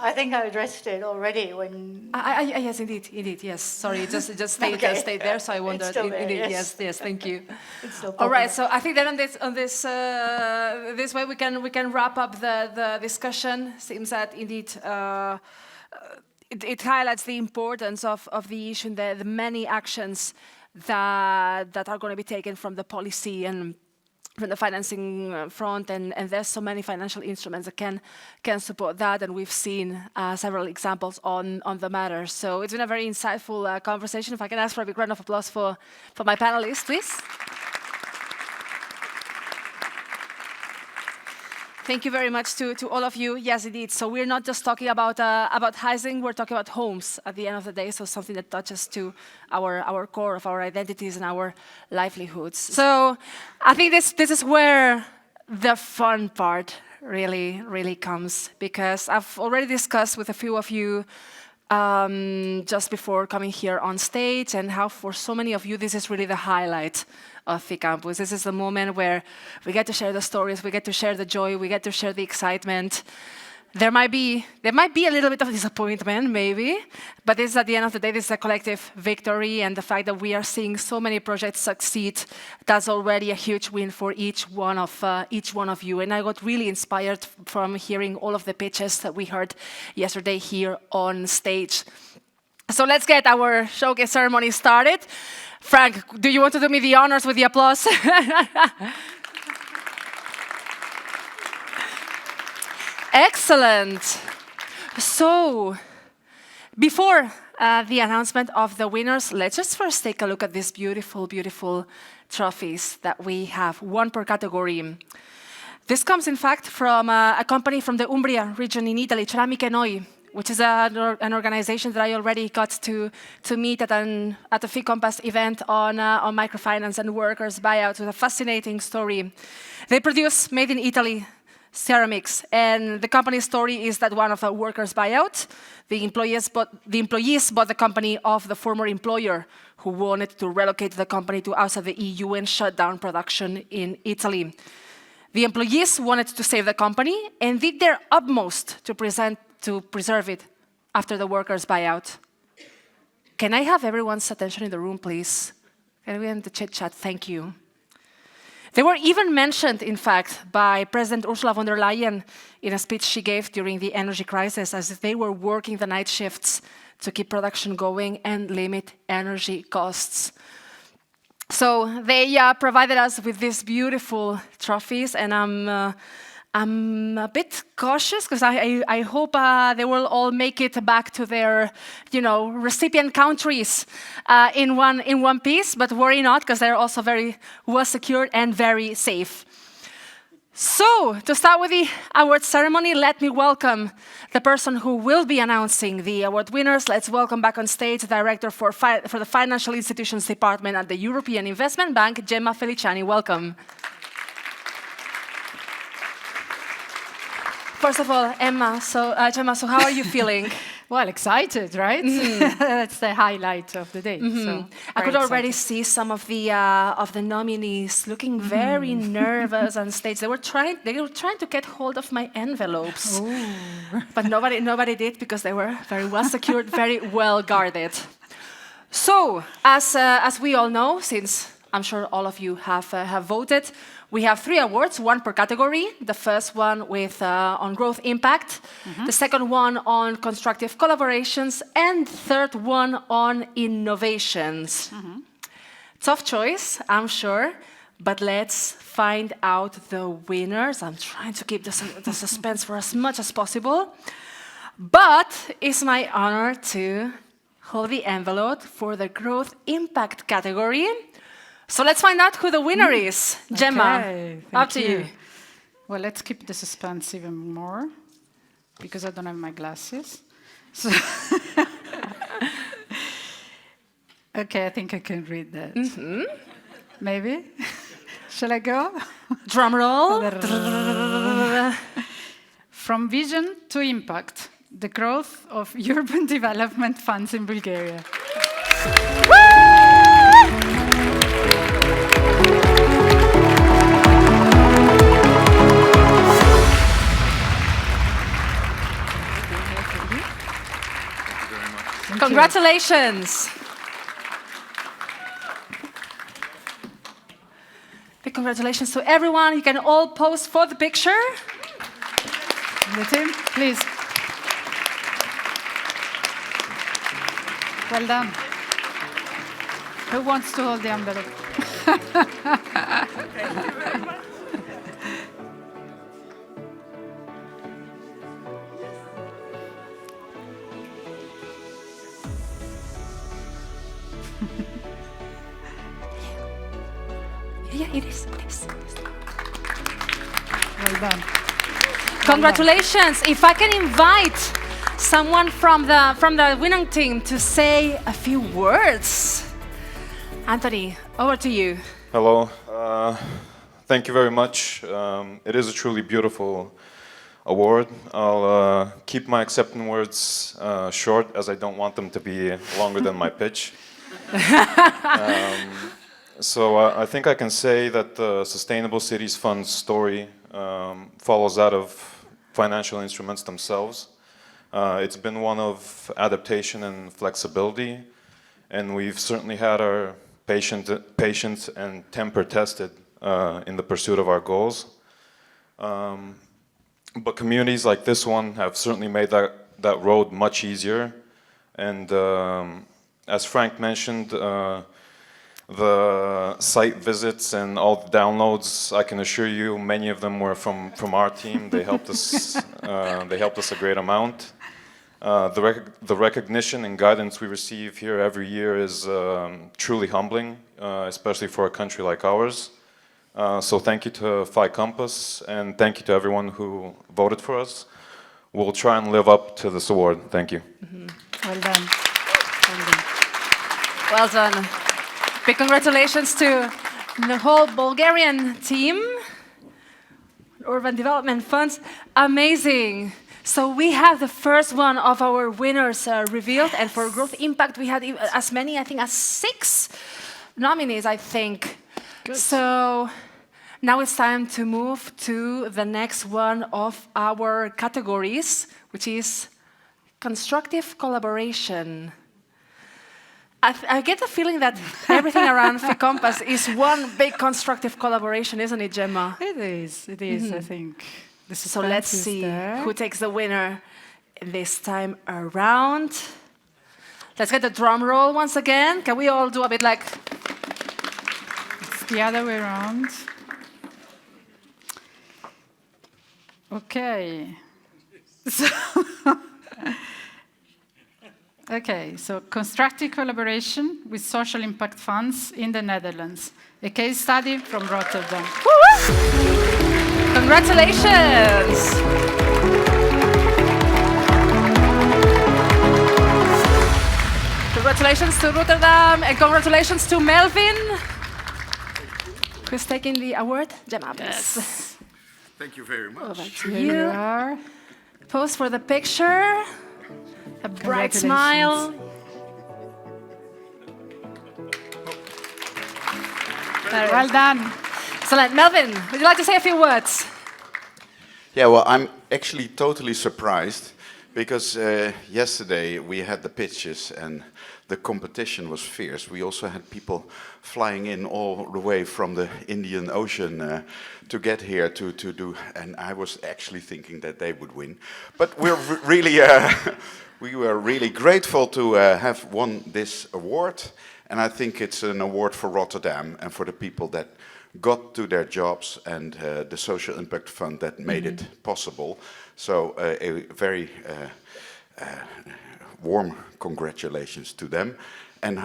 I think I addressed it already when... Yes, indeed, yes. Sorry, it just stayed, Okay. Stayed there, so I wondered. It's still there, Indeed, yes. yes, thank you. It's still All right, popular. so I think then this way we can wrap up the discussion. Seems that indeed it highlights the importance of the issue and the many actions that are going to be taken from the policy and from the financing front, and there's so many financial instruments that can support that, and we've seen several examples on the matter. So it's been a very insightful conversation. If I can ask for a big round of applause for my panelists, please. Thank you very much to all of you. Yes, indeed. So we're not just talking about housing, we're talking about homes at the end of the day, so something that touches to our core of our identities and our livelihoods. So I think this is where the fun part really comes, because I've already discussed with a few of you just before coming here on stage, and how for so many of you this is really the highlight of FICampus. This is the moment where we get to share the stories, we get to share the joy, we get to share the excitement. There might be a little bit of disappointment, maybe, but this is at the end of the day, this is a collective victory, and the fact that we are seeing so many projects succeed, that's already a huge win for each one of you. And I got really inspired from hearing all of the pitches that we heard yesterday here on stage. So let's get our showcase ceremony started. Frank, do you want to do me the honors with the applause? Excellent. So, before the announcement of the winners, let's just first take a look at these beautiful, beautiful trophies that we have, one per category. This comes, in fact, from a company from the Umbria region in Italy, Ceramiche Noi, which is an organization that I already got to meet at a FICompass event on microfinance and workers' buyouts, with a fascinating story. They produce made in Italy ceramics, and the company's story is that one of the workers' buyout, the employees bought the company of the former employer, who wanted to relocate the company to outside the EU and shut down production in Italy. The employees wanted to save the company and did their utmost to preserve it after the workers' buyout. Can I have everyone's attention in the room, please? Can we end the chit-chat? Thank you. They were even mentioned, in fact, by President Ursula von der Leyen in a speech she gave during the energy crisis, as they were working the night shifts to keep production going and limit energy costs. So they provided us with these beautiful trophies, and I'm a bit cautious because I hope they will all make it back to their, recipient countries in one piece. But worry not, because they're also very well secured and very safe. So to start with the award ceremony, let me welcome the person who will be announcing the award winners. Let's welcome back on stage the Director for the Financial Institutions Department at the European Investment Bank, Gemma Feliciani. Welcome. First of all, Gemma, so how are you feeling? Well, excited, right? That's the highlight of the day. So I could already see some of the nominees looking very nervous on stage. They were trying to get hold of my envelopes, but nobody did, because they were very well secured, very well guarded. So, as we all know, since I'm sure all of you have voted, we have 3 awards, one per category. The first one on growth impact, the second one on constructive collaborations, and third one on innovations. Tough choice, I'm sure, But let's find out the winners. I'm trying to keep the suspense for as much as possible. But it's my honor to hold the envelope for the growth impact category. So let's find out who the winner is. Gemma, Okay, up thank to you. Well, let's keep the suspense even more, because I don't have my glasses. So okay, I think I can read that. Maybe? Shall I go? Drum roll. From vision to impact, the growth of urban development funds in Bulgaria. Congratulations. Big congratulations to everyone. You can all pose for the picture. The team, please. Well done. Who wants to hold the envelope? Thank you very much. Yeah, it is. It is. Well done. Congratulations. If I can invite someone from the winning team to say a few words. Anthony, over to you. Hello. Thank you very much. It is a truly beautiful award. I'll keep my acceptance words short, as I don't want them to be longer than my pitch. So I think I can say that the Sustainable Cities Fund's story follows that of financial instruments themselves. It's been one of adaptation and flexibility, and we've certainly had our patience and temper tested in the pursuit of our goals. But communities like this one have certainly made that road much easier. And as Frank mentioned, the site visits and all the downloads, I can assure you, many of them were from our team. They helped us. They helped us a great amount. The recognition and guidance we receive here every year is truly humbling, especially for a country like ours. So thank you to Phi Compass, and thank you to everyone who voted for us. We'll try and live up to this award. Thank you. Well done. Well done. Well done. Big congratulations to the whole Bulgarian team. Urban Development Funds. Amazing. So we have the first one of our winners revealed, and for Growth Impact we had as many, I think, as 6 nominees, I think. Good. So now it's time to move to the next one of our categories, which is constructive collaboration. I get the feeling that everything around Phi Compass is one big constructive collaboration, isn't it, Gemma? It is, I think. So let's see who takes the winner this time around. Let's get the drum roll once again. Can we all do a bit like... It's the other way around. Okay. So constructive collaboration with social impact funds in the Netherlands. A case study from Rotterdam. Congratulations! Congratulations to Rotterdam, and congratulations to Melvin, who's taking the award. Gemma, yes. Thank you very much. Over to you. Pose for the picture. A bright smile. Well done. Excellent. Melvin, would you like to say a few words? Yeah, well, I'm actually totally surprised because yesterday we had the pitches and the competition was fierce. We also had people flying in all the way from the Indian Ocean to get here to do, and I was actually thinking that they would win. But we're really, we were really grateful to have won this award, and I think it's an award for Rotterdam and for the people that got to their jobs, and the social impact fund that made it possible. So a very warm congratulations to them. And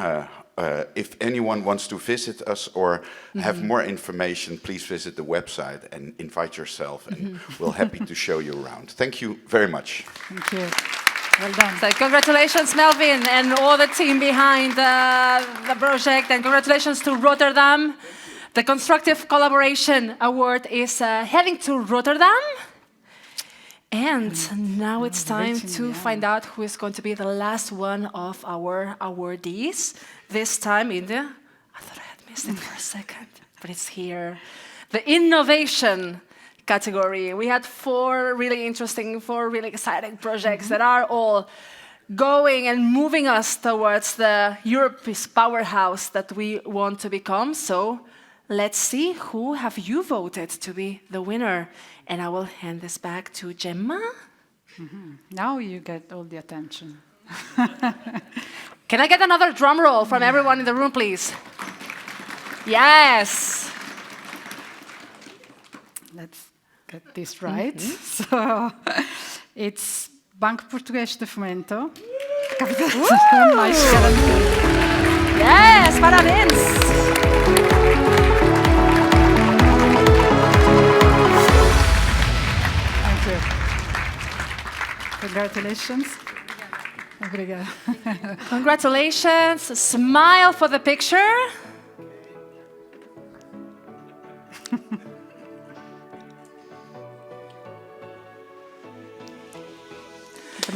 if anyone wants to visit us or have more information, please visit the website and invite yourself, and we're happy to show you around. Thank you very much. Thank you. Well done. So congratulations, Melvin, and all the team behind the project, and congratulations to Rotterdam. The Constructive Collaboration Award is heading to Rotterdam. And now it's time to find out who is going to be the last one of our awardees. This time in the, I thought I had missed it for a second, but it's here. The Innovation category. We had four really exciting projects that are all going and moving us towards the Europe's powerhouse that we want to become. So let's see who have you voted to be the winner. And I will hand this back to Gemma. Now you get all the attention. Can I get another drum roll from everyone in the room, please? Yes. Let's get this right. So it's Banco Português de Fomento. Yes, parabéns. Congratulations. Obrigada. Congratulations. Smile for the picture.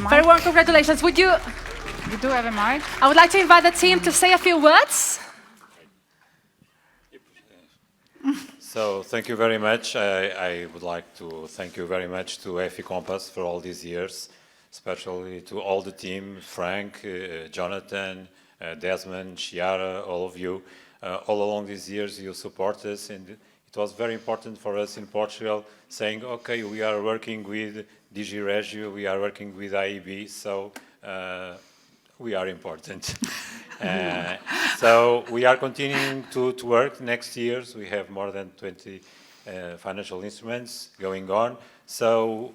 Very warm congratulations. We do have a mic. I would like to invite the team to say a few words. So thank you very much. I would like to thank you very much to FE Compass for all these years, especially to all the team, Frank, Jonathan, Desmond, Chiara, all of you. All along these years you support us, and it was very important for us in Portugal saying, okay, we are working with DG Regio, we are working with IEB, so we are important. So we are continuing to work next years. We have more than 20 financial instruments going on. So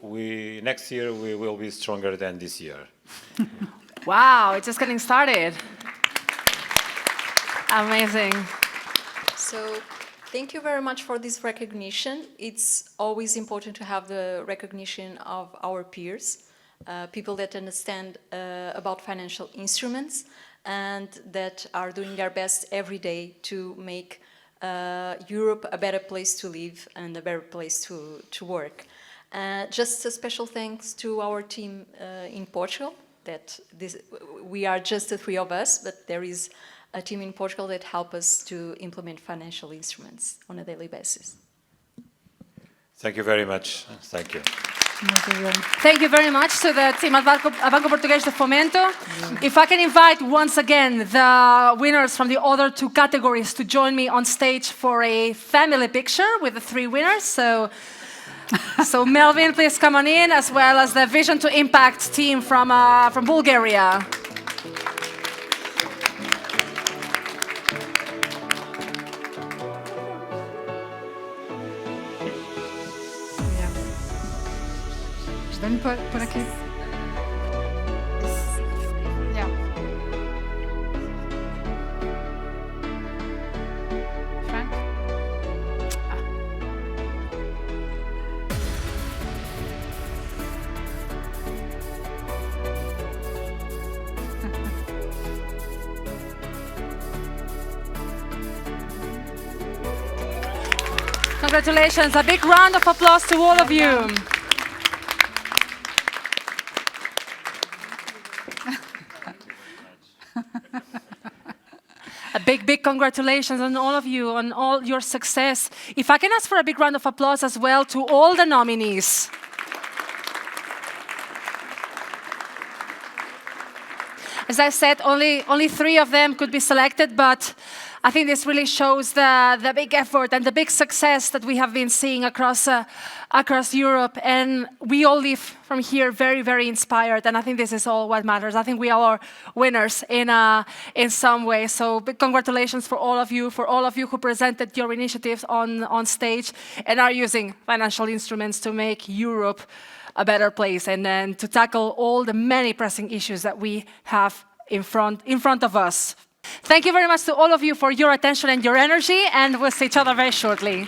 next year we will be stronger than this year. Wow, it's just getting started. Amazing. So thank you very much for this recognition. It's always important to have the recognition of our peers, people that understand about financial instruments and that are doing their best every day to make Europe a better place to live and a better place to work. Just a special thanks to our team in Portugal, that we are just the three of us, but there is a team in Portugal that help us to implement financial instruments on a daily basis. Thank you very much. Thank you. Thank you very much to the team at Banco Português de Fomento. If I can invite once again the winners from the other two categories to join me on stage for a family picture with the three winners. So Melvin, please come on in, as well as the Vision to Impact team from Bulgaria. Ven por aquí. Yeah. Frank? Congratulations. A big round of applause to all of you. A big congratulations on all of you, on all your success. If I can ask for a big round of applause as well to all the nominees. As I said, only 3 of them could be selected, but I think this really shows the big effort and the big success that we have been seeing across Europe. And we all leave from here very, very inspired. And I think this is all what matters. I think we all are winners in some way. So big congratulations for all of you who presented your initiatives on stage and are using financial instruments to make Europe a better place and then to tackle all the many pressing issues that we have in front of us. Thank you very much to all of you for your attention and your energy, and we'll see each other very shortly.